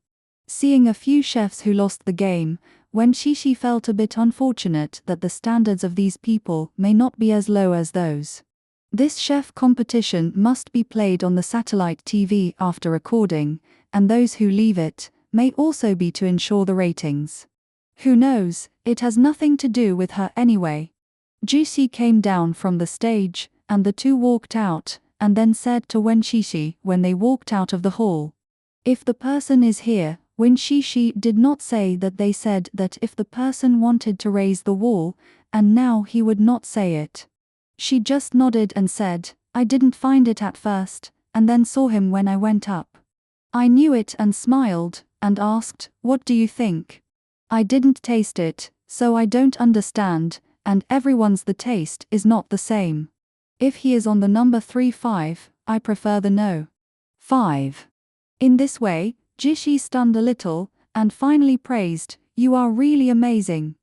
Seeing a few chefs who lost the game, Wen Xixi felt a bit unfortunate that the standards of these people may not be as low as those. This chef competition must be played on the satellite TV after recording, and those who leave it may also be to ensure the ratings. Who knows, it has nothing to do with her anyway. Jishi came down from the stage, and the two walked out, and then said to Wen Xixi when they walked out of the hall, "If the person is here." Wen Xixi did not say that. They said that if the person wanted to raise the wall, and now he would not say it. She just nodded and said, "I didn't find it at first, and then saw him when I went up. I knew it and smiled, and asked, 'What do you think?' I didn't taste it, so I don't understand, and everyone's the taste is not the same. If he is on the number 3-5, I prefer the No. 5. In this way, Jishi stunned a little, and finally praised, "You are really amazing."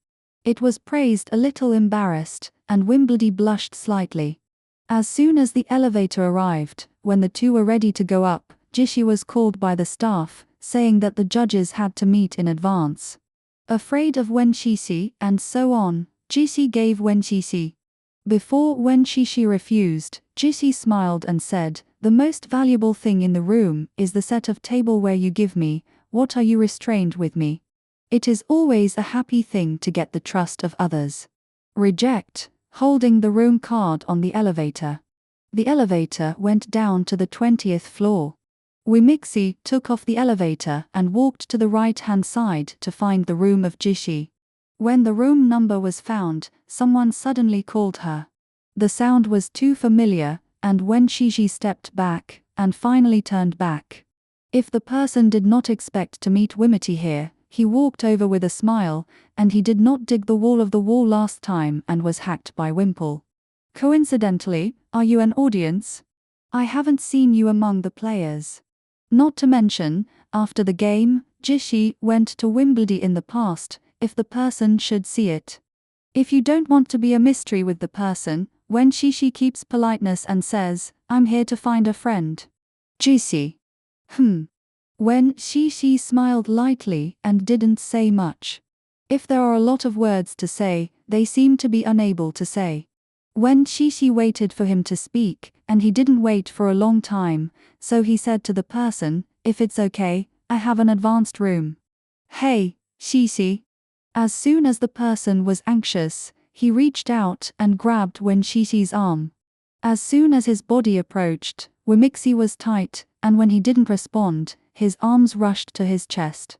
It was praised a little embarrassed, and Wimbledon blushed slightly. As soon as the elevator arrived, when the two were ready to go up, Jishi was called by the staff, saying that the judges had to meet in advance. Afraid of Wen Xixi and so on, Jishi gave Wen Xixi. Before Wen Xixi refused, Jishi smiled and said, "The most valuable thing in the room is the set of table where you give me. What are you restrained with me? It is always a happy thing to get the trust of others." Reject, holding the room card on the elevator. The elevator went down to the 20th floor. Wimixi took off the elevator and walked to the right-hand side to find the room of Jishi. When the room number was found, someone suddenly called her. The sound was too familiar, and when Xixi stepped back, and finally turned back. If the person did not expect to meet Wimity here, he walked over with a smile, and he did not dig the wall of the wall last time and was hacked by Wimple. Coincidentally, are you an audience? I haven't seen you among the players. Not to mention, after the game, Jishi went to Wimbledon in the past, if the person should see it. If you don't want to be a mystery with the person, when Xixi keeps politeness and says, "I'm here to find a friend." Jishi. When Xixi smiled lightly and didn't say much. If there are a lot of words to say, they seem to be unable to say. When Xixi waited for him to speak, and he didn't wait for a long time, so he said to the person, "If it's okay, I have an advanced room." "Hey, Xixi." As soon as the person was anxious, he reached out and grabbed Wen Xixi's arm. As soon as his body approached, Wimixi was tight, and when he didn't respond, his arms rushed to his chest.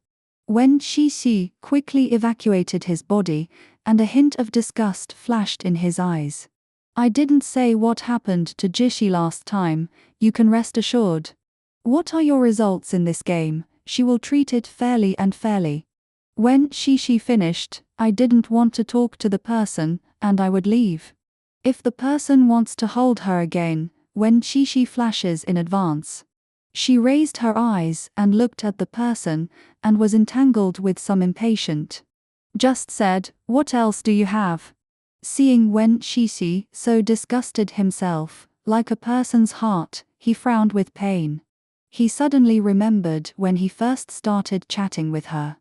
Wen Xixi quickly evacuated his body, and a hint of disgust flashed in his eyes. "I didn't say what happened to Jishi last time, you can rest assured. What are your results in this game? She will treat it fairly and fairly." When Xixi finished, "I didn't want to talk to the person, and I would leave. If the person wants to hold her again," when Xixi flashes in advance. She raised her eyes and looked at the person, and was entangled with some impatient. Just said, "What else do you have?" Seeing Wen Xixi so disgusted himself, like a person's heart, he frowned with pain. He suddenly remembered when he first started chatting with her.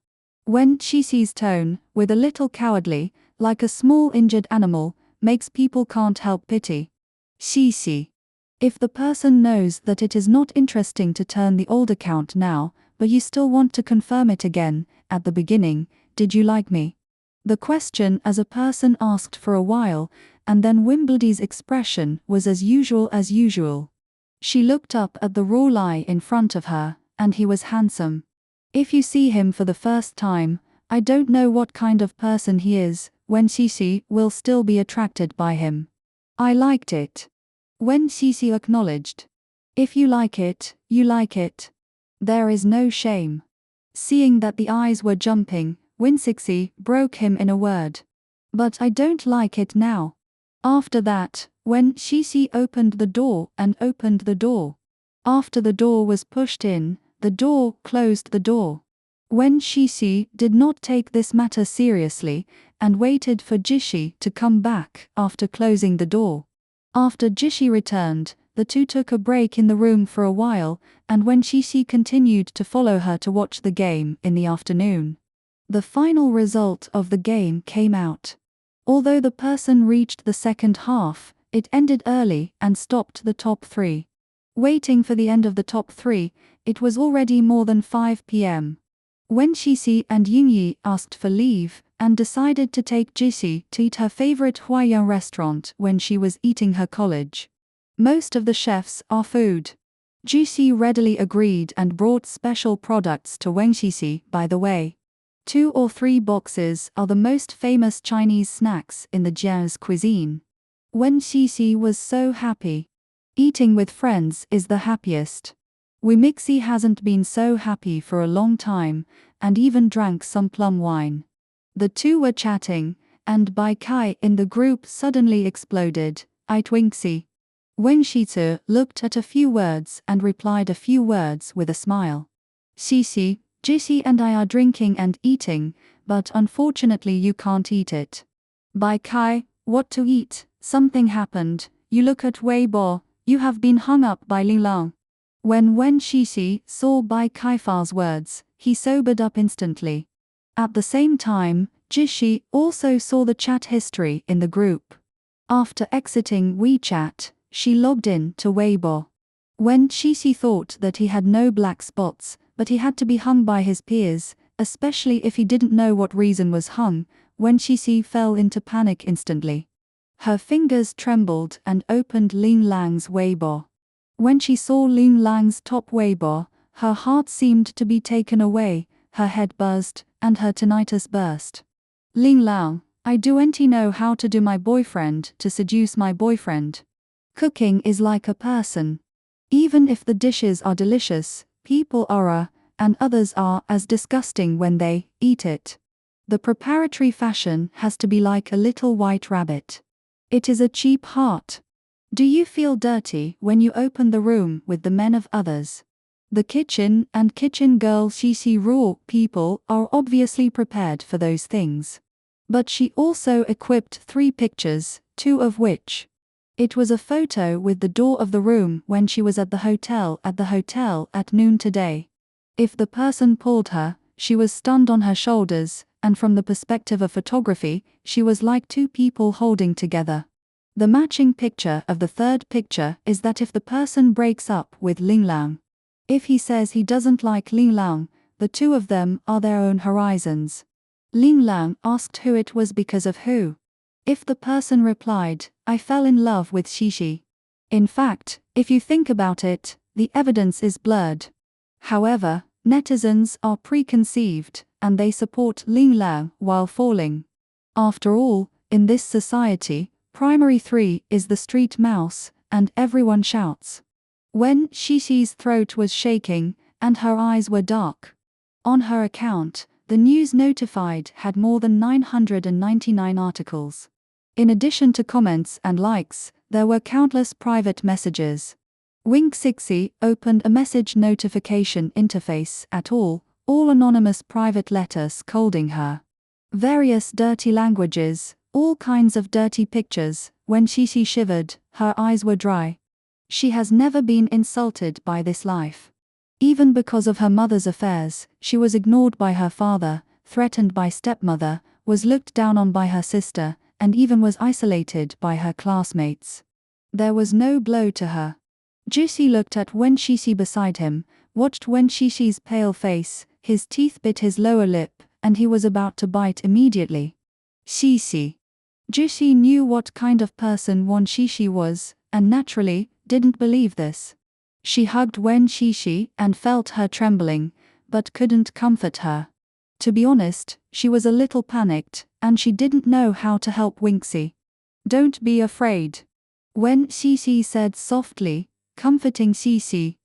When Qixi's tone, with a little cowardly, like a small injured animal, makes people can't help pity. Qixi. If the person knows that it is not interesting to turn the old account now, but you still want to confirm it again, at the beginning, did you like me? The question as a person asked for a while, and then Wimbledy's expression was as usual. She looked up at the raw lie in front of her, and he was handsome. If you see him for the first time, I don't know what kind of person he is, when Qixi will still be attracted by him. I liked it. When Qixi acknowledged. If you like it, you like it. There is no shame. Seeing that the eyes were jumping, Winsixi broke him in a word. But I don't like it now. After that, when Qixi opened the door. After the door was pushed in, the door closed the door. When Qixi did not take this matter seriously, and waited for Jishi to come back after closing the door. After Jishi returned, the two took a break in the room for a while, and when Qixi continued to follow her to watch the game in the afternoon. The final result of the game came out. Although the person reached the second half, it ended early and stopped the top 3. Waiting for the end of the top 3, it was already more than 5 p.m. When Qixi and Yingyi asked for leave, and decided to take Jishi to eat her favorite Huaiyang restaurant when she was eating her college. Most of the chefs are food. Jishi readily agreed and brought special products to Wenxixi, by the way. 2 or 3 boxes are the most famous Chinese snacks in the Jiang's cuisine. When Qixi was so happy. Eating with friends is the happiest. Wimixi hasn't been so happy for a long time, and even drank some plum wine. The two were chatting, and Bai Kai in the group suddenly exploded. I Twinxi. Wenxixi looked at a few words and replied a few words with a smile. Qixi, Jishi and I are drinking and eating, but unfortunately you can't eat it. Bai Kai, what to eat? Something happened. You look at Weibo, you have been hung up by Ling Lang. When Qixi saw Bai Kaifa's words, he sobered up instantly. At the same time, Jishi also saw the chat history in the group. After exiting WeChat, she logged in to Weibo. When Qixi thought that he had no black spots, but he had to be hung by his peers, especially if he didn't know what reason was hung, when Qixi fell into panic instantly. Her fingers trembled and opened Ling Lang's Weibo. When she saw Ling Lang's top Weibo, her heart seemed to be taken away, her head buzzed, and her tinnitus burst. Ling Lang, I don't know how to do my boyfriend to seduce my boyfriend. Cooking is like a person. Even if the dishes are delicious, people are, and others are as disgusting when they eat it. The preparatory fashion has to be like a little white rabbit. It is a cheap heart. Do you feel dirty when you open the room with the men of others? The kitchen and kitchen girl Qixi raw people are obviously prepared for those things. But she also equipped 3 pictures, 2 of which. It was a photo with the door of the room when she was at the hotel at noon today. If the person pulled her, she was stunned on her shoulders, and from the perspective of photography, she was like 2 people holding together. The matching picture of the 3rd picture is that if the person breaks up with Ling Lang. If he says he doesn't like Ling Lang, the 2 of them are their own horizons. Ling Lang asked who it was because of who. If the person replied, I fell in love with Qixi. In fact, if you think about it, the evidence is blurred. However, netizens are preconceived, and they support Ling Lang while falling. After all, in this society, primary 3 is the street mouse, and everyone shouts. When Qixi's throat was shaking, and her eyes were dark. On her account, the News Notified had more than 999 articles. In addition to comments and likes, there were countless private messages. Winsixi opened a message notification interface at all anonymous private letters scolding her. Various dirty languages, all kinds of dirty pictures. When Qixi shivered, her eyes were dry. She has never been insulted by this life. Even because of her mother's affairs, she was ignored by her father, threatened by stepmother, was looked down on by her sister, and even was isolated by her classmates. There was no blow to her. Juicy looked at Wen Shishi beside him, watched Wen Shishi's pale face, his teeth bit his lower lip, and he was about to bite immediately. Shishi. Juicy knew what kind of person Wen Shishi was, and naturally, didn't believe this. She hugged Wen Shishi and felt her trembling, but couldn't comfort her. To be honest, she was a little panicked, and she didn't know how to help Winxie. Don't be afraid. Wen Shishi said softly, comforting Shishi.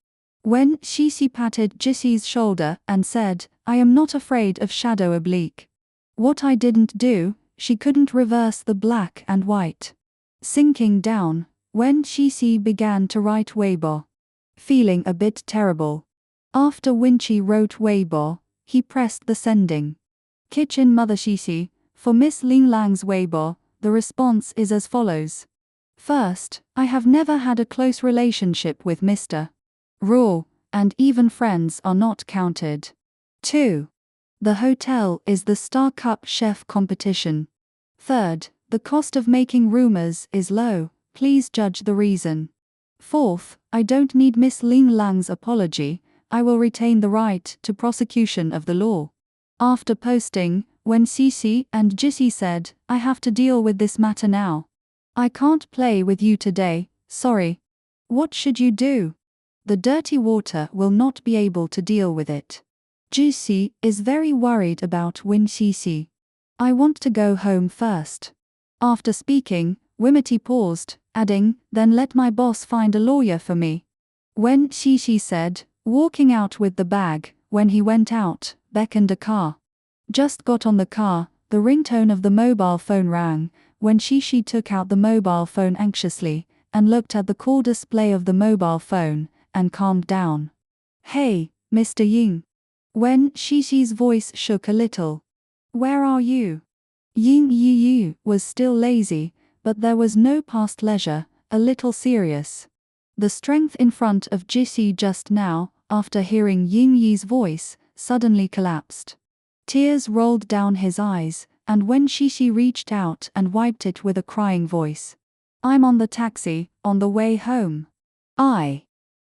Wen Shishi patted Juicy's shoulder and said, I am not afraid of Shadow Oblique. What I didn't do, she couldn't reverse the black and white. Sinking down, Wen Shishi began to write Weibo. Feeling a bit terrible. After Winchi wrote Weibo, he pressed the sending. Kitchen Mother Shishi, for Miss Ling Lang's Weibo, the response is as follows. First, I have never had a close relationship with Mr. Raw, and even friends are not counted. 2. The hotel is the Star Cup chef competition. Third, the cost of making rumors is low, please judge the reason. Fourth, I don't need Miss Ling Lang's apology, I will retain the right to prosecution of the law. After posting, Wen Shishi and Juicy said, I have to deal with this matter now. I can't play with you today, sorry. What should you do? The dirty water will not be able to deal with it. Juicy is very worried about Wen Shishi. I want to go home first. After speaking, Wimity paused, adding, then let my boss find a lawyer for me. Wen Shishi said, walking out with the bag. When he went out, beckoned a car. Just got on the car, the ringtone of the mobile phone rang. Wen Shishi took out the mobile phone anxiously, and looked at the call display of the mobile phone, and calmed down. Hey, Mr. Ying. Wen Shishi's voice shook a little. Where are you? Ying Yi was still lazy, but there was no past leisure, a little serious. The strength in front of Juicy just now, after hearing Ying Yi's voice, suddenly collapsed. Tears rolled down his eyes, and Wen Shishi reached out and wiped it with a crying voice. I'm on the taxi, on the way home. I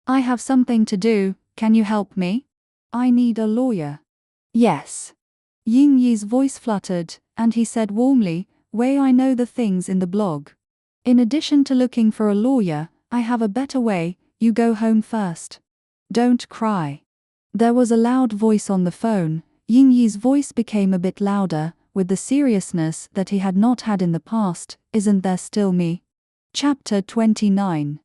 have something to do, can you help me? I need a lawyer. Yes. Ying Yi's voice fluttered, and he said warmly, Wei, I know the things in the blog. In addition to looking for a lawyer, I have a better way, you go home first. Don't cry. There was a loud voice on the phone. Ying Yi's voice became a bit louder, with the seriousness that he had not had in the past. Isn't there still me? Chapter 29.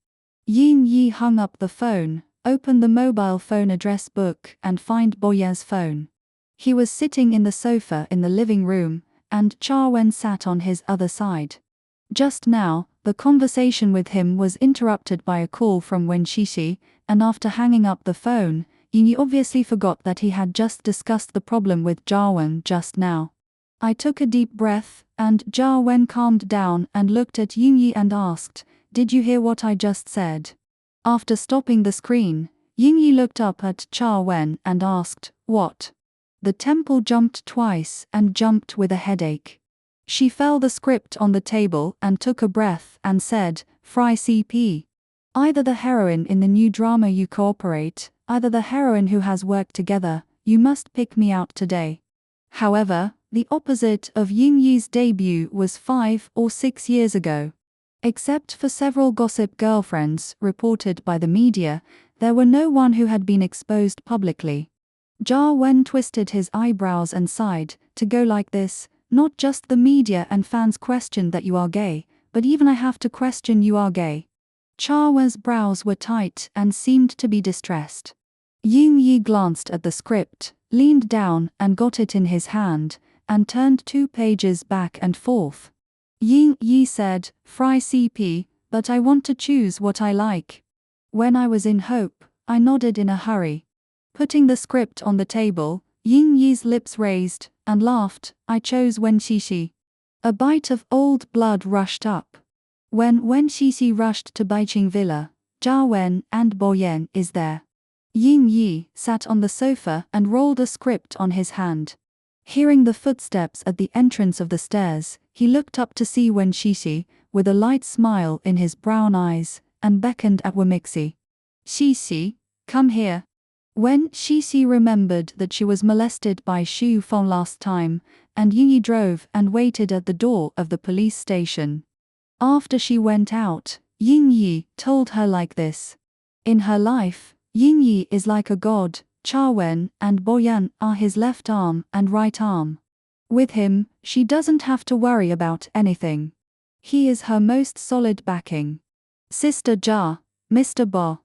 Ying Yi hung up the phone, opened the mobile phone address book and find Boyen's phone. He was sitting in the sofa in the living room, and Cha Wen sat on his other side. Just now, the conversation with him was interrupted by a call from Wen Shishi, and after hanging up the phone, Ying Yi obviously forgot that he had just discussed the problem with Jia Wen just now. I took a deep breath, and Jia Wen calmed down and looked at Ying Yi and asked, Did you hear what I just said? After stopping the screen, Ying Yi looked up at Cha Wen and asked, What? The temple jumped twice and jumped with a headache. She fell the script on the table and took a breath and said, Fry CP. Either the heroine in the new drama you cooperate, either the heroine who has worked together, you must pick me out today. However, the opposite of Ying Yi's debut was 5 or 6 years ago. Except for several gossip girlfriends reported by the media, there were no one who had been exposed publicly. Jia Wen twisted his eyebrows and sighed, to go like this, not just the media and fans question that you are gay, but even I have to question you are gay. Cha Wen's brows were tight and seemed to be distressed. Ying Yi glanced at the script, leaned down and got it in his hand, and turned 2 pages back and forth. Ying Yi said, Fry CP, but I want to choose what I like. When I was in Hope, I nodded in a hurry. Putting the script on the table, Ying Yi's lips raised, and laughed, I chose Wen Shishi. A bite of old blood rushed up. When Wen Shishi rushed to Baiqing Villa, Jia Wen and Boyen is there. Ying Yi sat on the sofa and rolled a script on his hand. Hearing the footsteps at the entrance of the stairs, he looked up to see Wen Xixi, with a light smile in his brown eyes, and beckoned at Wemixi. Xixi, come here. Wen Xixi remembered that she was molested by Xu Feng last time, and Ying Yi drove and waited at the door of the police station. After she went out, Ying Yi told her like this. In her life, Ying Yi is like a god. Chawen and Boyan are his left arm and right arm. With him, she doesn't have to worry about anything. He is her most solid backing. Sister Jia, Mr. Bo.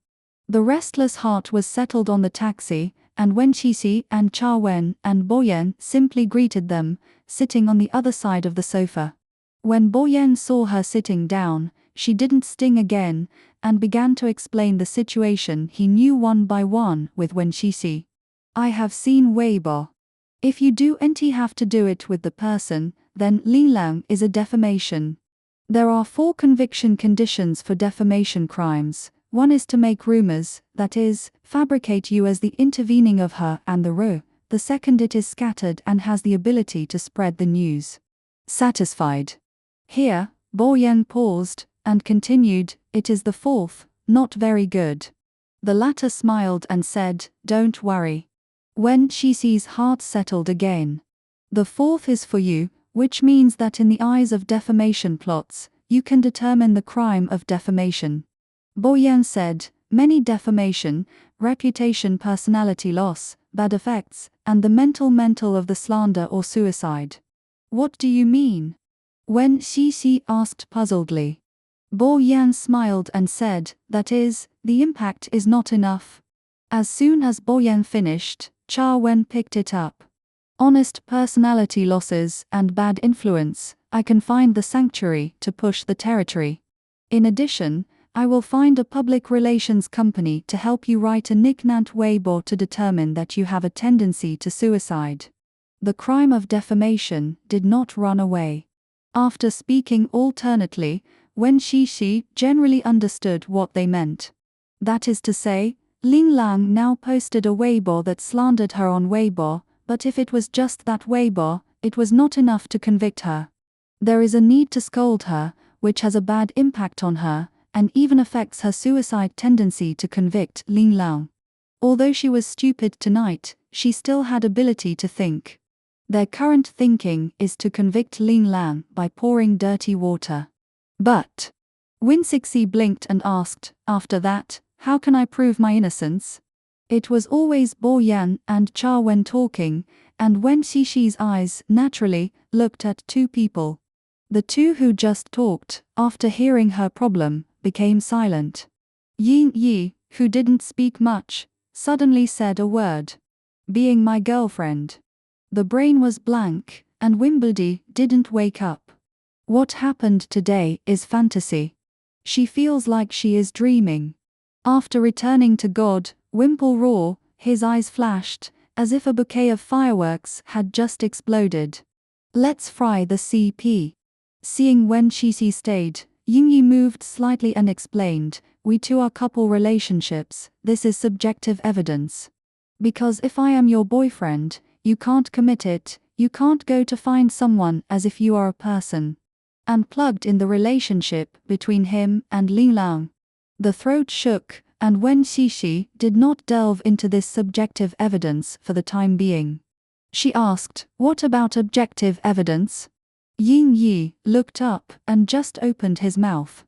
The restless heart was settled on the taxi, and Wen Xixi and Chawen and Boyan simply greeted them, sitting on the other side of the sofa. When Boyan saw her sitting down, she didn't sting again, and began to explain the situation he knew one by one with Wen Xixi. I have seen Weibo. If you don't have to do it with the person, then Linlang is a defamation. There are 4 conviction conditions for defamation crimes. One is to make rumors, that is, fabricate you as the intervening of her and the Ru. The second, it is scattered and has the ability to spread the news. Satisfied? Here, Boyan paused, and continued, it is the 4th, not very good. The latter smiled and said, don't worry. Wen Xixi's heart settled again. The 4th is for you, which means that in the eyes of defamation plots, you can determine the crime of defamation. Boyan said, many defamation, reputation, personality loss, bad effects, and the mental of the slander or suicide. What do you mean? Wen Xixi asked puzzledly. Boyan smiled and said, that is, the impact is not enough. As soon as Boyan finished, Chawen picked it up. Honest personality losses and bad influence, I can find the sanctuary to push the territory. In addition, I will find a public relations company to help you write a Nicknant Weibo to determine that you have a tendency to suicide. The crime of defamation did not run away. After speaking alternately, Wen Xixi generally understood what they meant. That is to say, Linlang now posted a Weibo that slandered her on Weibo, but if it was just that Weibo, it was not enough to convict her. There is a need to scold her, which has a bad impact on her, and even affects her suicide tendency to convict Linlang. Although she was stupid tonight, she still had ability to think. Their current thinking is to convict Linlang by pouring dirty water. But Wen Xixi blinked and asked, after that, how can I prove my innocence? It was always Boyan and Chawen talking, and Wen Xixi's eyes naturally looked at 2 people. The 2 who just talked, after hearing her problem, became silent. Ying Yi, who didn't speak much, suddenly said a word. Being my girlfriend. The brain was blank, and Wimbledon didn't wake up. What happened today is fantasy. She feels like she is dreaming. After returning to God, Wimple roared, his eyes flashed, as if a bouquet of fireworks had just exploded. Let's fry the CP. Seeing Wen Xixi stayed, Ying Yi moved slightly and explained, we 2 are couple relationships, this is subjective evidence. Because if I am your boyfriend, you can't commit it, you can't go to find someone as if you are a person. And plugged in the relationship between him and Linlang. The throat shook, and Wen Xixi did not delve into this subjective evidence for the time being. She asked, what about objective evidence? Ying Yi looked up and just opened his mouth.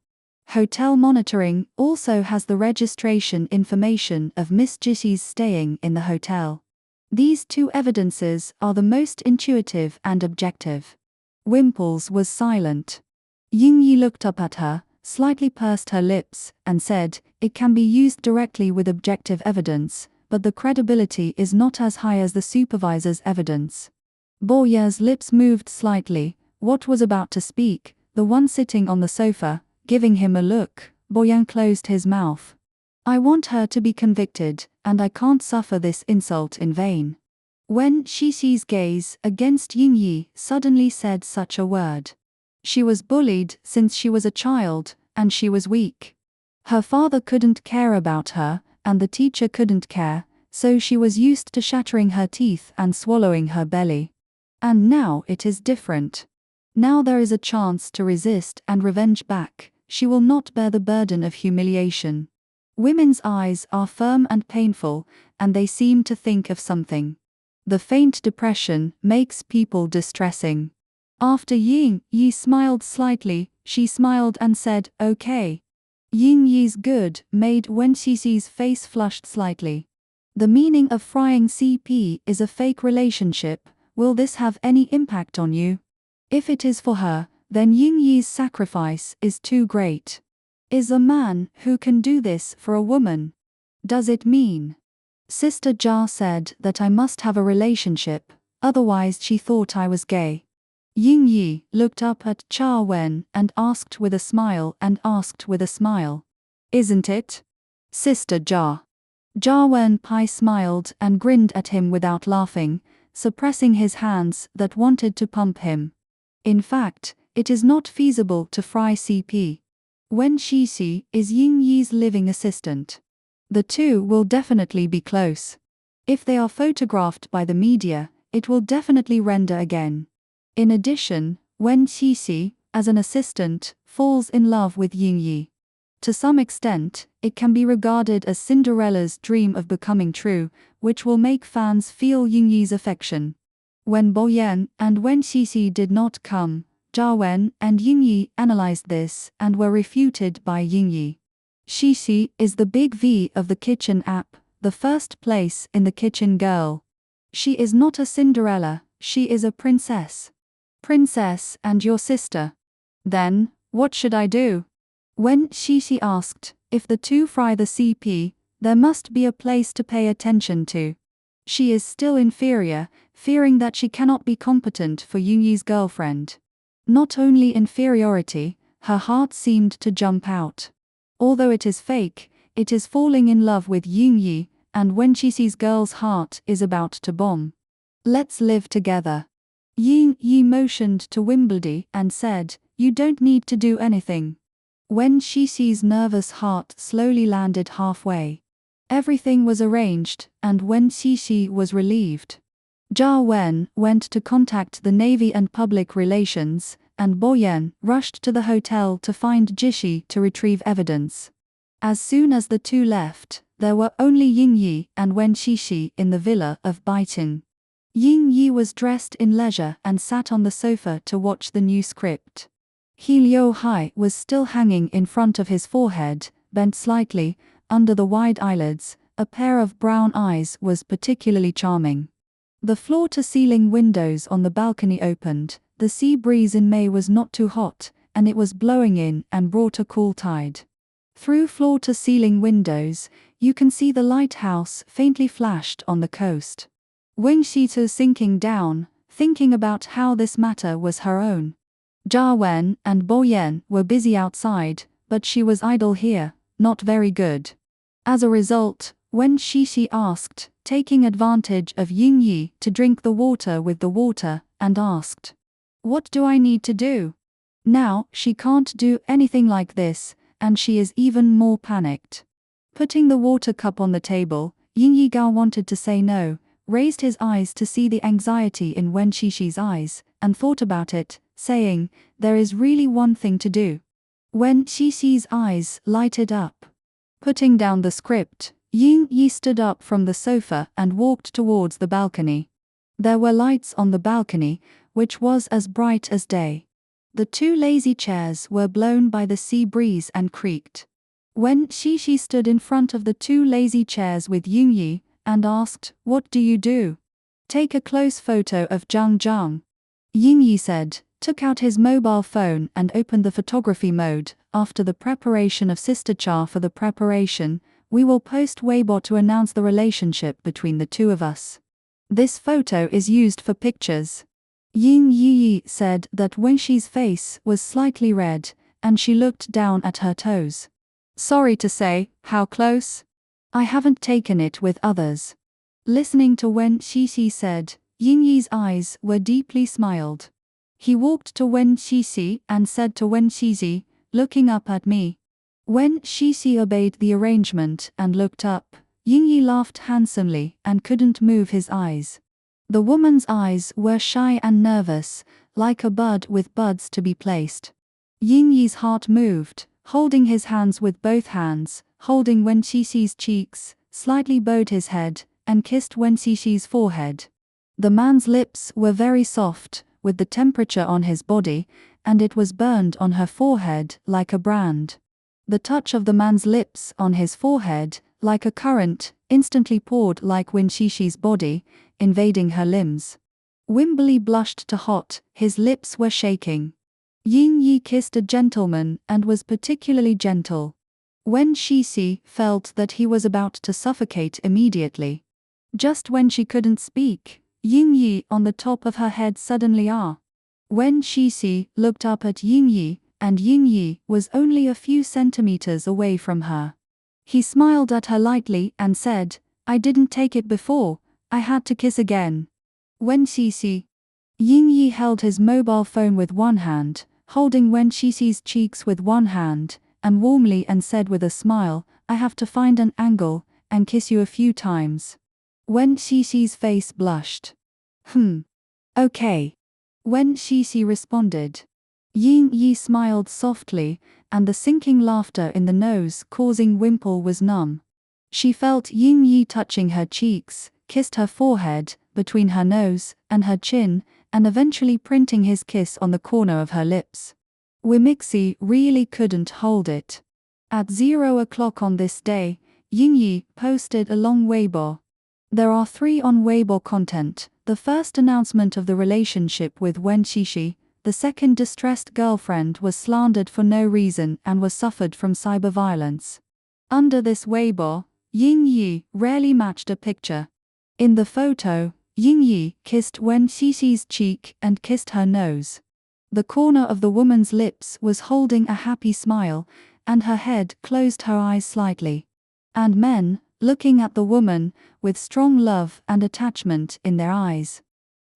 Hotel monitoring also has the registration information of Miss Jixi's staying in the hotel. These 2 evidences are the most intuitive and objective. Wimples was silent. Ying Yi looked up at her, slightly pursed her lips, and said, it can be used directly with objective evidence, but the credibility is not as high as the supervisor's evidence. Boyer's lips moved slightly. What was about to speak, the one sitting on the sofa, giving him a look, Boyan closed his mouth. I want her to be convicted, and I can't suffer this insult in vain. Wen Xixi's gaze against Ying Yi suddenly said such a word. She was bullied since she was a child, and she was weak. Her father couldn't care about her, and the teacher couldn't care, so she was used to shattering her teeth and swallowing her belly. And now it is different. Now there is a chance to resist and revenge back. She will not bear the burden of humiliation. Women's eyes are firm and painful, and they seem to think of something. The faint depression makes people distressing. After Ying Yi smiled slightly, she smiled and said, "Okay." Ying Yi's good made Wen Xixi's face flushed slightly. The meaning of frying CP is a fake relationship. Will this have any impact on you? If it is for her, then Ying Yi's sacrifice is too great. Is a man who can do this for a woman? Does it mean? Sister Jia said that I must have a relationship, otherwise she thought I was gay. Ying Yi looked up at Cha Wen and asked with a smile "Isn't it? Sister Jia?" Jia Wen Pai smiled and grinned at him without laughing, suppressing his hands that wanted to pump him. In fact, it is not feasible to fry CP. Wen Xixi is Ying Yi's living assistant. The two will definitely be close. If they are photographed by the media, it will definitely render again. In addition, Wen Xixi, as an assistant, falls in love with Ying Yi. To some extent, it can be regarded as Cinderella's dream of becoming true, which will make fans feel Ying Yi's affection. When Bo Yan and Wen Xixi did not come, Jia Wen and Ying Yi analyzed this and were refuted by Ying Yi. Xixi is the big V of the kitchen app, the first place in the kitchen girl. She is not a Cinderella, she is a princess. Princess and your sister. Then, what should I do? When Xixi asked if the two fry the CP, there must be a place to pay attention to. She is still inferior, fearing that she cannot be competent for Ying Yi's girlfriend. Not only inferiority, her heart seemed to jump out. Although it is fake, it is falling in love with Ying Yi, and Wen Xixi's girl's heart is about to bomb. Let's live together. Ying Yi motioned to Wimbledon and said, "You don't need to do anything." Wen Xixi's nervous heart slowly landed halfway. Everything was arranged, and Wen Xixi was relieved. Jia Wen went to contact the Navy and Public Relations, and Bo Yan rushed to the hotel to find Jixi to retrieve evidence. As soon as the two left, there were only Ying Yi and Wen Xixi in the villa of Baiting. Ying Yi was dressed in leisure and sat on the sofa to watch the new script. He Liu Hai was still hanging in front of his forehead, bent slightly, under the wide eyelids. A pair of brown eyes was particularly charming. The floor-to-ceiling windows on the balcony opened. The sea breeze in May was not too hot, and it was blowing in and brought a cool tide. Through floor-to-ceiling windows, you can see the lighthouse faintly flashed on the coast. Wen Xixi sinking down, thinking about how this matter was her own. Jia Wen and Bo Yan were busy outside, but she was idle here, not very good. As a result, Wen Xixi asked, taking advantage of Ying Yi to drink the water with the water, and asked, "What do I need to do?" Now, she can't do anything like this, and she is even more panicked. Putting the water cup on the table, Ying Yi Gao wanted to say no, raised his eyes to see the anxiety in Wen Xixi's eyes, and thought about it, saying, "There is really one thing to do." Wen Xixi's eyes lighted up. Putting down the script, Ying Yi stood up from the sofa and walked towards the balcony. There were lights on the balcony, which was as bright as day. The two lazy chairs were blown by the sea breeze and creaked. Wen Xixi stood in front of the two lazy chairs with Ying Yi, and asked, "What do you do?" "Take a close photo of Zhang Zhang." Ying Yi said, took out his mobile phone and opened the photography mode. "After the preparation of Sister Cha for the preparation, we will post Weibo to announce the relationship between the two of us. This photo is used for pictures." Ying Yi said that Wen Xi's face was slightly red, and she looked down at her toes. "Sorry to say, how close? I haven't taken it with others." Listening to Wen Xixi said, Ying Yi's eyes were deeply smiled. He walked to Wen Xixi and said to Wen Xixi, "Looking up at me." When Xixi obeyed the arrangement and looked up, Yingyi laughed handsomely and couldn't move his eyes. The woman's eyes were shy and nervous, like a bud with buds to be placed. Yingyi's heart moved, holding his hands with both hands, holding Wen Xixi's cheeks, slightly bowed his head, and kissed Wen Xixi's forehead. The man's lips were very soft, with the temperature on his body, and it was burned on her forehead like a brand. The touch of the man's lips on his forehead, like a current, instantly poured like Wen Xixi's body, invading her limbs. Wimberly blushed to hot, his lips were shaking. Yingyi kissed a gentleman and was particularly gentle. Wen Xixi felt that he was about to suffocate immediately. Just when she couldn't speak, Yingyi on the top of her head suddenly Wen Xixi looked up at Yingyi, and Yingyi was only a few centimeters away from her. He smiled at her lightly and said, "I didn't take it before, I had to kiss again." Wen Xixi. Yingyi held his mobile phone with one hand, holding Wen Xixi's cheeks with one hand, and warmly and said with a smile, "I have to find an angle, and kiss you a few times." Wen Xixi's face blushed. Okay. Wen Xixi responded. Yingyi smiled softly, and the sinking laughter in the nose causing Wimple was numb. She felt Yingyi touching her cheeks, kissed her forehead, between her nose and her chin, and eventually printing his kiss on the corner of her lips. Wimixi really couldn't hold it. At 0 o'clock on this day, Yingyi posted a long Weibo. There are 3 on Weibo content: the first announcement of the relationship with Wen Xixi, the second distressed girlfriend was slandered for no reason and was suffered from cyber violence. Under this Weibo, Yingyi rarely matched a picture. In the photo, Yingyi kissed Wen Xixi's cheek and kissed her nose. The corner of the woman's lips was holding a happy smile, and her head closed her eyes slightly. And men, looking at the woman, with strong love and attachment in their eyes.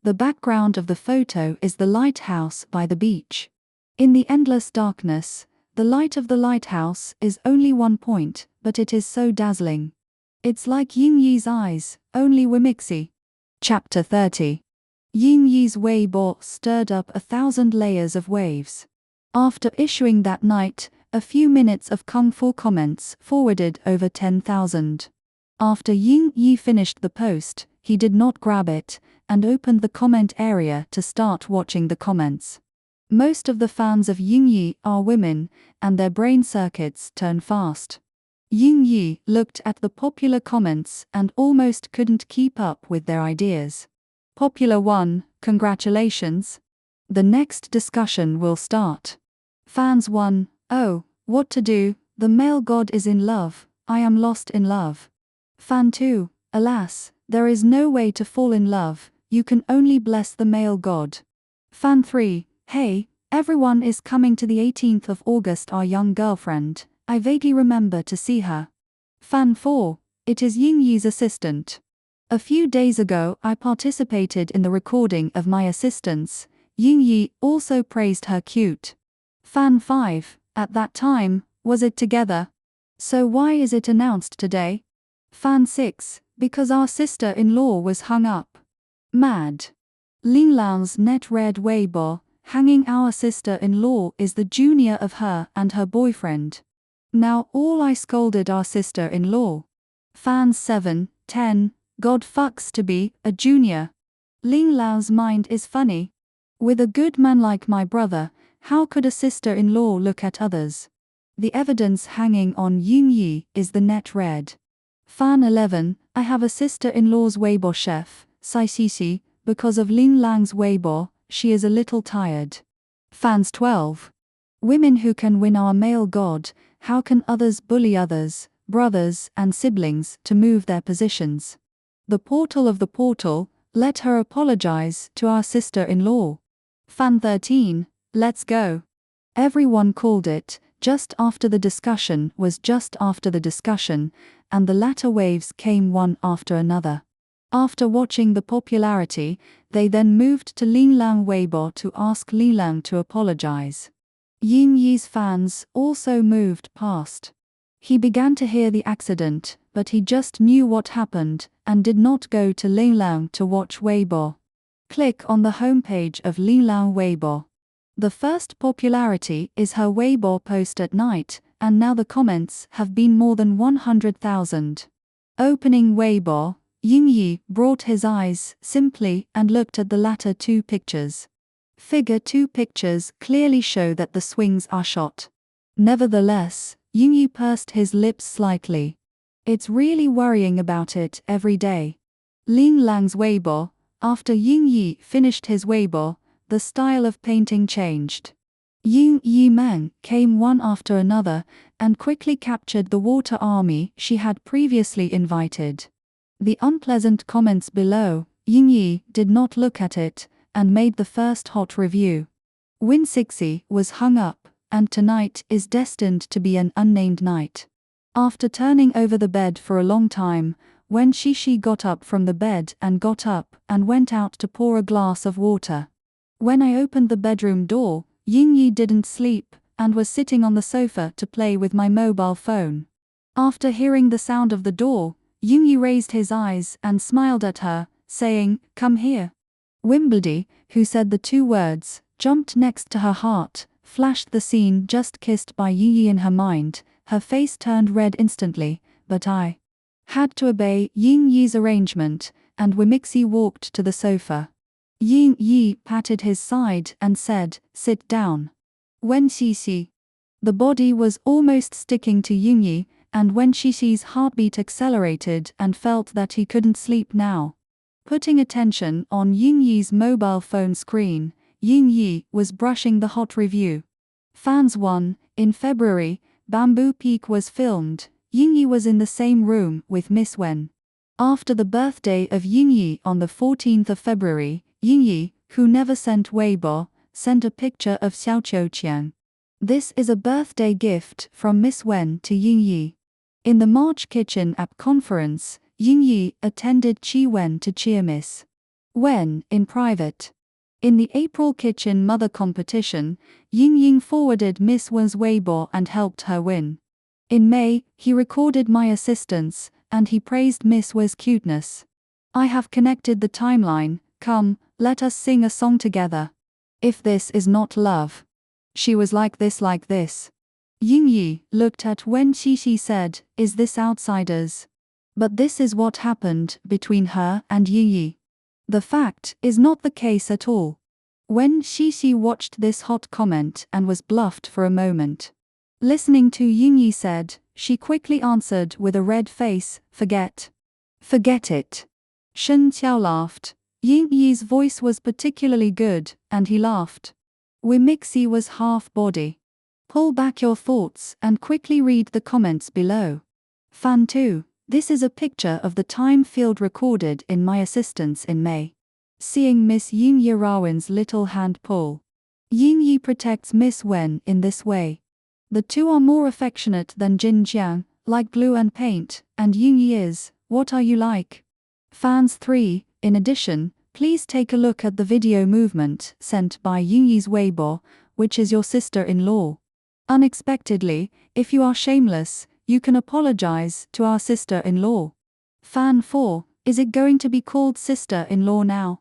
The background of the photo is the lighthouse by the beach. In the endless darkness, the light of the lighthouse is only 1 point, but it is so dazzling. It's like Yingyi's eyes, only Wimixi. Chapter 30. Yingyi's Weibo stirred up 1,000 layers of waves. After issuing that night, a few minutes of Kung Fu comments forwarded over 10,000. After Yingyi finished the post, he did not grab it, and opened the comment area to start watching the comments. Most of the fans of Yingyi are women, and their brain circuits turn fast. Yingyi looked at the popular comments and almost couldn't keep up with their ideas. Popular 1, congratulations. The next discussion will start. Fans 1, oh, what to do, the male god is in love, I am lost in love. Fan 2, alas, there is no way to fall in love, you can only bless the male god. Fan 3, hey, everyone is coming to the 18th of August, our young girlfriend, I vaguely remember to see her. Fan 4, it is Yingyi's assistant. A few days ago I participated in the recording of my assistants, Yingyi also praised her cute. Fan 5, at that time, was it together? So why is it announced today? Fan 6, because our sister-in-law was hung up. Mad. Linglang's net read Weibo, hanging our sister-in-law is the junior of her and her boyfriend. Now all I scolded our sister-in-law. Fans 7, 10, God fucks to be a junior. Linglang's mind is funny. With a good man like my brother, how could a sister-in-law look at others? The evidence hanging on Yingyi is the net read. Fan 11, I have a sister-in-law's Weibo chef, Saisisi, because of Linglang's Weibo, she is a little tired. Fans 12. Women who can win our male god, how can others bully others, brothers and siblings to move their positions? The portal of the portal, let her apologize to our sister-in-law. Fan 13, let's go. Everyone called it, just after the discussion was just after the discussion, and the latter waves came one after another. After watching the popularity, they then moved to Linglang Weibo to ask Linglang to apologize. Yin Yi's fans also moved past. He began to hear the accident, but he just knew what happened, and did not go to Linlang to watch Weibo. Click on the homepage of Linlang Weibo. The first popularity is her Weibo post at night, and now the comments have been more than 100,000. Opening Weibo, Yin Yi brought his eyes simply and looked at the latter two pictures. Figure 2 pictures clearly show that the swings are shot. Nevertheless, Yin Yi pursed his lips slightly. It's really worrying about it every day. Linlang's Weibo. After Yin Yi finished his Weibo, the style of painting changed. Yin Yi Mang came one after another and quickly captured the water army she had previously invited. The unpleasant comments below, Yin Yi did not look at it, and made the first hot review. Win 60 was hung up, and tonight is destined to be an unnamed night. After turning over the bed for a long time, Wen Shishi got up from the bed and got up and went out to pour a glass of water. When I opened the bedroom door, Yin Yi didn't sleep, and was sitting on the sofa to play with my mobile phone. After hearing the sound of the door, Yin Yi raised his eyes and smiled at her, saying, "Come here." Wimbledon, who said the two words, jumped next to her heart, flashed the scene just kissed by Yin Yi in her mind. Her face turned red instantly, but I had to obey Yin Yi's arrangement, and Wimixi walked to the sofa. Yin Yi patted his side and said, "Sit down." Wen Xixi. The body was almost sticking to Yin Yi, and Wen Xixi's heartbeat accelerated and felt that he couldn't sleep now. Putting attention on Yin Yi's mobile phone screen, Yin Yi was brushing the hot review. Fans 1. In February, Bamboo Peak was filmed. Yin Yi was in the same room with Miss Wen. After the birthday of Yin Yi on the 14th of February, Yin Yi, who never sent Weibo, sent a picture of Xiao Qiang. This is a birthday gift from Miss Wen to Yin Yi. In the March Kitchen app conference, Yin Yi attended Qi Wen to cheer Miss Wen in private. In the April Kitchen Mother competition, Yin Ying forwarded Miss Wen's Weibo and helped her win. In May, he recorded my assistance, and he praised Miss Wen's cuteness. "I have connected the timeline, come, let us sing a song together. If this is not love. She was like this like this." Yin Yi looked at Wen Xixi said, "Is this outsiders?" But this is what happened between her and Yin Yi. The fact is not the case at all. Wen Xixi watched this hot comment and was bluffed for a moment. Listening to Yin Yi said, she quickly answered with a red face, "Forget. Forget it." Shen Qiao laughed. Yin Yi's voice was particularly good, and he laughed. Wimixi was half body. Pull back your thoughts and quickly read the comments below. Fan 2. This is a picture of the time field recorded in my assistance in May. Seeing Miss Yin Yirawen's little hand pull. Yin Yi protects Miss Wen in this way. The two are more affectionate than Jin Jiang, like glue and paint, and Yin Yi is, "What are you like?" Fans 3. In addition, please take a look at the video movement sent by Yin Yi's Weibo, which is your sister-in-law. Unexpectedly, if you are shameless, you can apologize to our sister-in-law. Fan 4. Is it going to be called sister-in-law now?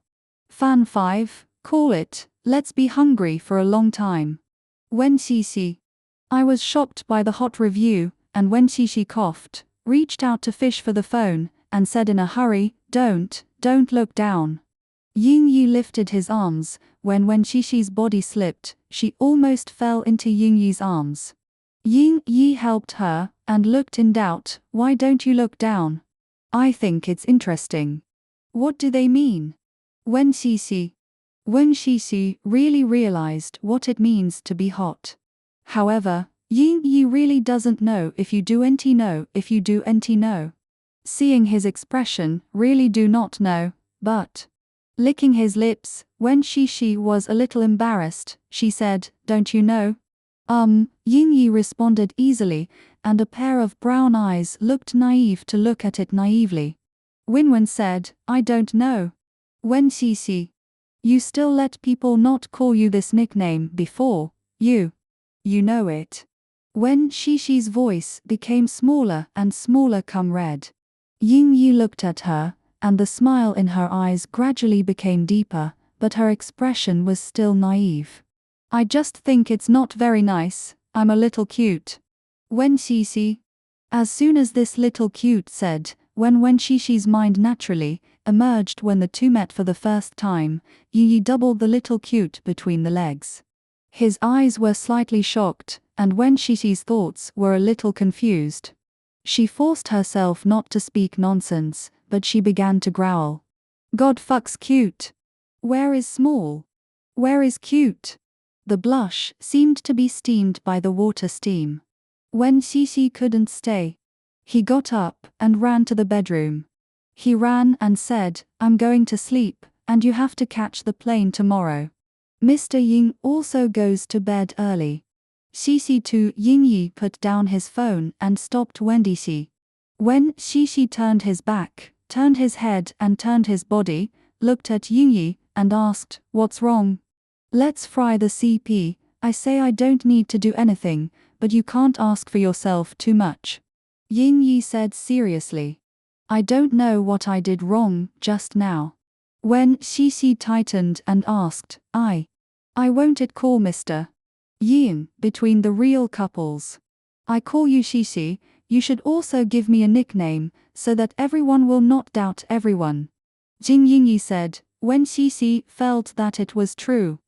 Fan 5. Call it, let's be hungry for a long time. Wen Xixi. I was shocked by the hot review, and Wen Xixi coughed, reached out to fish for the phone, and said in a hurry, don't look down." Yin Yi lifted his arms. When Wen Xixi's body slipped, she almost fell into Yin Yi's arms. Yin Yi helped her, and looked in doubt. "Why don't you look down? I think it's interesting." "What do they mean?" Wen Xixi. Wen Xixi really realized what it means to be hot. However, Yin Yi really doesn't know if you do nt know if you do nt know. Seeing his expression, really do not know, but licking his lips, Wen Xixi was a little embarrassed. She said, "Don't you know?" Yin Yi responded easily, and a pair of brown eyes looked naive to look at it naively. Winwen said, "I don't know." Wen Xixi. You still let people not call you this nickname before, you You know it. Wen Shixi's voice became smaller and smaller come red. Yingyi looked at her, and the smile in her eyes gradually became deeper, but her expression was still naive. I just think it's not very nice, I'm a little cute. Wen Xixi. As soon as this little cute said, when Wen Shixi's mind naturally emerged when the two met for the first time, Yi doubled the little cute between the legs. His eyes were slightly shocked, and Wen Shixi's thoughts were a little confused. She forced herself not to speak nonsense, but she began to growl. God fucks cute. Where is small? Where is cute? The blush seemed to be steamed by the water steam. Wen Xixi couldn't stay. He got up and ran to the bedroom. He ran and said, I'm going to sleep, and you have to catch the plane tomorrow. Mr. Ying also goes to bed early. Xixi too. Yingyi put down his phone and stopped Wendy Xi. When Xixi turned his back, turned his head and turned his body, looked at Yingyi, and asked, what's wrong? Let's fry the CP, I say I don't need to do anything, but you can't ask for yourself too much. Yingyi said seriously. I don't know what I did wrong just now. When Xixi tightened and asked, I won't it call Mr. Yin between the real couples. I call you Xixi, you should also give me a nickname, so that everyone will not doubt everyone. Jing Yingyi said, when Xixi felt that it was true.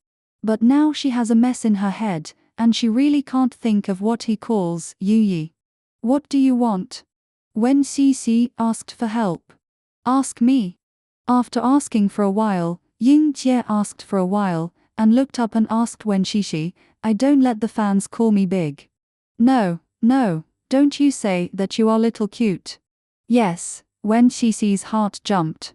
But now she has a mess in her head, and she really can't think of what he calls Yi. What do you want? When Xixi asked for help. Ask me. After asking for a while, Ying Jie asked for a while, and looked up and asked Wen Xixi, I don't let the fans call me big. No, don't you say that you are little cute. Yes, Wen Xixi's heart jumped.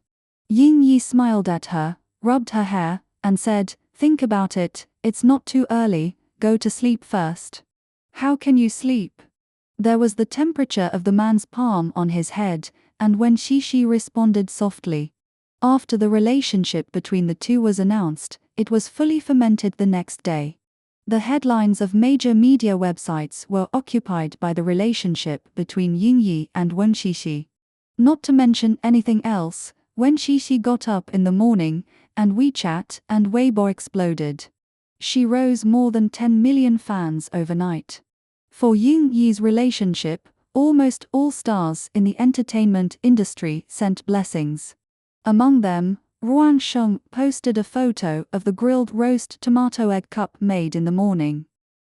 Ying Yi smiled at her, rubbed her hair, and said, think about it, it's not too early, go to sleep first. How can you sleep? There was the temperature of the man's palm on his head, and when Xixi responded softly. After the relationship between the two was announced, it was fully fermented the next day. The headlines of major media websites were occupied by the relationship between Yingyi and Wen Xixi. Not to mention anything else, Wen Xixi got up in the morning, and WeChat and Weibo exploded. She rose more than 10 million fans overnight. For Yingyi's relationship, almost all stars in the entertainment industry sent blessings. Among them, Ruang Sheng posted a photo of the grilled roast tomato egg cup made in the morning.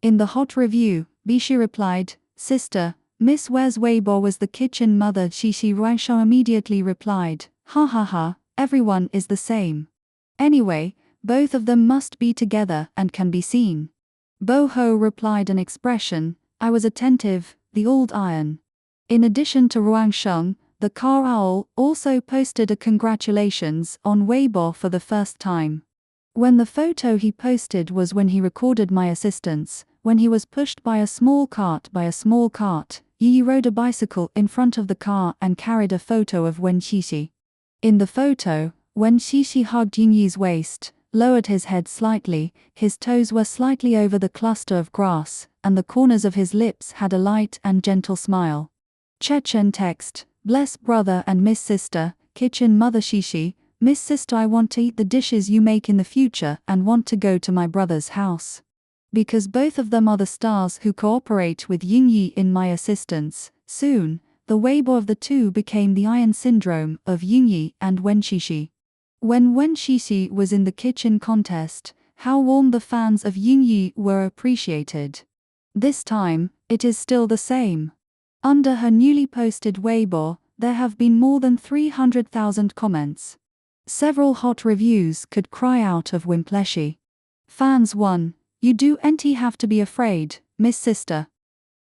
In the hot review, Bishi replied, Sister, Miss Wes Weibo was the kitchen mother. Xixi Ruang Sheng immediately replied, ha ha ha, everyone is the same. Anyway, both of them must be together and can be seen. Bo Ho replied an expression, I was attentive, the old iron. In addition to Ruang Sheng, the car owl also posted a congratulations on Weibo for the first time. When the photo he posted was when he recorded My Assistants, when he was pushed by a small cart Yi rode a bicycle in front of the car and carried a photo of Wen Xixi. In the photo, Wen Xixi hugged Yingyi's waist, lowered his head slightly, his toes were slightly over the cluster of grass, and the corners of his lips had a light and gentle smile. Chechen text, bless brother and Miss Sister, kitchen mother Xixi, Miss Sister I want to eat the dishes you make in the future and want to go to my brother's house. Because both of them are the stars who cooperate with Yingyi in My Assistants, soon, the Weibo of the two became the iron syndrome of Yingyi and Wen Xixi. When Wen Xixi was in the kitchen contest, how warm the fans of Yingyi were appreciated. This time, it is still the same. Under her newly posted Weibo, there have been more than 300,000 comments. Several hot reviews could cry out of Wimpleshi. Fans 1, you don't have to be afraid, Miss Sister.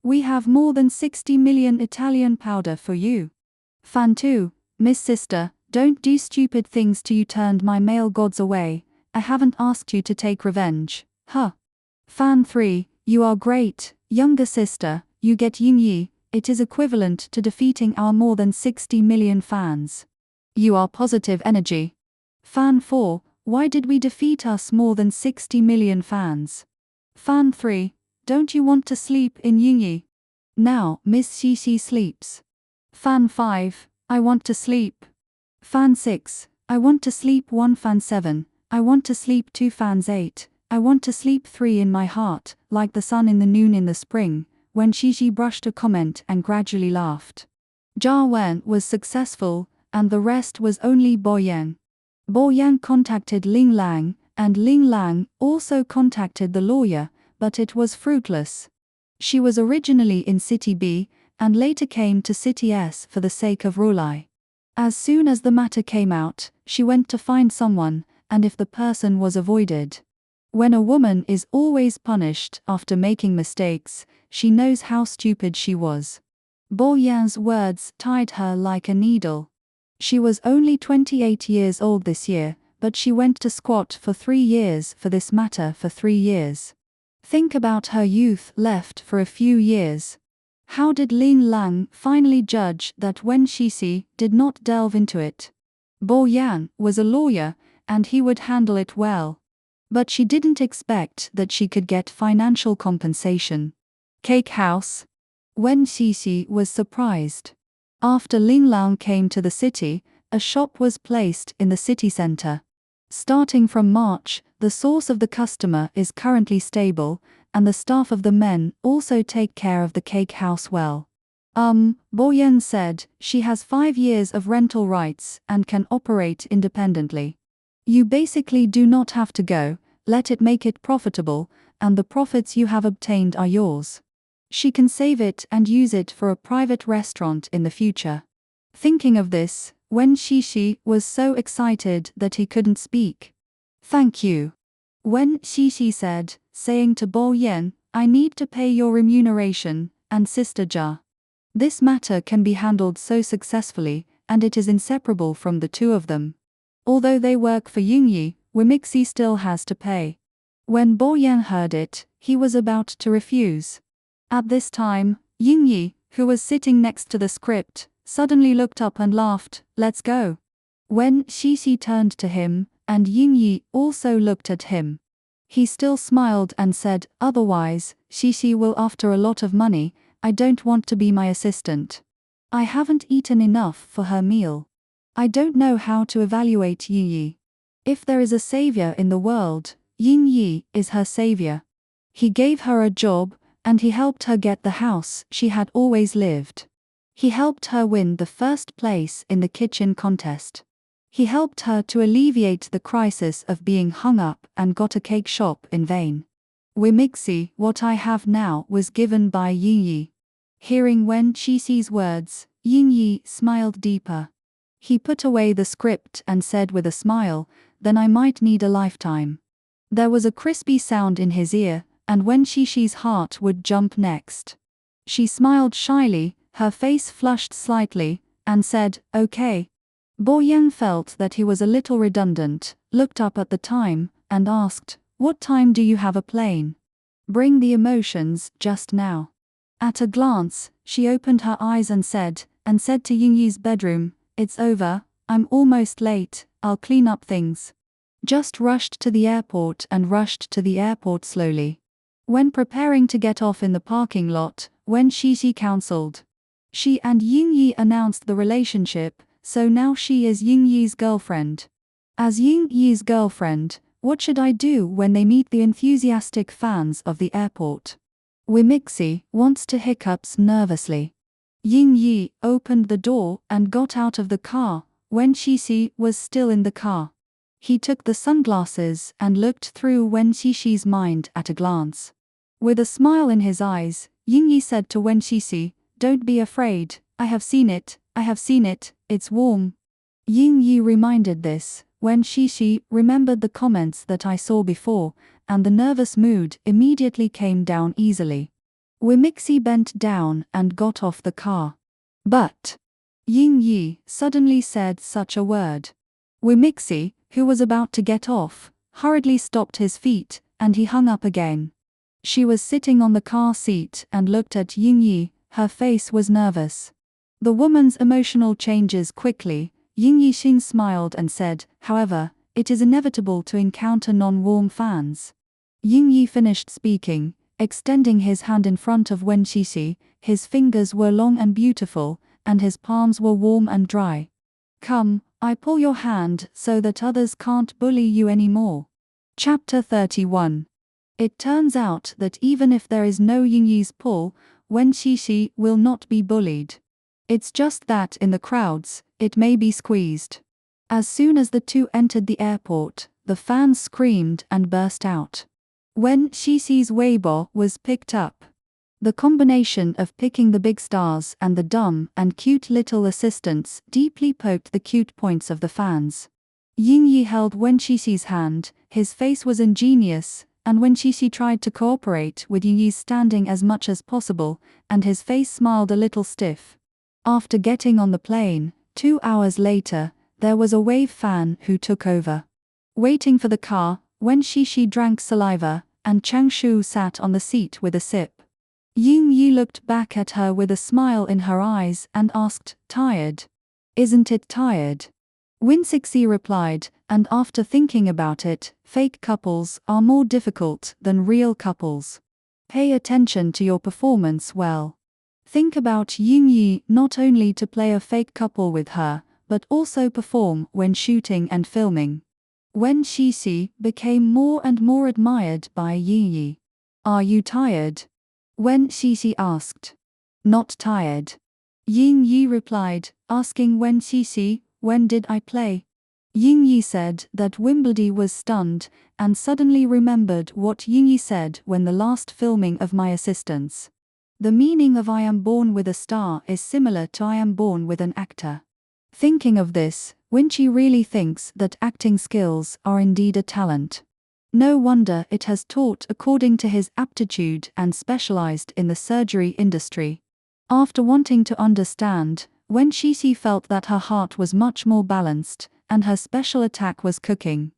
We have more than 60 million Italian powder for you. Fan 2, Miss Sister, don't do stupid things to you turned my male gods away, I haven't asked you to take revenge, huh. Fan 3, you are great, younger sister, you get Yingyi, it is equivalent to defeating our more than 60 million fans. You are positive energy. Fan 4, why did we defeat us more than 60 million fans? Fan 3, don't you want to sleep in Yingyi? Now, Miss Xixi sleeps. Fan 5, I want to sleep. Fan 6, I want to sleep. 1 Fan 7, I want to sleep. 2 Fans 8, I want to sleep. 3 In my heart, like the sun in the noon in the spring, when Xixi brushed a comment and gradually laughed. Jia Wen was successful, and the rest was only Bo Yan. Bo Yan contacted Ling Lang, and Ling Lang also contacted the lawyer, but it was fruitless. She was originally in City B, and later came to City S for the sake of Rulai. As soon as the matter came out, she went to find someone, and if the person was avoided. When a woman is always punished after making mistakes, she knows how stupid she was. Bo Yan's words tied her like a needle. She was only 28 years old this year, but she went to squat for 3 years for this matter for 3 years. Think about her youth left for a few years. How did Ling Lang finally judge that when Xixi did not delve into it? Bo Yan was a lawyer, and he would handle it well. But she didn't expect that she could get financial compensation. Cake House. When Xixi was surprised. After Ling Lang came to the city, a shop was placed in the city center. Starting from March, the source of the customer is currently stable, and the staff of the men also take care of the cake house well. Bo Yan said, she has 5 years of rental rights and can operate independently. You basically do not have to go, let it make it profitable, and the profits you have obtained are yours. She can save it and use it for a private restaurant in the future. Thinking of this, when Xixi was so excited that he couldn't speak. Thank you. When Xixi said, saying to Bo Yan, I need to pay your remuneration, and Sister Jia. This matter can be handled so successfully, and it is inseparable from the two of them. Although they work for Yingyi, Wimixi still has to pay. When Bo Yan heard it, he was about to refuse. At this time, Yingyi, who was sitting next to the script, suddenly looked up and laughed, let's go. When Xixi turned to him, and Yingyi also looked at him. He still smiled and said, otherwise, Xixi will after a lot of money, I don't want to be my assistant. I haven't eaten enough for her meal. I don't know how to evaluate Yingyi. If there is a savior in the world, Yingyi is her savior. He gave her a job, and he helped her get the house she had always lived. He helped her win the first place in the kitchen contest. He helped her to alleviate the crisis of being hung up and got a cake shop in vain. Wimixi, what I have now was given by Yingyi. Hearing Wen Qixi's words, Yingyi smiled deeper. He put away the script and said with a smile, then I might need a lifetime. There was a crispy sound in his ear, and Wen Qixi's heart would jump next. She smiled shyly, her face flushed slightly, and said, okay. Bo Yan felt that he was a little redundant, looked up at the time, and asked, what time do you have a plane? Bring the emotions just now. At a glance, she opened her eyes and said to Yingyi's bedroom, it's over, I'm almost late, I'll clean up things. Just rushed to the airport and rushed to the airport slowly. When preparing to get off in the parking lot, Wen Xixi counseled. She and Yingyi announced the relationship, so now she is Yingyi's girlfriend. As Yingyi's girlfriend, what should I do when they meet the enthusiastic fans of the airport? Wimixi wants to hiccups nervously. Yingyi opened the door and got out of the car, when Xixi was still in the car. He took the sunglasses and looked through Wen Qixi's mind at a glance. With a smile in his eyes, Yingyi said to Wen Qixi, don't be afraid, I have seen it, it's warm. Yingyi reminded this, when Xixi remembered the comments that I saw before, and the nervous mood immediately came down easily. Wimixi bent down and got off the car. But Yingyi suddenly said such a word. Wimixi, who was about to get off, hurriedly stopped his feet, and he hung up again. She was sitting on the car seat and looked at Yingyi, her face was nervous. The woman's emotional changes quickly. Yingyi Xin smiled and said, however, it is inevitable to encounter non-warm fans. Yingyi finished speaking, Extending his hand in front of Wen Qixi, his fingers were long and beautiful, and his palms were warm and dry. Come, I pull your hand so that others can't bully you anymore. Chapter 31. It turns out that even if there is no Yingyi's pull, Wen Qixi will not be bullied. It's just that in the crowds, it may be squeezed. As soon as the two entered the airport, the fans screamed and burst out. Wen Qixi's Weibo was picked up. The combination of picking the big stars and the dumb and cute little assistants deeply poked the cute points of the fans. Yingyi held Wen Qixi's hand, his face was ingenious, and Wen Qixi tried to cooperate with Yingyi standing as much as possible, and his face smiled a little stiff. After getting on the plane, 2 hours later, there was a wave fan who took over. Waiting for the car, Wen Qixi drank saliva, and Chang Shu sat on the seat with a sip. Yingyi looked back at her with a smile in her eyes and asked, "Tired? Isn't it tired?" Wen Cixi replied, and after thinking about it, fake couples are more difficult than real couples. Pay attention to your performance well. Think about Yingyi not only to play a fake couple with her, but also perform when shooting and filming. Wen Qixi became more and more admired by Yingyi. "Are you tired?" Wen Qixi asked. "Not tired." Yingyi replied, asking Wen Qixi, "When did I play?" Yingyi said that Wimbledon was stunned, and suddenly remembered what Yingyi said when the last filming of My Assistants. The meaning of I am born with a star is similar to I am born with an actor. Thinking of this, Winchi really thinks that acting skills are indeed a talent. No wonder it has taught according to his aptitude and specialized in the surgery industry. After wanting to understand, Wen Qixi felt that her heart was much more balanced, and her special attack was cooking.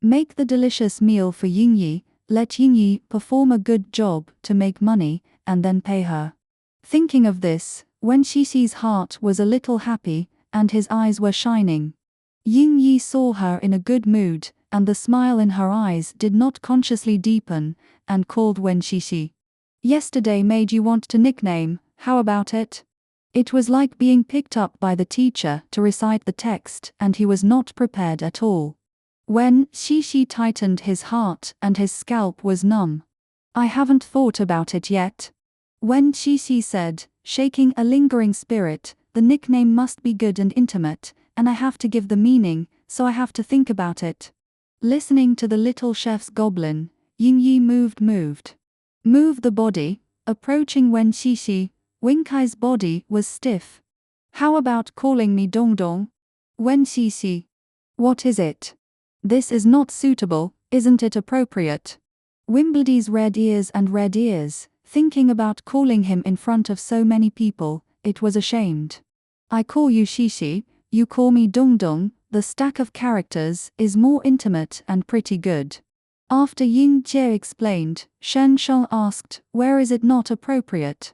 Make the delicious meal for Yingyi, let Yingyi perform a good job to make money, and then pay her. Thinking of this, Wen Qixi's heart was a little happy, and his eyes were shining. Yingyi saw her in a good mood, and the smile in her eyes did not consciously deepen, and called Wen Qixi. "Yesterday made you want to nickname, how about it?" It was like being picked up by the teacher to recite the text, and he was not prepared at all. Wen Qixi tightened his heart and his scalp was numb. "I haven't thought about it yet." Wen Qixi said, shaking a lingering spirit, "The nickname must be good and intimate, and I have to give the meaning, so I have to think about it." Listening to the little chef's goblin, Yingyi moved the body, approaching Wen Qixi. Winkai's body was stiff. "How about calling me Dongdong?" Wen Qixi. "What is it? This is not suitable, isn't it appropriate?" Wimbledon's red ears, thinking about calling him in front of so many people, it was ashamed. "I call you Qixi, you call me Dongdong, the stack of characters is more intimate and pretty good." After Ying Jie explained, Shen Sheng asked, "Where is it not appropriate?"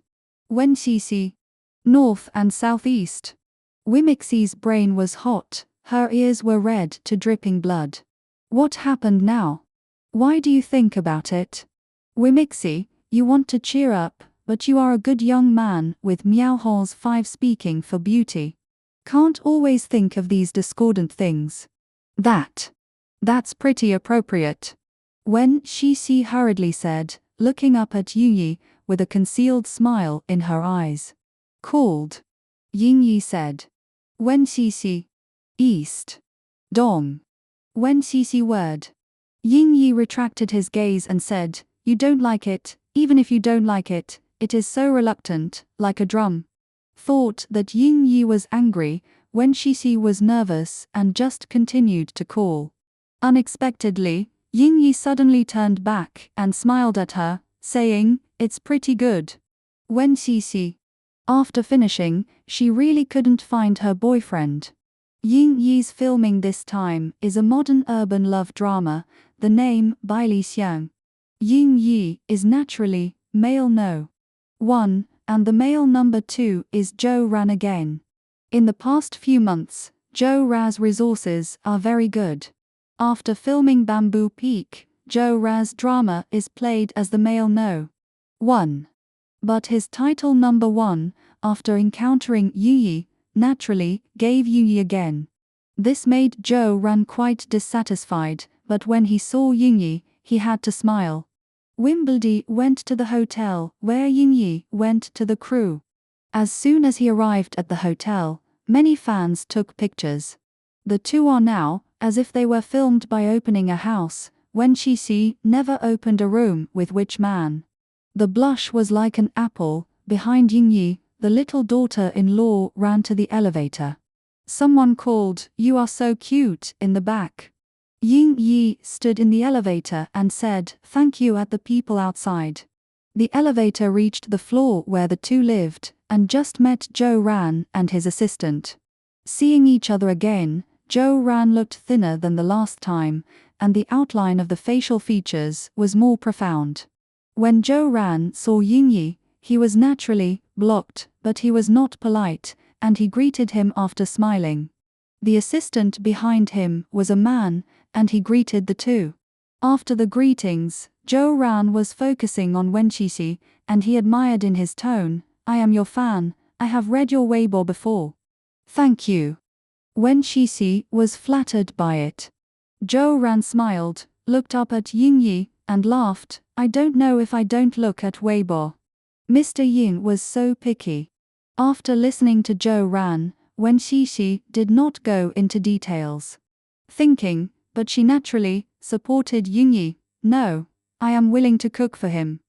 Wen Qixi. "North and southeast." Wimixi's brain was hot, her ears were red to dripping blood. What happened now? Why do you think about it? Wimixi, you want to cheer up, but you are a good young man with Miaohong's 5 speaking for beauty. Can't always think of these discordant things. That's pretty appropriate. Wen Qixi hurriedly said, looking up at Yingyi with a concealed smile in her eyes. "Called." Yingyi said. Wen Qixi. "East. Dong." Wen Qixi word. Yingyi retracted his gaze and said, "You don't like it, even if you don't like it, it is so reluctant, like a drum." Thought that Yingyi was angry, Wen Qixi was nervous and just continued to call. Unexpectedly, Yingyi suddenly turned back and smiled at her, saying, "It's pretty good." Wen Qixi. After finishing, she really couldn't find her boyfriend. Yingyi's filming this time is a modern urban love drama, the name Bai Li Xiang. Yingyi is naturally male no. 1, and the male number 2 is Zhou Ran again. In the past few months, Zhou Ra's resources are very good. After filming Bamboo Peak, Zhou Ra's drama is played as the male no. 1. But his title number 1, after encountering Yu Yi, naturally gave Yu Yi again. This made Zhou Ran quite dissatisfied, but when he saw Yin Yi, he had to smile. Wimbledon went to the hotel, where Yin Yi went to the crew. As soon as he arrived at the hotel, many fans took pictures. The two are now, as if they were filmed by opening a house, when Qixi never opened a room with which man. The blush was like an apple. Behind Yin Yi, the little daughter-in-law ran to the elevator. Someone called, "You are so cute," in the back. Yin Yi stood in the elevator and said, "Thank you" at the people outside. The elevator reached the floor where the two lived, and just met Zhou Ran and his assistant. Seeing each other again, Zhou Ran looked thinner than the last time, and the outline of the facial features was more profound. When Zhou Ran saw Yin Yi, he was naturally blocked, but he was not polite, and he greeted him after smiling. The assistant behind him was a man, and he greeted the two. After the greetings, Zhou Ran was focusing on Wen Qixi, and he admired in his tone, "I am your fan, I have read your Weibo before." "Thank you." Wen Qixi was flattered by it. Zhou Ran smiled, looked up at Yin Yi, and laughed, "I don't know if I don't look at Weibo." Mr. Yin was so picky. After listening to Zhou Ran, Wen Qixi did not go into details. Thinking, but she naturally supported Yin Yi, "No, I am willing to cook for him."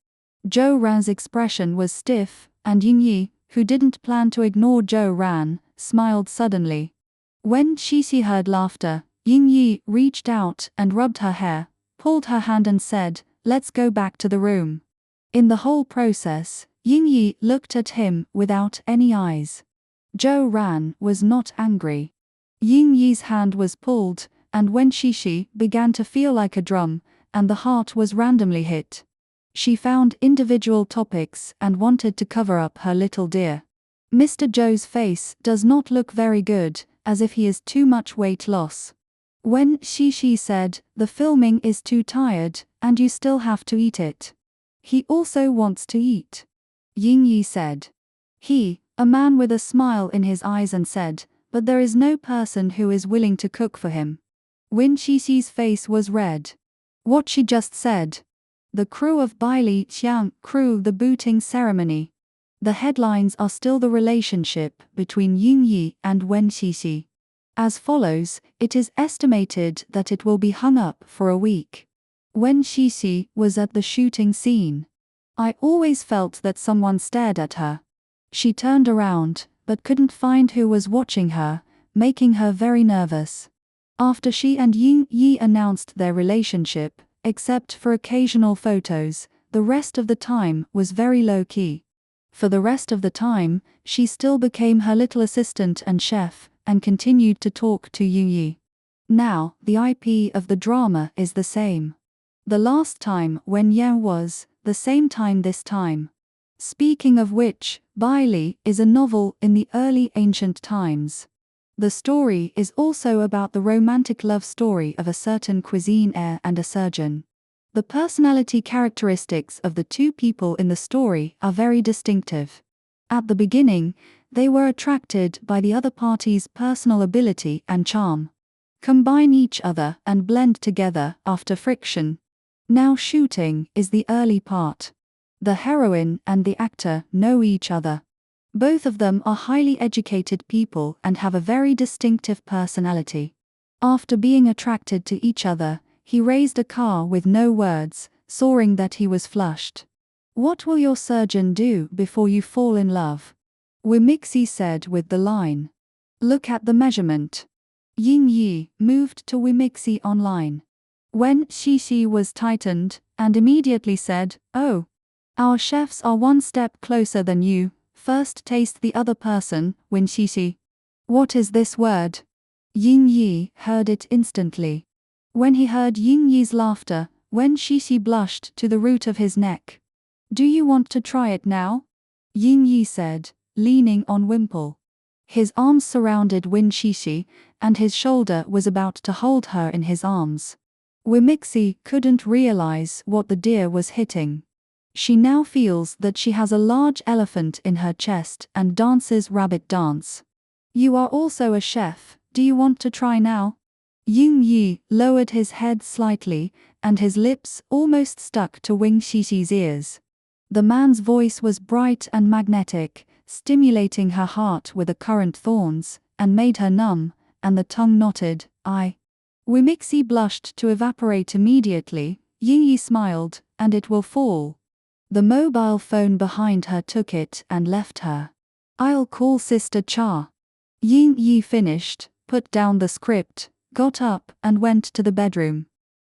Zhou Ran's expression was stiff, and Yin Yi, who didn't plan to ignore Zhou Ran, smiled suddenly. When Qixi heard laughter, Yin Yi reached out and rubbed her hair, pulled her hand and said, "Let's go back to the room." In the whole process, Yin Yi looked at him without any eyes. Zhou Ran was not angry. Yin Yi's hand was pulled, and when Qixi began to feel like a drum, and the heart was randomly hit. She found individual topics and wanted to cover up her little dear. Mr. Zhou's face does not look very good, as if he is too much weight loss. When Qixi said, "The filming is too tired, and you still have to eat it." "He also wants to eat," Yin Yi said. He, a man with a smile in his eyes, and said, "But there is no person who is willing to cook for him." Wen Qixi's face was red. What she just said. The crew of Baili Qiang crew the booting ceremony. The headlines are still the relationship between Yin Yi and Wen Qixi. As follows, it is estimated that it will be hung up for a week. Wen Qixi was at the shooting scene. "I always felt that someone stared at her." She turned around, but couldn't find who was watching her, making her very nervous. After she and Yin Yi announced their relationship, except for occasional photos, the rest of the time was very low-key. For the rest of the time, she still became her little assistant and chef, and continued to talk to Yu Yi. Now, the IP of the drama is the same. The last time when Yan was, the same time this time. Speaking of which, Baili is a novel in the early ancient times. The story is also about the romantic love story of a certain cuisine heir and a surgeon. The personality characteristics of the two people in the story are very distinctive. At the beginning, they were attracted by the other party's personal ability and charm. Combine each other and blend together after friction. Now shooting is the early part. The heroine and the actor know each other. Both of them are highly educated people and have a very distinctive personality. After being attracted to each other, he raised a car with no words, soaring that he was flushed. "What will your surgeon do before you fall in love?" Wimixi said with the line. "Look at the measurement." Yin Yi moved to Wimixi online. When Qixi was tightened, and immediately said, "Oh, our chefs are one step closer than you. First taste the other person, Wen Qixi." "What is this word?" Yin Yi heard it instantly. When he heard Yin Yi's laughter, Wen Qixi blushed to the root of his neck. "Do you want to try it now?" Yin Yi said, leaning on Wimple. His arms surrounded Wen Qixi, and his shoulder was about to hold her in his arms. Wimixi couldn't realize what the deer was hitting. She now feels that she has a large elephant in her chest and dances rabbit dance. You are also a chef, do you want to try now? Yoon Yi lowered his head slightly, and his lips almost stuck to Wing Xixi's ears. The man's voice was bright and magnetic, stimulating her heart with the current thorns, and made her numb, and the tongue knotted. Wimixi blushed to evaporate immediately. Yoon Yi smiled, and it will fall. The mobile phone behind her took it and left her. I'll call Sister Cha. Yoon Yi finished, put down the script, got up and went to the bedroom.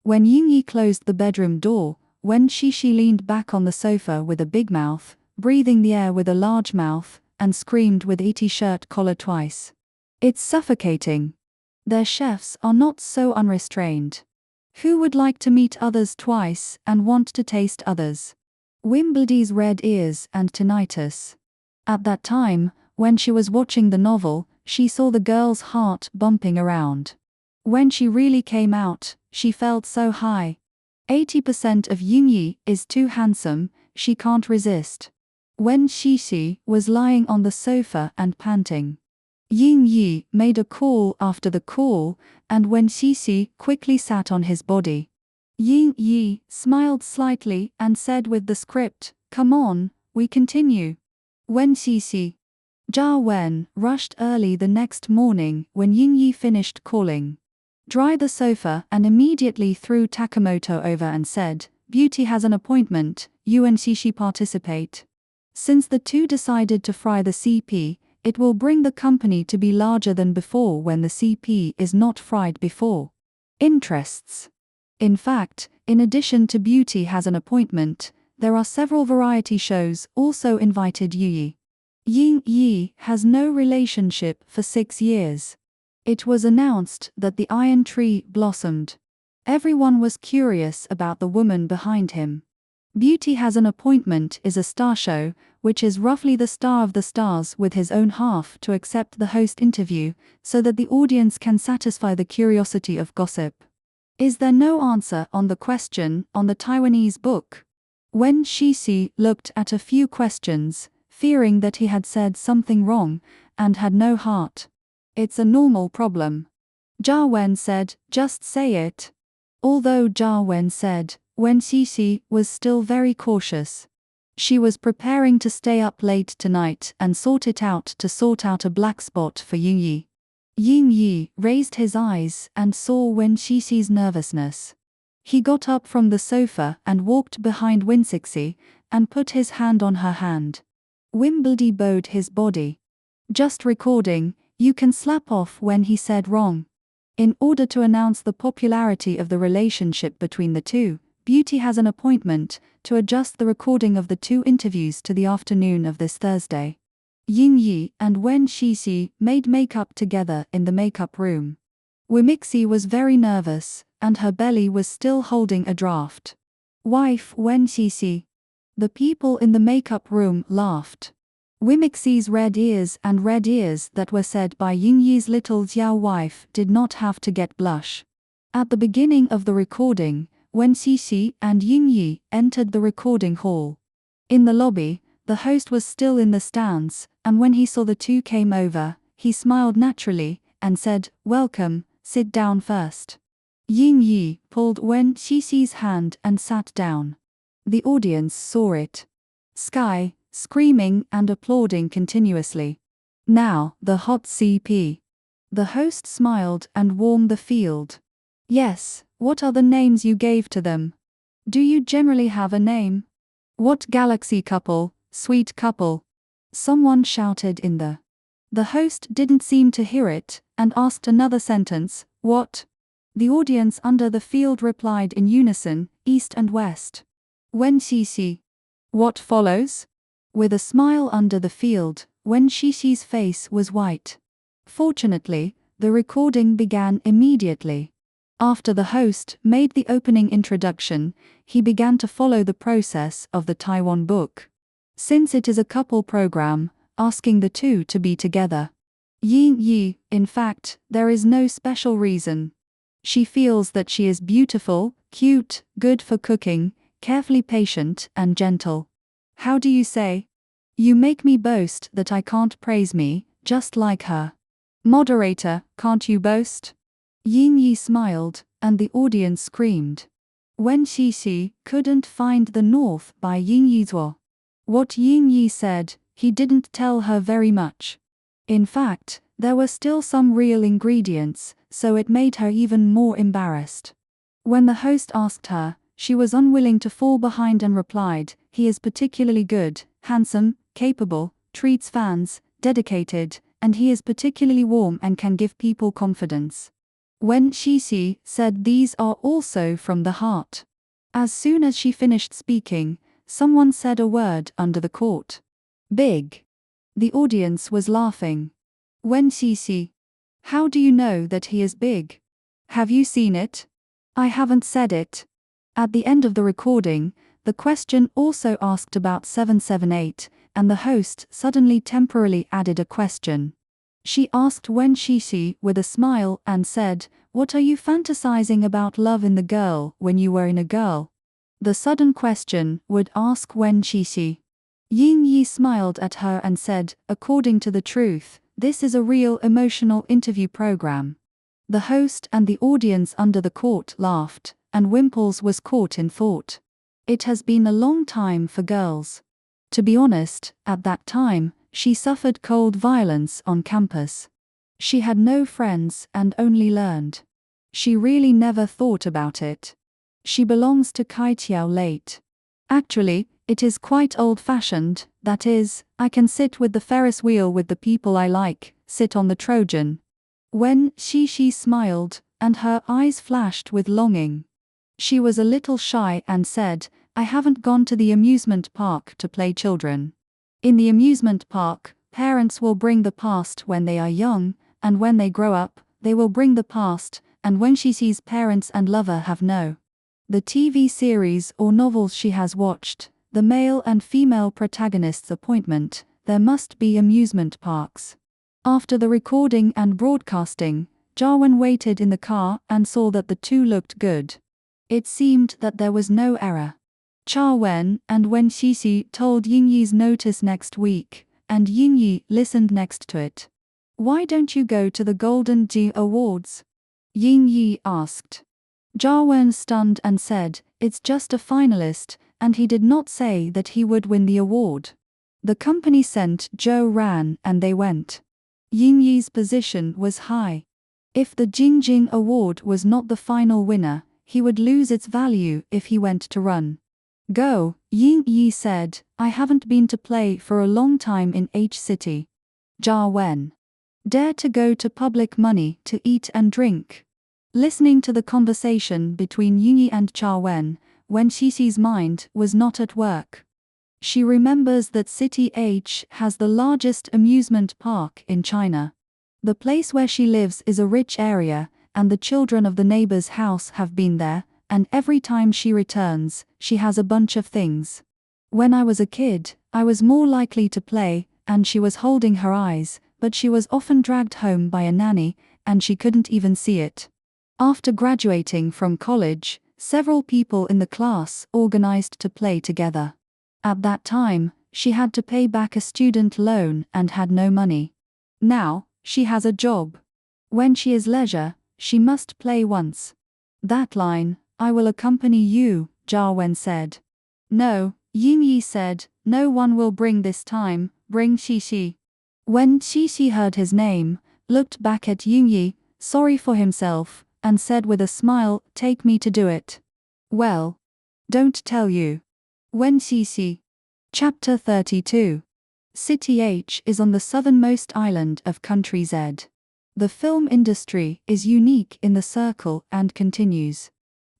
When Yoon Yi closed the bedroom door, Wen Xixi leaned back on the sofa with a big mouth, breathing the air with a large mouth, and screamed with a t-shirt collar twice. It's suffocating. Their chefs are not so unrestrained. Who would like to meet others twice and want to taste others? Wimbledee's red ears and tinnitus. At that time, when she was watching the novel, she saw the girl's heart bumping around. When she really came out, she felt so high. 80% of Yoon Yi is too handsome, she can't resist. Wen Xixi was lying on the sofa and panting. Yoon Yi made a call after the call, and Wen Xixi quickly sat on his body. Yoon Yi smiled slightly and said with the script, "Come on, we continue." Wen Xixi. Jia Wen rushed early the next morning when Yoon Yi finished calling. Dry the sofa and immediately threw Takamoto over and said, "Beauty has an appointment, you and Xixi participate." Since the two decided to fry the CP, it will bring the company to be larger than before when the CP is not fried before. Interests. In fact, in addition to Beauty has an appointment, there are several variety shows also invited Yi. Yoon Yi has no relationship for 6 years. It was announced that the iron tree blossomed. Everyone was curious about the woman behind him. Beauty has an appointment is a star show, which is roughly the star of the stars with his own half to accept the host interview, so that the audience can satisfy the curiosity of gossip. Is there no answer on the question on the Taiwanese book? Wen Xixi looked at a few questions, fearing that he had said something wrong, and had no heart. It's a normal problem. Jia Wen said, "Just say it." Although Jia Wen said, Wen Xixi was still very cautious. She was preparing to stay up late tonight and sort out a black spot for Yoon Yi. Yoon Yi raised his eyes and saw Wen Xixi's nervousness. He got up from the sofa and walked behind Wen Xixi and put his hand on her hand. Wimbledee bowed his body. "Just recording, you can slap off when he said wrong." In order to announce the popularity of the relationship between the two, Beauty has an appointment to adjust the recording of the 2 interviews to the afternoon of this Thursday. Yoon Yi and Wen Xixi made makeup together in the makeup room. Wimixi was very nervous, and her belly was still holding a draft. "Wife Wen Xixi." The people in the makeup room laughed. Wimixi's red ears and red ears that were said by Yoon Yi's little Xiao wife did not have to get blush. At the beginning of the recording, Wen Xixi and Yoon Yi entered the recording hall. In the lobby, the host was still in the stands, and when he saw the two came over, he smiled naturally, and said, "Welcome, sit down first." Yoon Yi pulled Wen Xixi's hand and sat down. The audience saw it. Sky, screaming and applauding continuously. "Now, the hot CP." The host smiled and warmed the field. "Yes, what are the names you gave to them? Do you generally have a name? What galaxy couple, sweet couple?" Someone shouted in the. The host didn't seem to hear it, and asked another sentence, "What?" The audience under the field replied in unison, "East and West." Wen Xixi. "What follows?" With a smile under the field, Wen Xixi's face was white. Fortunately, the recording began immediately. After the host made the opening introduction, he began to follow the process of the Taiwan book. Since it is a couple program, asking the two to be together. Yoon Yi, in fact, there is no special reason. She feels that she is beautiful, cute, good for cooking, carefully patient and gentle. How do you say? You make me boast that I can't praise me, just like her. Moderator, can't you boast? Ying Yi smiled, and the audience screamed. Wen Xixi couldn't find the north by Ying Yi's wo. What Ying Yi said, he didn't tell her very much. In fact, there were still some real ingredients, so it made her even more embarrassed. When the host asked her, she was unwilling to fall behind and replied, "He is particularly good, handsome, capable, treats fans, dedicated, and he is particularly warm and can give people confidence." Wen Xixi said these are also from the heart. As soon as she finished speaking, someone said a word under the court. Big. The audience was laughing. Wen Xixi. How do you know that he is big? Have you seen it? I haven't said it. At the end of the recording, the question also asked about 778, and the host suddenly temporarily added a question. She asked Wen Xixi with a smile and said, "What are you fantasizing about love in the girl when you were in a girl?" The sudden question would ask Wen Xixi. Ying Yi smiled at her and said, "According to the truth, this is a real emotional interview program." The host and the audience under the court laughed, and Wimples was caught in thought. It has been a long time for girls. To be honest, at that time, she suffered cold violence on campus. She had no friends and only learned. She really never thought about it. She belongs to Kaitiao late. Actually, it is quite old-fashioned, that is, I can sit with the Ferris wheel with the people I like, sit on the Trojan. Wen Xixi smiled, and her eyes flashed with longing. She was a little shy and said, "I haven't gone to the amusement park to play children. In the amusement park, parents will bring the past when they are young, and when they grow up, they will bring the past, and when she sees parents and lover have no. The TV series or novels she has watched, the male and female protagonist's appointment, there must be amusement parks." After the recording and broadcasting, Jarwan waited in the car and saw that the two looked good. It seemed that there was no error. Jarwan and Wen Xixi told Ying Yi's notice next week, and Ying Yi listened next to it. "Why don't you go to the Golden Ji Awards?" Ying Yi asked. Jarwan stunned and said, "It's just a finalist," and he did not say that he would win the award. The company sent Zhou Ran and they went. Ying Yi's position was high. If the Jingjing Award was not the final winner, he would lose its value if he went to run. "Go," Ying Yi said, "I haven't been to play for a long time in H City." Jarwan. Dare to go to public money to eat and drink. Listening to the conversation between Ying Yi and Jarwan, Wen Xixi's mind was not at work. She remembers that City H has the largest amusement park in China. The place where she lives is a rich area, and the children of the neighbor's house have been there, and every time she returns, she has a bunch of things. When I was a kid, I was more likely to play, and she was holding her eyes, but she was often dragged home by a nanny, and she couldn't even see it. After graduating from college, several people in the class organized to play together. At that time, she had to pay back a student loan and had no money. Now, she has a job. When she is leisure, she must play once. That line, "I will accompany you," Jarwan said. "No," Ying Yi said, "no one will bring this time, bring Xixi." When Xixi heard his name, looked back at Ying Yi, sorry for himself, and said with a smile, "Take me to do it." "Well, don't tell you." Wen Xixi. Chapter 32. City H is on the southernmost island of Country Z. The film industry is unique in the circle and continues.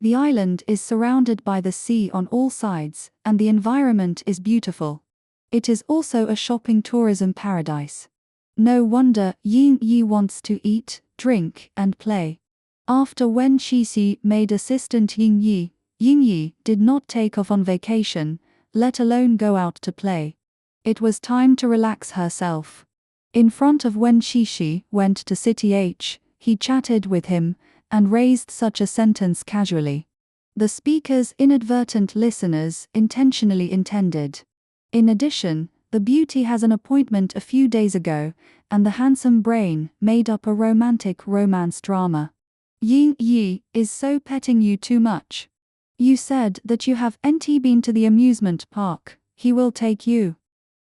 The island is surrounded by the sea on all sides, and the environment is beautiful. It is also a shopping tourism paradise. No wonder Ying Yi wants to eat, drink, and play. After Wen Xixi made assistant Ying Yi did not take off on vacation, let alone go out to play. It was time to relax herself. In front of Wen Xixi went to City H, he chatted with him, and raised such a sentence casually. The speaker's inadvertent listeners intentionally intended. In addition, the beauty has an appointment a few days ago, and the handsome brain made up a romantic romance drama. Ying Yi is so petting you too much. You said that you haven't been to the amusement park, he will take you.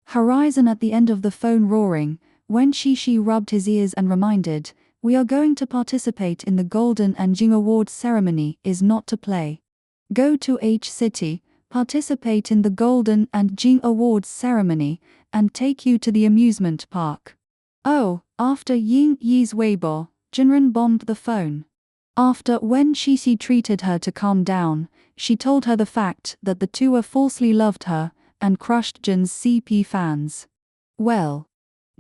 Horizon at the end of the phone roaring, when Shishi rubbed his ears and reminded, we are going to participate in the Golden and Jing Awards ceremony is not to play. Go to H City, participate in the Golden and Jing Awards ceremony, and take you to the amusement park. Oh, after Ying Yi's Weibo, Jinren bombed the phone. After when Shishi treated her to calm down, she told her the fact that the two were falsely loved her, and crushed Jin's CP fans. Well,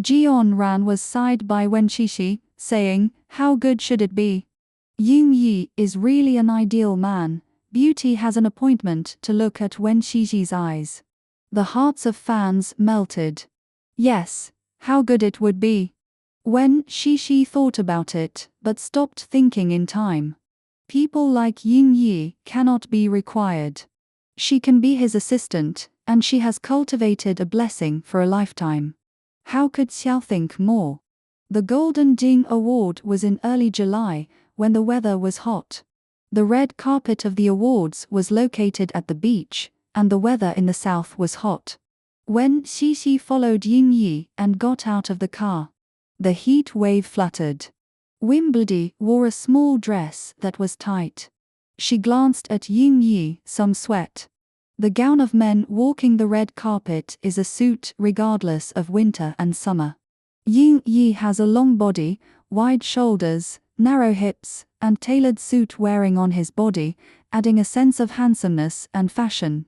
Jion Ran was sighed by Wen Shishi, saying, how good should it be? Ying Yi is really an ideal man. Beauty has an appointment to look at Wen Shishi's eyes. The hearts of fans melted. Yes, how good it would be. Wen Shishi thought about it, but stopped thinking in time. People like Ying Yi cannot be required. She can be his assistant, and she has cultivated a blessing for a lifetime. How could Xiao think more? The Golden Jing Award was in early July, when the weather was hot. The red carpet of the awards was located at the beach, and the weather in the south was hot. When Shishi followed Ying Yi and got out of the car, the heat wave fluttered. Wimbledon wore a small dress that was tight. She glanced at Ying Yi, some sweat. The gown of men walking the red carpet is a suit regardless of winter and summer. Ying Yi has a long body, wide shoulders, narrow hips, and tailored suit wearing on his body, adding a sense of handsomeness and fashion.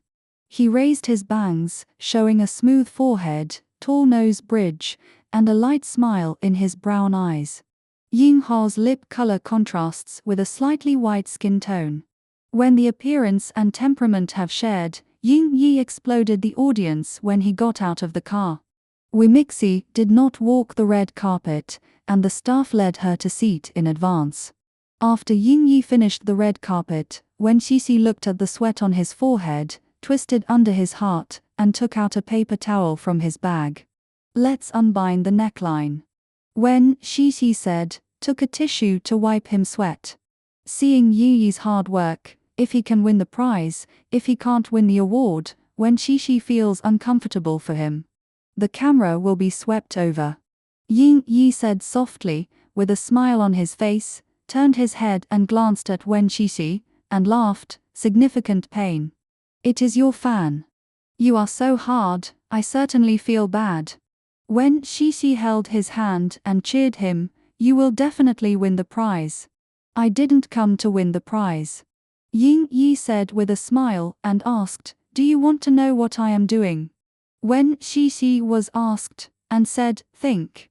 He raised his bangs, showing a smooth forehead, tall nose bridge, and a light smile in his brown eyes. Ying Ha's lip color contrasts with a slightly white skin tone. When the appearance and temperament have shared, Ying Yi exploded the audience when he got out of the car. Wimixi did not walk the red carpet, and the staff led her to seat in advance. After Ying Yi finished the red carpet, when Shishi looked at the sweat on his forehead, twisted under his heart, and took out a paper towel from his bag. Let's unbind the neckline. When Shishi said, took a tissue to wipe him sweat. Seeing Yi Yi's hard work, if he can win the prize, if he can't win the award, when Shishi feels uncomfortable for him, the camera will be swept over. Ying Yi said softly, with a smile on his face, turned his head and glanced at Wen Shishi, and laughed, significant pain. It is your fan. You are so hard, I certainly feel bad. When Shishi held his hand and cheered him, you will definitely win the prize. I didn't come to win the prize. Ying Yi said with a smile and asked, do you want to know what I am doing? When Shishi was asked, and said, think.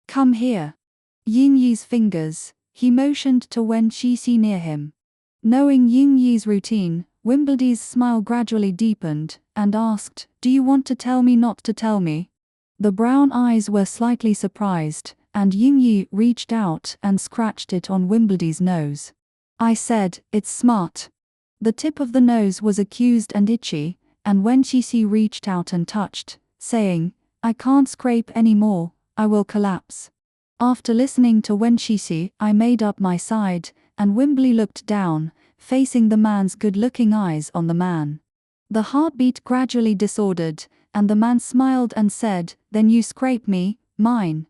Come here. Ying Yi's fingers, he motioned to Wen Shishi near him. Knowing Ying Yi's routine, Wimbledon's smile gradually deepened, and asked, do you want to tell me not to tell me? The brown eyes were slightly surprised, and Ying Yi reached out and scratched it on Wimbledon's nose. I said, it's smart. The tip of the nose was accused and itchy, and when Shishi reached out and touched, saying, I can't scrape anymore, I will collapse. After listening to Wen Shishi, I made up my side, and Wimbledon looked down, facing the man's good-looking eyes on the man. The heartbeat gradually disordered, and the man smiled and said, then you scrape me, mine.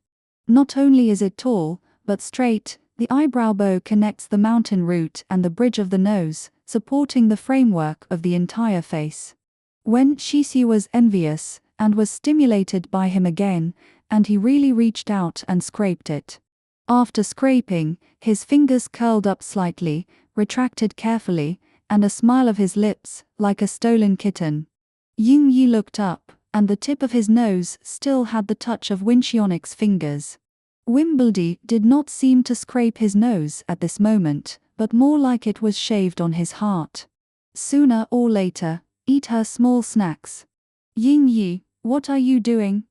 Not only is it tall, but straight, the eyebrow bow connects the mountain root and the bridge of the nose, supporting the framework of the entire face. When Shishi was envious, and was stimulated by him again, and he really reached out and scraped it. After scraping, his fingers curled up slightly, retracted carefully, and a smile of his lips, like a stolen kitten. Ying Yi looked up, and the tip of his nose still had the touch of Winchionix's fingers. Wimbledon did not seem to scrape his nose at this moment, but more like it was shaved on his heart. Sooner or later, eat her small snacks. Ying Yi, what are you doing?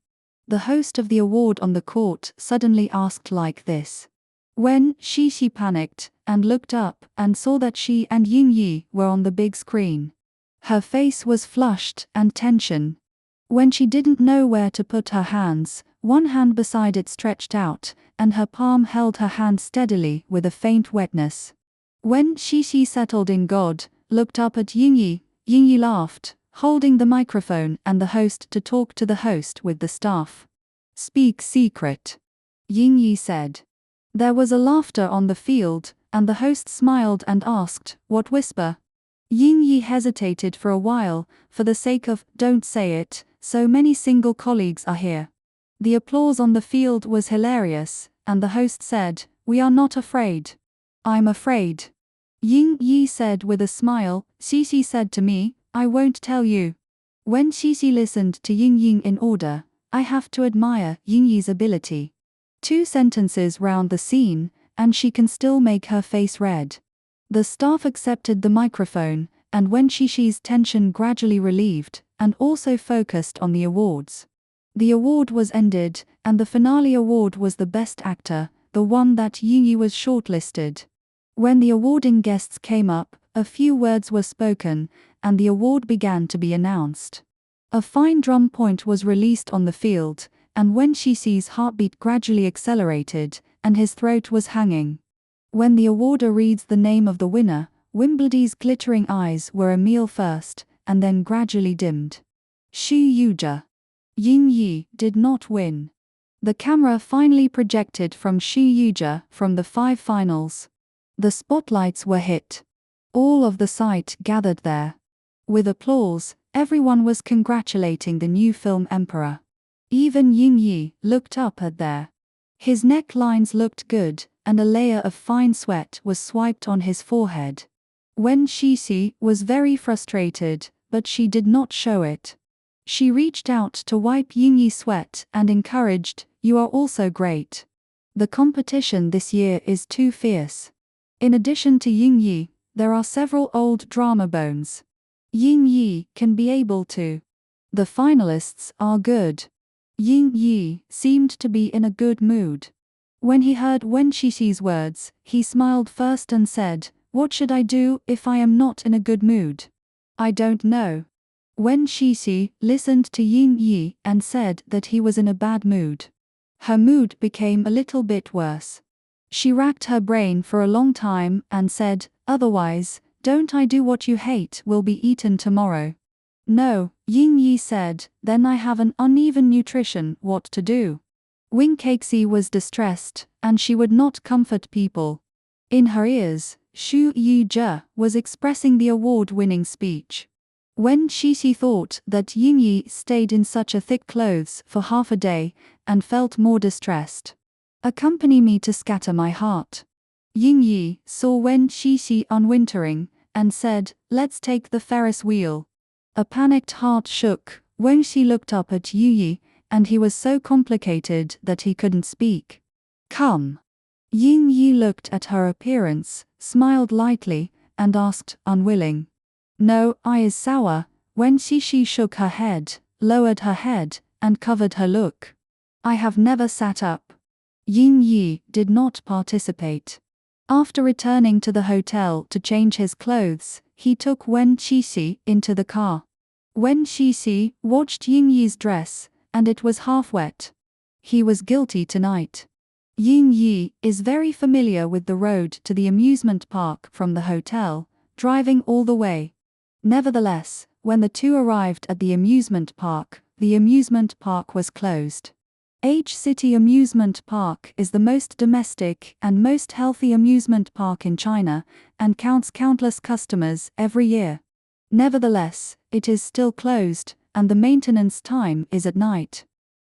The host of the award on the court suddenly asked like this. When Shishi panicked, and looked up and saw that she and Ying Yi were on the big screen. Her face was flushed and tension. When she didn't know where to put her hands, one hand beside it stretched out, and her palm held her hand steadily with a faint wetness. When Xixi settled in God, looked up at Ying Yi laughed, holding the microphone and the host to talk to the host with the staff. "Speak secret," Ying Yi said. There was a laughter on the field, and the host smiled and asked, "What whisper?" Ying Yi hesitated for a while, for the sake of, "Don't say it, so many single colleagues are here." The applause on the field was hilarious, and the host said, "We are not afraid." "I'm afraid," Ying Yi said with a smile. "Xixi said to me, I won't tell you." When Xixi listened to Ying Yi in order, "I have to admire Ying Yi's ability. 2 sentences round the scene, and she can still make her face red." The staff accepted the microphone, and when Xixi's tension gradually relieved, and also focused on the awards. The award was ended, and the finale award was the Best Actor, the one that Ying Yi was shortlisted. When the awarding guests came up, a few words were spoken, and the award began to be announced. A fine drum point was released on the field, and when Xixi's heartbeat gradually accelerated, and his throat was hanging. When the awarder reads the name of the winner, Wimbledee's glittering eyes were a meal first, and then gradually dimmed. Xu Yuzhe. Ying Yi did not win. The camera finally projected from Xu Yuzhe from the 5 finals. The spotlights were hit. All of the site gathered there. With applause, everyone was congratulating the new film emperor. Even Ying Yi looked up at there. His necklines looked good, and a layer of fine sweat was swiped on his forehead. When Xixi was very frustrated, but she did not show it. She reached out to wipe Ying Yi's sweat and encouraged, "You are also great. The competition this year is too fierce." In addition to Ying Yi, there are several old drama bones. Ying Yi can be able to. The finalists are good. Ying Yi seemed to be in a good mood. When he heard Wen Xixi's words, he smiled first and said, "What should I do if I am not in a good mood?" "I don't know." Wen Xixi listened to Ying Yi and said that he was in a bad mood. Her mood became a little bit worse. She racked her brain for a long time and said, "Otherwise, don't I do what you hate will be eaten tomorrow?" "No," Ying Yi said, "then I have an uneven nutrition, what to do?" Wing Kexi was distressed, and she would not comfort people. In her ears, Xu Yuzhe was expressing the award-winning speech. When Xixi thought that Ying Yi stayed in such a thick clothes for half a day, and felt more distressed. "Accompany me to scatter my heart." Ying Yi saw Wen Xixi unwintering, and said, "Let's take the Ferris wheel." A panicked heart shook when she looked up at Yu Yi, and he was so complicated that he couldn't speak. "Come." Ying Yi looked at her appearance, smiled lightly, and asked, unwilling. "No, I is sour." When Xixi shook her head, lowered her head, and covered her look. "I have never sat up." Ying Yi did not participate. After returning to the hotel to change his clothes, he took Wen Xixi into the car. Wen Xixi watched Ying Yi's dress, and it was half wet. He was guilty tonight. Ying Yi is very familiar with the road to the amusement park from the hotel, driving all the way. Nevertheless, when the two arrived at the amusement park was closed. H-City Amusement Park is the most domestic and most healthy amusement park in China, and counts countless customers every year. Nevertheless, it is still closed, and the maintenance time is at night.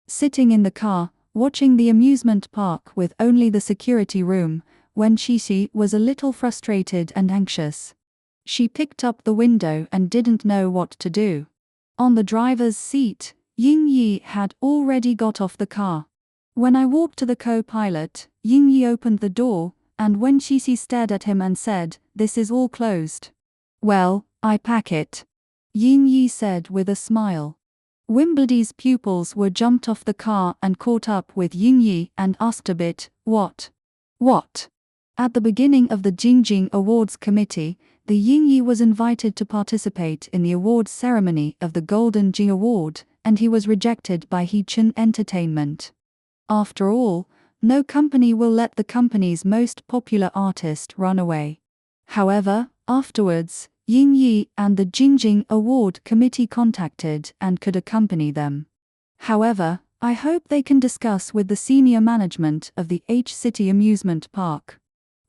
Sitting in the car, watching the amusement park with only the security room, Wen Xixi was a little frustrated and anxious. She picked up the window and didn't know what to do. On the driver's seat, Ying Yi had already got off the car. When I walked to the co-pilot, Ying Yi opened the door, and Wen Xixi stared at him and said, "This is all closed." "Well, I pack it," Ying Yi said with a smile. Wimbledee's pupils were jumped off the car and caught up with Ying Yi and asked a bit, What? At the beginning of the Jingjing Awards Committee, the Yingyi was invited to participate in the awards ceremony of the Golden Ji Award, and he was rejected by Heechun Entertainment. After all, no company will let the company's most popular artist run away. However, afterwards, Yingyi and the Jingjing Award Committee contacted and could accompany them. However, I hope they can discuss with the senior management of the H-City Amusement Park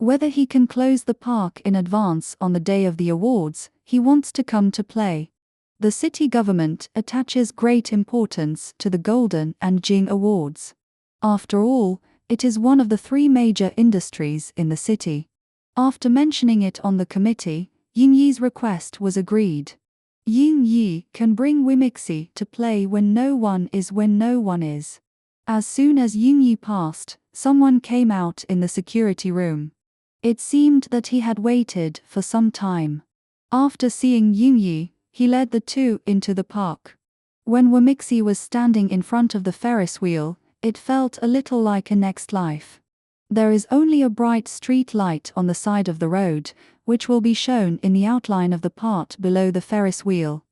whether he can close the park in advance on the day of the awards he wants to come to play. The city government attaches great importance to the Golden and Jing Awards. After all, it is one of the three major industries in the city. After mentioning it on the committee, Yingyi's request was agreed. Yingyi can bring Wimixi to play when no one is. As soon as Yingyi passed, someone came out in the security room. It seemed that he had waited for some time. After seeing Yingyi, he led the two into the park. When Wimixi was standing in front of the Ferris wheel, it felt a little like a next life. There is only a bright street light on the side of the road, which will be shown in the outline of the part below the Ferris wheel.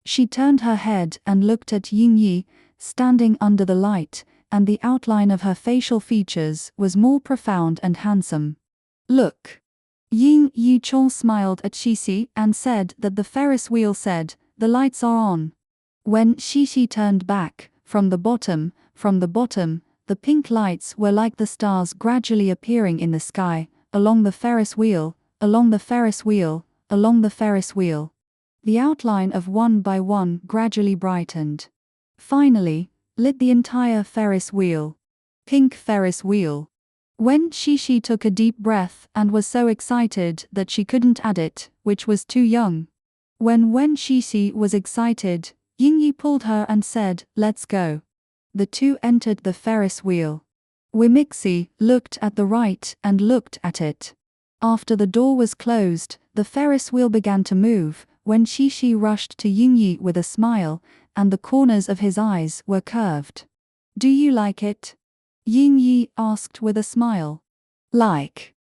She turned her head and looked at Yingyi, standing under the light, and the outline of her facial features was more profound and handsome. Look. Yingyi Chong smiled at Shishi and said that the Ferris wheel said, "The lights are on." When Shishi turned back, from the bottom, the pink lights were like the stars gradually appearing in the sky, along the Ferris wheel, along the Ferris wheel, along the Ferris wheel. The outline of one by one gradually brightened. Finally, lit the entire Ferris wheel. Pink Ferris wheel. When Shishi took a deep breath and was so excited that she couldn't add it, which was too young. When Shishi was excited, Yingyi pulled her and said, "Let's go." The two entered the Ferris wheel. Wimixi looked at the right and looked at it. After the door was closed, the Ferris wheel began to move, when Shishi rushed to Yingyi with a smile, and the corners of his eyes were curved. "Do you like it?" Yingyi asked with a smile. "Like."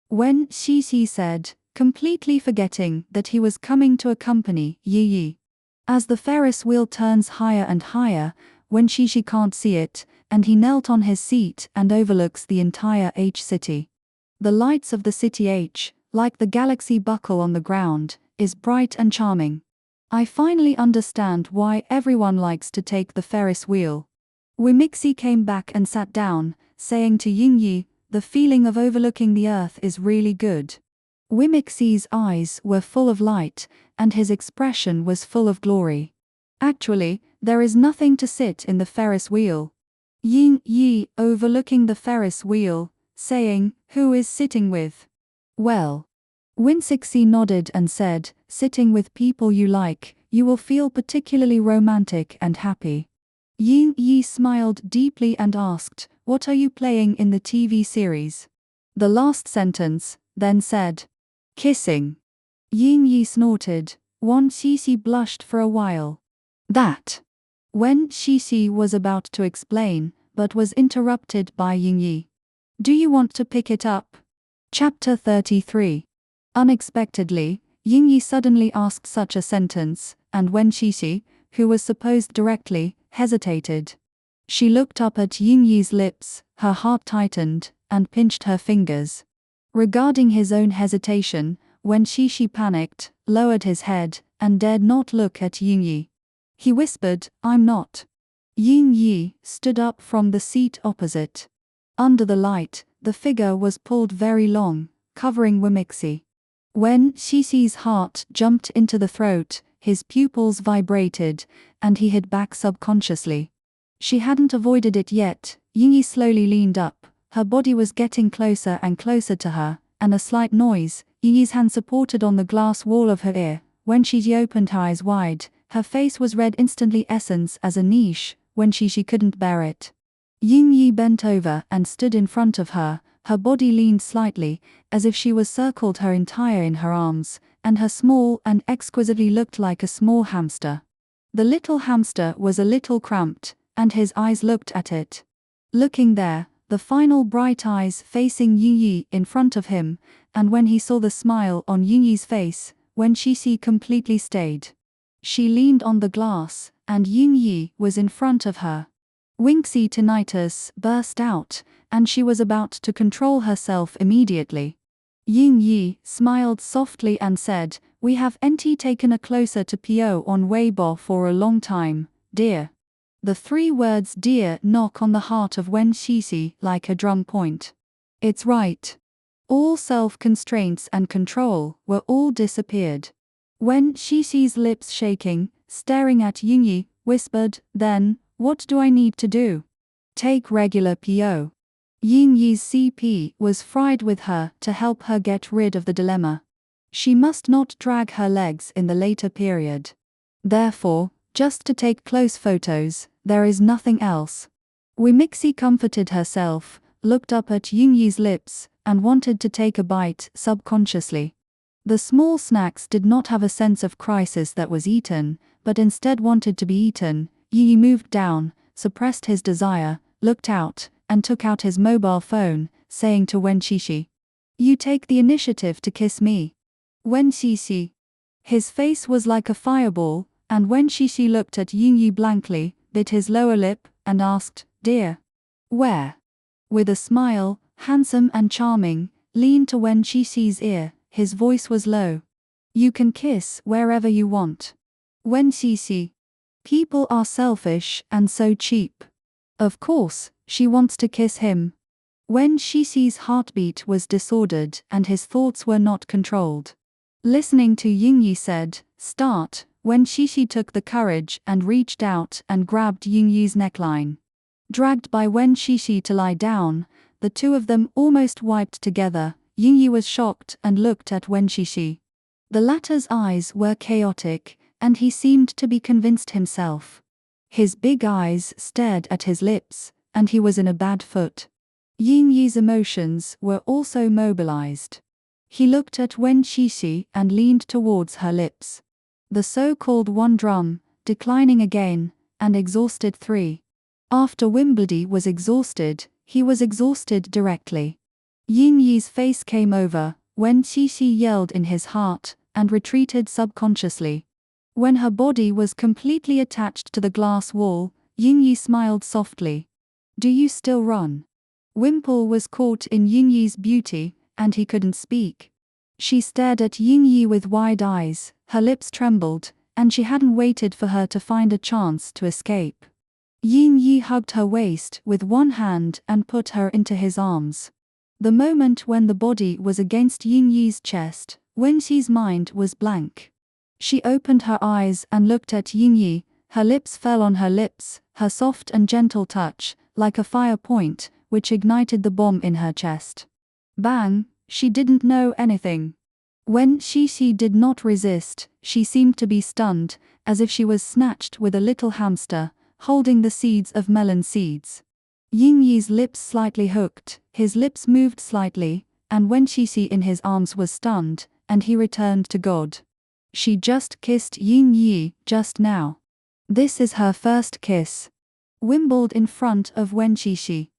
When Shishi said, completely forgetting that he was coming to accompany Yingyi. As the Ferris wheel turns higher and higher, when Shishi can't see it, and he knelt on his seat and overlooks the entire H-City. The lights of the city H, like the galaxy buckle on the ground, is bright and charming. I finally understand why everyone likes to take the Ferris wheel. Wimixi came back and sat down, saying to Yingyi, "The feeling of overlooking the earth is really good." Wimixi's eyes were full of light, and his expression was full of glory. Actually, there is nothing to sit in the Ferris wheel. Yingyi overlooking the Ferris wheel, saying, "Who is sitting with?" "Well." Wimixi nodded and said, "Sitting with people you like, you will feel particularly romantic and happy." Yingyi smiled deeply and asked, "What are you playing in the TV series?" The last sentence, then said, "Kissing." Yingyi snorted. Shishi blushed for a while. "That." When Shishi was about to explain, but was interrupted by Yingyi. "Do you want to pick it up?" Chapter 33. Unexpectedly, Yingyi suddenly asked such a sentence, and when Shishi, who was supposed directly, hesitated. She looked up at Yingyi's lips, her heart tightened, and pinched her fingers. Regarding his own hesitation, when Shishi panicked, lowered his head, and dared not look at Yingyi. He whispered, "I'm not." Yingyi stood up from the seat opposite. Under the light, the figure was pulled very long, covering Wimixi. When Shishi's heart jumped into the throat, his pupils vibrated, and he hid back subconsciously. She hadn't avoided it yet. Yingyi slowly leaned up. Her body was getting closer and closer to her, and a slight noise. Yingyi's hand supported on the glass wall of her ear. When Shishi opened her eyes wide, her face was red instantly essence as a niche, when Shishi couldn't bear it. Yingyi bent over and stood in front of her. Her body leaned slightly, as if she was circled her entire in her arms, and her small and exquisitely looked like a small hamster. The little hamster was a little cramped, and his eyes looked at it. Looking there, the final bright eyes facing Yin Yi in front of him, and when he saw the smile on Yin Yi's face, Wen Qixi completely stayed. She leaned on the glass, and Yin Yi was in front of her. Winxi tinnitus burst out, and she was about to control herself immediately. Yin Yi smiled softly and said, "We have NT taken a closer to PO on Weibo for a long time, dear." The 3 words "dear" knock on the heart of Wen Qixi like a drum point. It's right. All self-constraints and control were all disappeared. Wen Qixi's lips shaking, staring at Yin Yi, whispered, "Then, what do I need to do?" "Take regular PO." Yin Yi's CP was fried with her to help her get rid of the dilemma. She must not drag her legs in the later period. Therefore, just to take close photos, there is nothing else. Wimixi comforted herself, looked up at Yin Yi's lips, and wanted to take a bite subconsciously. The small snacks did not have a sense of crisis that was eaten, but instead wanted to be eaten. Yin Yi moved down, suppressed his desire, looked out, and took out his mobile phone, saying to Wen Qixi, "You take the initiative to kiss me." Wen Qixi. His face was like a fireball, and Wen Qixi looked at Yin Yi blankly, bit his lower lip, and asked, "Dear? Where?" With a smile, handsome and charming, leaned to Wen Qixi's ear, his voice was low. "You can kiss wherever you want." Wen Qixi. People are selfish and so cheap. Of course, she wants to kiss him. Wen Qixi's heartbeat was disordered and his thoughts were not controlled. Listening to Yin Yi said, "Start," Wen Qixi took the courage and reached out and grabbed Yin Yi's neckline. Dragged by Wen Qixi to lie down, the 2 of them almost wiped together. Yin Yi was shocked and looked at Wen Qixi. The latter's eyes were chaotic, and he seemed to be convinced himself. His big eyes stared at his lips, and he was in a bad foot. Yin Yi's emotions were also mobilized. He looked at Wen Qixi and leaned towards her lips. The so-called 1 drum, declining again, and exhausted 3. After Wimbledon was exhausted, he was exhausted directly. Yin Yi's face came over, Wen Qixi yelled in his heart, and retreated subconsciously. When her body was completely attached to the glass wall, Yin Yi smiled softly. "Do you still run?" Wimple was caught in Yin Yi's beauty, and he couldn't speak. She stared at Yin Yi with wide eyes, her lips trembled, and she hadn't waited for her to find a chance to escape. Yin Yi hugged her waist with one hand and put her into his arms. The moment when the body was against Yin Yi's chest, Wen Xi's mind was blank. She opened her eyes and looked at Yin Yi, her lips fell on her lips, her soft and gentle touch, like a fire point, which ignited the bomb in her chest. Bang, she didn't know anything. When Qixi did not resist, she seemed to be stunned, as if she was snatched with a little hamster, holding the seeds of melon seeds. Yin Yi's lips slightly hooked, his lips moved slightly, and Wen Qixi in his arms was stunned, and he returned to God. She just kissed Yin Yi just now. This is her first kiss. Wimbled in front of Wen Qixi.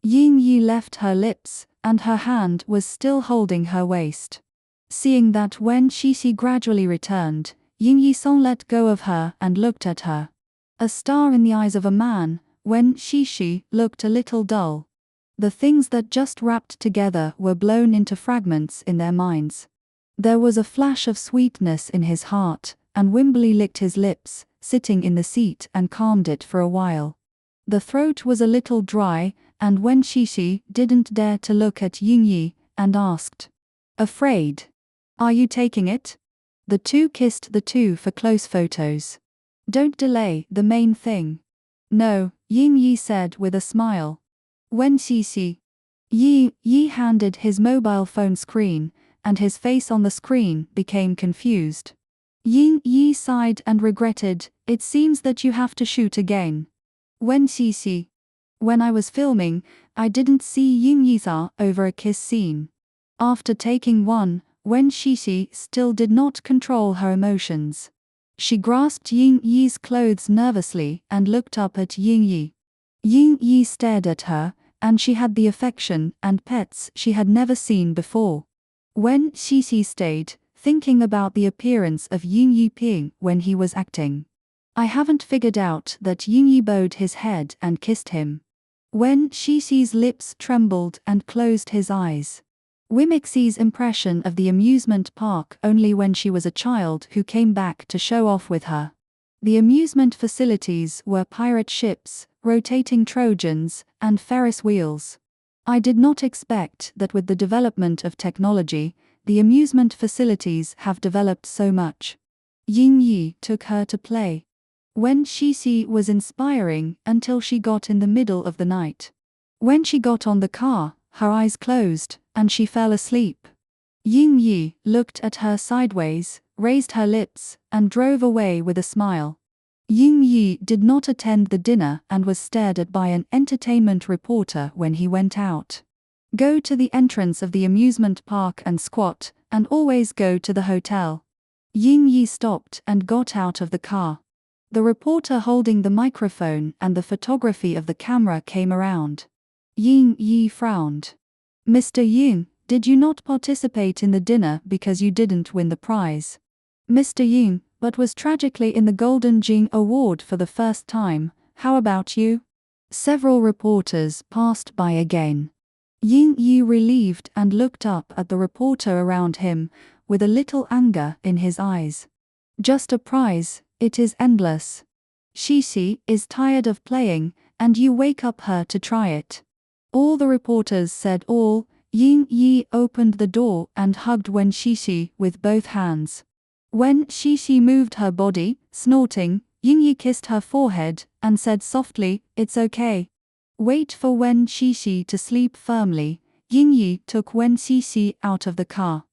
Yin Yi left her lips, and her hand was still holding her waist. Seeing that Wen Qixi gradually returned, Yin Yi Song let go of her and looked at her. A star in the eyes of a man, Wen Qixi looked a little dull. The things that just wrapped together were blown into fragments in their minds. There was a flash of sweetness in his heart, and Wimberly licked his lips, sitting in the seat, and calmed it for a while. The throat was a little dry, and Wen Qixi didn't dare to look at Yin Yi, and asked, "Afraid? Are you taking it?" The 2 kissed the 2 for close photos. "Don't delay the main thing." "No," Yin Yi said with a smile. Wen Qixi. Yi handed his mobile phone screen, and his face on the screen became confused. Yin Yi sighed and regretted, "It seems that you have to shoot again." Wen Qixi. "When I was filming, I didn't see Yin Yi's over a kiss scene." After taking one, Wen Qixi still did not control her emotions. She grasped Yin Yi's clothes nervously and looked up at Yin Yi. Yin Yi stared at her, and she had the affection and pets she had never seen before. When Xixi stayed, thinking about the appearance of Ying Yiping when he was acting. I haven't figured out that Ying Yi bowed his head and kissed him. When Xixi's lips trembled and closed his eyes. Wimixi's impression of the amusement park only when she was a child who came back to show off with her. The amusement facilities were pirate ships, rotating Trojans, and Ferris wheels. I did not expect that with the development of technology, the amusement facilities have developed so much. Ying Yi took her to play. When Xixi was inspiring until she got in the middle of the night. When she got on the car, her eyes closed, and she fell asleep. Ying Yi looked at her sideways, raised her lips, and drove away with a smile. Ying Yi did not attend the dinner and was stared at by an entertainment reporter when he went out. Go to the entrance of the amusement park and squat, and always go to the hotel. Ying Yi stopped and got out of the car. The reporter holding the microphone and the photography of the camera came around. Ying Yi frowned. Mr. Ying, did you not participate in the dinner because you didn't win the prize? Mr. Ying, but was tragically in the Golden Jing Award for the first time. How about you? Several reporters passed by again. Ying Yi relieved and looked up at the reporter around him, with a little anger in his eyes. Just a prize, it is endless. Xixi is tired of playing, and you wake up her to try it. All the reporters said all. Ying Yi opened the door and hugged Wen Xixi with both hands. When Xixi moved her body, snorting, Ying Yi kissed her forehead and said softly, "It's okay." Wait for Wen Xixi to sleep firmly. Ying Yi took Wen Xixi out of the car.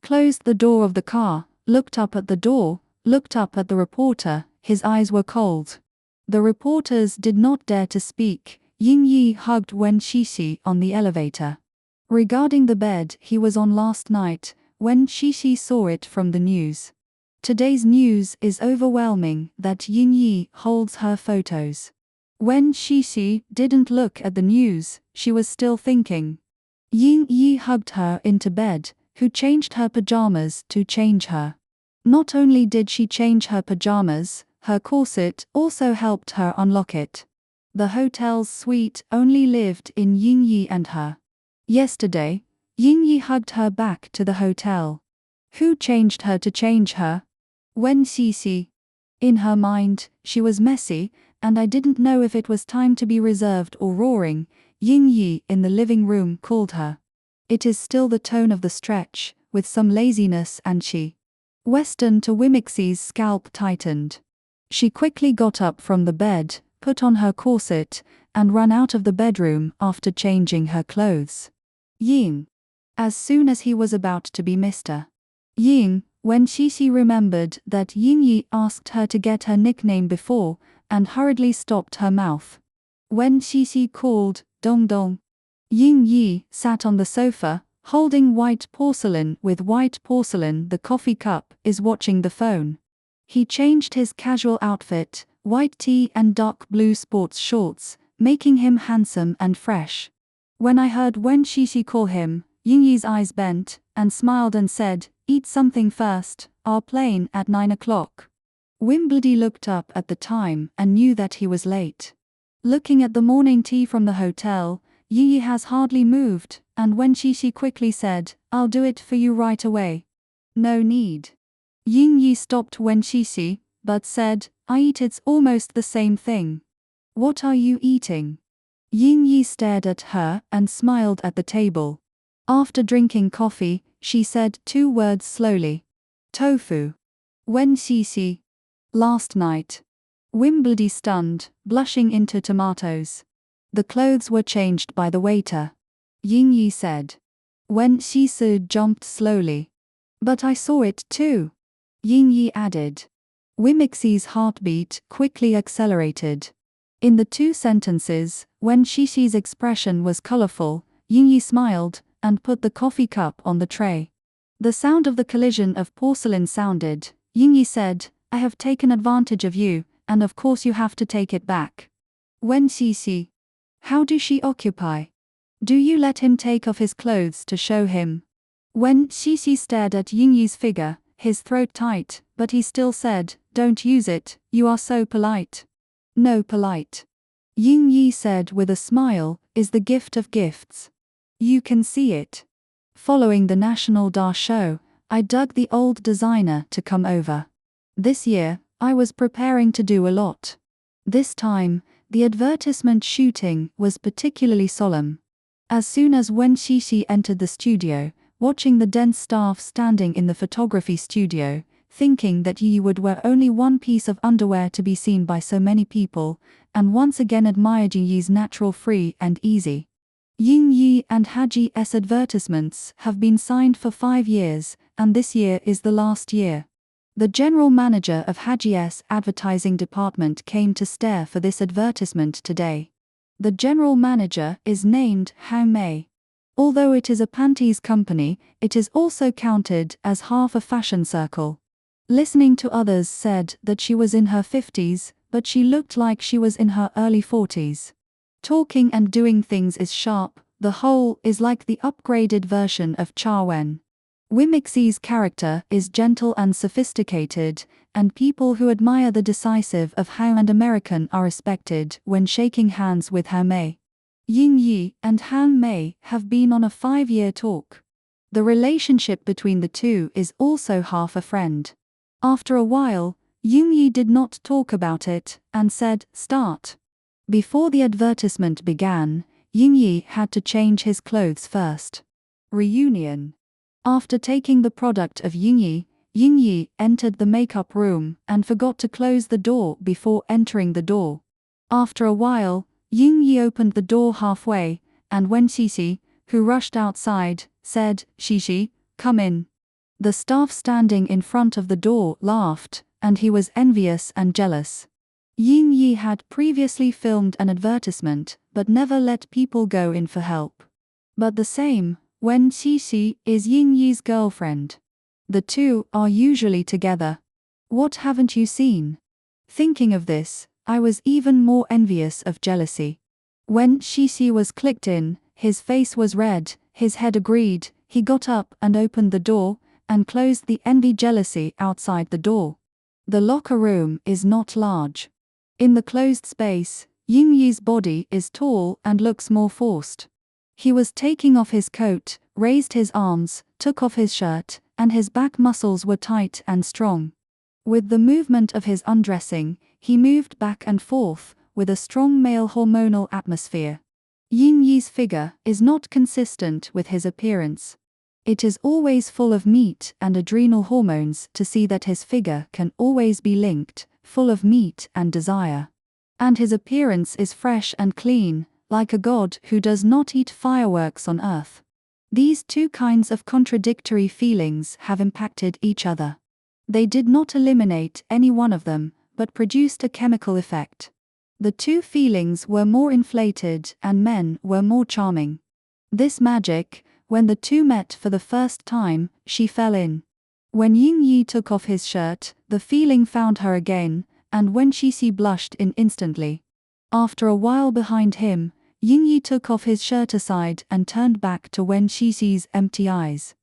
Closed the door of the car, looked up at the door, looked up at the reporter, his eyes were cold. The reporters did not dare to speak. Ying Yi hugged Wen Xixi on the elevator. Regarding the bed he was on last night, Wen Xixi saw it from the news. Today's news is overwhelming that Ying Yi holds her photos. When Xixi didn't look at the news, she was still thinking. Ying Yi hugged her into bed, who changed her pajamas to change her. Not only did she change her pajamas, her corset also helped her unlock it. The hotel's suite only lived in Ying Yi and her. Yesterday, Ying Yi hugged her back to the hotel. Who changed her to change her? Wen Xixi. In her mind, she was messy, and I didn't know if it was time to be reserved or roaring. Ying Yi in the living room called her. It is still the tone of the stretch, with some laziness and she. Western to Wimixi's scalp tightened. She quickly got up from the bed, put on her corset, and ran out of the bedroom after changing her clothes. Ying. As soon as he was about to be Mr. Ying, when Xixi remembered that Ying Yi asked her to get her nickname before, and hurriedly stopped her mouth. When Xixi called, "Dong Dong." Ying Yi sat on the sofa, holding white porcelain with white porcelain. The coffee cup is watching the phone. He changed his casual outfit, white tee and dark blue sports shorts, making him handsome and fresh. When I heard Wen Xixi call him, Ying Yi's eyes bent, and smiled and said, "Eat something first, our plane at 9 o'clock. Wimbledy looked up at the time and knew that he was late. Looking at the morning tea from the hotel, Ying Yi has hardly moved, and Wen Xixi quickly said, "I'll do it for you right away." "No need." Ying Yi stopped Wen Xixi, but said, "I eat it's almost the same thing." "What are you eating?" Ying Yi stared at her and smiled at the table. After drinking coffee, she said 2 words slowly. "Tofu." Wen Xixi. Last night. Wimbledy stunned, blushing into tomatoes. The clothes were changed by the waiter. Ying Yi said. Wen Xixi jumped slowly. "But I saw it too." Ying Yi added. Wimixi's heartbeat quickly accelerated. In the 2 sentences, when Xixi's expression was colorful, Ying Yi smiled and put the coffee cup on the tray. The sound of the collision of porcelain sounded. Ying Yi said, "I have taken advantage of you, and of course you have to take it back." Wen Xixi. How do she occupy? Do you let him take off his clothes to show him? When Xixi stared at Yingyi's figure, his throat tight, but he still said, "Don't use it, you are so polite." "No polite," Yingyi said with a smile, "is the gift of gifts. You can see it." Following the National Day show, I dug the old designer to come over. This year, I was preparing to do a lot. This time, the advertisement shooting was particularly solemn. As soon as Wen Xixi entered the studio, watching the dense staff standing in the photography studio, thinking that Yi would wear only one piece of underwear to be seen by so many people, and once again admired Yi's natural free and easy. Ying Yi and Haji's advertisements have been signed for 5 years, and this year is the last year. The general manager of Haji's advertising department came to stare for this advertisement today. The general manager is named Hao Mei. Although it is a panties company, it is also counted as half a fashion circle. Listening to others said that she was in her 50s, but she looked like she was in her early 40s. Talking and doing things is sharp, the whole is like the upgraded version of Chawen. Wimixi's character is gentle and sophisticated, and people who admire the decisive of Hao and American are respected when shaking hands with Hao Mei. Ying Yi and Hao Mei have been on a 5-year talk. The relationship between the two is also half a friend. After a while, Ying Yi did not talk about it, and said, "Start." Before the advertisement began, Ying Yi had to change his clothes first. Reunion. After taking the product of Ying Yi entered the makeup room and forgot to close the door before entering the door. After a while, Ying Yi opened the door halfway, and when Xixi, who rushed outside, said, "Xixi, come in." The staff standing in front of the door laughed, and he was envious and jealous. Ying Yi had previously filmed an advertisement, but never let people go in for help. But the same, Wen Xixi is Ying Yi's girlfriend. The two are usually together. What haven't you seen? Thinking of this, I was even more envious of jealousy. When Xixi was clicked in, his face was red, his head agreed, he got up and opened the door, and closed the envy jealousy outside the door. The locker room is not large. In the closed space, Ying Yi's body is tall and looks more forced. He was taking off his coat, raised his arms, took off his shirt, and his back muscles were tight and strong. With the movement of his undressing, he moved back and forth, with a strong male hormonal atmosphere. Ying Yi's figure is not consistent with his appearance. It is always full of meat and adrenal hormones to see that his figure can always be linked, full of meat and desire. And his appearance is fresh and clean, like a god who does not eat fireworks on earth. These two kinds of contradictory feelings have impacted each other. They did not eliminate any one of them, but produced a chemical effect. The two feelings were more inflated and men were more charming. This magic, when the two met for the first time, she fell in. When Ying Yi took off his shirt, the feeling found her again, and when Xixi blushed in instantly. After a while behind him, Ying Yi took off his shirt aside and turned back to Wen Xixi's empty eyes.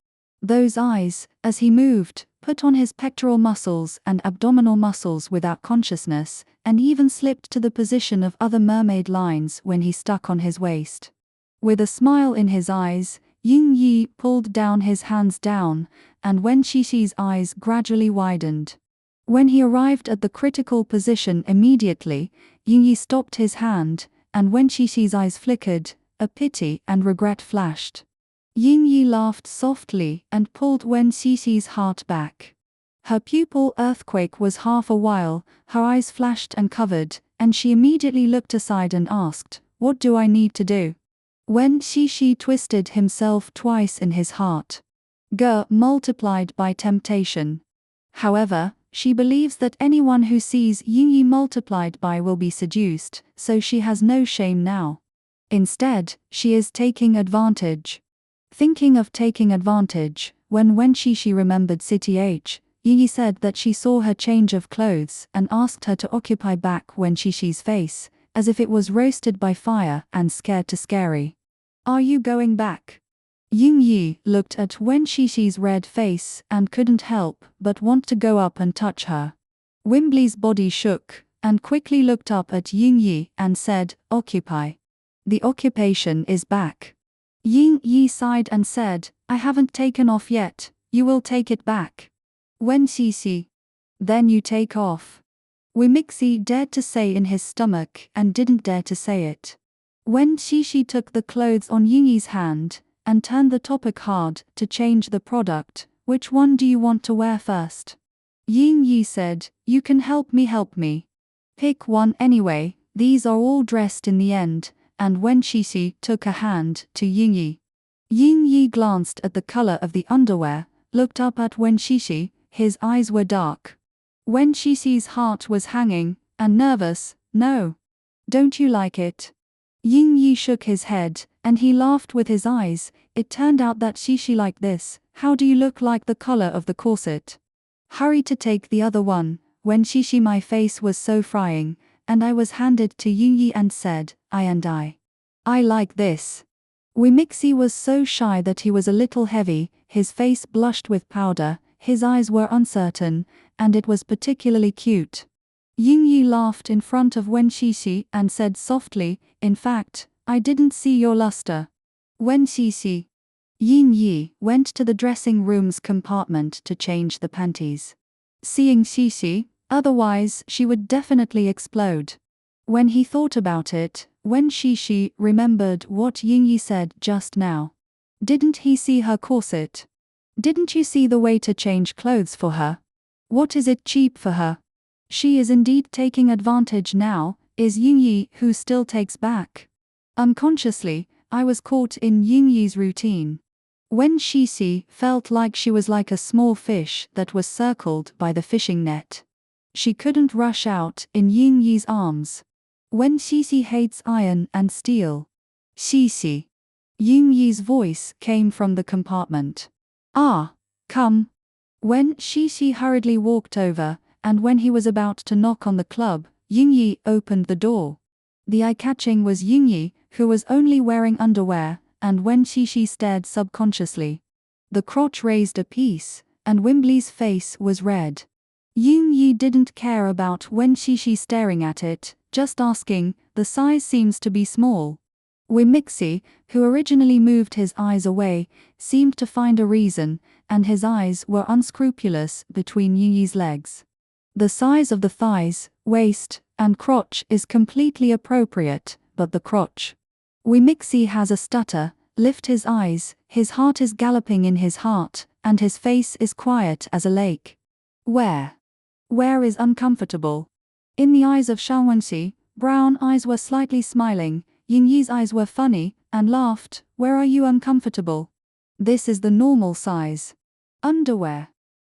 Those eyes, as he moved, put on his pectoral muscles and abdominal muscles without consciousness, and even slipped to the position of other mermaid lines when he stuck on his waist. With a smile in his eyes, Ying Yi pulled down his hands down, and Wen Xixi's eyes gradually widened. When he arrived at the critical position immediately, Ying Yi stopped his hand, and when Xixi's eyes flickered, a pity and regret flashed. Ying Yi laughed softly and pulled Wen Xixi's heart back. Her pupil earthquake was half a while, her eyes flashed and covered, and she immediately looked aside and asked, "What do I need to do?" Wen Xixi twisted himself twice in his heart. Multiplied by temptation. However, she believes that anyone who sees Ying Yi multiplied by will be seduced, so she has no shame now. Instead, she is taking advantage. Thinking of taking advantage, when Xixi remembered CTH, Ying Yi said that she saw her change of clothes and asked her to occupy back Wen Xixi's face, as if it was roasted by fire and scared to scary. Are you going back? Ying Yi looked at Wen Shixi's red face and couldn't help but want to go up and touch her. Wimbley's body shook, and quickly looked up at Ying Yi and said, "Occupy." The occupation is back. Ying Yi sighed and said, "I haven't taken off yet, you will take it back." Wen Xixi. "Then you take off." Wimixi dared to say in his stomach and didn't dare to say it. Wen Xixi took the clothes on Ying Yi's hand and turned the topic hard to change the product. "Which one do you want to wear first?" Ying Yi said, "You can help me. Pick one anyway, these are all dressed in the end," and Wen Xixi took a hand to Ying Yi. Ying Yi glanced at the color of the underwear, looked up at Wen Xixi, his eyes were dark. Wen Xixi's heart was hanging, and nervous. "No. Don't you like it?" Ying Yi shook his head, and he laughed with his eyes. "It turned out that Xixi liked this. How do you look like the collar of the corset?" "Hurry to take the other one." When Xixi, my face was so frying, and I was handed to Ying Yi and said, I like this." Wimixi was so shy that he was a little heavy, his face blushed with powder, his eyes were uncertain, and it was particularly cute. Ying Yi laughed in front of Wen Xixi and said softly, "In fact, I didn't see your luster." Wen Xixi. Ying Yi went to the dressing room's compartment to change the panties. Seeing Xixi, otherwise she would definitely explode. When he thought about it, Wen Xixi remembered what Ying Yi said just now. Didn't he see her corset? Didn't you see the way to change clothes for her? What is it cheap for her? She is indeed taking advantage now, is Ying Yi who still takes back. Unconsciously, I was caught in Ying Yi's routine. Wen Xixi felt like she was like a small fish that was circled by the fishing net. She couldn't rush out in Ying Yi's arms. Wen Xixi hates iron and steel. "Xixi." Ying Yi's voice came from the compartment. "Ah, come." Wen Xixi hurriedly walked over, and when he was about to knock on the club, Ying Yi opened the door. The eye-catching was Ying Yi, who was only wearing underwear, and Wen Xixi stared subconsciously. The crotch raised a piece, and Wimbley's face was red. Ying Yi didn't care about Wen Xixi staring at it, just asking, "The size seems to be small." Wimixi, who originally moved his eyes away, seemed to find a reason, and his eyes were unscrupulous between Ying Yi's legs. The size of the thighs, waist, and crotch is completely appropriate, but the crotch. Wimixi has a stutter, lift his eyes, his heart is galloping in his heart, and his face is quiet as a lake. Where is uncomfortable? In the eyes of Shaowenxi, brown eyes were slightly smiling, Ying Yi's eyes were funny, and laughed. "Where are you uncomfortable? This is the normal size. Underwear.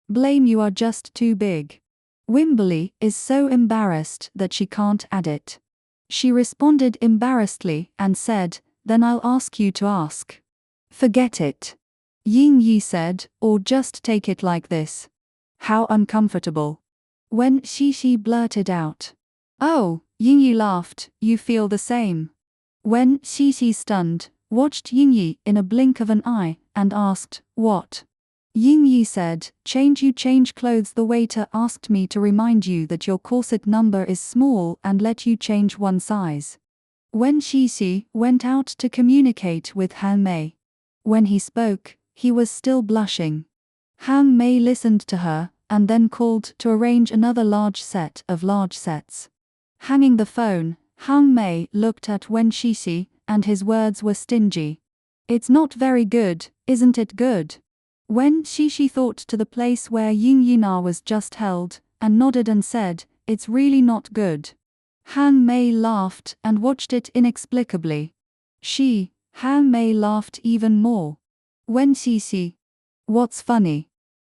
Blame you are just too big." Wimbley is so embarrassed that she can't add it. She responded embarrassedly and said, "Then I'll ask you to ask." "Forget it." Ying Yi said, "Or just take it like this." "How uncomfortable." Wen Xixi blurted out. "Oh," Ying Yi laughed, "you feel the same." Wen Xixi, stunned, watched Ying Yi in a blink of an eye, and asked, "What?" Ying Yi said, You change clothes. The waiter asked me to remind you that your corset number is small and let you change one size." Wen Xixi went out to communicate with Han Mei. When he spoke, he was still blushing. Han Mei listened to her, and then called to arrange another large set of large sets. Hanging the phone, Han Mei looked at Wen Xixi, and his words were stingy. "It's not very good, isn't it good?" Wen Xixi thought to the place where Ying Yina was just held, and nodded and said, "It's really not good." Han Mei laughed and watched it inexplicably. Han Mei laughed even more. Wen Xixi. "What's funny?"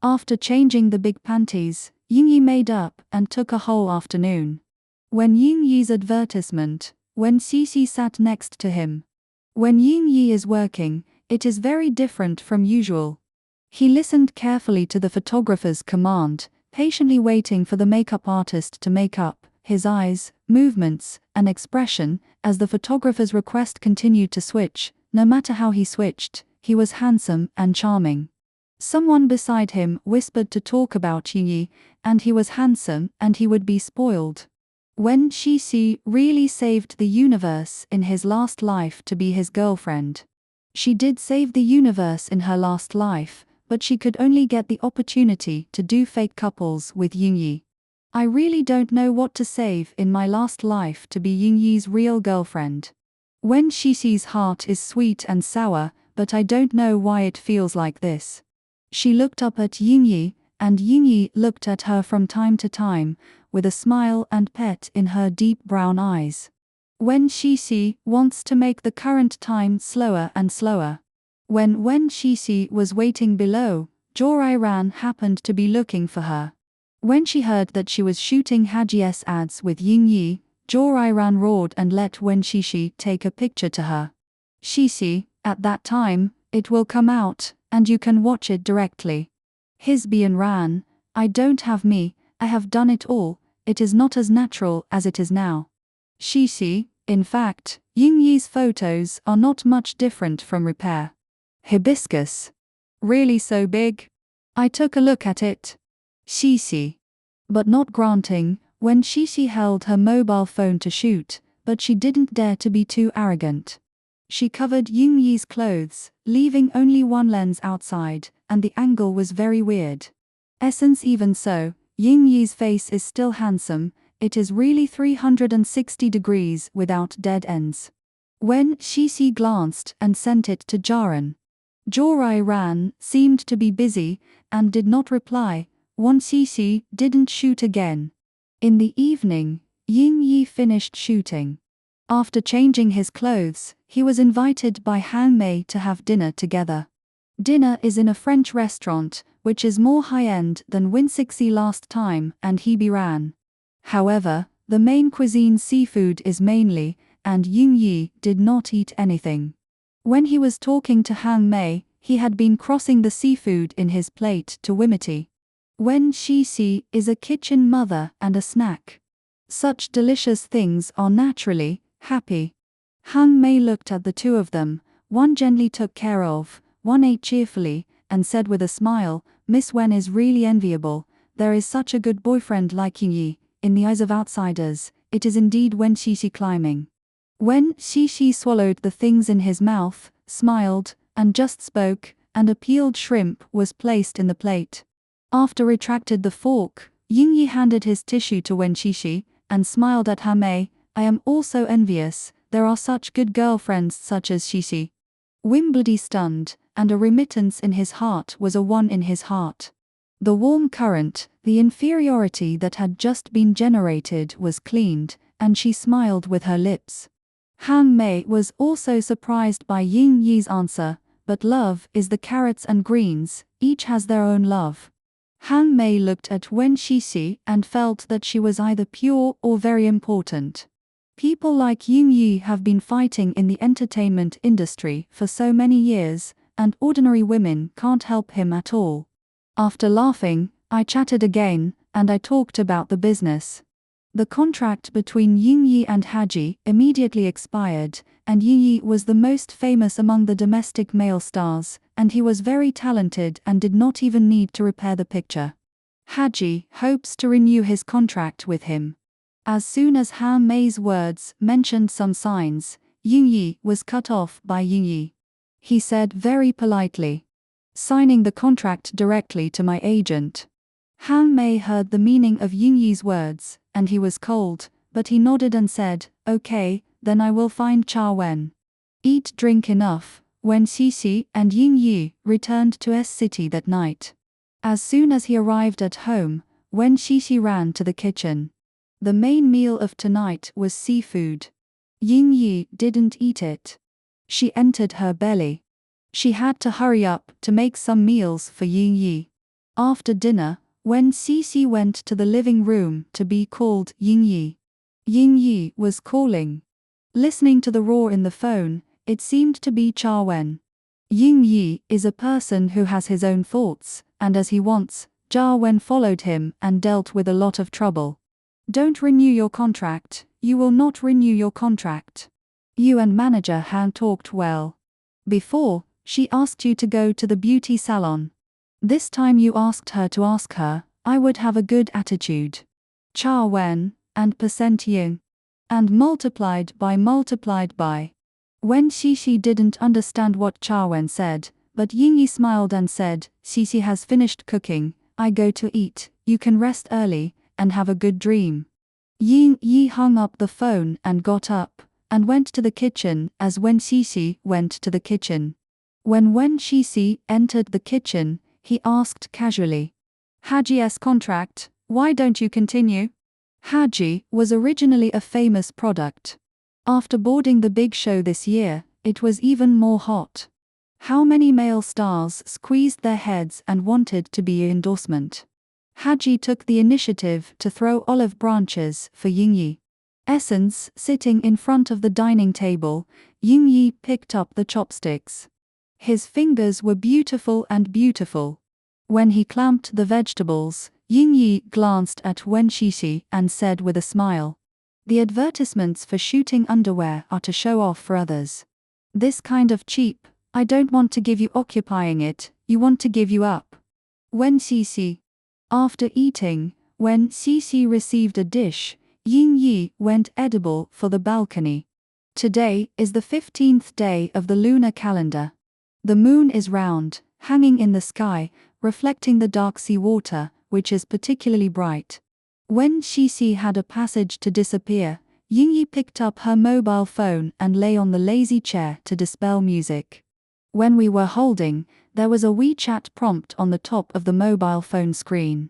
After changing the big panties, Ying Yi made up and took a whole afternoon. When Ying Yi's advertisement, Wen Xixi sat next to him. When Ying Yi is working, it is very different from usual. He listened carefully to the photographer's command, patiently waiting for the makeup artist to make up his eyes, movements, and expression. As the photographer's request continued to switch, No matter how he switched, he was handsome and charming. Someone beside him whispered to talk about Yingyi, and he was handsome and he would be spoiled. Wen Xixi really saved the universe in his last life to be his girlfriend. She did save the universe in her last life, but she could only get the opportunity to do fake couples with Yingyi. I really don't know what to save in my last life to be Yingyi's real girlfriend. Wen Xixi's heart is sweet and sour, but I don't know why it feels like this. She looked up at Yingyi, and Yingyi looked at her from time to time, with a smile and pet in her deep brown eyes. Wen Xixi wants to make the current time slower and slower. When Wen Xixi was waiting below, Jorai happened to be looking for her. When she heard that she was shooting Haji's ads with Yingyi, Jorai roared and let Wen Xixi take a picture to her. Xixi, at that time, it will come out, and you can watch it directly. Hisbian ran, I don't have me, I have done it all, it is not as natural as it is now. Xixi, in fact, Yingyi's photos are not much different from repair. Hibiscus. Really so big? I took a look at it. Xixi. But not granting, when Xixi held her mobile phone to shoot, but she didn't dare to be too arrogant. She covered Yingyi's clothes, leaving only one lens outside, and the angle was very weird. Essence even so, Yingyi's face is still handsome, it is really 360 degrees without dead ends. When Xixi glanced and sent it to Jorai seemed to be busy, and did not reply. Wen Xixi didn't shoot again. In the evening, Yingyi finished shooting. After changing his clothes, he was invited by Han Mei to have dinner together. Dinner is in a French restaurant, which is more high-end than Wen Xixi last time and Hebe ran. However, the main cuisine seafood is mainly, and Yingyi did not eat anything. When he was talking to Han Mei, he had been crossing the seafood in his plate to Wimity. Wen Xixi is a kitchen mother and a snack. Such delicious things are naturally happy. Han Mei looked at the two of them, one gently took care of, one ate cheerfully, and said with a smile, Miss Wen is really enviable, there is such a good boyfriend like Yingyi, in the eyes of outsiders, it is indeed Wen Xixi climbing. Wen Xixi swallowed the things in his mouth, smiled, and just spoke, and a peeled shrimp was placed in the plate. After retracted the fork, Yingyi handed his tissue to Wen Xixi, and smiled at Han Mei, I am also envious, there are such good girlfriends such as Xixi. Wimbledy stunned, and a remittance in his heart was a one in his heart. The warm current, the inferiority that had just been generated was cleaned, and she smiled with her lips. Han Mei was also surprised by Yingyi's answer, but love is the carrots and greens, each has their own love. Han Mei looked at Wen Xixi and felt that she was either pure or very important. People like Yingyi have been fighting in the entertainment industry for so many years, and ordinary women can't help him at all. After laughing, I chatted again, and I talked about the business. The contract between Yingyi and Haji immediately expired, and Yingyi was the most famous among the domestic male stars, and he was very talented and did not even need to repair the picture. Haji hopes to renew his contract with him. As soon as Han Mei's words mentioned some signs, Yingyi was cut off by Yingyi. He said very politely, signing the contract directly to my agent. Han Mei heard the meaning of Yingyi's words, and he was cold, but he nodded and said, okay, then I will find Cha Wen. Eat drink enough. Wen Xixi and Yingyi returned to S City that night. As soon as he arrived at home, Wen Xixi ran to the kitchen. The main meal of tonight was seafood. Yingyi didn't eat it. She entered her belly. She had to hurry up to make some meals for Yingyi. After dinner, Wen Xixi went to the living room to be called Yingyi. Yingyi was calling. Listening to the roar in the phone, it seemed to be Cha Wen. Yingyi is a person who has his own thoughts, and as he wants, Cha Wen followed him and dealt with a lot of trouble. Don't renew your contract, you will not renew your contract. You and manager Han talked well. Before, she asked you to go to the beauty salon. This time you asked her to ask her, I would have a good attitude. Cha Wen, and percent yin. And multiplied by. When Xixi didn't understand what Cha Wen said, but Yingyi smiled and said, Xixi has finished cooking, I go to eat, you can rest early, and have a good dream. Yingyi hung up the phone and got up, and went to the kitchen as Wen Xixi went to the kitchen. When Wen Xixi entered the kitchen, he asked casually, Haji's contract, why don't you continue? Haji was originally a famous product. After boarding the big show this year, it was even more hot. How many male stars squeezed their heads and wanted to be an endorsement? Haji took the initiative to throw olive branches for Yingyi. Essence sitting in front of the dining table, Yingyi picked up the chopsticks. His fingers were beautiful and beautiful. When he clamped the vegetables, Yingyi glanced at Wen Xixi and said with a smile, the advertisements for shooting underwear are to show off for others. This kind of cheap, I don't want to give you occupying it, you want to give you up. Wen Xixi. After eating, when Xixi received a dish, Yingyi went edible for the balcony. Today is the 15th day of the lunar calendar. The moon is round, hanging in the sky, reflecting the dark sea water, which is particularly bright. When Xixi had a passage to disappear, Yingyi picked up her mobile phone and lay on the lazy chair to dispel music. When we were holding, there was a WeChat prompt on the top of the mobile phone screen.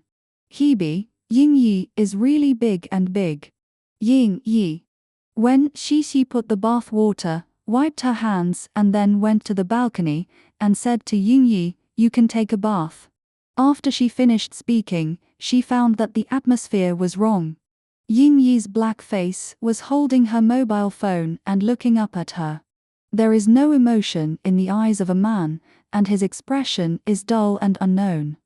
Hebe, Yingyi is really big and big. Yingyi. When Xixi put the bath water, wiped her hands and then went to the balcony, and said to Yingyi, you can take a bath. After she finished speaking, she found that the atmosphere was wrong. Yingyi's black face was holding her mobile phone and looking up at her. There is no emotion in the eyes of a man, and his expression is dull and unknown.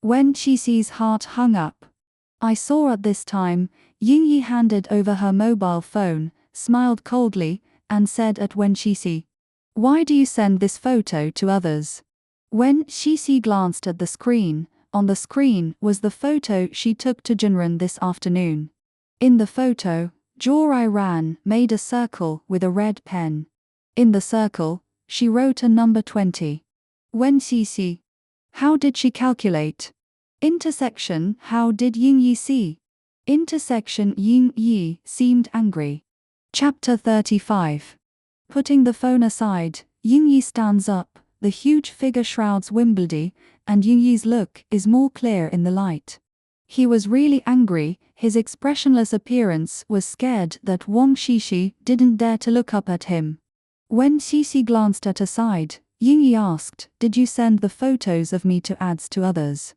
When Xixi's heart hung up. I saw at this time, Yingyi handed over her mobile phone, smiled coldly, and said at Wen Xixi, why do you send this photo to others? When Xixi glanced at the screen, on the screen was the photo she took to Jinren this afternoon. In the photo, Jorai Ran made a circle with a red pen. In the circle, she wrote a number 20. Wen Xixi. How did she calculate? Intersection. How did Yingyi see? Intersection. Yingyi seemed angry. Chapter 35. Putting the phone aside, Yingyi stands up, the huge figure shrouds Wimbledon, and Yingyi's look is more clear in the light. He was really angry, his expressionless appearance was scared that Wang Xixi didn't dare to look up at him. When Xixi glanced at her side, Yingyi asked, did you send the photos of me to ads to others?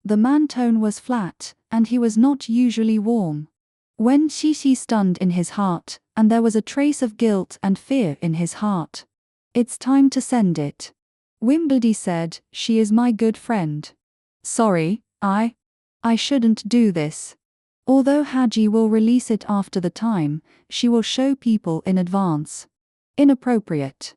The man's tone was flat, and he was not usually warm. When Xixi stunned in his heart, and there was a trace of guilt and fear in his heart. It's time to send it. Wimbledon said, she is my good friend. Sorry, I shouldn't do this. Although Haji will release it after the time, she will show people in advance. Inappropriate.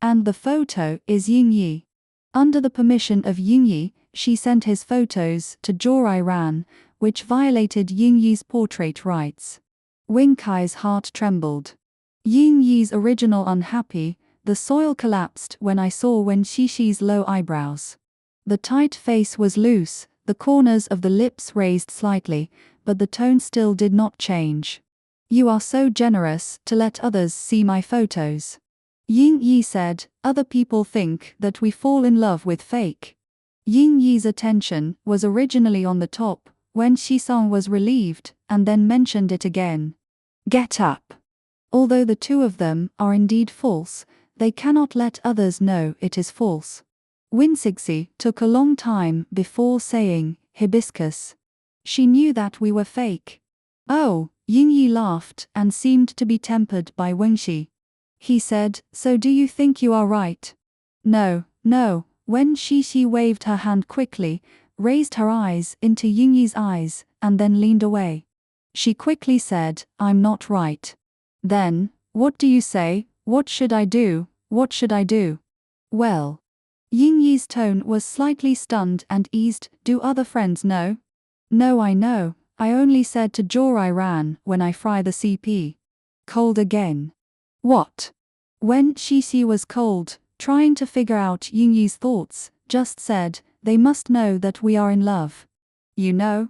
And the photo is Yingyi. Under the permission of Yingyi, she sent his photos to Jorai Ran, which violated Yingyi's portrait rights. Wing Kai's heart trembled. Yingyi's original unhappy, the soil collapsed when I saw Wen Xixi's low eyebrows. The tight face was loose, the corners of the lips raised slightly, but the tone still did not change. You are so generous to let others see my photos. Yingyi said, other people think that we fall in love with fake. Yingyi's attention was originally on the top, when Xisong was relieved, and then mentioned it again. Get up. Although the two of them are indeed false, they cannot let others know it is false. Winsixi took a long time before saying, hibiscus. She knew that we were fake. Oh, Yingyi laughed and seemed to be tempered by Wenxi. He said, so do you think you are right? No, no. When Xixi waved her hand quickly, raised her eyes into Yingyi's eyes, and then leaned away. She quickly said, I'm not right. Then, what do you say? What should I do? What should I do? Well. Ying Yi's tone was slightly stunned and eased. Do other friends know? No, I know. I only said to Jorai Ran when I fry the CP. Cold again. What? When Shishi was cold, trying to figure out Ying Yi's thoughts, just said, they must know that we are in love. You know?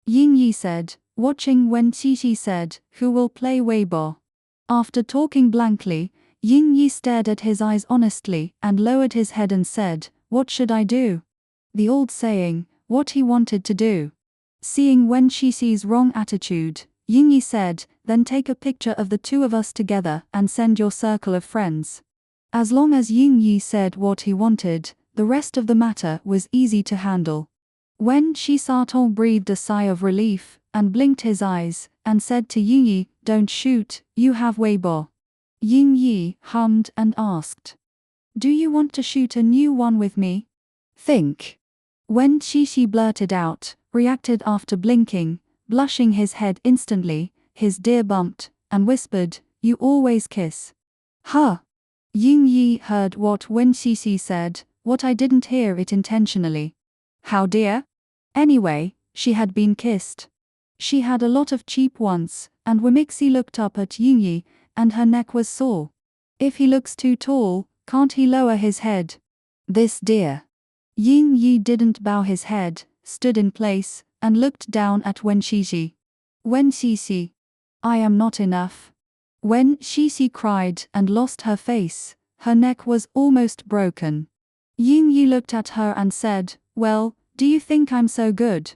Ying Yi said, watching when Shishi said, who will play Weibo? After talking blankly, Ying Yi stared at his eyes honestly and lowered his head and said, what should I do? The old saying, what he wanted to do. Seeing Wen Shixi's wrong attitude, Ying Yi said, then take a picture of the two of us together and send your circle of friends. As long as Ying Yi said what he wanted, the rest of the matter was easy to handle. Wen Shixiatong breathed a sigh of relief and blinked his eyes and said to Ying Yi, don't shoot, you have Weibo. Ying Yi hummed and asked, do you want to shoot a new one with me? Think. When Xixi blurted out, reacted after blinking, blushing his head instantly, his dear bumped, and whispered, you always kiss. Huh. Ying Yi heard what Wen Xixi said, what I didn't hear it intentionally. How dear? Anyway, she had been kissed. She had a lot of cheap ones, and Wemixi looked up at Ying Yi, and her neck was sore. If he looks too tall, can't he lower his head? This dear. Ying Yi didn't bow his head, stood in place, and looked down at Wen Xixi. Wen Xixi. I am not enough. Wen Xixi cried and lost her face, her neck was almost broken. Ying Yi looked at her and said, well, do you think I'm so good?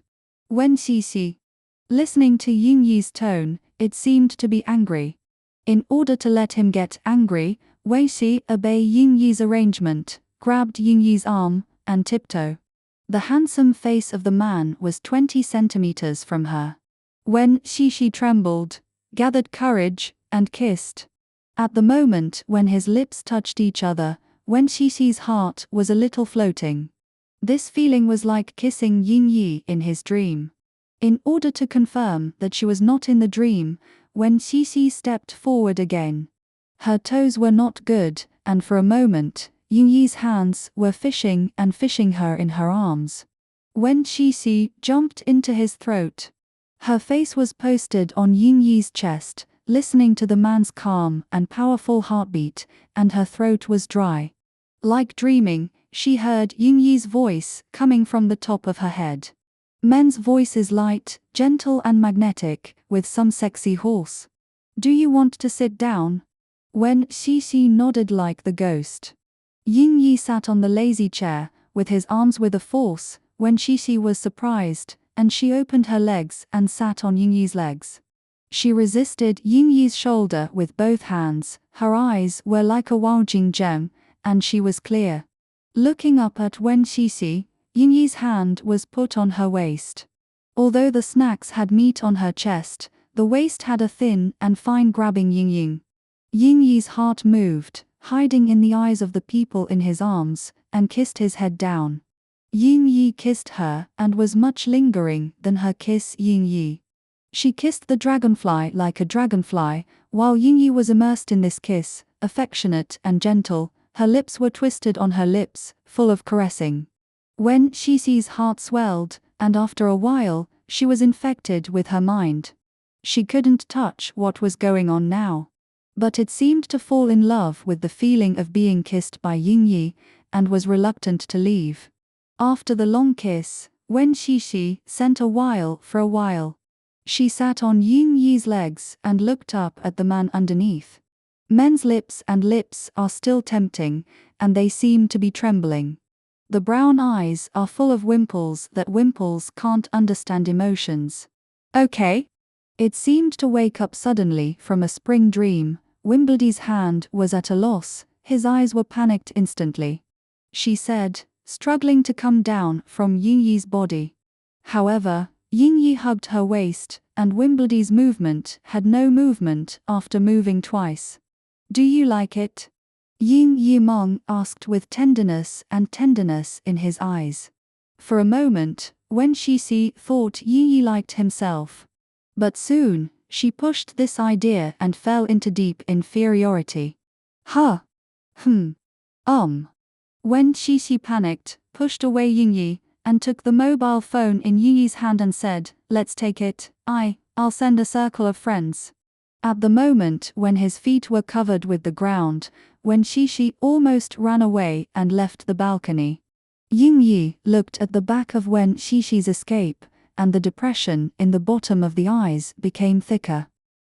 Wen Xixi. Listening to Ying Yi's tone, it seemed to be angry. In order to let him get angry, Wei Xi obeyed Ying Yi's arrangement, grabbed Ying Yi's arm, and tiptoe. The handsome face of the man was 20 centimeters from her. When Xixi trembled, gathered courage, and kissed. At the moment when his lips touched each other, Wen Xixi's heart was a little floating. This feeling was like kissing Ying Yi in his dream. In order to confirm that she was not in the dream, Wen Xixi stepped forward again. Her toes were not good, and for a moment, Ying Yi's hands were fishing her in her arms. Wen Xixi jumped into his throat. Her face was posted on Ying Yi's chest, listening to the man's calm and powerful heartbeat, and her throat was dry. Like dreaming, she heard Ying Yi's voice coming from the top of her head. Men's voice is light, gentle and magnetic, with some sexy horse. Do you want to sit down? When Xixi nodded like the ghost. Ying Yi sat on the lazy chair, with his arms with a force, when Xixi was surprised, and she opened her legs and sat on Ying Yi's legs. She resisted Ying Yi's shoulder with both hands, her eyes were like a Waojing gem, and she was clear. Looking up at Wen Xixi, Ying Yi's hand was put on her waist. Although the snacks had meat on her chest, the waist had a thin and fine grabbing Ying Ying. Ying Yi's heart moved, hiding in the eyes of the people in his arms, and kissed his head down. Ying Yi kissed her and was much lingering than her kiss Ying Yi. She kissed the dragonfly like a dragonfly, while Ying Yi was immersed in this kiss, affectionate and gentle, her lips were twisted on her lips, full of caressing. When Xixi's heart swelled, and after a while, she was infected with her mind. She couldn't touch what was going on now. But it seemed to fall in love with the feeling of being kissed by Ying Yi, and was reluctant to leave. After the long kiss, Wen Xixi sent a while. She sat on Ying Yi's legs and looked up at the man underneath. Men's lips are still tempting, and they seem to be trembling. The brown eyes are full of wimples can't understand emotions. Okay. It seemed to wake up suddenly from a spring dream. Wimbledy's hand was at a loss, his eyes were panicked instantly. She said, struggling to come down from Ying Yi's body. However, Ying Yi hugged her waist, and Wimbledy's movement had no movement after moving twice. Do you like it? Ying Yimong asked with tenderness in his eyes. For a moment, Wen Xixi thought Ying Yi liked himself. But soon, she pushed this idea and fell into deep inferiority. Huh. When Xixi panicked, pushed away Yingyi, and took the mobile phone in Yingyi's hand and said, "Let's take it, I'll send a circle of friends." At the moment when his feet were covered with the ground, when Xixi almost ran away and left the balcony. Yingyi looked at the back of Wen Xixi's escape, and the depression in the bottom of the eyes became thicker.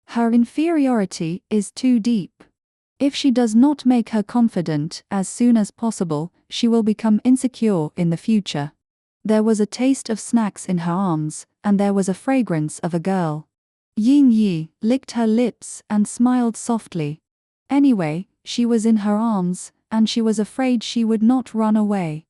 Her inferiority is too deep. If she does not make her confident as soon as possible, she will become insecure in the future. There was a taste of snacks in her arms, and there was a fragrance of a girl. Yingyi licked her lips and smiled softly. Anyway, she was in her arms, and she was afraid she would not run away.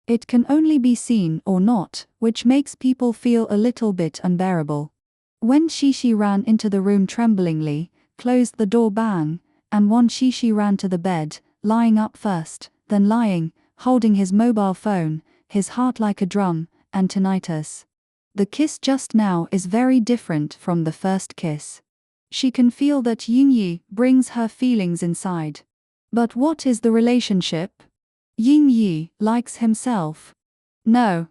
It can only be seen or not, which makes people feel a little bit unbearable. When Xixi ran into the room tremblingly, closed the door bang, and Wen Xixi ran to the bed, lying up first, then lying, holding his mobile phone, his heart like a drum, and tinnitus. The kiss just now is very different from the first kiss. She can feel that Yingyi brings her feelings inside. But what is the relationship? Yingyi likes himself. No,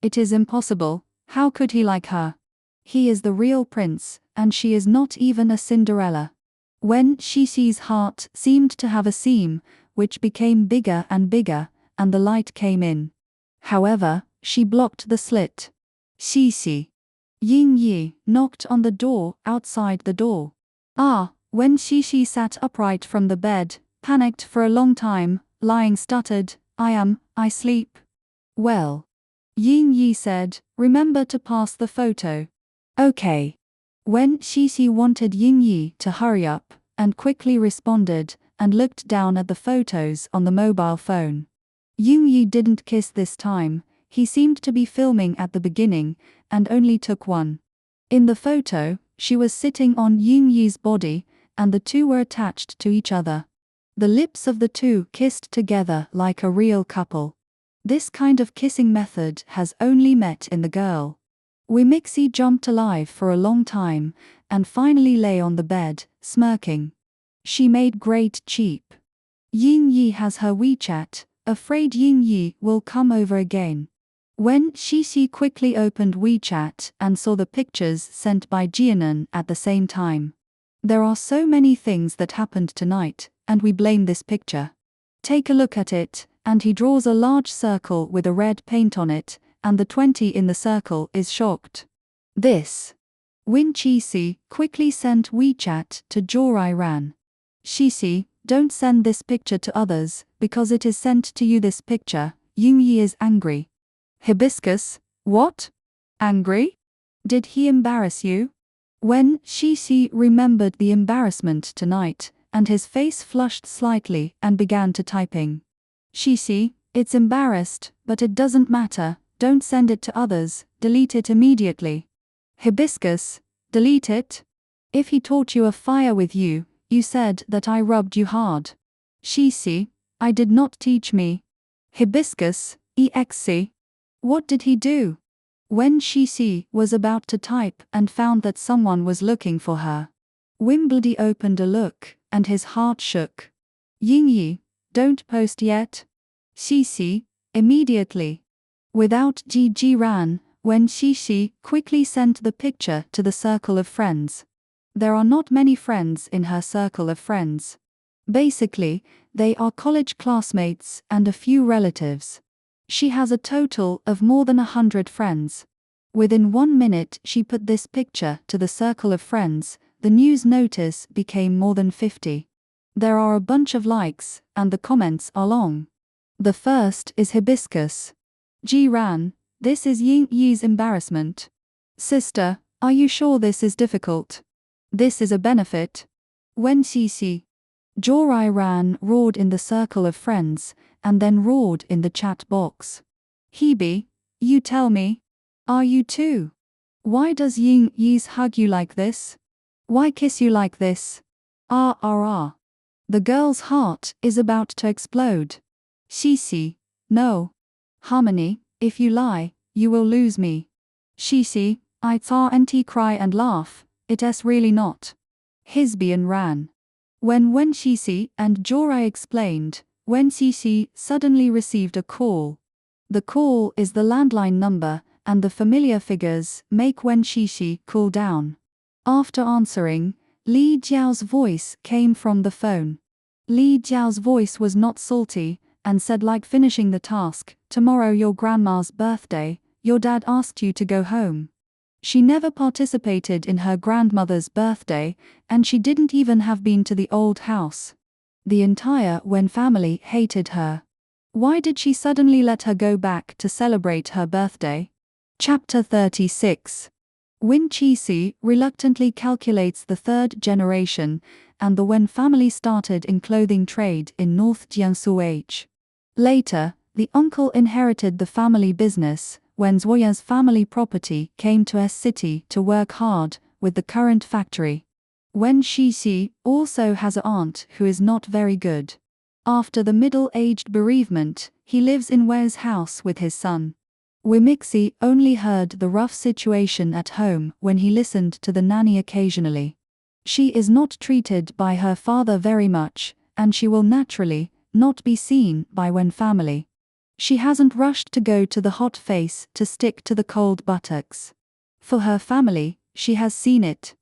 it is impossible. How could he like her? He is the real prince, and she is not even a Cinderella. When Xixi's heart seemed to have a seam, which became bigger and bigger, and the light came in. However, she blocked the slit. Xixi. Yingyi knocked on the door outside the door. When Xixi sat upright from the bed, panicked for a long time, lying stuttered, I sleep. Well. Yingyi said, remember to pass the photo. Okay. When Xixi wanted Yingyi to hurry up, and quickly responded, and looked down at the photos on the mobile phone. Yingyi didn't kiss this time, he seemed to be filming at the beginning, and only took one. In the photo, she was sitting on Yingyi's body, and the two were attached to each other. The lips of the two kissed together like a real couple. This kind of kissing method has only met in the girl. Wimixi jumped alive for a long time, and finally lay on the bed, smirking. She made great cheap. Yingyi has her WeChat, afraid Yingyi will come over again. When Xixi quickly opened WeChat and saw the pictures sent by Jianan at the same time. There are so many things that happened tonight, and we blame this picture. Take a look at it, and he draws a large circle with a red paint on it, and the 20 in the circle is shocked. This. Wen Xixi quickly sent WeChat to Jorai Ran. Xixi, don't send this picture to others, because it is sent to you this picture, Yingyi is angry. Hibiscus, what? Angry? Did he embarrass you? When Xixi remembered the embarrassment tonight, and his face flushed slightly and began to typing. Xixi, it's embarrassed, but it doesn't matter. Don't send it to others, delete it immediately. Hibiscus, delete it? If he taught you a fire with you, you said that I rubbed you hard. Xixi, I did not teach me. Hibiscus, exe. What did he do? When Xixi was about to type and found that someone was looking for her, Wimbledy opened a look, and his heart shook. Yingyi, don't post yet. Xixi, immediately. Without Ji Ran, when Xixi quickly sent the picture to the circle of friends. There are not many friends in her circle of friends. Basically, they are college classmates and a few relatives. She has a total of more than 100 friends. Within 1 minute she put this picture to the circle of friends, the news notice became more than 50. There are a bunch of likes, and the comments are long. The first is Hibiscus. Ji Ran, this is Yingyi's embarrassment. Sister, are you sure this is difficult? This is a benefit. Wen Xixi. Jorai Ran roared in the circle of friends, and then roared in the chat box. Hebe, you tell me. Are you too? Why does Yingyi's hug you like this? Why kiss you like this? Ah. The girl's heart is about to explode. Xixi, no. Harmony, if you lie, you will lose me. Xixi, I saw NT cry and laugh, it's really not. Hisbian ran. When Wen Xixi and Jorai explained, Wen Xixi suddenly received a call. The call is the landline number, and the familiar figures make Wen Xixi cool down. After answering, Li Jiao's voice came from the phone. Li Jiao's voice was not salty, and said like finishing the task, "Tomorrow your grandma's birthday, your dad asked you to go home." She never participated in her grandmother's birthday, and she didn't even have been to the old house. The entire Wen family hated her. Why did she suddenly let her go back to celebrate her birthday? Chapter 36. Wen Qixi reluctantly calculates the third generation, and the Wen family started in clothing trade in North Jiangsu. Later, the uncle inherited the family business. Wen Zuoyan's family property came to S City to work hard with the current factory. Wen Xixi also has an aunt who is not very good. After the middle-aged bereavement, he lives in Wei's house with his son. Wimixi only heard the rough situation at home when he listened to the nanny occasionally. She is not treated by her father very much, and she will naturally not be seen by Wen family. She hasn't rushed to go to the hot face to stick to the cold buttocks. For her family, she has seen it.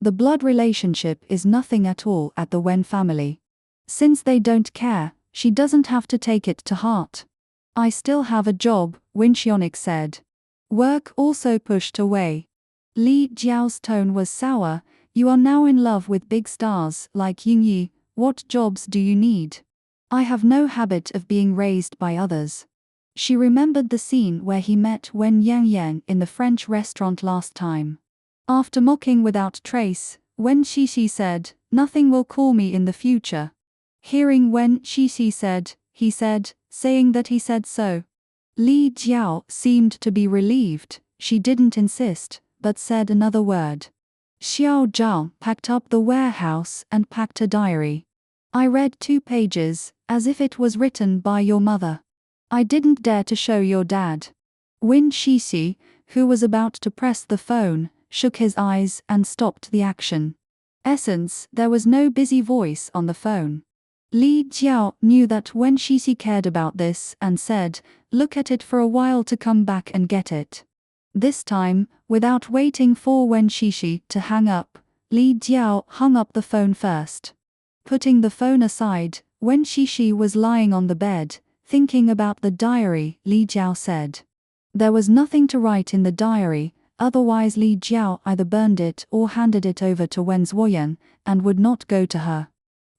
The blood relationship is nothing at all at the Wen family. Since they don't care, she doesn't have to take it to heart. "I still have a job," Wen Xiaonik said. Work also pushed away. Li Jiao's tone was sour. "You are now in love with big stars like Ying Yi. What jobs do you need? I have no habit of being raised by others." She remembered the scene where he met Wen Yangyang in the French restaurant last time. After mocking without trace, Wen Xixi said, "Nothing will call me in the future." Hearing Wen Xixi said, he said, saying that he said so. Li Jiao seemed to be relieved. She didn't insist, but said another word. Xiao Zhao packed up the warehouse and packed a diary. "I read 2 pages, as if it was written by your mother. I didn't dare to show your dad." Wen Xixi, who was about to press the phone, shook his eyes and stopped the action. Essence, there was no busy voice on the phone. Li Jiao knew that Wen Xixi cared about this and said, "Look at it for a while to come back and get it." This time, without waiting for Wen Xixi to hang up, Li Jiao hung up the phone first. Putting the phone aside, Wen Xixi was lying on the bed, thinking about the diary. Li Jiao said. There was nothing to write in the diary, otherwise Li Jiao either burned it or handed it over to Wen Zuoyan, and would not go to her.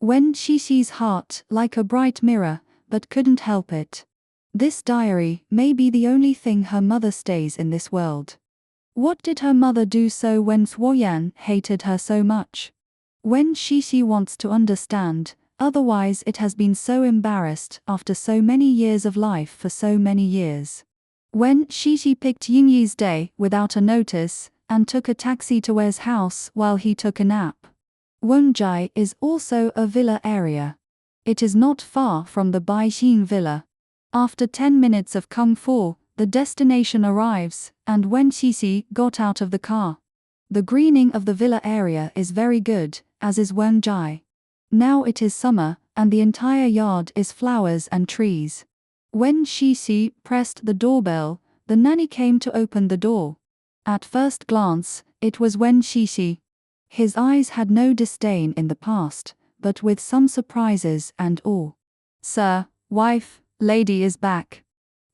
Wen Xixi's heart like a bright mirror, but couldn't help it. This diary may be the only thing her mother stays in this world. What did her mother do so Wen Zuoyan hated her so much? Wen Xixi wants to understand, otherwise it has been so embarrassed after so many years of life for so many years. Wen Xixi picked Yingyi's day without a notice, and took a taxi to Wei's house while he took a nap. Wenjai is also a villa area. It is not far from the Baixin villa. After 10 minutes of kung fu, the destination arrives, and Wen Xixi got out of the car. The greening of the villa area is very good, as is Wenjai. Now it is summer, and the entire yard is flowers and trees. Wen Xixi pressed the doorbell, the nanny came to open the door. At first glance, it was Wen Xixi. His eyes had no disdain in the past, but with some surprises and awe. "Sir, wife, lady is back."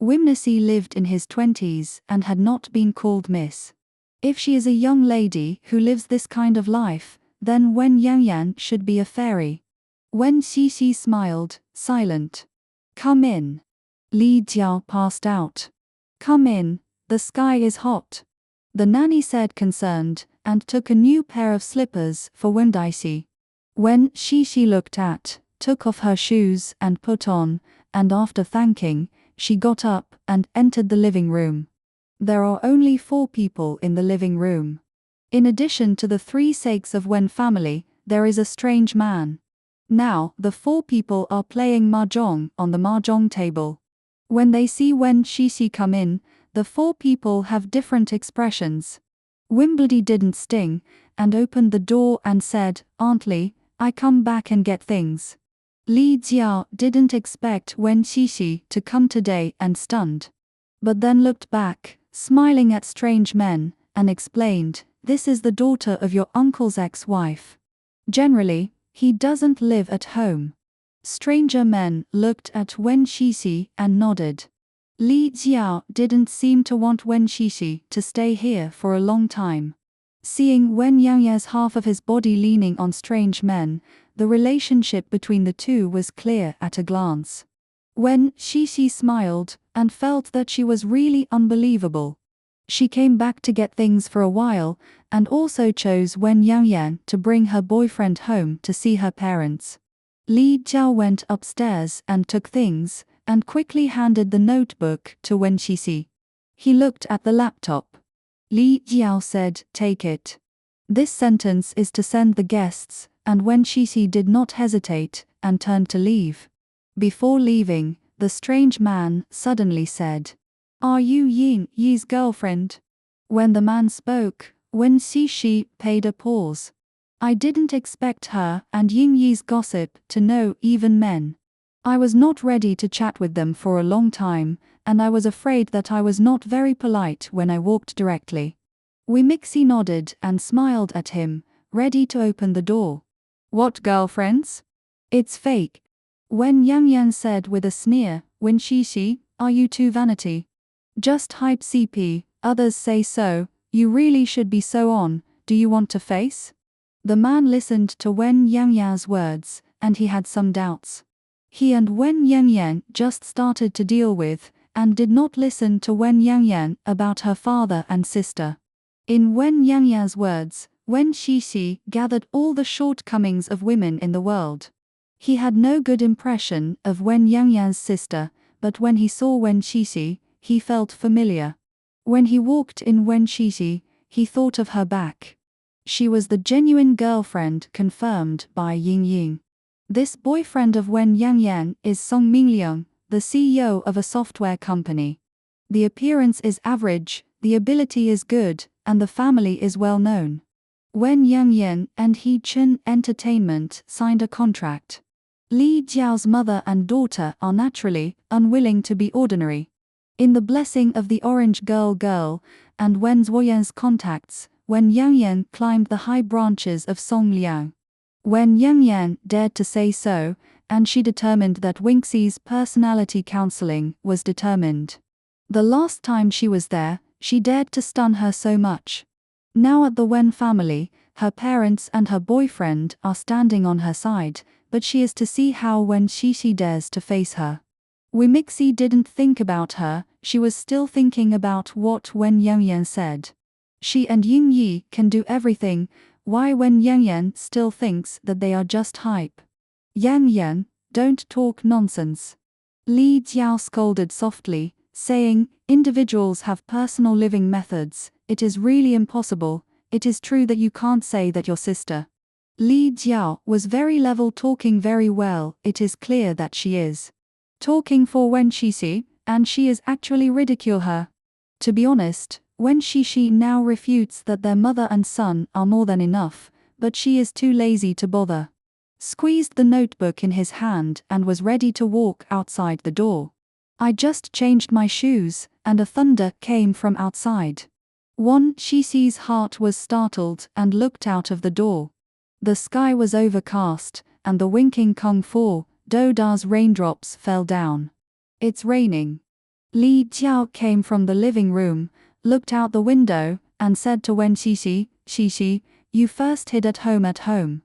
Wimnesi lived in his 20s and had not been called miss. If she is a young lady who lives this kind of life, then Wen Yangyang should be a fairy. Wen Xixi smiled, silent. "Come in." Li Jiao passed out. "Come in, the sky is hot." The nanny said concerned, and took a new pair of slippers for Wen Daixi. Wen Xixi looked at, took off her shoes and put on, and after thanking, she got up and entered the living room. There are only 4 people in the living room. In addition to the 3 sakes of Wen family, there is a strange man. Now, the 4 people are playing mahjong on the mahjong table. When they see Wen Xixi come in, the 4 people have different expressions. Wimbledy didn't sting, and opened the door and said, "Aunt Li, I come back and get things." Li Jiao didn't expect Wen Xixi to come today and stunned. But then looked back, smiling at strange men, and explained, "This is the daughter of your uncle's ex-wife. Generally, he doesn't live at home." Stranger men looked at Wen Xixi and nodded. Li Jiao didn't seem to want Wen Xixi to stay here for a long time. Seeing Wen Yangya's half of his body leaning on strange men, the relationship between the two was clear at a glance. Wen Xixi smiled and felt that she was really unbelievable. She came back to get things for a while, and also chose Wen Yangyang to bring her boyfriend home to see her parents. Li Jiao went upstairs and took things, and quickly handed the notebook to Wen Xixi. He looked at the laptop. Li Jiao said, "Take it. This sentence is to send the guests," and Wen Xixi did not hesitate, and turned to leave. Before leaving, the strange man suddenly said, "Are you Ying Yi's girlfriend?" When the man spoke, Wen Xixi paid a pause. "I didn't expect her and Ying Yi's gossip to know even men. I was not ready to chat with them for a long time, and I was afraid that I was not very polite when I walked directly." Wimixi nodded and smiled at him, ready to open the door. "What girlfriends?" "It's fake," Wen Yangyan said with a sneer. "Wen Xixi, are you too vanity? Just hype CP, others say so, you really should be so on, do you want to face?" The man listened to Wen Yangyan's words, and he had some doubts. He and Wen Yangyan just started to deal with, and did not listen to Wen Yangyan about her father and sister. In Wen Yangyan's words, Wen Xixi gathered all the shortcomings of women in the world. He had no good impression of Wen Yangyan's sister, but when he saw Wen Xixi, he felt familiar. When he walked in Wen Xixi, he thought of her back. She was the genuine girlfriend confirmed by Ying Ying. This boyfriend of Wen Yangyan is Song Mingliang, the CEO of a software company. The appearance is average, the ability is good, and the family is well known. Wen Yangyan and He Chen Entertainment signed a contract. Li Jiao's mother and daughter are naturally unwilling to be ordinary. In the blessing of the Orange Girl and Wen Zuoyan's contacts, Wen Yangyan climbed the high branches of Song Liang. Wen Yangyan dared to say so, and she determined that Wixi's personality counseling was determined. The last time she was there, she dared to stun her so much. Now at the Wen family, her parents and her boyfriend are standing on her side, but she is to see how Wen Xixi dares to face her. Wimixi didn't think about her, she was still thinking about what Wen Yangyan said. She and Ying Yi can do everything, why Wen Yangyan still thinks that they are just hype. "Yangyan, don't talk nonsense." Li Jiao scolded softly, saying, "Individuals have personal living methods, it is really impossible, it is true that you can't say that your sister." Li Jiao was very level, talking very well, it is clear that she is talking for Wen Xixi, and she is actually ridicule her. To be honest, Wen Xixi now refutes that their mother and son are more than enough, but she is too lazy to bother. Squeezed the notebook in his hand and was ready to walk outside the door. "I just changed my shoes," and a thunder came from outside. Wen Xixi's heart was startled and looked out of the door. The sky was overcast, and the winking Kung Fu Doda's raindrops fell down. "It's raining." Li Jiao came from the living room, looked out the window, and said to Wen Xixi, "Xixi, you first hid at home."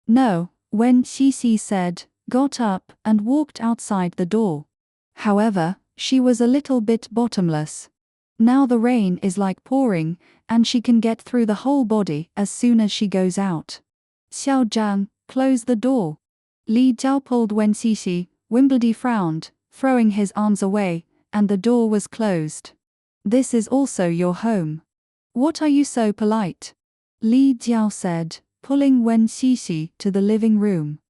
"No," Wen Xixi said, got up, and walked outside the door. However, she was a little bit bottomless. Now the rain is like pouring, and she can get through the whole body as soon as she goes out. "Xiao Zhang, close the door." Li Jiao pulled Wen Xixi. Wimbledy frowned, throwing his arms away, and the door was closed. "This is also your home. What are you so polite?" Li Jiao said, pulling Wen Xixi to the living room.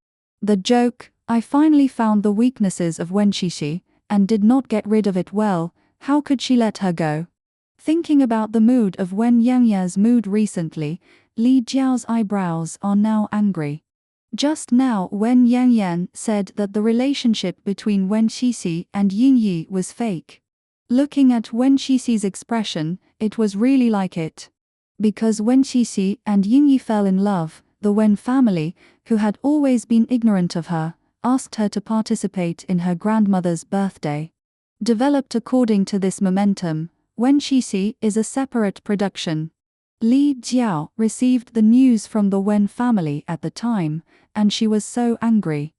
The joke, "I finally found the weaknesses of Wen Xixi, and did not get rid of it well, how could she let her go?" Thinking about the mood of Wen Yangya's mood recently, Li Jiao's eyebrows are now angry. Just now Wen Yanyan said that the relationship between Wen Qixi and Yin Yi was fake. Looking at Wen Qixi's expression, it was really like it. Because Wen Qixi and Yin Yi fell in love, the Wen family, who had always been ignorant of her, asked her to participate in her grandmother's birthday. Developed according to this momentum, Wen Qixi is a separate production. Li Jiao received the news from the Wen family at the time, and she was so angry.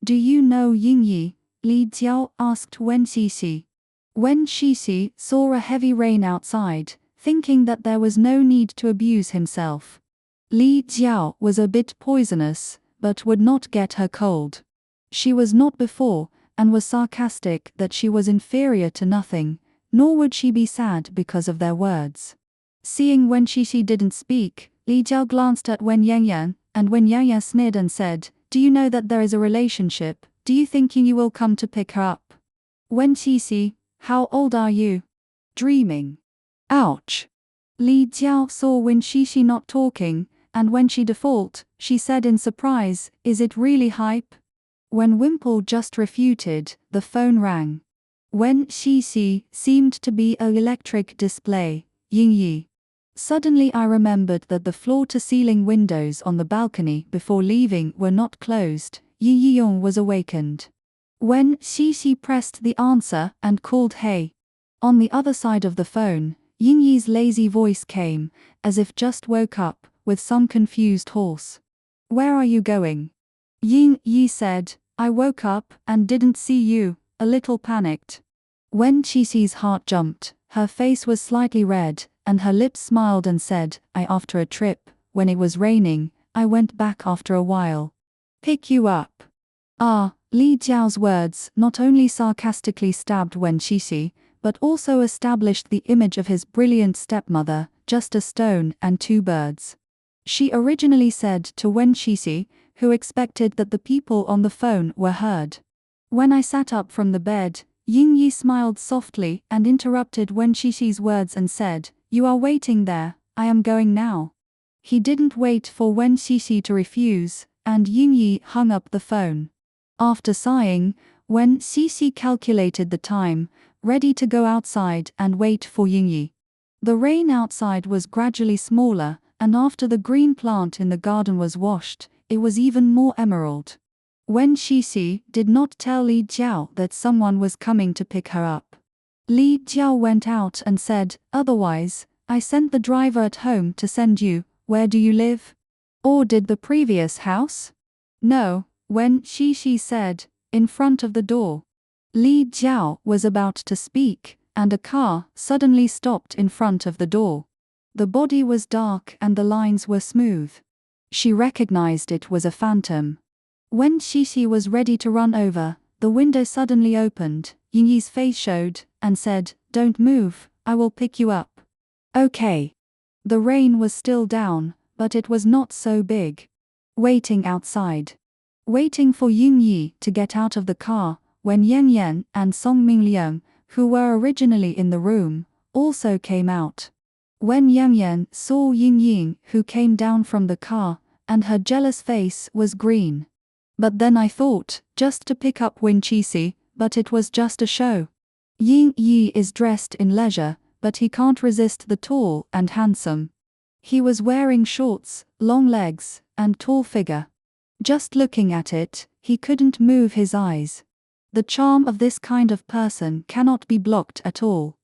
Do you know Yin Yi? Li Jiao asked Wen Qixi. Wen Qixi saw a heavy rain outside, thinking that there was no need to abuse himself. Li Jiao was a bit poisonous, but would not get her cold. She was not before, and was sarcastic that she was inferior to nothing, nor would she be sad because of their words. Seeing Wen Qixi didn't speak, Li Jiao glanced at Wen Yanyan, and Wen Yanyan sneered and said, "Do you know that there is a relationship? Do you think you will come to pick her up?" Wen Qixi, how old are you? Dreaming. Ouch. Li Jiao saw Wen Qixi not talking, and when she default, she said in surprise, "Is it really hype?" When Wimple just refuted, the phone rang. Wen Qixi seemed to be an electric display. Yin Yi. Suddenly I remembered that the floor-to-ceiling windows on the balcony before leaving were not closed. Yi Yiyong was awakened. Wen Qixi pressed the answer and called hey. On the other side of the phone, Yin Yi's lazy voice came, as if just woke up, with some confused horse. Where are you going? Yin Yi said, I woke up and didn't see you, a little panicked. Wen Qixi's heart jumped, her face was slightly red, and her lips smiled and said, after a trip, when it was raining, I went back after a while. Pick you up. Li Jiao's words not only sarcastically stabbed Wen Qixi, but also established the image of his brilliant stepmother, just a stone and two birds. She originally said to Wen Qixi, who expected that the people on the phone were heard. When I sat up from the bed, Yin Yi smiled softly and interrupted Wen Qixi's words and said, You are waiting there, I am going now. He didn't wait for Wen Qixi to refuse, and Yin Yi hung up the phone. After sighing, Wen Qixi calculated the time, ready to go outside and wait for Yin Yi. The rain outside was gradually smaller, and after the green plant in the garden was washed, it was even more emerald. Wen Qixi did not tell Li Jiao that someone was coming to pick her up. Li Jiao went out and said, Otherwise, I sent the driver at home to send you. Where do you live? Or did the previous house? No, Wen Qixi said, in front of the door. Li Jiao was about to speak, and a car suddenly stopped in front of the door. The body was dark and the lines were smooth. She recognized it was a phantom. When Qixi was ready to run over, the window suddenly opened, Yin Yi's face showed, and said, Don't move, I will pick you up. Okay. The rain was still down, but it was not so big. Waiting outside. Waiting for Yin Yi to get out of the car, when Yan Yan and Song Mingliang, who were originally in the room, also came out. When Yan Yan saw Yin Yi, who came down from the car, and her jealous face was green. But then I thought, just to pick up Wen Qixi, but it was just a show. Yin Yi is dressed in leisure, but he can't resist the tall and handsome. He was wearing shorts, long legs, and tall figure. Just looking at it, he couldn't move his eyes. The charm of this kind of person cannot be blocked at all.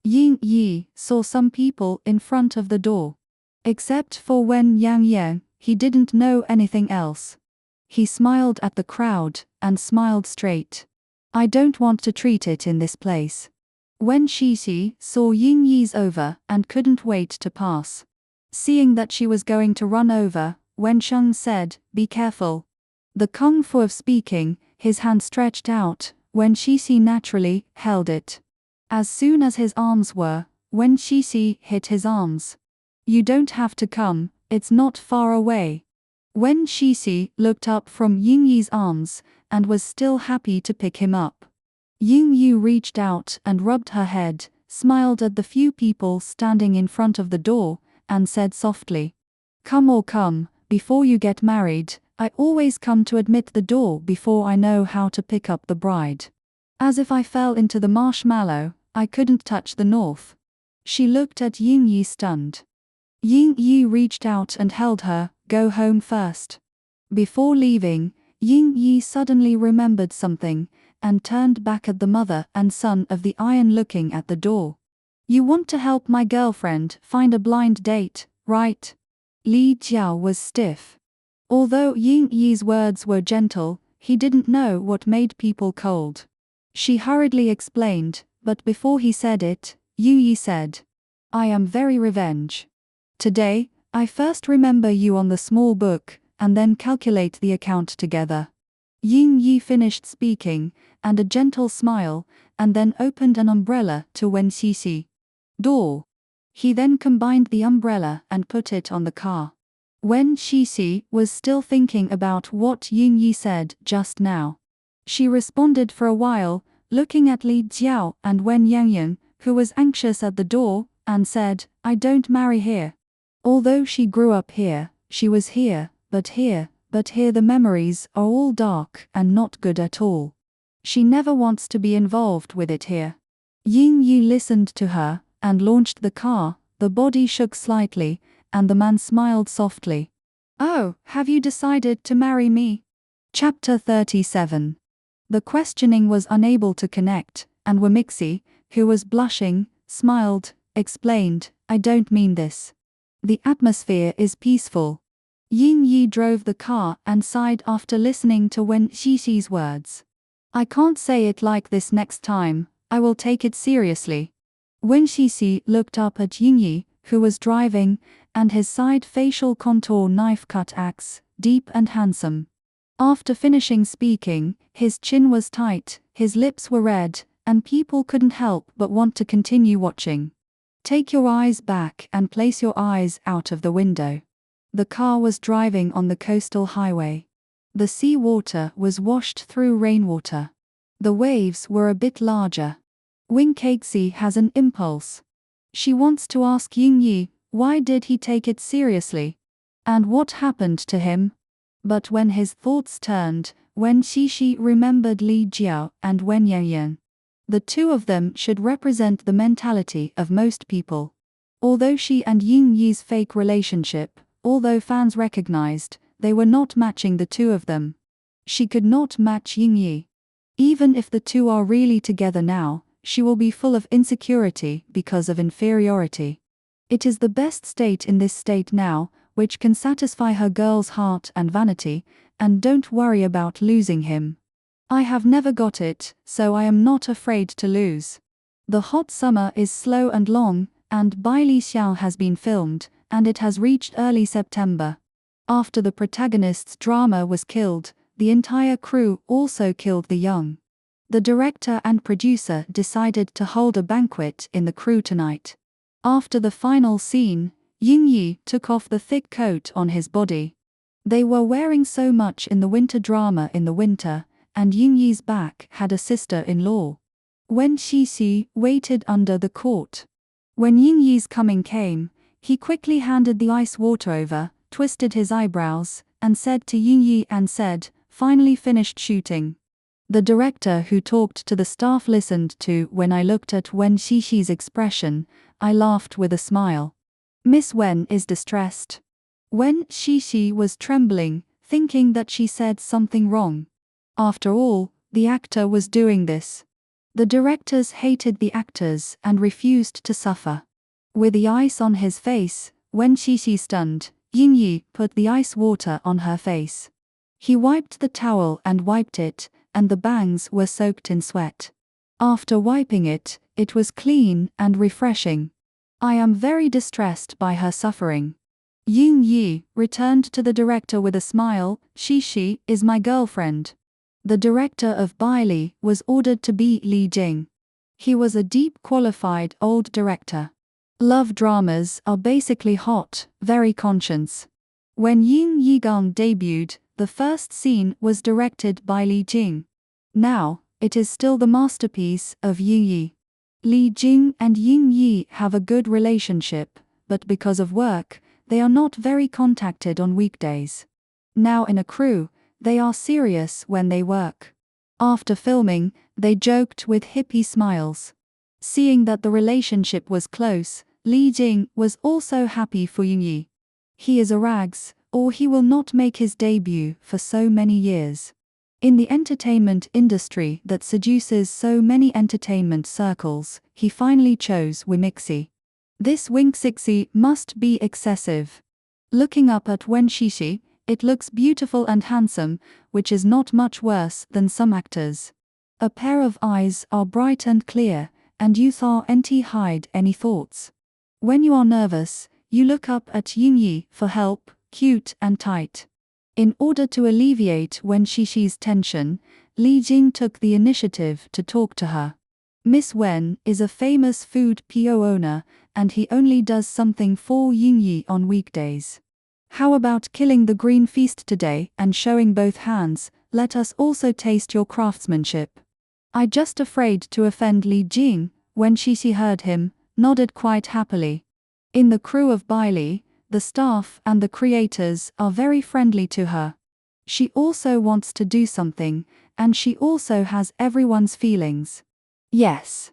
Yin Yi saw some people in front of the door. Except for Wen Yanyan, he didn't know anything else. He smiled at the crowd, and smiled straight. I don't want to treat it in this place. Wen Qixi saw Yin Yi's over and couldn't wait to pass. Seeing that she was going to run over, Wen Sheng said, Be careful. The kung fu of speaking, his hand stretched out, Wen Qixi naturally held it. As soon as his arms were, Wen Qixi hit his arms. You don't have to come, it's not far away. Wen Qixi looked up from Yin Yi's arms, and was still happy to pick him up. Yin Yi reached out and rubbed her head, smiled at the few people standing in front of the door, and said softly, Come or come, before you get married, I always come to admit the door before I know how to pick up the bride. As if I fell into the marshmallow, I couldn't touch the north. She looked at Ying Yi stunned. Ying Yi reached out and held her. Go home first. Before leaving, Ying Yi suddenly remembered something, and turned back at the mother and son of the iron looking at the door. You want to help my girlfriend find a blind date, right? Li Jiao was stiff. Although Ying Yi's words were gentle, he didn't know what made people cold. She hurriedly explained, but before he said it, Yu Yi said, I am very revenge. Today, I first remember you on the small book, and then calculate the account together. Ying Yi finished speaking, and a gentle smile, and then opened an umbrella to Wen Xixi. Door. He then combined the umbrella and put it on the car. Wen Xixi was still thinking about what Ying Yi said just now. She responded for a while, looking at Li Jiao and Wen Yangyang, who was anxious at the door, and said, I don't marry here. Although she grew up here, she was here, but here the memories are all dark and not good at all. She never wants to be involved with it here. Ying Yi listened to her, and launched the car. The body shook slightly, and the man smiled softly. Oh, have you decided to marry me? Chapter 37. The questioning was unable to connect, and Wamixi, who was blushing, smiled, explained, I don't mean this. The atmosphere is peaceful. Ying Yi drove the car and sighed after listening to Wen Xixi's words. I can't say it like this next time, I will take it seriously. Wen Xixi looked up at Ying Yi, who was driving, and his side facial contour knife-cut axe, deep and handsome. After finishing speaking, his chin was tight, his lips were red, and people couldn't help but want to continue watching. Take your eyes back and place your eyes out of the window. The car was driving on the coastal highway. The sea water was washed through rainwater. The waves were a bit larger. Wing Kexi has an impulse. She wants to ask Ying Yi, why did he take it seriously? And what happened to him? But when his thoughts turned, Wen Xixi remembered Li Jiao and Wen Yangyang. The two of them should represent the mentality of most people. Although she and Ying Yi's fake relationship, although fans recognized, they were not matching the two of them. She could not match Ying Yi. Even if the two are really together now, she will be full of insecurity because of inferiority. It is the best state in this state now, which can satisfy her girl's heart and vanity, and don't worry about losing him. I have never got it, so I am not afraid to lose. The hot summer is slow and long, and Bai Li Xiao has been filmed, and it has reached early September. After the protagonist's drama was killed, the entire crew also killed the young. The director and producer decided to hold a banquet in the crew tonight. After the final scene, Ying Yi took off the thick coat on his body. They were wearing so much in the winter drama in the winter, and Ying Yi's back had a sister-in-law. Wen Xixi waited under the court. When Ying Yi's coming came, he quickly handed the ice water over, twisted his eyebrows, and said to Ying Yi and said, finally finished shooting. The director who talked to the staff listened to when I looked at Wen Xixi's expression. I laughed with a smile. Miss Wen is distressed. Wen Xixi was trembling, thinking that she said something wrong. After all, the actor was doing this. The directors hated the actors and refused to suffer. With the ice on his face, Wen Xixi stunned, Ying Yi put the ice water on her face. He wiped the towel and wiped it, and the bangs were soaked in sweat. After wiping it, it was clean and refreshing. I am very distressed by her suffering. Ying Yi returned to the director with a smile. Xixi is my girlfriend. The director of Baili was ordered to be Li Jing. He was a deep qualified old director. Love dramas are basically hot, very conscious. When Ying Yigang debuted, the first scene was directed by Li Jing. Now, it is still the masterpiece of Ying Yi. Li Jing and Ying Yi have a good relationship, but because of work, they are not very contacted on weekdays. Now in a crew, they are serious when they work. After filming, they joked with hippie smiles. Seeing that the relationship was close, Li Jing was also happy for Yunyi. He is a rags, or he will not make his debut for so many years. In the entertainment industry that seduces so many entertainment circles, he finally chose Wimixi. This Wingxixi must be excessive. Looking up at Wen Shishi, it looks beautiful and handsome, which is not much worse than some actors. A pair of eyes are bright and clear, and you can't hide any thoughts. When you are nervous, you look up at Yunyi for help, cute and tight. In order to alleviate Wen Shishi's tension, Li Jing took the initiative to talk to her. Miss Wen is a famous food PO owner, and he only does something for Yunyi on weekdays. How about killing the green feast today and showing both hands? Let us also taste your craftsmanship. I just afraid to offend Li Jing. When Shishi heard him, nodded quite happily. In the crew of Bailey, the staff and the creators are very friendly to her. She also wants to do something, and she also has everyone's feelings. Yes.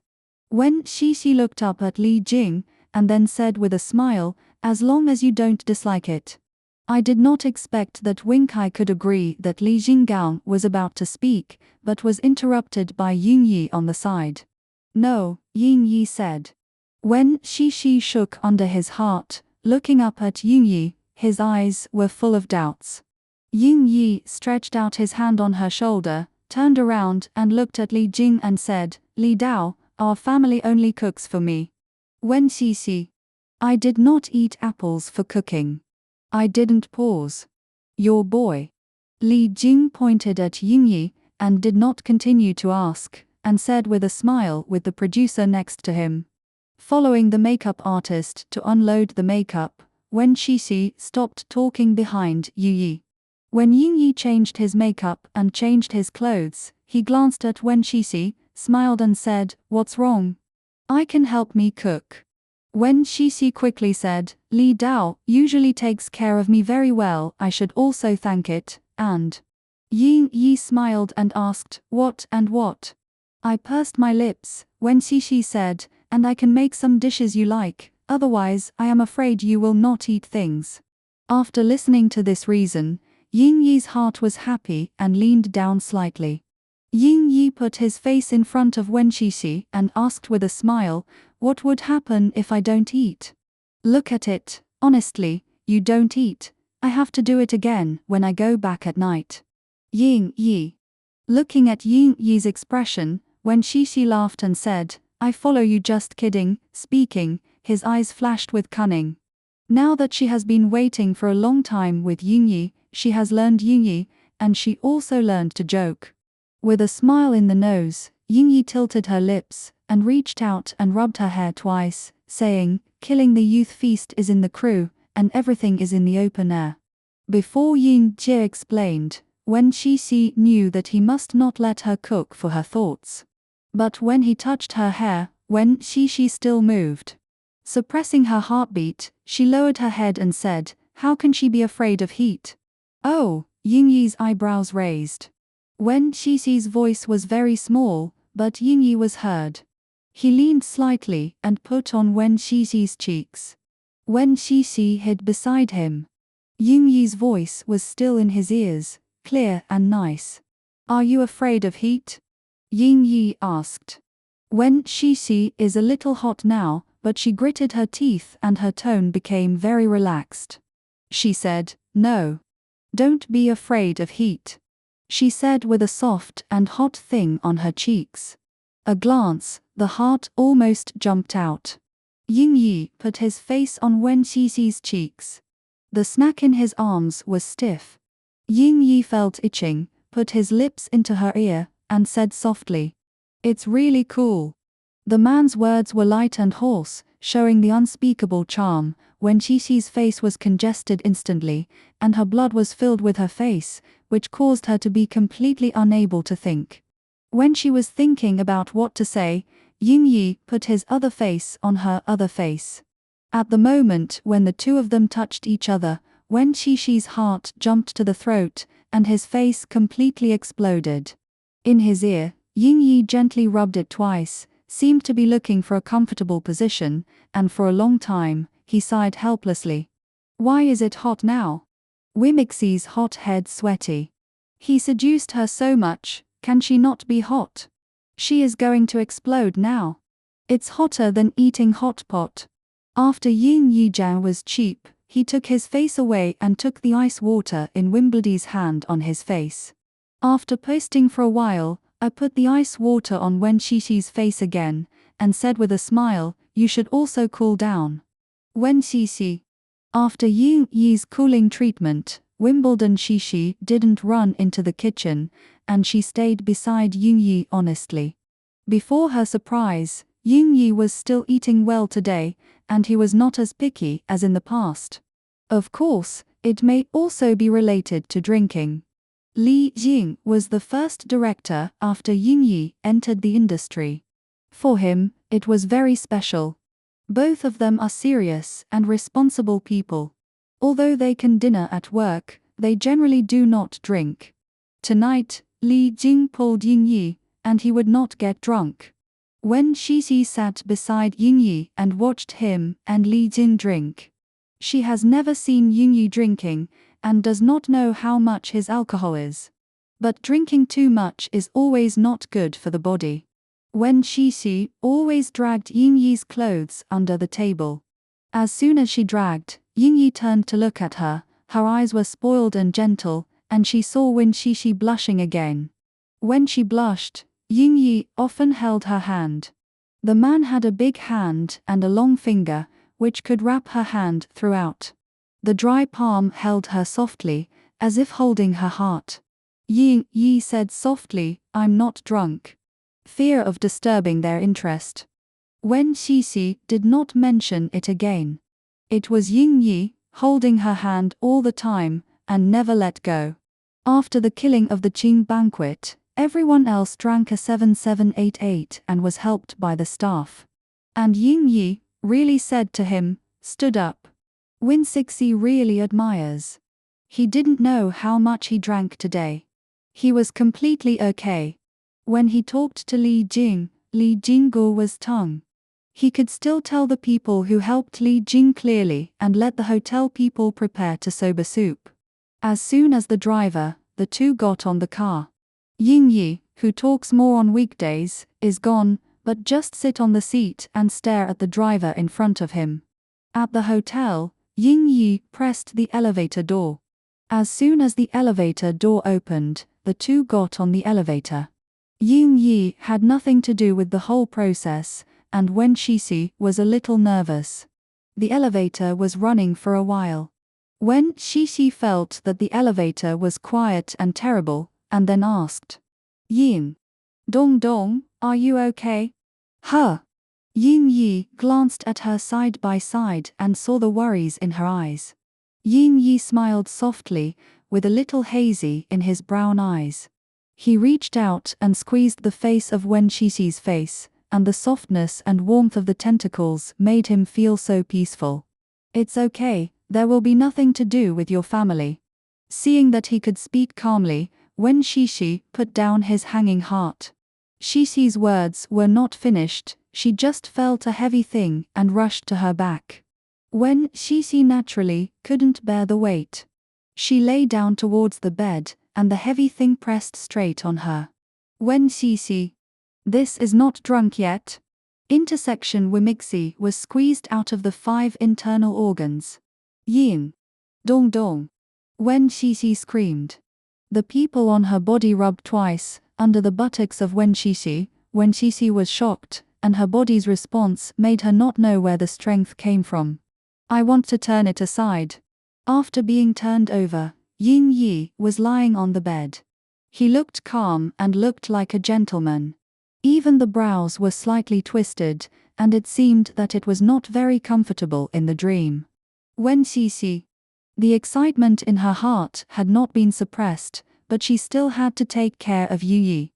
When Shishi looked up at Li Jing, and then said with a smile, as long as you don't dislike it. I did not expect that Wing Kai could agree that Li Jinggao was about to speak, but was interrupted by Yunyi on the side. No, Yunyi said. When Shishi shook under his heart, looking up at Yunyi, his eyes were full of doubts. Yunyi stretched out his hand on her shoulder, turned around and looked at Li Jing and said, Li Dao, our family only cooks for me. When Shishi. I did not eat apples for cooking. I didn't pause. Your boy. Li Jing pointed at Yunyi, and did not continue to ask, and said with a smile with the producer next to him. Following the makeup artist to unload the makeup, Wen Shishi stopped talking behind Yunyi. When Yunyi changed his makeup and changed his clothes, he glanced at Wen Shishi, smiled and said, What's wrong? I can help me cook. Wen Shishi quickly said, Li Dao usually takes care of me very well, I should also thank it, and Yunyi smiled and asked, What and what? I pursed my lips, Wen Shishi said, and I can make some dishes you like, otherwise I am afraid you will not eat things. After listening to this reason, Yunyi's heart was happy and leaned down slightly. Yunyi put his face in front of Wen Shishi and asked with a smile, What would happen if I don't eat? Look at it, honestly, you don't eat. I have to do it again when I go back at night. Yunyi. Looking at Yunyi's expression, Wen Shishi laughed and said, I follow you, just kidding. Speaking, his eyes flashed with cunning. Now that she has been waiting for a long time with Yunyi, she has learned Yunyi, and she also learned to joke. With a smile in the nose, Yunyi tilted her lips, and reached out and rubbed her hair twice, saying, Killing the youth feast is in the crew, and everything is in the open air. Before Yunyi explained, Wen Shishi knew that he must not let her cook for her thoughts. But when he touched her hair, Wen Shishi still moved. Suppressing her heartbeat, she lowered her head and said, How can she be afraid of heat? Oh, Yunyi's eyebrows raised. Wen Shishi's voice was very small, but Yunyi was heard. He leaned slightly and put on Wen Shishi's cheeks. Wen Shishi hid beside him. Yunyi's voice was still in his ears, clear and nice. Are you afraid of heat? Yunyi asked. Wen Shishi is a little hot now, but she gritted her teeth and her tone became very relaxed. She said, No. Don't be afraid of heat. She said with a soft and hot thing on her cheeks. A glance, the heart almost jumped out. Yunyi put his face on Wen Shishi's cheeks. The snack in his arms was stiff. Yunyi felt itching, put his lips into her ear, and said softly, It's really cool. The man's words were light and hoarse, showing the unspeakable charm. Wen Shishi's face was congested instantly, and her blood was filled with her face, which caused her to be completely unable to think. When she was thinking about what to say, Yunyi put his other face on her other face. At the moment when the two of them touched each other, Wen Qixi's heart jumped to the throat, and his face completely exploded. In his ear, Ying Yi gently rubbed it twice, seemed to be looking for a comfortable position, and for a long time, he sighed helplessly. Why is it hot now? Wimixi's hot head sweaty. He seduced her so much, can she not be hot? She is going to explode now. It's hotter than eating hot pot. After Ying Yijian was cheap, he took his face away and took the ice water in Wimbledy's hand on his face. After posting for a while, I put the ice water on Wen Qixi's face again, and said with a smile, you should also cool down. Wen Qixi. After Ying Yi's cooling treatment, Wimbledon Qixi didn't run into the kitchen, and she stayed beside Ying Yi honestly. Before her surprise, Ying Yi was still eating well today, and he was not as picky as in the past. Of course, it may also be related to drinking. Li Jing was the first director after Ying Yi entered the industry. For him, it was very special. Both of them are serious and responsible people. Although they can dinner at work, they generally do not drink. Tonight, Li Jing pulled Ying Yi, and he would not get drunk. Wen Qixi sat beside Ying Yi and watched him and Li Jing drink. She has never seen Ying Yi drinking, and does not know how much his alcohol is. But drinking too much is always not good for the body. Wen Qixi always dragged Ying Yi's clothes under the table. As soon as she dragged, Ying Yi turned to look at her, her eyes were spoiled and gentle, and she saw Wen Qixi blushing again. When she blushed, Ying Yi often held her hand. The man had a big hand and a long finger, which could wrap her hand throughout. The dry palm held her softly, as if holding her heart. Ying Yi said softly, I'm not drunk. Fear of disturbing their interest. Wen Qixi did not mention it again. It was Ying Yi, holding her hand all the time, and never let go. After the killing of the Qing banquet, everyone else drank a 7788 and was helped by the staff. And Ying Yi really said to him, stood up. Wen Cixi really admires. He didn't know how much he drank today. He was completely okay. When he talked to Li Jing, Li Jinggu was tongue. He could still tell the people who helped Li Jing clearly and let the hotel people prepare to soba soup. As soon as the driver, the two got on the car. Ying Yi, who talks more on weekdays, is gone, but just sit on the seat and stare at the driver in front of him. At the hotel, Ying Yi pressed the elevator door. As soon as the elevator door opened, the two got on the elevator. Ying Yi had nothing to do with the whole process, and Wen Qixi was a little nervous. The elevator was running for a while. Wen Qixi felt that the elevator was quiet and terrible, and then asked, Ying Dong Dong, are you okay? Huh. Ying Yi glanced at her side by side and saw the worries in her eyes. Ying Yi smiled softly, with a little hazy in his brown eyes. He reached out and squeezed the face of Wen Qixi's face, and the softness and warmth of the tentacles made him feel so peaceful. It's okay, there will be nothing to do with your family. Seeing that he could speak calmly, Wen Qixi put down his hanging heart. Qixi's words were not finished, she just felt a heavy thing and rushed to her back. Wen Qixi naturally couldn't bear the weight. She lay down towards the bed, and the heavy thing pressed straight on her. Wen Qixi. This is not drunk yet. Intersection Wimixi was squeezed out of the 5 internal organs. Ying Dong Dong. Wen Qixi screamed. The people on her body rubbed twice, under the buttocks of Wen Qixi. Wen Qixi was shocked, and her body's response made her not know where the strength came from. I want to turn it aside. After being turned over, Ying Yi was lying on the bed. He looked calm and looked like a gentleman. Even the brows were slightly twisted, and it seemed that it was not very comfortable in the dream. Wen Qixi. The excitement in her heart had not been suppressed, but she still had to take care of Yu Yi.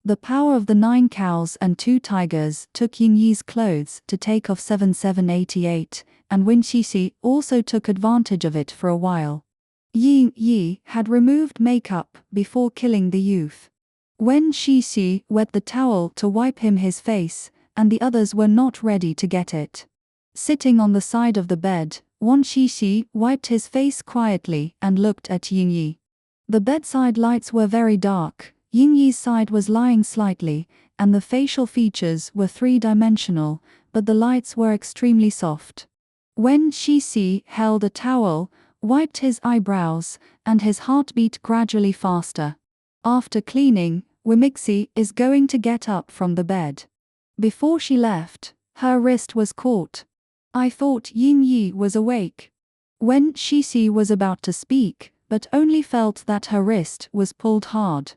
The power of the 9 cows and 2 tigers took Yin Yi's clothes to take off 7788, and Wen Xixi also took advantage of it for a while. Yin Yi had removed makeup before killing the youth. Wen Xixi wet the towel to wipe him his face, and the others were not ready to get it. Sitting on the side of the bed, Wen Xixi wiped his face quietly and looked at Yin Yi. The bedside lights were very dark. Yin Yi's side was lying slightly, and the facial features were 3-dimensional, but the lights were extremely soft. Wen Xixi held a towel, wiped his eyebrows, and his heart beat gradually faster. After cleaning, Wimixi is going to get up from the bed. Before she left, her wrist was caught. I thought Yin Yi was awake. Wen Xixi was about to speak, but only felt that her wrist was pulled hard.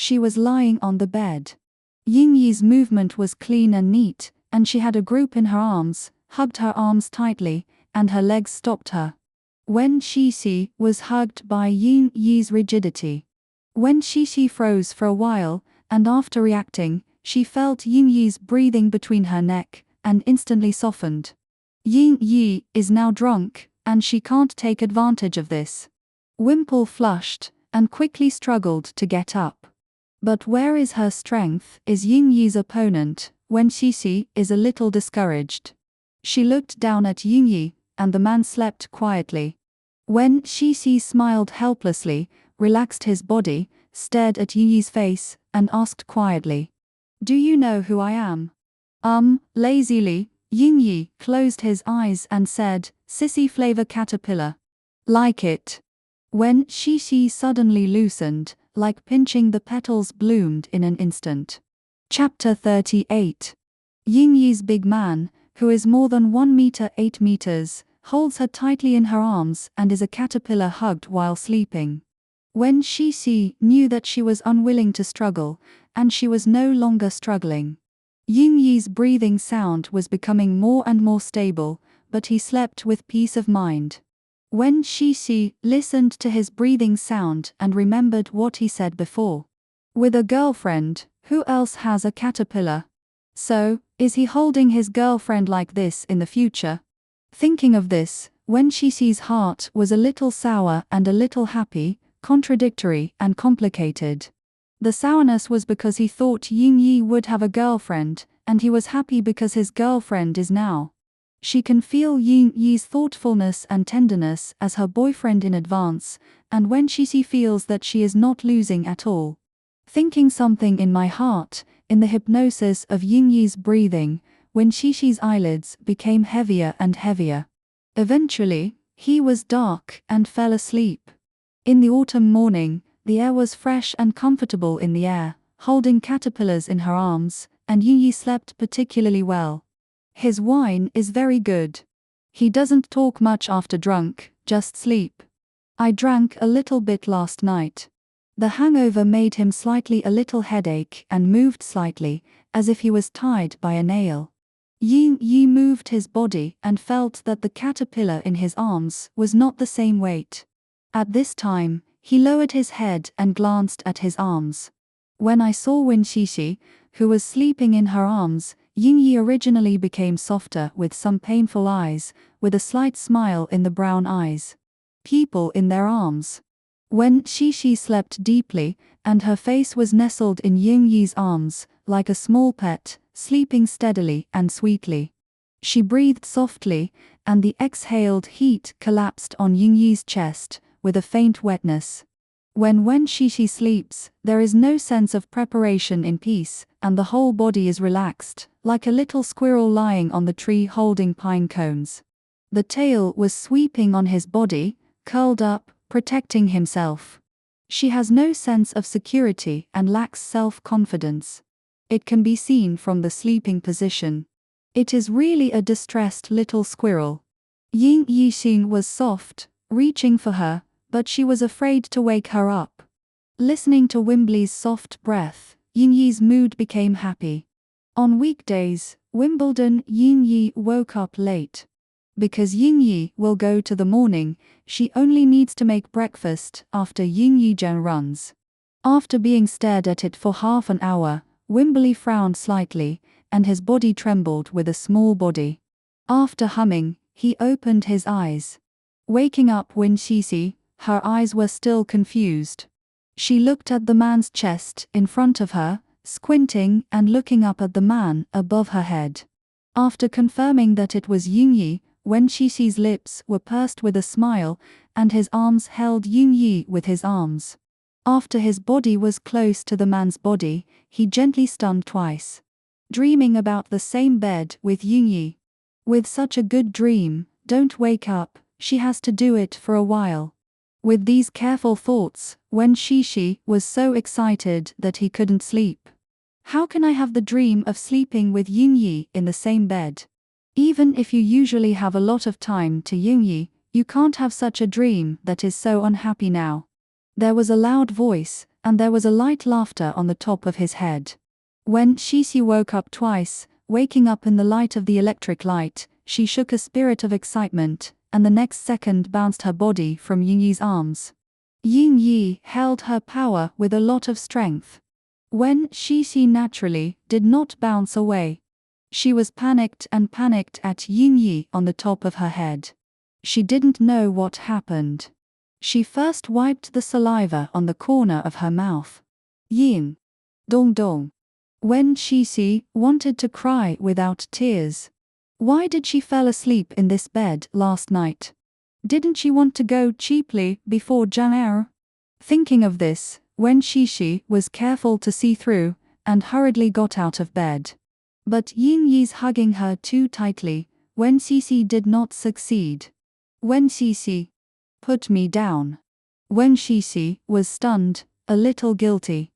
She was lying on the bed. Yin Yi's movement was clean and neat, and she had a grip in her arms, hugged her arms tightly, and her legs stopped her. Wen Xixi was hugged by Yin Yi's rigidity. Wen Xixi froze for a while, and after reacting, she felt Yin Yi's breathing between her neck, and instantly softened. Yin Yi is now drunk, and she can't take advantage of this. Wimple flushed, and quickly struggled to get up. But where is her strength is Yin Yi's opponent. Wen Xixi is a little discouraged. She looked down at Yin Yi, and the man slept quietly. Wen Xixi smiled helplessly, relaxed his body, stared at Yin Yi's face, and asked quietly, "Do you know who I am?" Lazily, Yin Yi closed his eyes and said, "Sissy flavor caterpillar." "Like it." Wen Xixi suddenly loosened, like pinching the petals bloomed in an instant. Chapter 38. Yin Yi's big man, who is more than 1 meter 8 meters, holds her tightly in her arms and is a caterpillar hugged while sleeping. Wen Xixi knew that she was unwilling to struggle, and she was no longer struggling. Yin Yi's breathing sound was becoming more and more stable, but he slept with peace of mind. Wen Xixi listened to his breathing sound and remembered what he said before. With a girlfriend, who else has a caterpillar? So, is he holding his girlfriend like this in the future? Thinking of this, Wen Xixi's heart was a little sour and a little happy, contradictory and complicated. The sourness was because he thought Yin Yi would have a girlfriend, and he was happy because his girlfriend is now. She can feel Yin Yi's thoughtfulness and tenderness as her boyfriend in advance, and Wen Xixi feels that she is not losing at all. Thinking something in my heart, in the hypnosis of Yin Yi's breathing, Wen Xixi's eyelids became heavier and heavier. Eventually, he was dark and fell asleep. In the autumn morning, the air was fresh and comfortable in the air, holding caterpillars in her arms, and Yin Yi slept particularly well. His wine is very good. He doesn't talk much after drunk, just sleep. I drank a little bit last night. The hangover made him slightly a little headache and moved slightly, as if he was tied by a nail. Yin Yi moved his body and felt that the caterpillar in his arms was not the same weight. At this time, he lowered his head and glanced at his arms. When I saw Wen Xixi, who was sleeping in her arms, Yin Yi originally became softer with some painful eyes, with a slight smile in the brown eyes. People in their arms. Wen Xixi slept deeply, and her face was nestled in Yin Yi's arms, like a small pet, sleeping steadily and sweetly. She breathed softly, and the exhaled heat collapsed on Yin Yi's chest, with a faint wetness. When Wen Xixi sleeps, there is no sense of preparation in peace, and the whole body is relaxed, like a little squirrel lying on the tree holding pine cones. The tail was sweeping on his body, curled up, protecting himself. She has no sense of security and lacks self-confidence. It can be seen from the sleeping position. It is really a distressed little squirrel. Yin Yixing was soft, reaching for her, but she was afraid to wake her up. Listening to Wimbly's soft breath, Yin Yi's mood became happy. On weekdays, Wimbledon Yin Yi woke up late. Because Yin Yi will go to the morning, she only needs to make breakfast after Yin Yi Zhen runs. After being stared at it for half an hour, Wimberley frowned slightly, and his body trembled with a small body. After humming, he opened his eyes. Waking up Wen Xixi, her eyes were still confused. She looked at the man's chest in front of her, squinting and looking up at the man above her head. After confirming that it was Yingyi, Wen Xixi's lips were pursed with a smile, and his arms held Yingyi with his arms. After his body was close to the man's body, he gently stunned twice. Dreaming about the same bed with Yingyi. With such a good dream, don't wake up, she has to do it for a while. With these careful thoughts, Wen Xixi was so excited that he couldn't sleep. How can I have the dream of sleeping with Yingyi in the same bed? Even if you usually have a lot of time to Yingyi, you can't have such a dream that is so unhappy now. There was a loud voice, and there was a light laughter on the top of his head. When Xixi woke up twice, waking up in the light of the electric light, she shook a spirit of excitement, and the next second bounced her body from Yingyi's arms. Yingyi held her power with a lot of strength. Wen Xixi naturally did not bounce away. She was panicked at Yingyi on the top of her head. She didn't know what happened. She first wiped the saliva on the corner of her mouth. Yin. Dong dong. Wen Xixi wanted to cry without tears. Why did she fell asleep in this bed last night? Didn't she want to go cheaply before Zhang Er? Thinking of this, Wen Xixi was careful to see through, and hurriedly got out of bed. But Yingyi's hugging her too tightly, Wen Xixi did not succeed. Wen Xixi, put me down. Wen Xixi was stunned, a little guilty.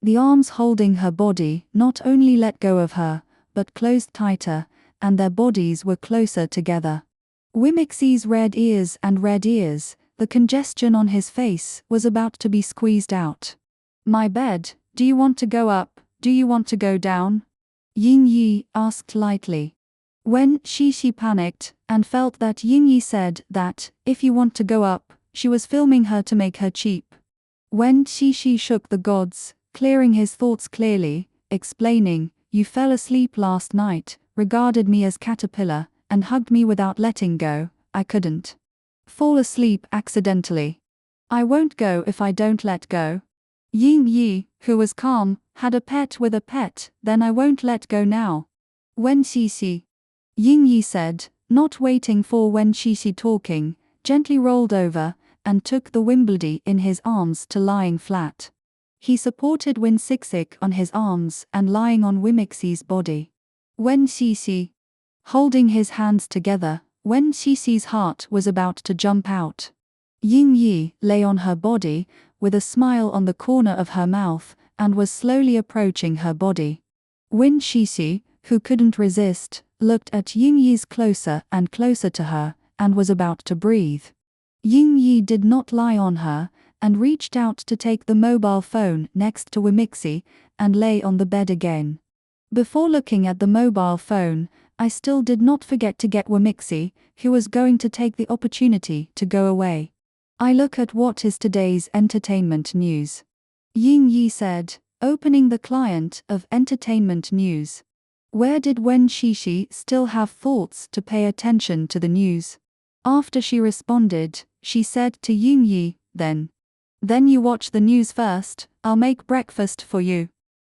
The arms holding her body not only let go of her, but closed tighter, and their bodies were closer together. Wimixi's red ears, the congestion on his face was about to be squeezed out. My bed, do you want to go up, do you want to go down? Yingyi asked lightly. Wen Xixi panicked, and felt that Yingyi said that, if you want to go up, she was filming her to make her cheap. Wen Xixi shook the gods, clearing his thoughts clearly, explaining, you fell asleep last night, regarded me as caterpillar, and hugged me without letting go. I couldn't fall asleep accidentally. I won't go if I don't let go. Yingyi, who was calm, had a pet with a pet, then I won't let go now. Wen Xixi, Yingyi said, not waiting for Wen Xixi talking, gently rolled over, and took the Wimbledy in his arms to lying flat. He supported Wen Xixi on his arms and lying on Wimixi's body. Wen Xixi, holding his hands together, Wen Xixi's heart was about to jump out. Yingyi lay on her body, with a smile on the corner of her mouth, and was slowly approaching her body. Wen Xixi, who couldn't resist, looked at Yingyi's closer and closer to her, and was about to breathe. Yingyi did not lie on her, and reached out to take the mobile phone next to Wimixi, and lay on the bed again. Before looking at the mobile phone, I still did not forget to get Wimixi, who was going to take the opportunity to go away. I look at what is today's entertainment news. Yingyi said, opening the client of entertainment news. Where did Wen Xixi still have thoughts to pay attention to the news? After she responded, she said to Yingyi, Then you watch the news first, I'll make breakfast for you.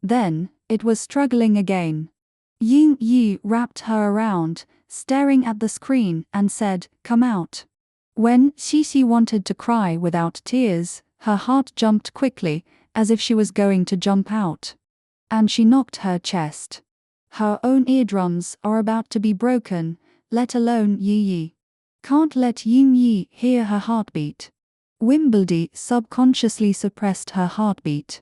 Then, it was struggling again. Yingyi wrapped her around, staring at the screen, and said, come out. When Xixi wanted to cry without tears, her heart jumped quickly, as if she was going to jump out. And she knocked her chest. Her own eardrums are about to be broken, let alone Yi. Can't let Yingyi hear her heartbeat. Wimbledy subconsciously suppressed her heartbeat.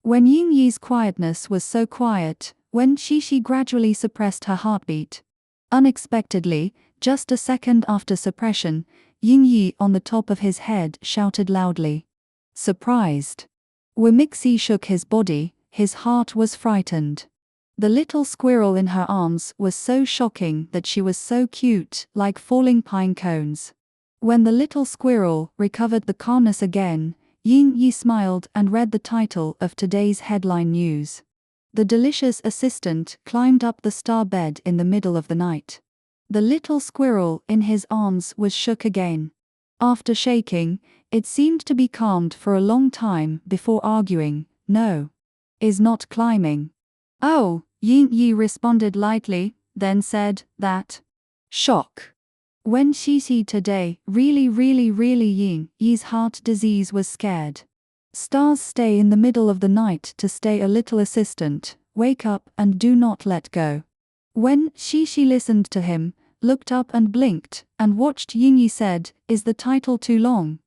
When Yingyi's quietness was so quiet, Wen Xixi gradually suppressed her heartbeat. Unexpectedly, just a second after suppression, Yingyi on the top of his head shouted loudly. Surprised. Wimixi shook his body, his heart was frightened. The little squirrel in her arms was so shocking that she was so cute, like falling pine cones. When the little squirrel recovered the calmness again, Yingyi smiled and read the title of today's headline news. The delicious assistant climbed up the star bed in the middle of the night. The little squirrel in his arms was shook again. After shaking, it seemed to be calmed for a long time before arguing. No. Is not climbing. Oh, Yin Yi responded lightly, then said, that. Shock. When she see today, really Yin Yi's heart disease was scared. Stars stay in the middle of the night to stay a little assistant, wake up and do not let go. When she listened to him, looked up and blinked, and watched Yin Yi said, is the title too long?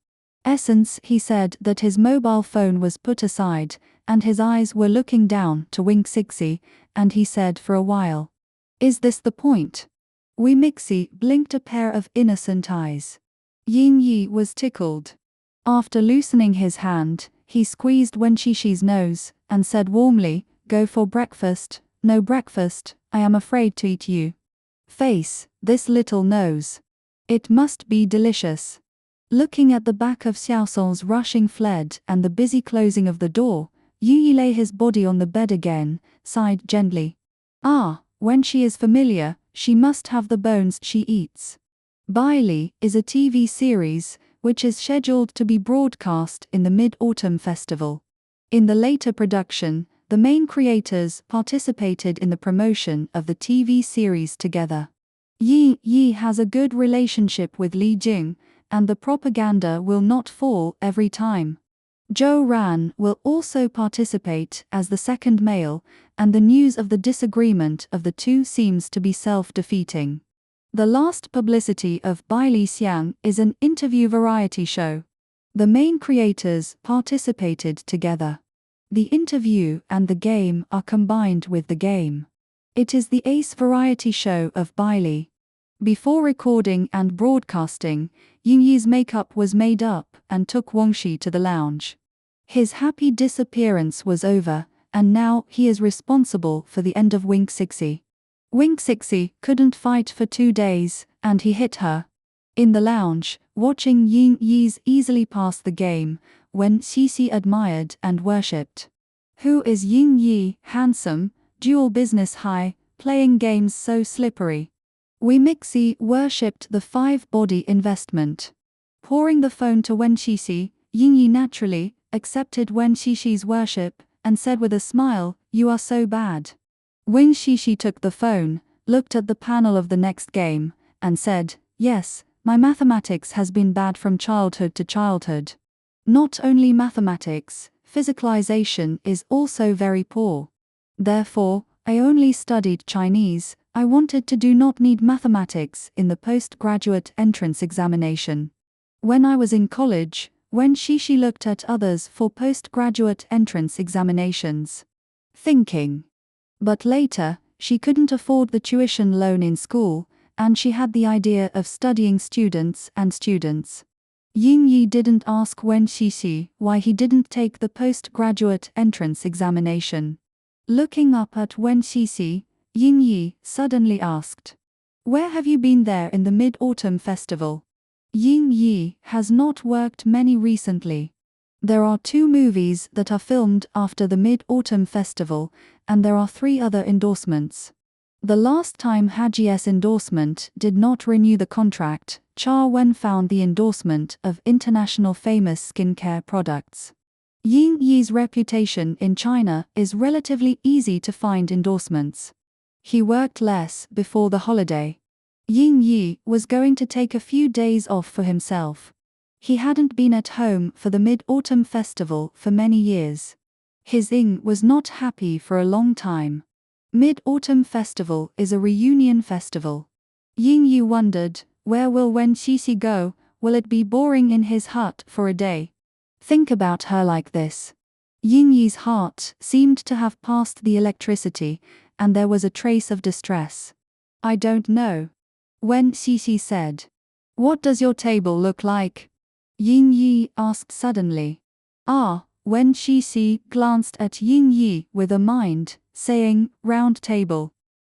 Essence, he said that his mobile phone was put aside, and his eyes were looking down to Wing Sixi, and he said for a while. Is this the point? Wei Mixi blinked a pair of innocent eyes. Yin Yi was tickled. After loosening his hand, he squeezed Wen Shixi's nose, and said warmly, go for breakfast. No breakfast, I am afraid to eat you. Face, this little nose. It must be delicious. Looking at the back of Xiaosong's rushing fled and the busy closing of the door, Yu Yi lay his body on the bed again, sighed gently. Ah, when she is familiar, she must have the bones she eats. Baili is a TV series, which is scheduled to be broadcast in the Mid-Autumn Festival. In the later production, the main creators participated in the promotion of the TV series together. Yi Yi has a good relationship with Li Jing, and the propaganda will not fall every time. Zhou Ran will also participate as the second male, and the news of the disagreement of the two seems to be self-defeating. The last publicity of Bai Li Xiang is an interview variety show. The main creators participated together. The interview and the game are combined with the game. It is the ace variety show of Bai Li. Before recording and broadcasting, Yin Yi's makeup was made up and took Wangxi to the lounge. His happy disappearance was over, and now he is responsible for the end of Wing Sixi. Wing Sixi couldn't fight for 2 days, and he hit her. In the lounge, watching Yin Yi's easily pass the game, Wen Xixi admired and worshipped. Who is Yin Yi, handsome, dual business high, playing games so slippery? Wei Mixi worshipped the 5-body investment. Pouring the phone to Wen Xixi, Yin Yi naturally accepted Wen Xixi's worship, and said with a smile, you are so bad. Wen Xixi took the phone, looked at the panel of the next game, and said, yes, my mathematics has been bad from childhood to childhood. Not only mathematics, physicalization is also very poor. Therefore, I only studied Chinese. I wanted to do not need mathematics in the postgraduate entrance examination. When I was in college, Wen Xixi looked at others for postgraduate entrance examinations, thinking. But later, she couldn't afford the tuition loan in school, and she had the idea of studying students and students. Yin Yi didn't ask Wen Xixi why he didn't take the postgraduate entrance examination. Looking up at Wen Xixi, Yin Yi suddenly asked, where have you been there in the Mid-Autumn Festival? Yin Yi has not worked many recently. There are 2 movies that are filmed after the Mid-Autumn Festival, and there are 3 other endorsements. The last time Haji's endorsement did not renew the contract, Cha Wen found the endorsement of international famous skincare products. Yin Yi's reputation in China is relatively easy to find endorsements. He worked less before the holiday. Yin Yi was going to take a few days off for himself. He hadn't been at home for the Mid-Autumn Festival for many years. His Ying was not happy for a long time. Mid-Autumn Festival is a reunion festival. Yin Yi wondered, where will Wen Xixi go? Will it be boring in his hut for a day? Think about her like this. Yin Yi's heart seemed to have passed the electricity, and there was a trace of distress. I don't know. Wen Xixi said. What does your table look like? Yin Yi asked suddenly. Ah, Wen Xixi glanced at Yin Yi with a mind, saying, round table.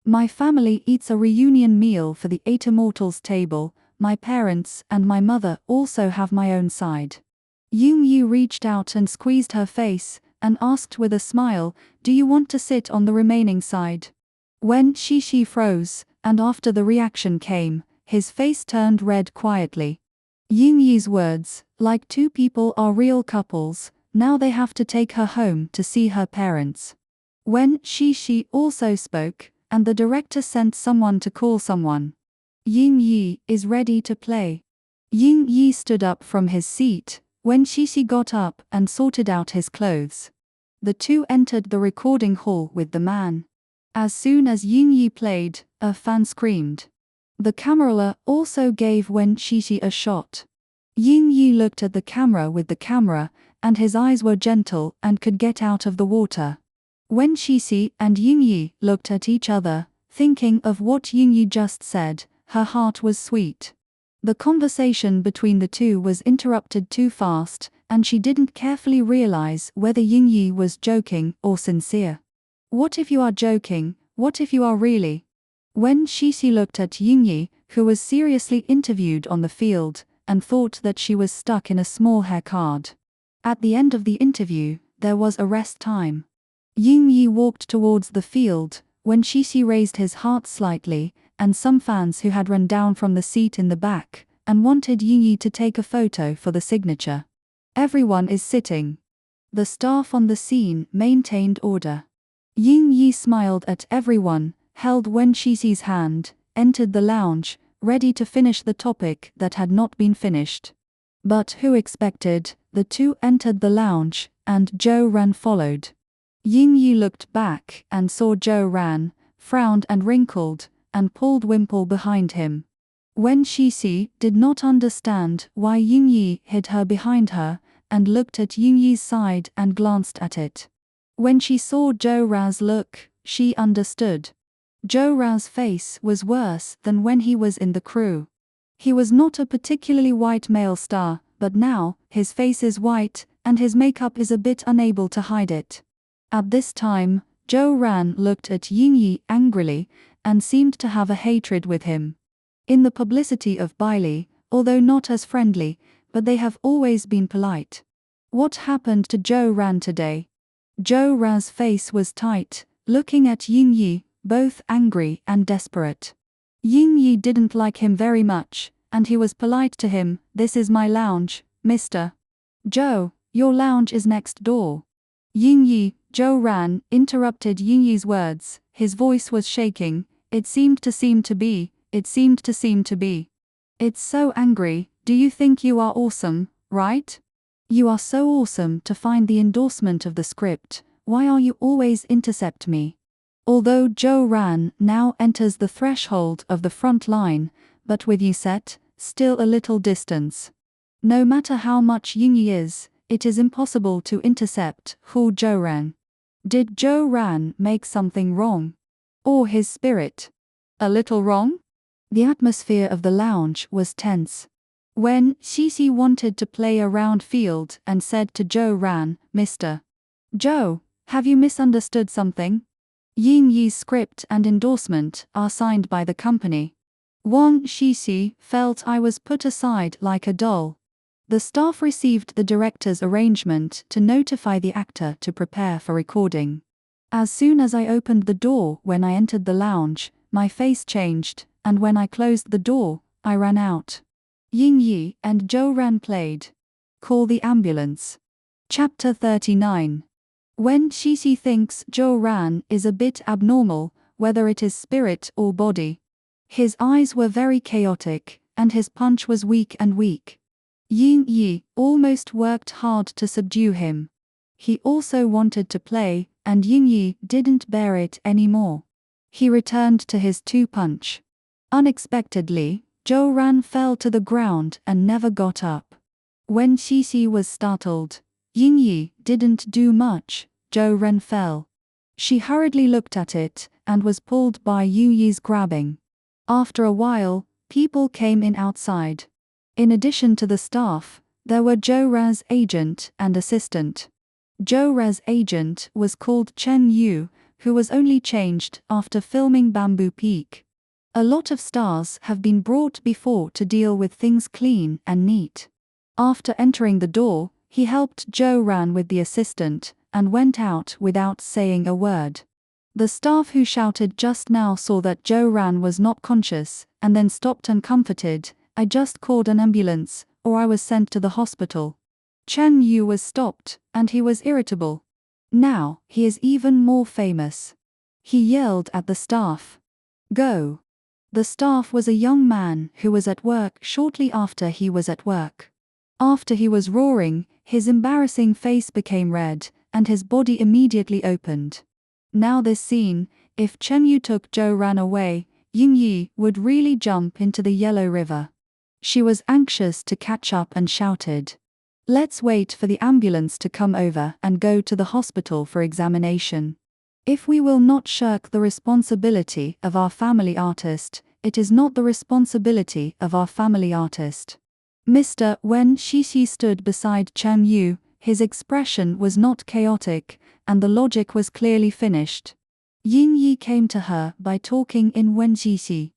My family eats a reunion meal for the 8 immortals table. My parents and my mother also have my own side. Yin Yi reached out and squeezed her face, and asked with a smile, "Do you want to sit on the remaining side?" When Shishi froze, and after the reaction came, his face turned red quietly. Yingyi's words, like two people are real couples, now they have to take her home to see her parents. When Shishi also spoke, and the director sent someone to call someone. Yingyi is ready to play. Yingyi stood up from his seat, when Shishi got up and sorted out his clothes. The two entered the recording hall with the man. As soon as Yingyi played, a fan screamed. The camera also gave Wen Shishi a shot. Yingyi looked at the camera with the camera, and his eyes were gentle and could get out of the water. Wen Shishi and Yingyi looked at each other, thinking of what Yingyi just said, her heart was sweet. The conversation between the two was interrupted too fast, and she didn't carefully realize whether Yingyi was joking or sincere. What if you are joking? What if you are really? When Shishi looked at Yingyi, who was seriously interviewed on the field, and thought that she was stuck in a small hair card. At the end of the interview, there was a rest time. Yingyi walked towards the field, when Shishi raised his heart slightly, and some fans who had run down from the seat in the back, and wanted Yingyi to take a photo for the signature. Everyone is sitting. The staff on the scene maintained order. Yingyi smiled at everyone, held Wen Shishi's hand, entered the lounge, ready to finish the topic that had not been finished. But who expected, the two entered the lounge, and Zhou Ran followed. Yingyi looked back and saw Zhou Ran, frowned and wrinkled, and pulled Wimple behind him. Wen Shishi did not understand why Yingyi hid her behind her, and looked at Yingyi's side and glanced at it. When she saw Zhou Ran's look, she understood. Zhou Ran's face was worse than when he was in the crew. He was not a particularly white male star, but now, his face is white, and his makeup is a bit unable to hide it. At this time, Zhou Ran looked at Yingyi angrily, and seemed to have a hatred with him. In the publicity of Bailey, although not as friendly, but they have always been polite. What happened to Zhou Ran today? Zhou Ran's face was tight, looking at Yingyi, both angry and desperate. Yingyi didn't like him very much, and he was polite to him. "This is my lounge, mister. Zhou, your lounge is next door." Yingyi, Zhou Ran interrupted Yingyi's words, his voice was shaking. It seemed to be. It's so angry. Do you think you are awesome, right? You are so awesome to find the endorsement of the script. Why are you always intercept me? Although Zhou Ran now enters the threshold of the front line, but with Yuset, still a little distance. No matter how much Yingyi is, it is impossible to intercept Hu Zhou Ran. Did Zhou Ran make something wrong? Or his spirit? A little wrong? The atmosphere of the lounge was tense. When Shishi wanted to play a round field and said to Zhou Ran, "Mr. Zhou, have you misunderstood something? Yingyi's script and endorsement are signed by the company." Wang Shishi felt I was put aside like a doll. The staff received the director's arrangement to notify the actor to prepare for recording. As soon as I opened the door when I entered the lounge, my face changed, and when I closed the door, I ran out. Yingyi and Zhou Ran played. Call the ambulance. Chapter 39. When Shishi thinks Zhou Ran is a bit abnormal, whether it is spirit or body. His eyes were very chaotic, and his punch was weak. Yingyi almost worked hard to subdue him. He also wanted to play, and Yingyi didn't bear it anymore. He returned to his two-punch. Unexpectedly, Zhou Ran fell to the ground and never got up. When Shishi was startled, Yingyi didn't do much. Zhou Ran fell. She hurriedly looked at it, and was pulled by Yingyi's grabbing. After a while, people came in outside. In addition to the staff, there were Zhou Ran's agent and assistant. Zhou Ran's agent was called Chen Yu, who was only changed after filming Bamboo Peak. A lot of stars have been brought before to deal with things clean and neat. After entering the door, he helped Zhou Ran with the assistant, and went out without saying a word. The staff who shouted just now saw that Zhou Ran was not conscious, and then stopped and comforted. I just called an ambulance, or I was sent to the hospital. Chen Yu was stopped, and he was irritable. Now, he is even more famous. He yelled at the staff. Go. The staff was a young man who was at work shortly after he was at work. After he was roaring, his embarrassing face became red, and his body immediately opened. Now this scene, if Chen Yu took Zhou Ran away, Ying Yi would really jump into the Yellow River. She was anxious to catch up and shouted, "Let's wait for the ambulance to come over and go to the hospital for examination. If we will not shirk the responsibility of our family artist, it is not the responsibility of our family artist." Mr. Wen Xixi stood beside Chen Yu. His expression was not chaotic, and the logic was clearly finished. Ying Yi came to her by talking in Wen Xixi.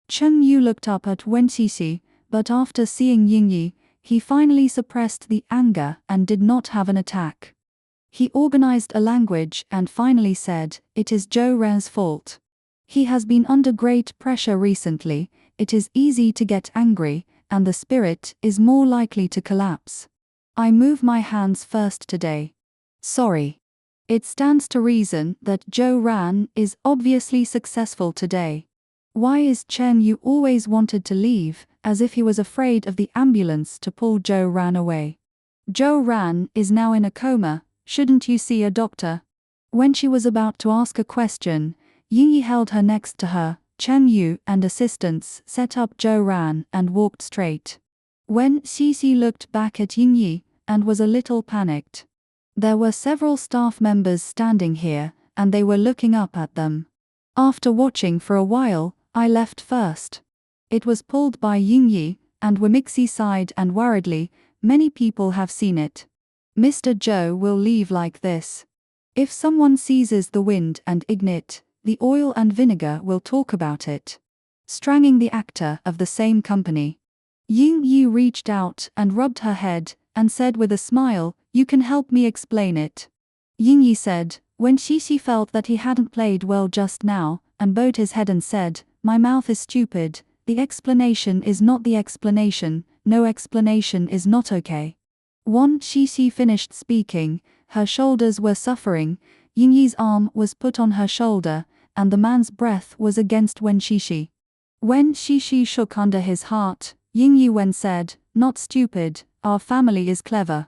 Chen Yu looked up at Wen Xixi, but after seeing Ying Yi, he finally suppressed the anger and did not have an attack. He organized a language and finally said, "It is Zhou Ran's fault. He has been under great pressure recently, it is easy to get angry, and the spirit is more likely to collapse. I move my hands first today. Sorry. It stands to reason that Zhou Ran is obviously successful today. Why is Chen Yu always wanted to leave, as if he was afraid of the ambulance to pull Zhou Ran away? Zhou Ran is now in a coma, shouldn't you see a doctor?" When she was about to ask a question, Ying Yi held her next to her. Chen Yu and assistants set up Zhou Ran and walked straight. Wen Xixi looked back at Ying Yi and was a little panicked. There were several staff members standing here, and they were looking up at them. After watching for a while, I left first. It was pulled by Ying Yi, and Wemixi sighed and worriedly, "Many people have seen it. Mr. Zhou will leave like this. If someone seizes the wind and ignite, the oil and vinegar will talk about it." Strangling the actor of the same company. Ying Yi reached out and rubbed her head, and said with a smile, "You can help me explain it." Ying Yi said, when Xixi felt that he hadn't played well just now, and bowed his head and said, "My mouth is stupid, the explanation is not the explanation, no explanation is not okay." When Xixi finished speaking, her shoulders were suffering, Ying Yi's arm was put on her shoulder, and the man's breath was against Wen Xixi. When Xixi shook under his heart, Ying Yi Wen said, "Not stupid, our family is clever."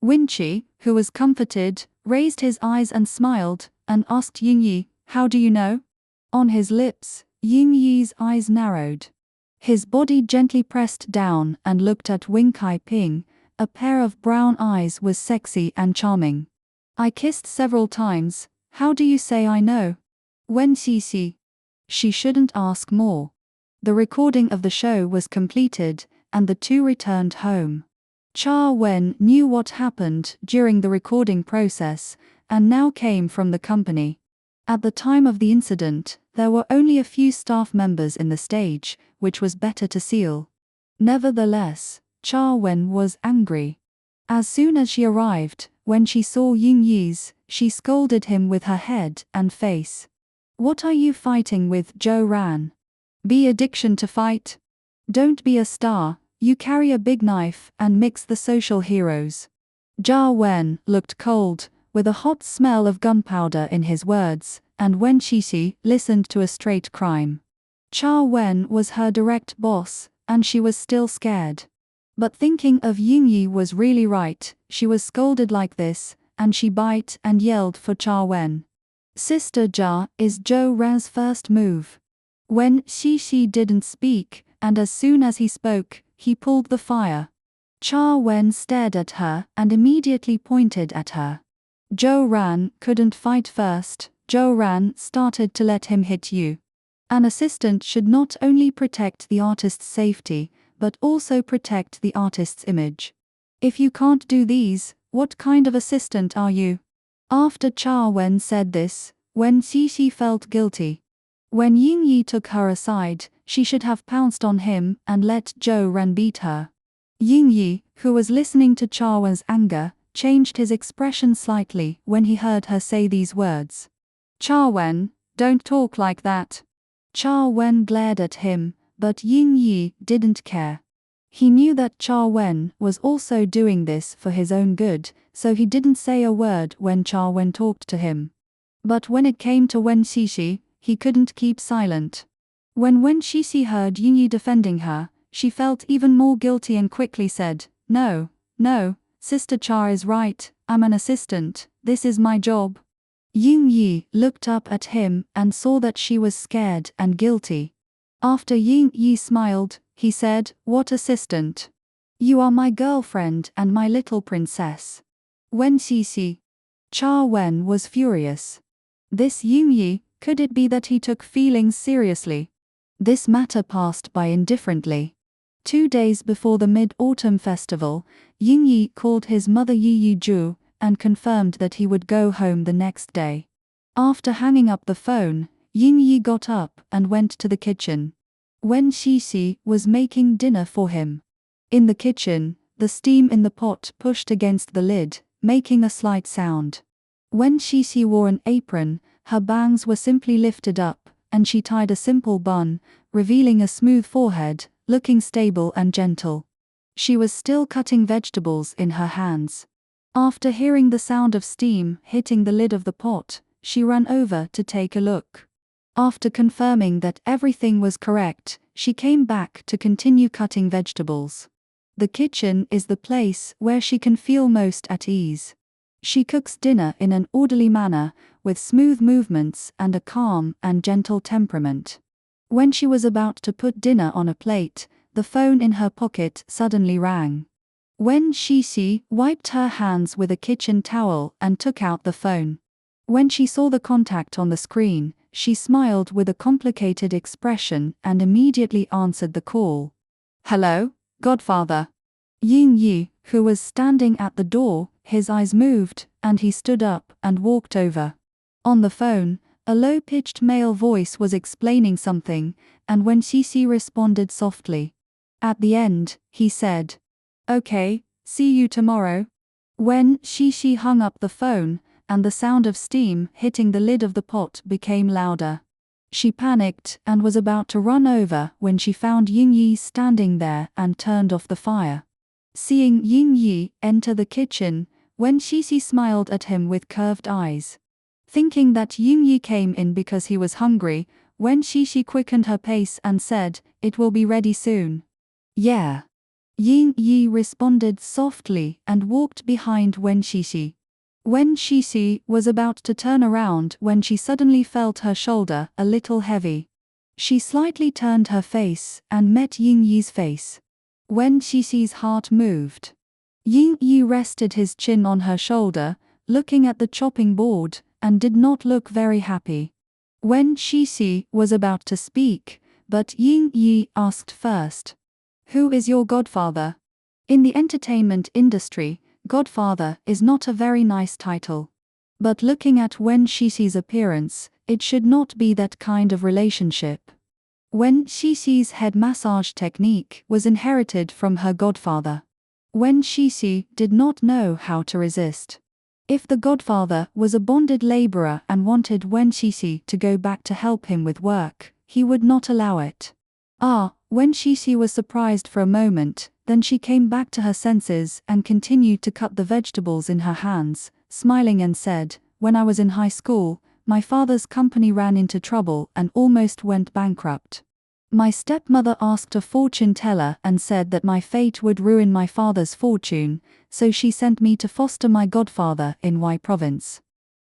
Winqi, who was comforted, raised his eyes and smiled, and asked Ying Yi, "How do you know?" On his lips, Ying Yi's eyes narrowed. His body gently pressed down and looked at Wing Kai Ping. A pair of brown eyes was sexy and charming. "I kissed several times, how do you say I know?" Wen Xixi. She shouldn't ask more. The recording of the show was completed, and the two returned home. Cha Wen knew what happened during the recording process, and now came from the company. At the time of the incident, there were only a few staff members in the stage, which was better to seal. Nevertheless, Cha Wen was angry. As soon as she arrived, when she saw Ying Yi's, she scolded him with her head and face. "What are you fighting with, Zhou Ran? Be addiction to fight? Don't be a star, you carry a big knife and mix the social heroes." Jia Wen looked cold, with a hot smell of gunpowder in his words, and Wen Xixi listened to a straight crime. Cha Wen was her direct boss, and she was still scared. But thinking of Ying Yi was really right, she was scolded like this, and she bite and yelled for Cha Wen. "Sister Jia is Zhou Ran's first move." When Xixi didn't speak, and as soon as he spoke, he pulled the fire. Cha Wen stared at her and immediately pointed at her. "Zhou Ran couldn't fight first, Zhou Ran started to let him hit you. An assistant should not only protect the artist's safety, but also protect the artist's image. If you can't do these, what kind of assistant are you?" After Cha Wen said this, Wen Xixi felt guilty. When Ying Yi took her aside, she should have pounced on him and let Zhou Ran beat her. Ying Yi, who was listening to Cha Wen's anger, changed his expression slightly when he heard her say these words. "Cha Wen, don't talk like that." Cha Wen glared at him, but Ying Yi didn't care. He knew that Cha Wen was also doing this for his own good, so he didn't say a word when Cha Wen talked to him. But when it came to Wen Xixi, he couldn't keep silent. When Wen Xixi heard Ying Yi defending her, she felt even more guilty and quickly said, No, Sister Cha is right, I'm an assistant, this is my job." Ying Yi looked up at him and saw that she was scared and guilty. After Ying Yi smiled, he said, "What assistant? You are my girlfriend and my little princess." Wen Xixi. Cha Wen was furious. This Ying Yi, could it be that he took feelings seriously? This matter passed by indifferently. 2 days before the Mid-Autumn Festival, Ying Yi called his mother Yi Yizhu and confirmed that he would go home the next day. After hanging up the phone, Ying Yi got up and went to the kitchen. Wen Xixi was making dinner for him. In the kitchen, the steam in the pot pushed against the lid, making a slight sound. Wen Xixi wore an apron, her bangs were simply lifted up, and she tied a simple bun, revealing a smooth forehead, looking stable and gentle. She was still cutting vegetables in her hands. After hearing the sound of steam hitting the lid of the pot, she ran over to take a look. After confirming that everything was correct, she came back to continue cutting vegetables. The kitchen is the place where she can feel most at ease. She cooks dinner in an orderly manner, with smooth movements and a calm and gentle temperament. When she was about to put dinner on a plate, the phone in her pocket suddenly rang. Wen Xixi wiped her hands with a kitchen towel and took out the phone. When she saw the contact on the screen, she smiled with a complicated expression and immediately answered the call. "Hello, Godfather." Ying Yi, who was standing at the door, his eyes moved, and he stood up and walked over. On the phone, a low-pitched male voice was explaining something, and Wen Xixi responded softly. At the end, he said, "Okay, see you tomorrow." Wen Xixi hung up the phone, and the sound of steam hitting the lid of the pot became louder. She panicked and was about to run over when she found Ying Yi standing there and turned off the fire. Seeing Ying Yi enter the kitchen, Wen Xixi smiled at him with curved eyes. Thinking that Ying Yi came in because he was hungry, Wen Xixi quickened her pace and said, "It will be ready soon." "Yeah." Ying Yi responded softly and walked behind Wen Xixi. Wen Xixi was about to turn around when she suddenly felt her shoulder a little heavy. She slightly turned her face and met Ying Yi's face. Wen Xixi's heart moved. Ying Yi rested his chin on her shoulder, looking at the chopping board, and did not look very happy. Wen Xixi was about to speak, but Ying Yi asked first, "Who is your godfather?" In the entertainment industry, godfather is not a very nice title. But looking at Wen Xixi's appearance, it should not be that kind of relationship. Wen Xixi's head massage technique was inherited from her godfather. Wen Xixi did not know how to resist. If the godfather was a bonded laborer and wanted Wen Xixi to go back to help him with work, he would not allow it. Wen Xixi was surprised for a moment, then she came back to her senses and continued to cut the vegetables in her hands, smiling and said, "When I was in high school, my father's company ran into trouble and almost went bankrupt. My stepmother asked a fortune teller and said that my fate would ruin my father's fortune, so she sent me to foster my godfather in Y Province.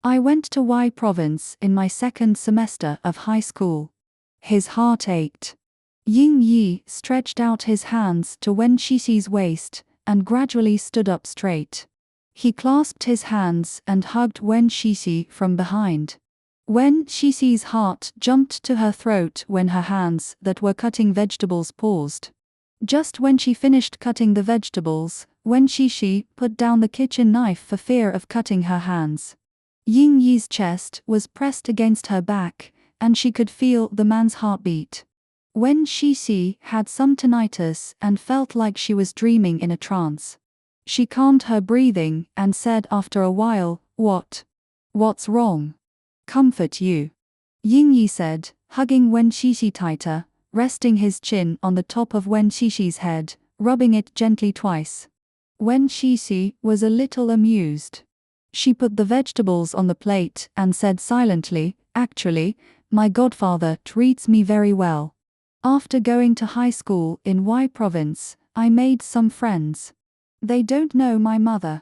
I went to Y Province in my second semester of high school." His heart ached. Ying Yi stretched out his hands to Wen Xixi's waist and gradually stood up straight. He clasped his hands and hugged Wen Xixi from behind. Wen Xixi's heart jumped to her throat when her hands that were cutting vegetables paused. Just when she finished cutting the vegetables, Wen Xixi put down the kitchen knife for fear of cutting her hands. Ying Yi's chest was pressed against her back, and she could feel the man's heartbeat. Wen Xixi had some tinnitus and felt like she was dreaming in a trance. She calmed her breathing and said after a while, What's wrong? Comfort you. Yingyi said, hugging Wen Shishi tighter, resting his chin on the top of Wen Shishi's head, rubbing it gently twice. Wen Shishi was a little amused. She put the vegetables on the plate and said silently, Actually, my godfather treats me very well. After going to high school in Y province, I made some friends. They don't know my mother.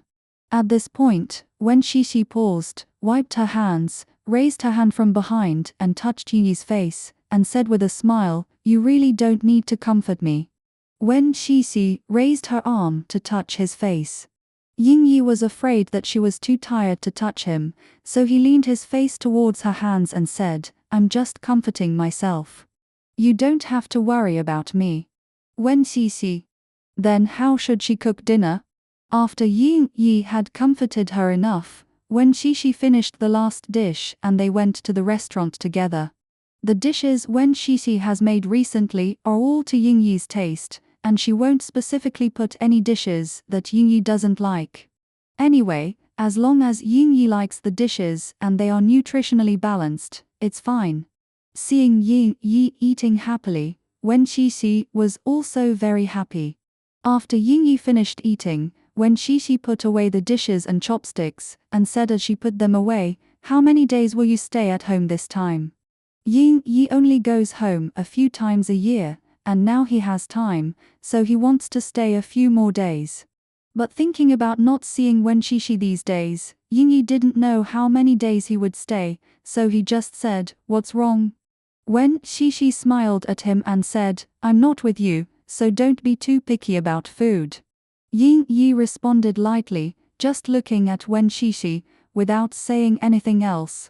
At this point, Wen Shishi paused, wiped her hands, raised her hand from behind and touched Yingyi's face, and said with a smile, You really don't need to comfort me. Wen Shishi raised her arm to touch his face. Yingyi was afraid that she was too tired to touch him, so he leaned his face towards her hands and said, I'm just comforting myself. You don't have to worry about me. Wen Shishi. Then how should she cook dinner? After Yingyi had comforted her enough, Wen Shishi finished the last dish and they went to the restaurant together. The dishes Wen Shishi has made recently are all to Yingyi's taste, and she won't specifically put any dishes that Yingyi doesn't like. Anyway, as long as Yingyi likes the dishes and they are nutritionally balanced, it's fine. Seeing Yingyi eating happily, Wen Shishi was also very happy. After Yingyi finished eating, Wen Shishi put away the dishes and chopsticks, and said as she put them away, How many days will you stay at home this time? Yingyi only goes home a few times a year, and now he has time, so he wants to stay a few more days. But thinking about not seeing Wen Shishi these days, Yingyi didn't know how many days he would stay, so he just said, What's wrong? Wen Shishi smiled at him and said, I'm not with you, so don't be too picky about food. Yingyi responded lightly, just looking at Wen Shishi, without saying anything else.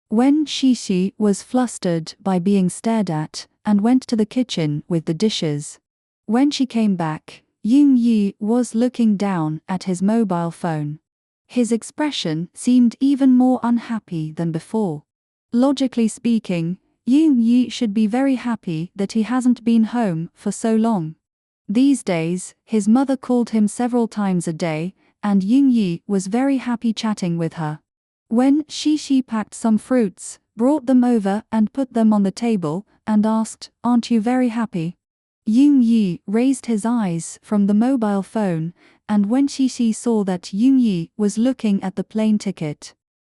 Wen Shishi was flustered by being stared at, and went to the kitchen with the dishes. When she came back, Yingyi was looking down at his mobile phone. His expression seemed even more unhappy than before. Logically speaking, Yingyi should be very happy that he hasn't been home for so long. These days, his mother called him several times a day, and Yingyi was very happy chatting with her. When Shishi packed some fruits, brought them over and put them on the table, and asked, Aren't you very happy? Yingyi raised his eyes from the mobile phone, and when Shishi saw that Yingyi was looking at the plane ticket.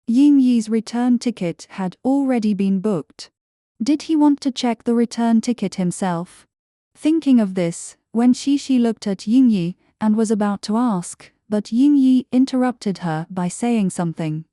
Yingyi's return ticket had already been booked. Did he want to check the return ticket himself? Thinking of this, when Shishi looked at Yingyi and was about to ask, but Yingyi interrupted her by saying something.